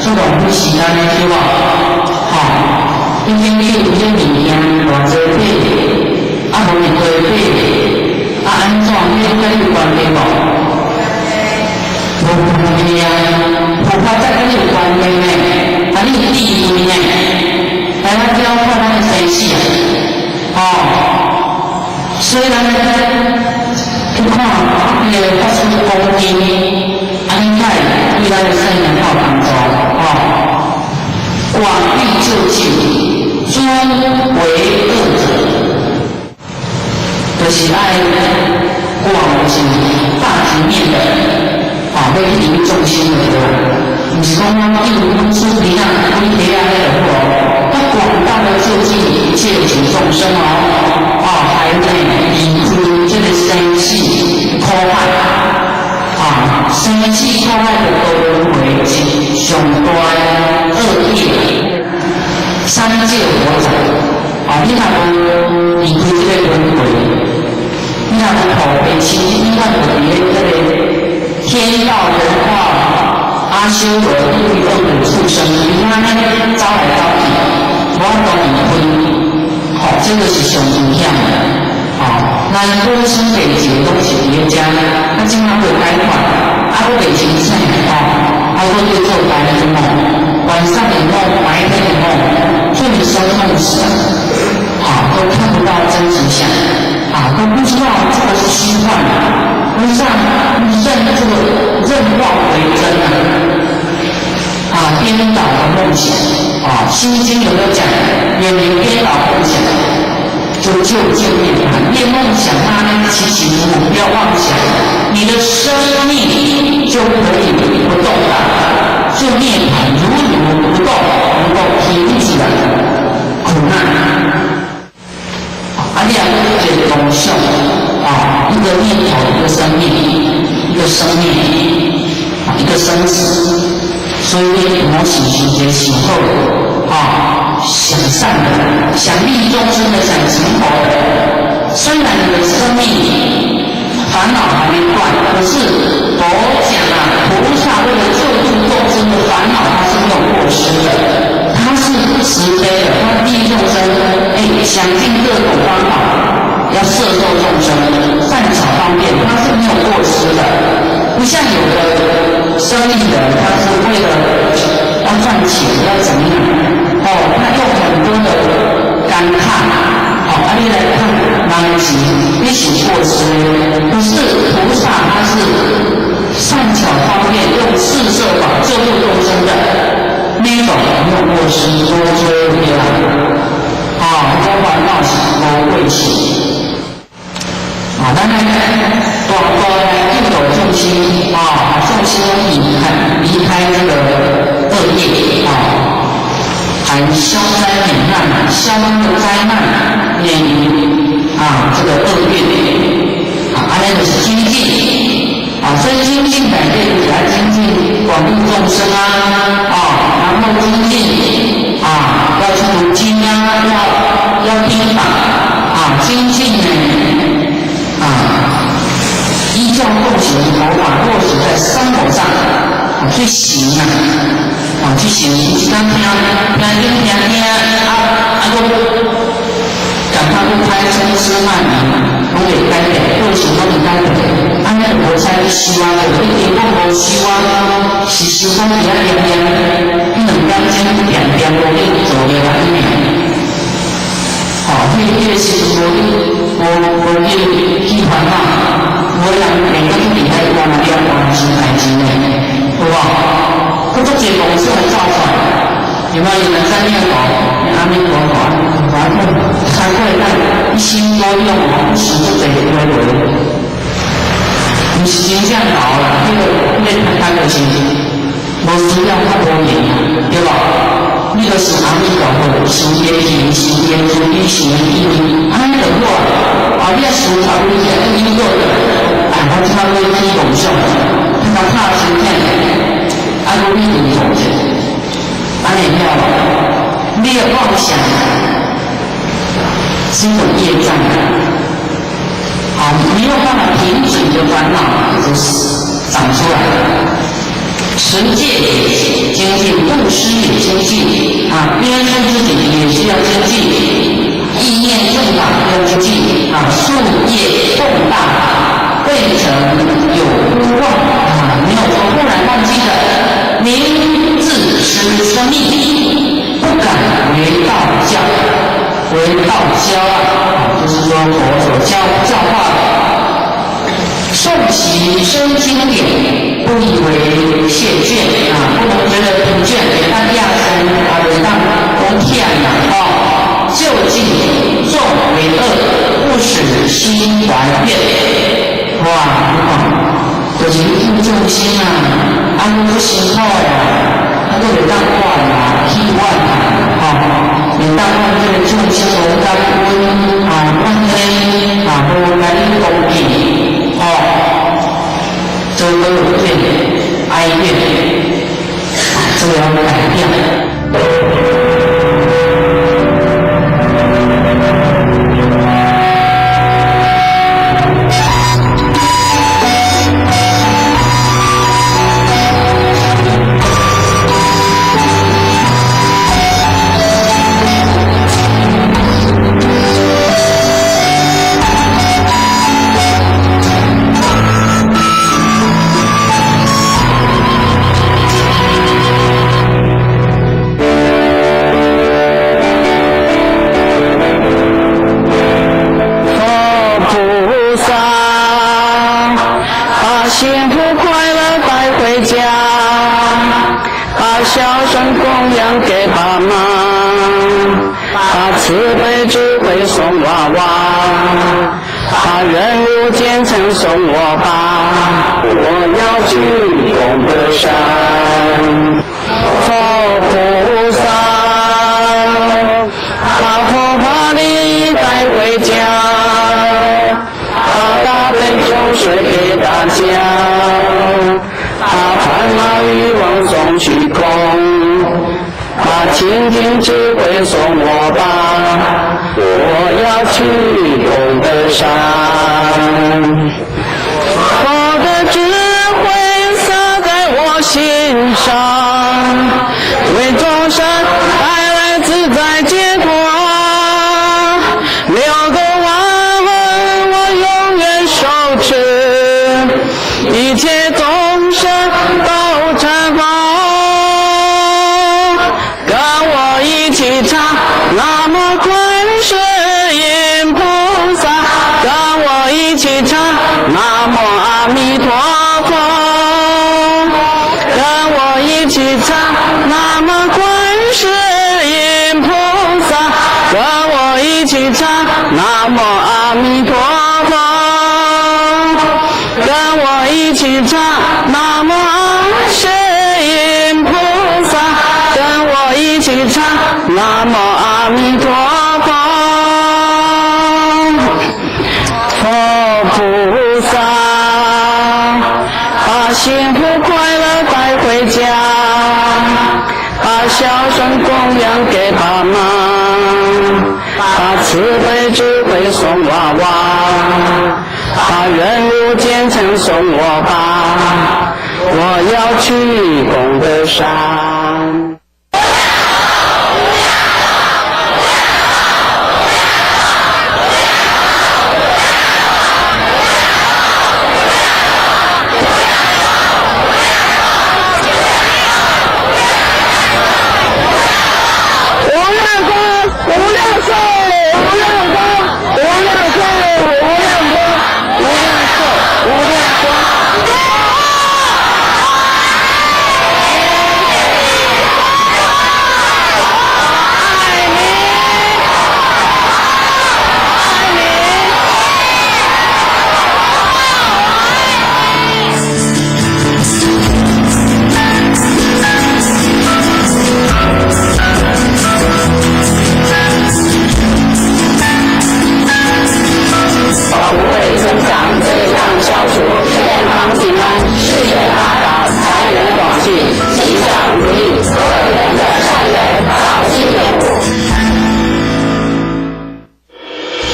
做浪费时间的对吧？吼，已经你有这物件偌济买，无你多买，安怎你跟有关系无？无关系啊，菩萨再跟你有关系呢，你有地位呢，大家只要看咱的生死啊，虽然去看伊个发出光阴，你看对咱的生命有帮助广欲救济，诸为恶者，就是爱广是大局面的，要利益众生的对吧？不是讲我一无公司你看规体那个要广大的救济一切有情众生还得离开这个生死苦害生死苦害的都为是上大的恶业，三界火灾你若无离开这个轮回，你若无逃避其你若无伫咧这个天道人化阿修罗地狱恶鬼畜生，你看那招来招去，我都离开，这个是上危险的。咱本身地球拢是伫遮，怎啊会改款？佫袂清醒佫要做白日梦，晚上的梦，白天的梦，做你生梦时，都看不到真实相，都不知道这个是虚幻的，不像认妄为真颠倒的梦想心经有没有讲？远离颠倒梦想，就念念梦想其实不要妄想，你的生命就可以不动了，就涅槃如不动，能够平止苦难。你两个就觉得同修一个念头，一个生命，一个生命，一个生死。所以我是一个时候想善的，想利众生的，想成佛的。虽然你的生命烦恼还没断，可是佛讲菩萨为了救度众生的烦恼，他是没有过失的，他是慈悲的，他利众生，想尽各种方法要摄受众生，善巧方便，他是没有过失的。不像有的生意人，他是为了要赚钱，要怎么样？他用很多的感叹，你来看人情，你是过失。可是菩萨他是善巧方便，用四摄法救度众生的那种没有过失，多无边多烦恼是无贵气。咱来大来救度众生众生离开这个恶业还消灾免难，消这个灾难，免于这个恶业那就是精进所以精进改变起来，精进广度众生然后精进要去读经要听法精进依教奉行佛法落实在生活上去行去行，不是讲听赶快不开车吃饭拢会改变，做事拢会改变。那无采去修你根本无修是修讲伫遐念念，2点钟念念无你做了安尼。迄个时阵无去烦恼，无人每个都离开关了心代志呢，有无？各种结果是很造出来的，有没有人在念佛？阿弥陀佛，然后才会让一心多用不是不贼归为，不是真正好了，他就是无需要他多年，对吧？那个是阿弥陀佛，行业行，行业主义，行业义，安得过你要思考一下，你做的，我差不多基本上，他怕心态，如你理解，安尼了，你的妄想是一种业障没有办法停止你的烦恼，一直死。持戒也精进，布施也精进约束自己也需要精进，意念正法要精进树叶动大，未成有污妄没有说忽然忘记的，明自持生命，不敢为道教，为道教就是说佛所教化的，诵习生经典，不以为懈倦不能觉得疲倦，别当亚生别当公天就近众为恶，不使心怀怨。就是负重心不辛苦都袂当管气怨袂当管这个重心无当温万天无来攻击这都有变哀怨，这个要改变。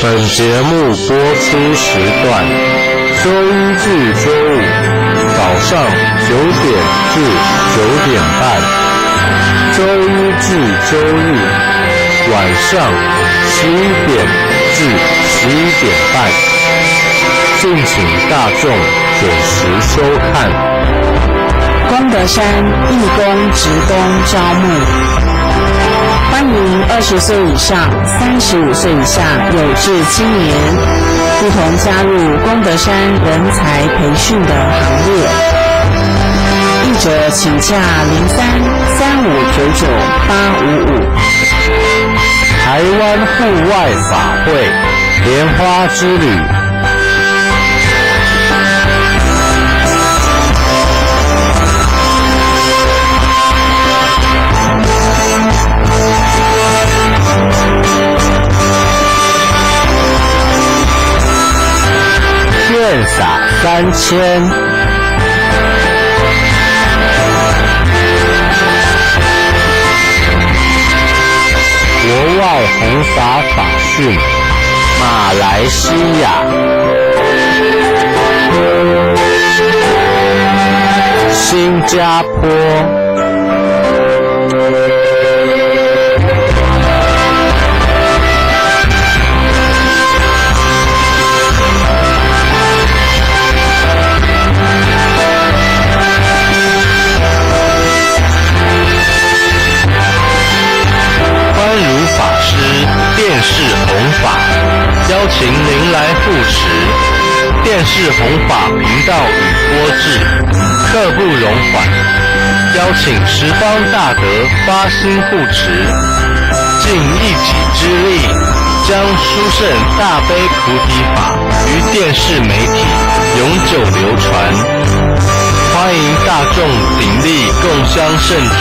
本节目播出时段：周一至周五早上9点至9点半，周一至周日晚上11点至11点半，敬请大众准时收看。功德山义工职工招募，欢迎20岁以上、35岁以下有志青年，一同加入功德山人才培训的行列。译者请假03-3599-855。台湾户外法会莲花之旅。愿洒3000，国外弘法法训，马来西亚、新加坡、电视弘法，邀请您来护持。电视弘法频道已播至，刻不容缓。邀请十方大德发心护持，尽一己之力，将殊胜大悲菩提法于电视媒体永久流传。欢迎大众鼎力共襄盛举。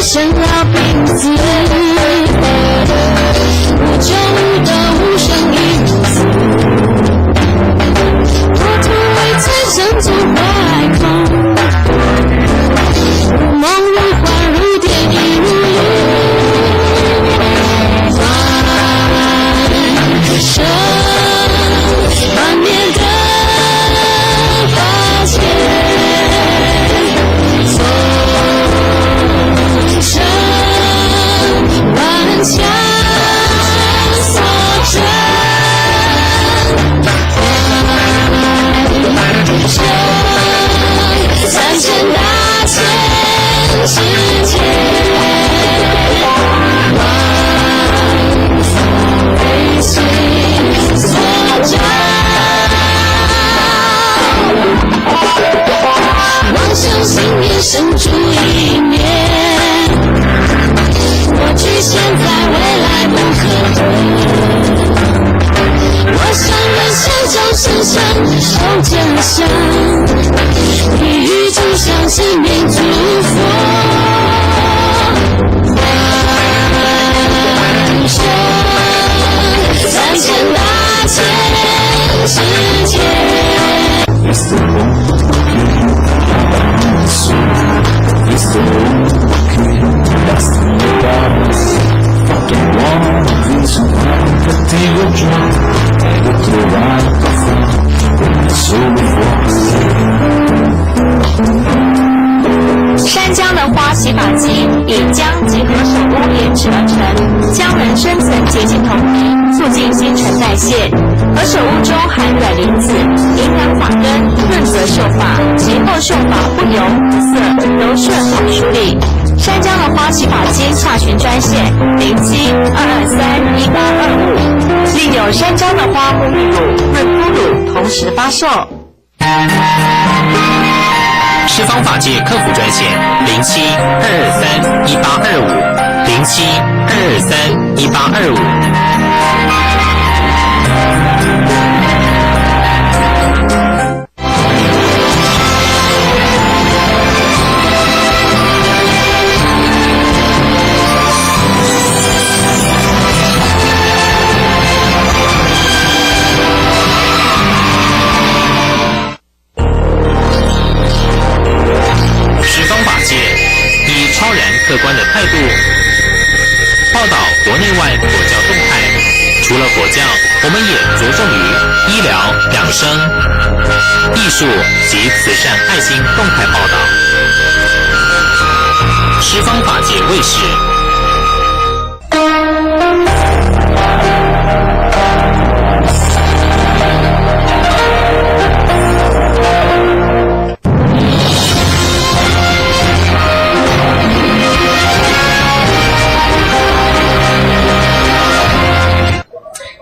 生老病死，无穷无的无生亦无死，我土为此生足怀空，如梦如幻如电亦如幻生万年的花前。相所真，生3000大千世界，万非心所照，妄想信念生出一念。过去、现在、未来不可退。我想人生就是生受真相，地狱就像是民族佛，万生3000大千世界。It's the one It's the one that's the darkness. Fucking one reason that they will drop. They will right the front. When the soul walks. 山江的花洗法机以姜结合手工研制而成，将人深层洁净透明，促进新陈代谢。而手物中含软磷脂，营养发根，润泽秀发，节后秀发不油不涩，柔顺好梳理。山江的花洗发机洽询专线07-223-1825，另有山江的花沐浴乳、润肤乳同时发售。十方法界客服专线07-223-1825，07-223-1825。超然客观的态度，报道国内外佛教动态。除了佛教，我们也着重于医疗、养生、艺术及慈善爱心动态报道。十方法界卫视。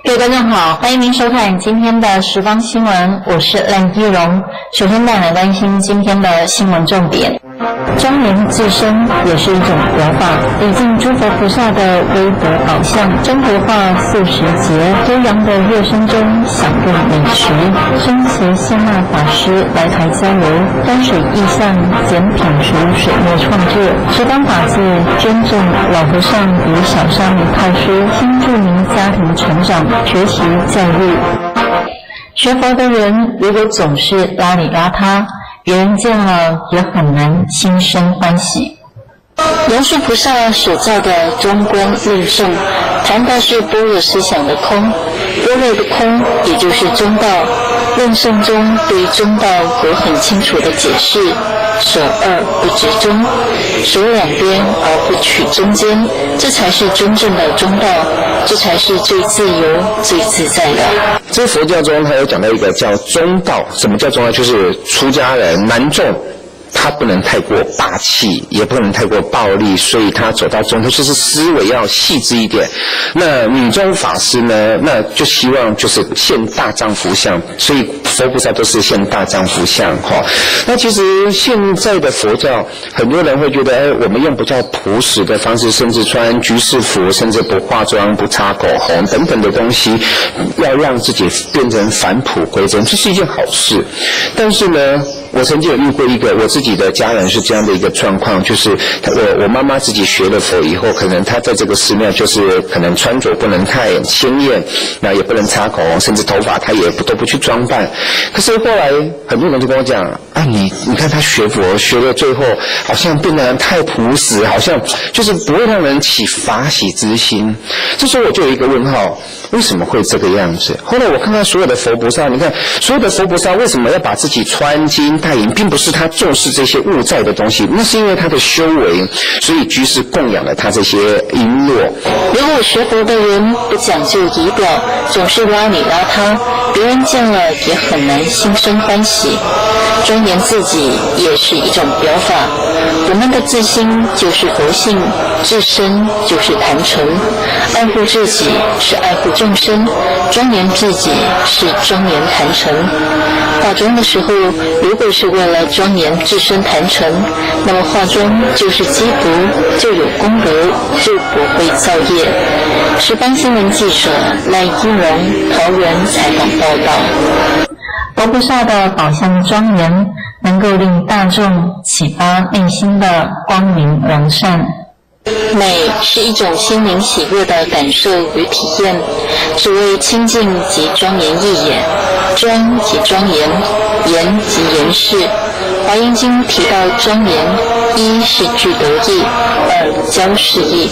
各位观众好，欢迎您收看今天的十方新闻，我是蓝一荣。首先带来关心今天的新闻重点。庄严自身也是一种佛法，礼敬诸佛菩萨的威德宝相，中国话素食节，悠扬的乐声中享用美食。僧伽谢那法师来台交流，端水意象，简品属水墨创作。十方法界捐赠老和尚与小沙弥派书，新住民家庭成长、学习教育。学佛的人如果总是邋里邋遢，别人见了也很难心生欢喜。龙树菩萨所造的中观论圣，谈的是般若思想的空，般若的空也就是中道。论圣中对中道有很清楚的解释，舍二不执中，舍两边而不取中间，这才是真正的中道，这才是最自由最自在的。在佛教中他有讲到一个叫中道，什么叫中道？就是出家人男众他不能太过霸气，也不能太过暴力，所以他走到中途就是思维要细致一点。那女中法师呢，那就希望就是现大丈夫相，所以佛菩萨都是现大丈夫相哈。那其实现在的佛教，很多人会觉得，我们用比较朴实的方式，甚至穿居士服，甚至不化妆、不擦口红等等的东西，要让自己变成返璞归真，这是一件好事。但是呢，我曾经有遇过一个我自己的家人是这样的一个状况，就是我妈妈自己学了佛以后，可能她在这个寺庙就是可能穿着不能太鲜艳，那也不能擦口红，甚至头发她也都不去装扮。可是后来很多人就跟我讲，啊你看她学佛学到最后，好像变得太朴实，好像就是不会让人起法喜之心。这时候我就有一个问号，为什么会这个样子？后来我看看所有的佛菩萨，你看所有的佛菩萨为什么要把自己穿金戴银，并不是他重视这些物在的东西，那是因为他的修为，所以居士供养了他这些璎珞。如果学佛的人不讲究仪表，总是邋里邋遢，别人见了也很难心生欢喜。庄严自己也是一种表法，我们的自心就是佛性，自身就是坛城，爱护自己是爱护众生，庄严自己是庄严坛城。化妆的时候，如果是为了庄严自身坛城，那么化妆就是积福，就有功德，就不会造业。十方新闻记者赖一荣桃园采访报道。佛菩萨的宝相庄严，能够令大众启发内心的光明良善。美是一种心灵喜悦的感受与体验，所谓清净即庄严义也，庄即庄严，严即严饰。华严经提到庄严，一是具德义，二教示义，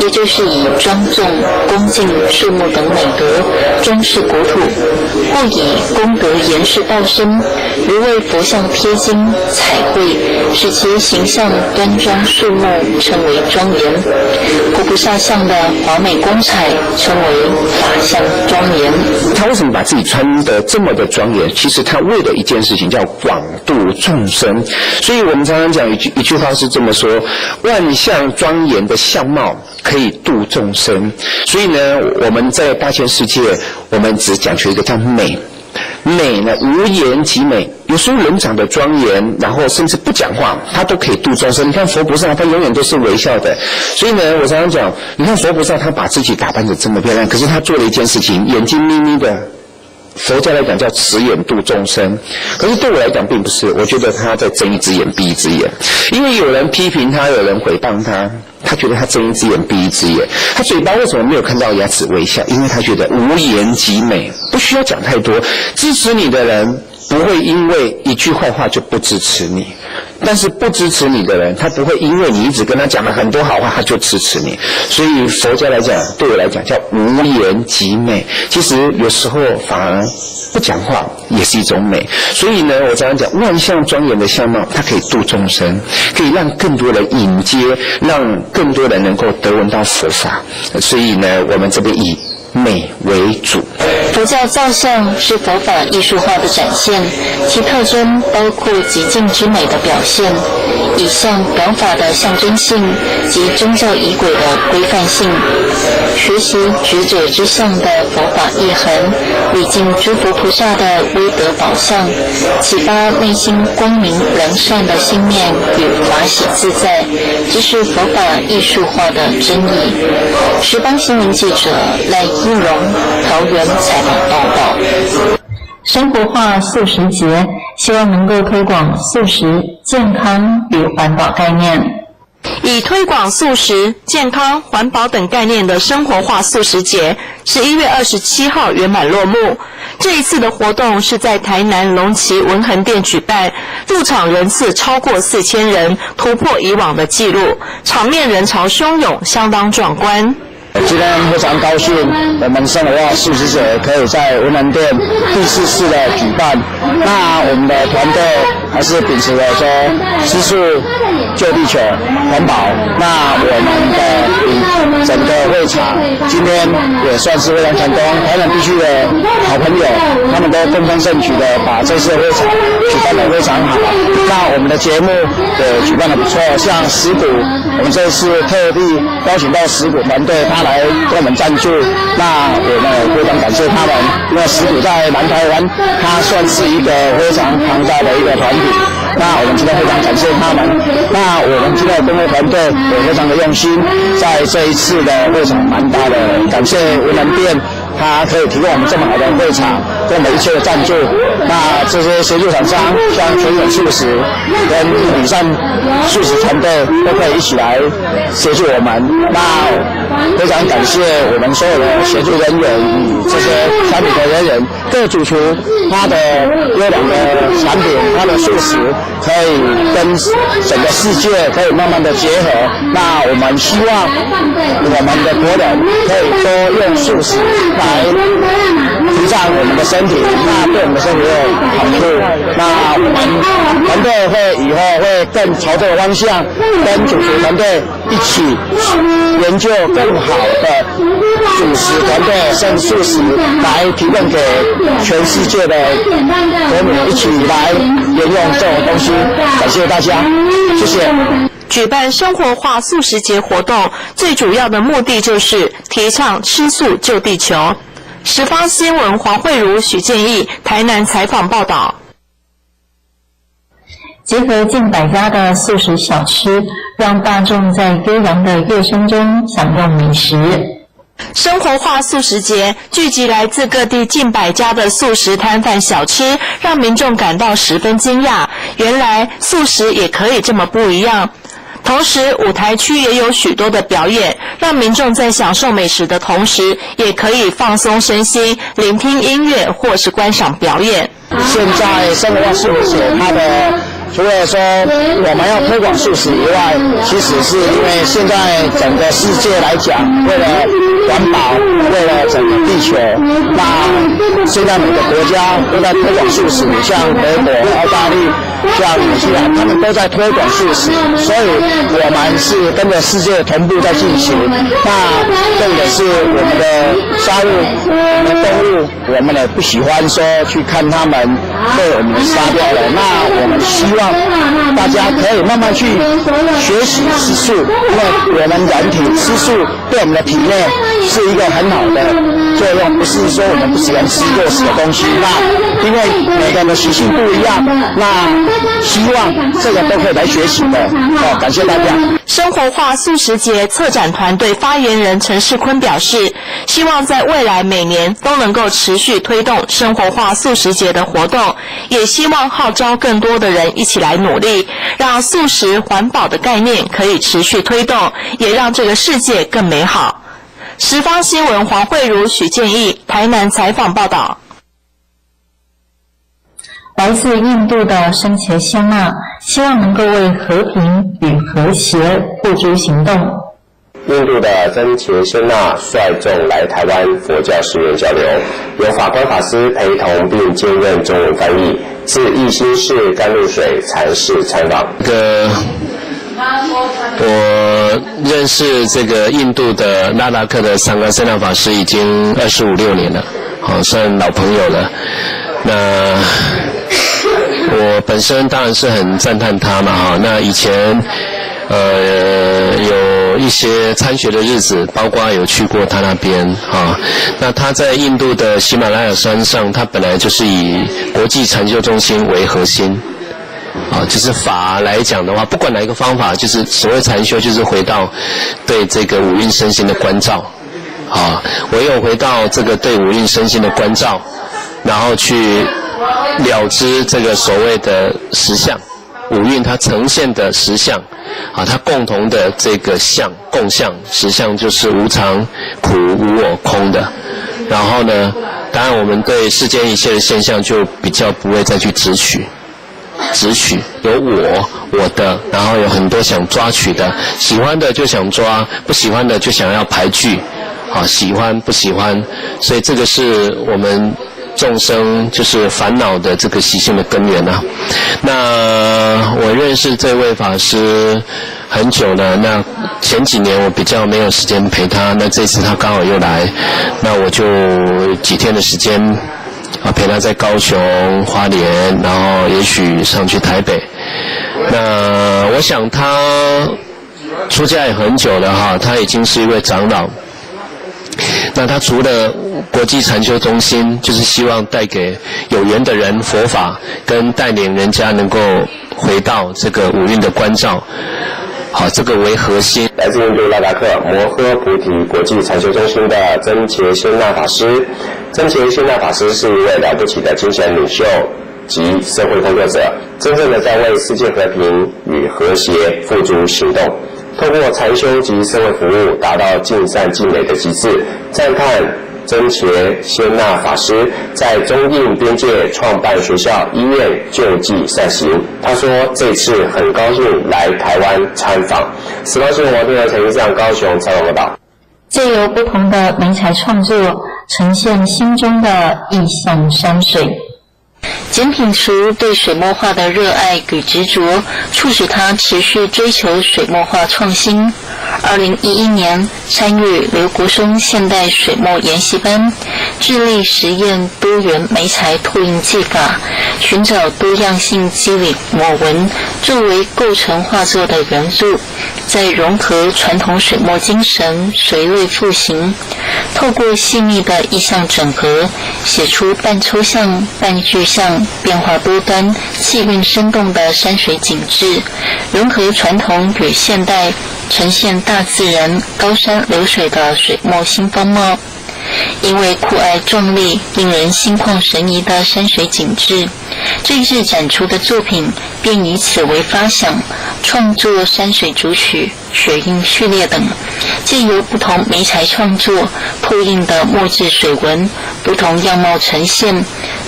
也就是以庄重、恭敬、肃穆等美德装饰国土，故以功德严饰道身，如为佛像贴金、彩绘，使其形象端庄肃穆，称为庄严。佛菩萨像的华美光彩，称为法相庄严。他为什么把自己穿得这么的庄严？其实他为了一件事情，叫广度众生。所以我们常常讲一句话是这么说：万象庄严的相貌可以度众生。所以呢，我们在大千世界，我们只讲求一个叫美。美呢，无言即美。有时候人长得庄严，然后甚至不讲话，他都可以度众生。你看佛菩萨，他永远都是微笑的。所以呢，我常常讲，你看佛菩萨，他把自己打扮得这么漂亮，可是他做了一件事情，眼睛眯眯的。佛教来讲叫慈眼度众生，可是对我来讲并不是，我觉得他在睁一只眼闭一只眼，因为有人批评他，有人诽谤他，他觉得他睁一只眼闭一只眼。他嘴巴为什么没有看到牙齿微笑？因为他觉得无言即美，不需要讲太多。支持你的人不会因为一句坏话就不支持你，但是不支持你的人，他不会因为你一直跟他讲了很多好话，他就支持你。所以佛家来讲，对我来讲叫无言即美。其实有时候反而不讲话也是一种美。所以呢，我常常讲，万象庄严的相貌，它可以度众生，可以让更多人引接，让更多人能够得闻到佛法。所以呢，我们这边以美为主。佛教造像是佛法艺术化的展现，其特征包括极尽之美的表现，以相表法的象征性及宗教仪轨的规范性，学习觉者之相的佛法意涵，礼敬诸佛菩萨的威德宝相，启发内心光明良善的心念与法喜自在，这是佛法艺术化的真义。时报新闻记者赖依荣桃园采访报道。生活化素食节，希望能够推广素食、健康与环保概念。以推广素食、健康、环保等概念的生活化素食节11月27号圆满落幕。这一次的活动是在台南龙崎文衡店举办，入场人次超过4000人，突破以往的纪录，场面人潮汹涌，相当壮观。今天非常高兴，我们生活化素食节可以在文衡店第4次的举办。那我们的团队还是秉持了说吃素、救地球、环保。那我们的整个会场今天也算是非常成功，台南地区的好朋友他们都共襄盛举的把这次会场举办得非常好。那我们的节目也举办得不错，像石鼓，我们这次特地邀请到石鼓团队，他来跟我们赞助，那我们也非常感谢他们，因为石鼓在南台湾，它算是一个非常庞大的一个团体。那我们今天非常感谢他们。那我们今天的工作团队也非常的用心，在这一次的会场蛮大的，感谢文衡店，它可以提供我们这么好的会场，跟我们一切的赞助。那这些协助厂商，像全远素食跟礼善素食团队都可以一起来协助我们。那非常感谢我们所有的协助人员与这些产品的人员，各主厨他的优良的产品，他的素食可以跟整个世界可以慢慢的结合。那我们希望我们的国人可以多用素食来提倡我们的身体，那对我们的身体有好处。那我们团队以后会更朝这个方向，跟主厨团队一起研究更好的主食团队甚至素食，来提供给全世界的国民一起来沿用这种东西。感谢大家，谢谢。举办生活化素食节活动，最主要的目的就是提倡吃素救地球。时报新闻黄慧茹、许建义台南采访报道。结合近100家的素食小吃，让大众在悠扬的乐声中享用美食。生活化素食节聚集来自各地近100家的素食摊贩小吃，让民众感到十分惊讶，原来素食也可以这么不一样。同时舞台区也有许多的表演，让民众在享受美食的同时，也可以放松身心，聆听音乐或是观赏表演。现在生活化素食节它的除了说我们要推广素食以外，其实是因为现在整个世界来讲，为了环保，为了整个地球，那现在每个国家都在推广素食，像德国、澳大利亚、像纽西兰，他们都在推广素食，所以我们是跟着世界同步在进行。那重点是我们的杀戮，我们的动物，我们也不喜欢说去看他们被我们杀掉了。那我们希望大家可以慢慢去学习吃素，因为我们人体吃素对我们的体内是一个很好的作用，不是说我们不喜欢吃肉食的东西。那因为每个人的习性不一样，那希望这个都可以来学习的。感谢大家。生活化素食节策展团队发言人陈世坤表示，希望在未来每年都能够持续推动生活化素食节的活动，也希望号召更多的人一起来努力，让素食环保的概念可以持续推动，也让这个世界更美好。十方新闻黄慧茹、许建义台南采访报道。来自印度的生茄仙娜，希望能够为和平与和谐付诸行动。印度的真茄仙娜率众来台湾佛教寺院交流，由法官法师陪同并兼任中文翻译，自义兴寺甘露水禅室参访。我认识这个印度的拉达克的桑嘎森纳法师已经25、26年了，算老朋友了。那我本身当然是很赞叹他嘛，那以前有一些参学的日子，包括有去过他那边那他在印度的喜马拉雅山上，他本来就是以国际禅修中心为核心就是法来讲的话，不管哪一个方法，就是所谓禅修，就是回到对这个五蕴身心的关照唯有回到这个对五蕴身心的关照，然后去了知这个所谓的实相，五蕴它呈现的实相它共同的这个相共相，实相就是无常、苦、无我、空的。然后呢，当然我们对世间一切的现象就比较不会再去执取有我的，然后有很多想抓取的，喜欢的就想抓，不喜欢的就想要排拒喜欢不喜欢，所以这个是我们众生就是烦恼的这个习性的根源那我认识这位法师很久了，那前几年我比较没有时间陪他，那这次他刚好又来，那我就几天的时间陪他在高雄、花莲，然后也许上去台北。那我想他出家也很久了他已经是一位长老。那他除了国际禅修中心，就是希望带给有缘的人佛法，跟带领人家能够回到这个五蕴的关照，这个为核心。来自印度拉达克摩诃菩提国际禅修中心的真茄仙娜法师，真茄仙娜法师是一位了不起的精神领袖及社会工作者，真正的在为世界和平与和谐付诸行动。透过禅修及社会服务，达到尽善尽美的极致。赞叹真茄仙娜法师在中印边界创办学校、医院救济善行。他说这次很高兴来台湾参访。十方新闻王天陈上高雄采访报道。借由不同的媒材创作，呈现心中的意象山水。简品厨对水墨画的热爱与执着，促使他持续追求水墨画创新。2011年参与刘国松现代水墨研习班，致力实验多元媒材拓印技法，寻找多样性肌理墨纹作为构成画作的元素，再融合传统水墨精神，随类复形，透过细腻的意象整合，写出半抽象半具象、变化多端、气韵生动的山水景致，融合传统与现代，呈现大自然高山流水的水墨新风貌。因为酷爱壮丽、令人心旷神怡的山水景致，这一次展出的作品便以此为发想，创作山水主曲、雪韵序列等，借由不同媒材创作拓印的墨制水纹，不同样貌呈现。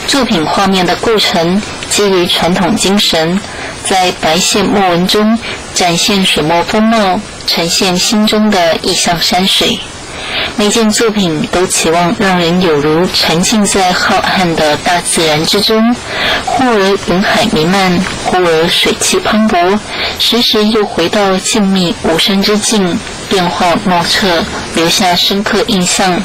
作品画面的构成基于传统精神，在白线墨纹中展现水墨风貌，呈现心中的意象山水。每件作品都期望让人有如沉浸在浩瀚的大自然之中，忽而云海弥漫，忽而水汽磅礴，时时又回到静谧无声之境，变化莫测，留下深刻印象。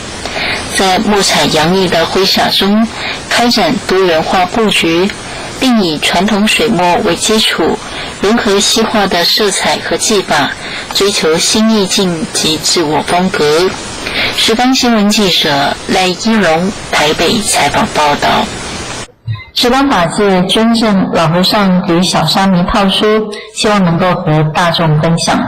在墨彩洋溢的挥洒中，开展多元化布局，并以传统水墨为基础，融合西化的色彩和技法，追求新意境及自我风格。时方新闻记者赖一荣台北采访报道。十方法界捐赠老和尚与小沙弥套书，希望能够和大众分享。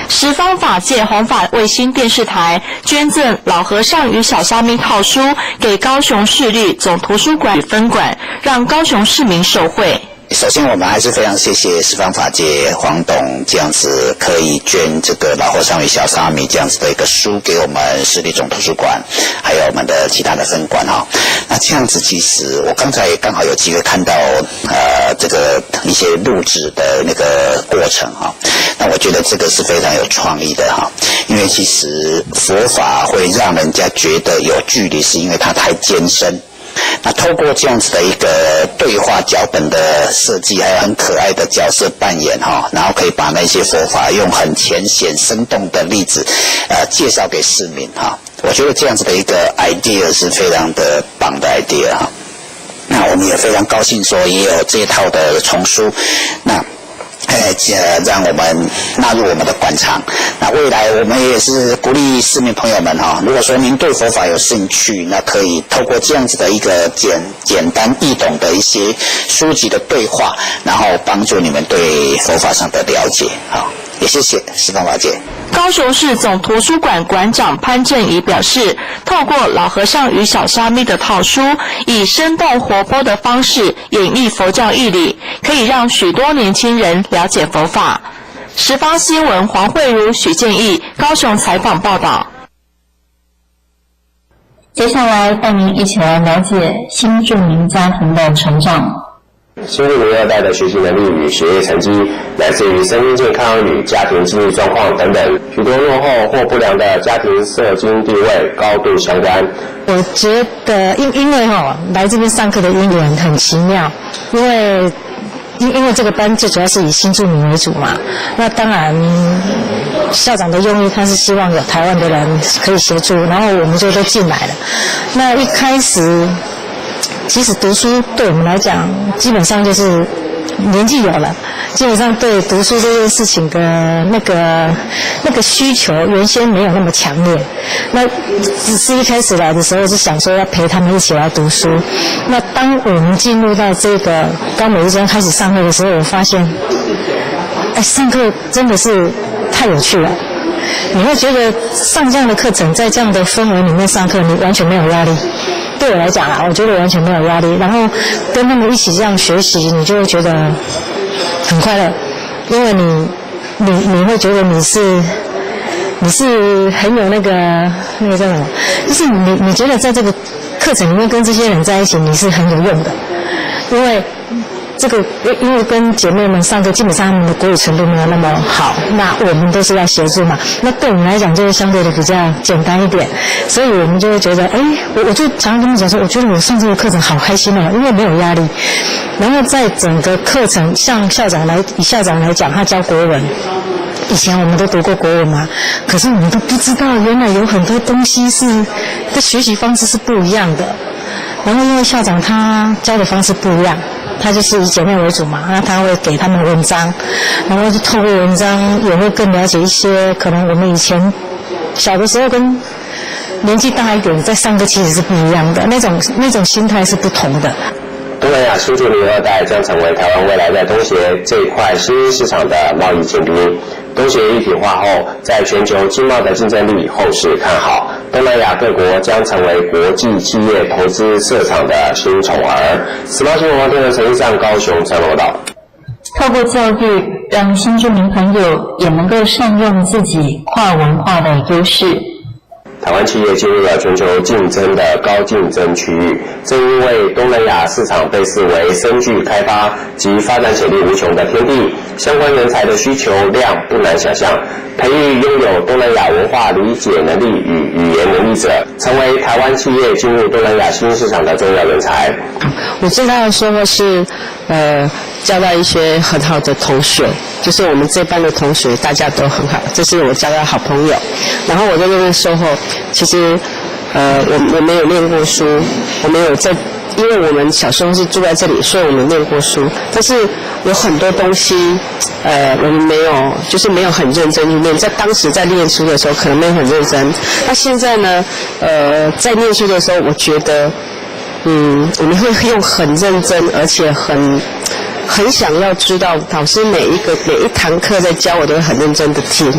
十方法界弘法卫星电视台捐赠老和尚与小沙弥套书给高雄市立总图书馆与分馆，让高雄市民受惠。首先我们还是非常谢谢十方法界黄董这样子可以捐这个老和尚与小沙弥这样子的一个书给我们市立总图书馆还有我们的其他的分馆哈。那这样子其实我刚才刚好有机会看到这个一些录制的那个过程哈。那我觉得这个是非常有创意的哈，因为其实佛法会让人家觉得有距离，是因为它太艰深。那透过这样子的一个对话脚本的设计，还有很可爱的角色扮演哈，然后可以把那些佛法用很浅显生动的例子介绍给市民哈。我觉得这样子的一个 idea 是非常的棒的 idea 哈。那我们也非常高兴说也有这一套的丛书，那让我们纳入我们的馆藏。那未来我们也是鼓励市民朋友们哈，如果说您对佛法有兴趣，那可以透过这样子的一个简单易懂的一些书籍的对话，然后帮助你们对佛法上的了解。好，也谢谢十方法界。高雄市总图书馆馆长潘正仪表示，透过老和尚与小沙弥的套书，以生动活泼的方式演绎佛教义理，可以让许多年轻人了解佛法。十方新闻黄慧茹、许建义高雄采访报道。接下来带您一起来了解新住民家庭的成长。新住民二代的学习能力与学业成绩，来自于身心健康与家庭经济状况等等许多落后或不良的家庭社经地位高度相关。我觉得因为来这边上课的因缘很奇妙，因为这个班最主要是以新住民为主嘛，那当然校长的用意他是希望有台湾的人可以协助，然后我们就都进来了。那一开始其实读书对我们来讲基本上就是年纪有了，基本上对读书这件事情的那个需求原先没有那么强烈，那只是一开始来的时候是想说要陪他们一起来读书。那当我们进入到这个高美一中开始上课的时候，我发现上课真的是太有趣了。你会觉得上这样的课程，在这样的氛围里面上课，你完全没有压力。对我来讲我觉得完全没有压力，然后跟他们一起这样学习，你就会觉得很快乐，因为你会觉得你是很有那个叫什么，就是你觉得在这个课程里面跟这些人在一起，你是很有用的，因为跟姐妹们上课，基本上他们的国语程度没有那么好，那我们都是要协助嘛，那对我们来讲就会相对的比较简单一点，所以我们就会觉得我就常常跟他们讲说，我觉得我上这个课程好开心因为没有压力。然后在整个课程，像以校长来讲，他教国文，以前我们都读过国文嘛，可是我们都不知道原来有很多东西的学习方式是不一样的。然后因为校长他教的方式不一样，他就是以姐妹为主嘛，那他会给他们文章，然后就透过文章也会更了解一些可能我们以前小的时候跟年纪大一点在上课其实是不一样的，那种心态是不同的。东南亚新住民二代将成为台湾未来在东协这一块新兴市场的贸易尖兵。东协一体化后，在全球经贸的竞争力后市看好，东南亚各国将成为国际企业投资设厂的新宠儿。时报新闻网电视陈一上高雄采访报道。透过教育，让新住民朋友也能够善用自己跨文化的优势。台湾企业进入了全球竞争的高竞争区域，正因为东南亚市场被视为深具开发及发展潜力无穷的天地，相关人才的需求量不难想象。培育拥有东南亚文化理解能力与语言能力者，成为台湾企业进入东南亚新市场的重要人才。我最大的收获是，交到一些很好的同学，就是我们这班的同学大家都很好，这是我交到好朋友。然后我在那边收获，其实我没有念过书，我没有在因为我们小时候是住在这里，所以我们念过书，但是有很多东西，我们没有很认真去念。在当时在念书的时候，可能没有很认真。那现在呢，在念书的时候，我觉得，我们会用很认真，而且很想要知道老师每一堂课在教，我都会很认真的听，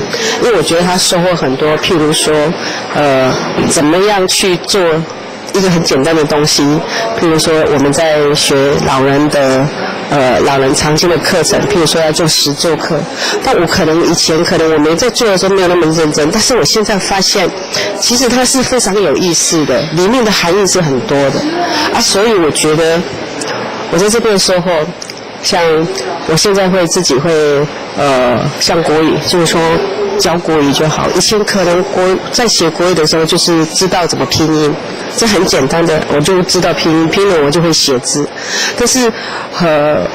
因为我觉得他收获很多。譬如说，怎么样去做一个很简单的东西，譬如说我们在学老人常青的课程，譬如说要做实作课，但我以前我们在做的时候没有那么认真，但是我现在发现，其实它是非常有意思的，里面的含义是很多的啊，所以我觉得我在这边的收获。像我现在自己会像国语，就是说教国语就好。以前可能在写国语的时候，就是知道怎么拼音，这很简单的，我就知道拼音，拼了我就会写字。但是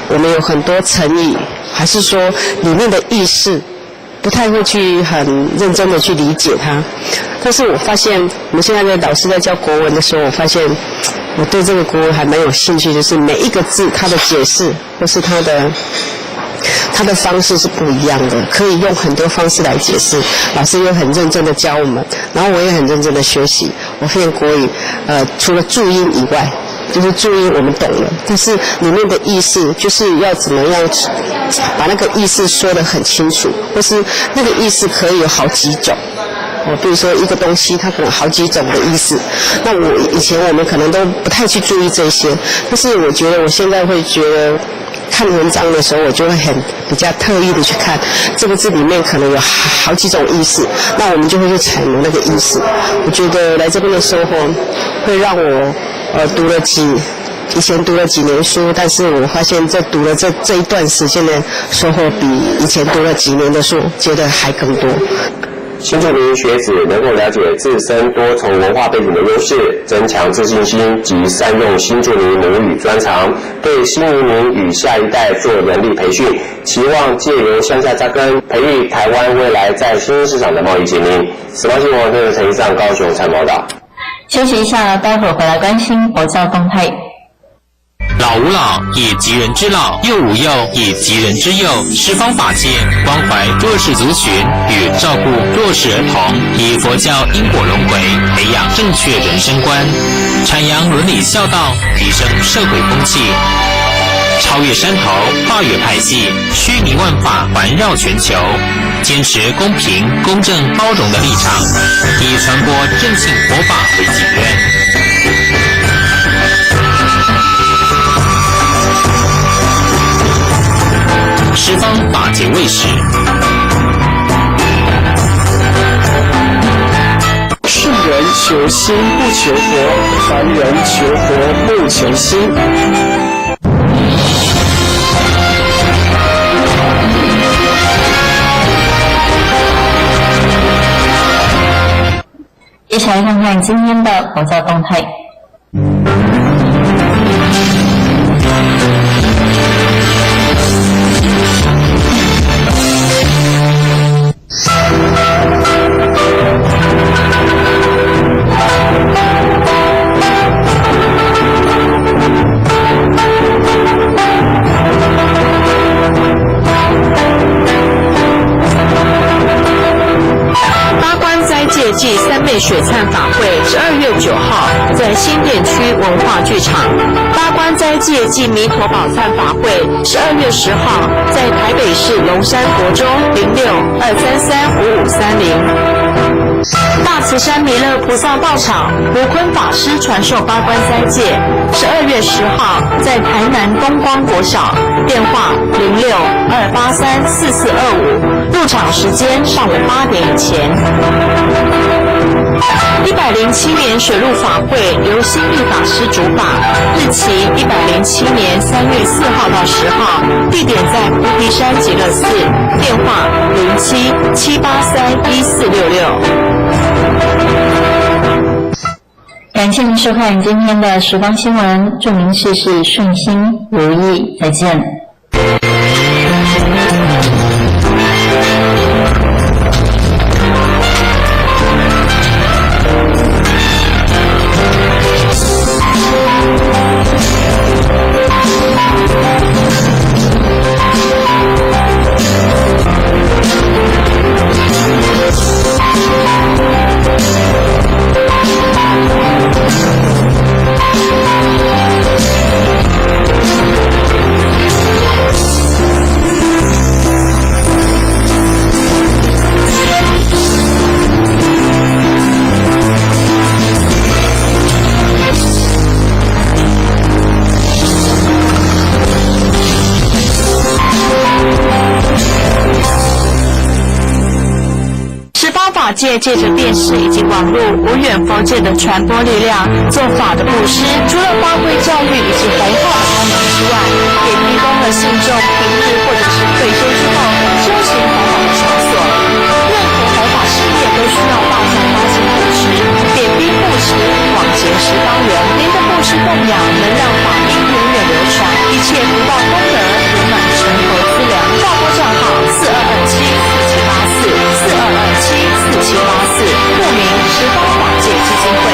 我们有很多成语，还是说里面的意思，不太会去很认真的去理解它。但是我发现，我们现在的老师在教国文的时候，我发现我对这个国文还蛮有兴趣，就是每一个字它的解释或是它的方式是不一样的，可以用很多方式来解释。老师也很认真的教我们，然后我也很认真的学习。我发现国语除了注音以外，就是注音我们懂了，但是里面的意思就是要怎么样把那个意思说得很清楚，或是那个意思可以有好几种。比如说一个东西它可能好几种的意思，那以前我们可能都不太去注意这些，但是我觉得我现在会觉得看文章的时候，我就会比较特意的去看这个字里面可能有好几种意思，那我们就会去采挪那个意思。我觉得来这边的收获会让我以前读了几年书，但是我发现在读了这一段时间的收获比以前读了几年的书觉得还更多。新住民学子能够了解自身多重文化背景的优势，增强自信心及善用新住民母语专长，对新移民与下一代做人力培训，期望借由乡下扎根，培育台湾未来在新兴市场的贸易精英。时报新闻的陈一上高雄参报道。休息一下，待会儿回来关心佛教动态。老吾老以及人之老，幼吾幼以及人之幼。十方法界关怀弱势族群与照顾弱势儿童，以佛教因果轮回培养正确人生观，阐扬伦理孝道，提升社会风气，超越山头，跨越派系，虚拟万法环绕全球，坚持公平、公正、包容的立场，以传播正信佛法为己愿。十方法界卫士，世人求心不求佛，凡人求佛不求心。一起来看看今天的佛教动态。暨三昧水忏法会12月9号在新店区文化剧场，八关斋戒暨弥陀宝忏法会12月10号在台北市龙山国中06-233-5530。大慈山弥勒菩萨道场吴坤法师传授八关斋戒，12月10号在台南东光国小，电话06-283-4425，入场时间上午8点以前。107年水陆法会由心律法师主法，日期107年3月4号到10号，地点在菩提山极乐寺，电话07-783-1466。感谢您收看今天的十方新闻，祝您事事顺心如意，再见。法界借着电视以及网络无远弗届的传播力量，做法的布施，除了发挥教育以及弘化的功能之外，也提供了信众平日或者是退休之后修行弘法的场所。任何弘法事业都需要大众发心布施，点滴布施，广结十方缘。您的布施供养能让法音永远流传，一切福报功德圆满成佛资粮。划拨账号42274784，42274784，户名十方法界基金会。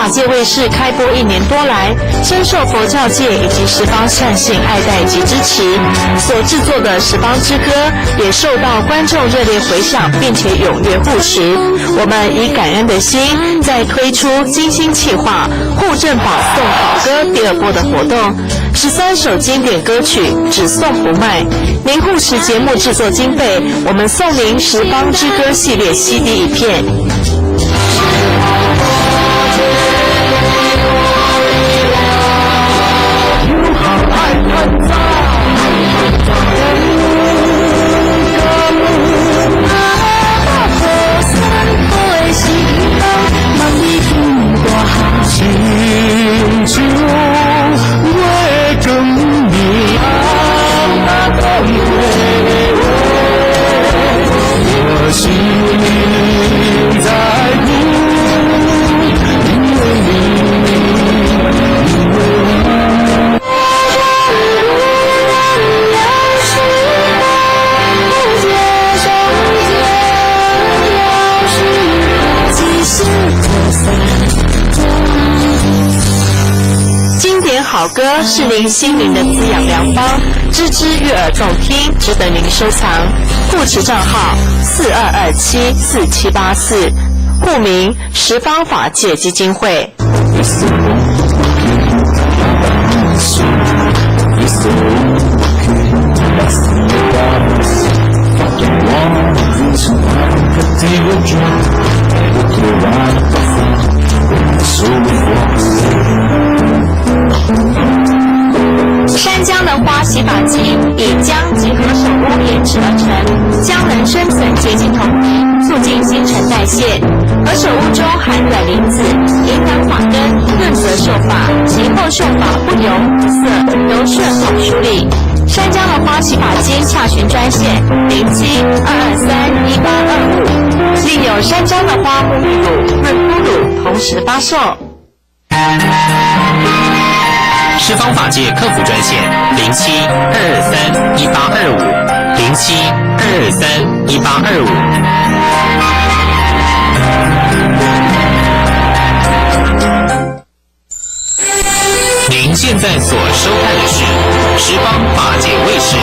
界卫视开播1年多来，深受佛教界以及十方善信爱戴以及支持，所制作的十方之歌也受到观众热烈回响，并且踊跃护持。我们以感恩的心，再推出精心企划护正宝送好歌第2波的活动，13首经典歌曲只送不卖。您护持节目制作经费，我们送您十方之歌系列 CD 一片。请求为更明啊，我心在乎，因为好歌是您心灵的滋养良方，支支悦耳动听，值得您收藏。护持账号42274784，户名十方法界基金会。山姜的花洗发精以姜结合手工研制而成，姜能生存接近透明，促进新陈代谢。何首乌中含软磷脂，营养发根，润泽秀发，其后秀发不油不涩，柔顺好梳理。山姜的花洗发精洽询专线07-223-1825，另有山姜的花沐浴乳、润肤乳同时发售。十方法界客服专线07-223-1825，07-223-1825。您现在所收看的是十方法界卫视。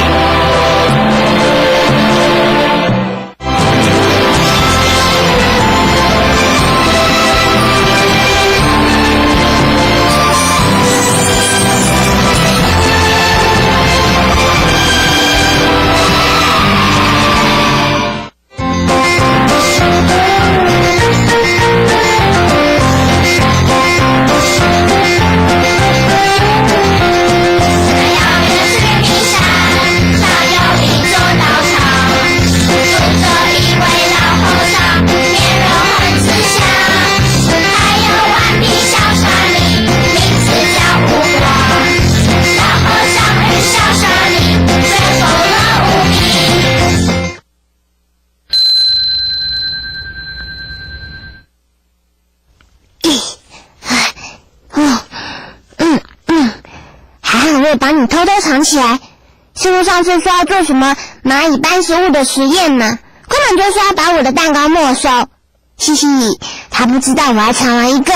以把你偷偷藏起来。师傅上次说要做什么蚂蚁搬食物的实验呢？根本就是要把我的蛋糕没收。嘻嘻，他不知道我还藏了一个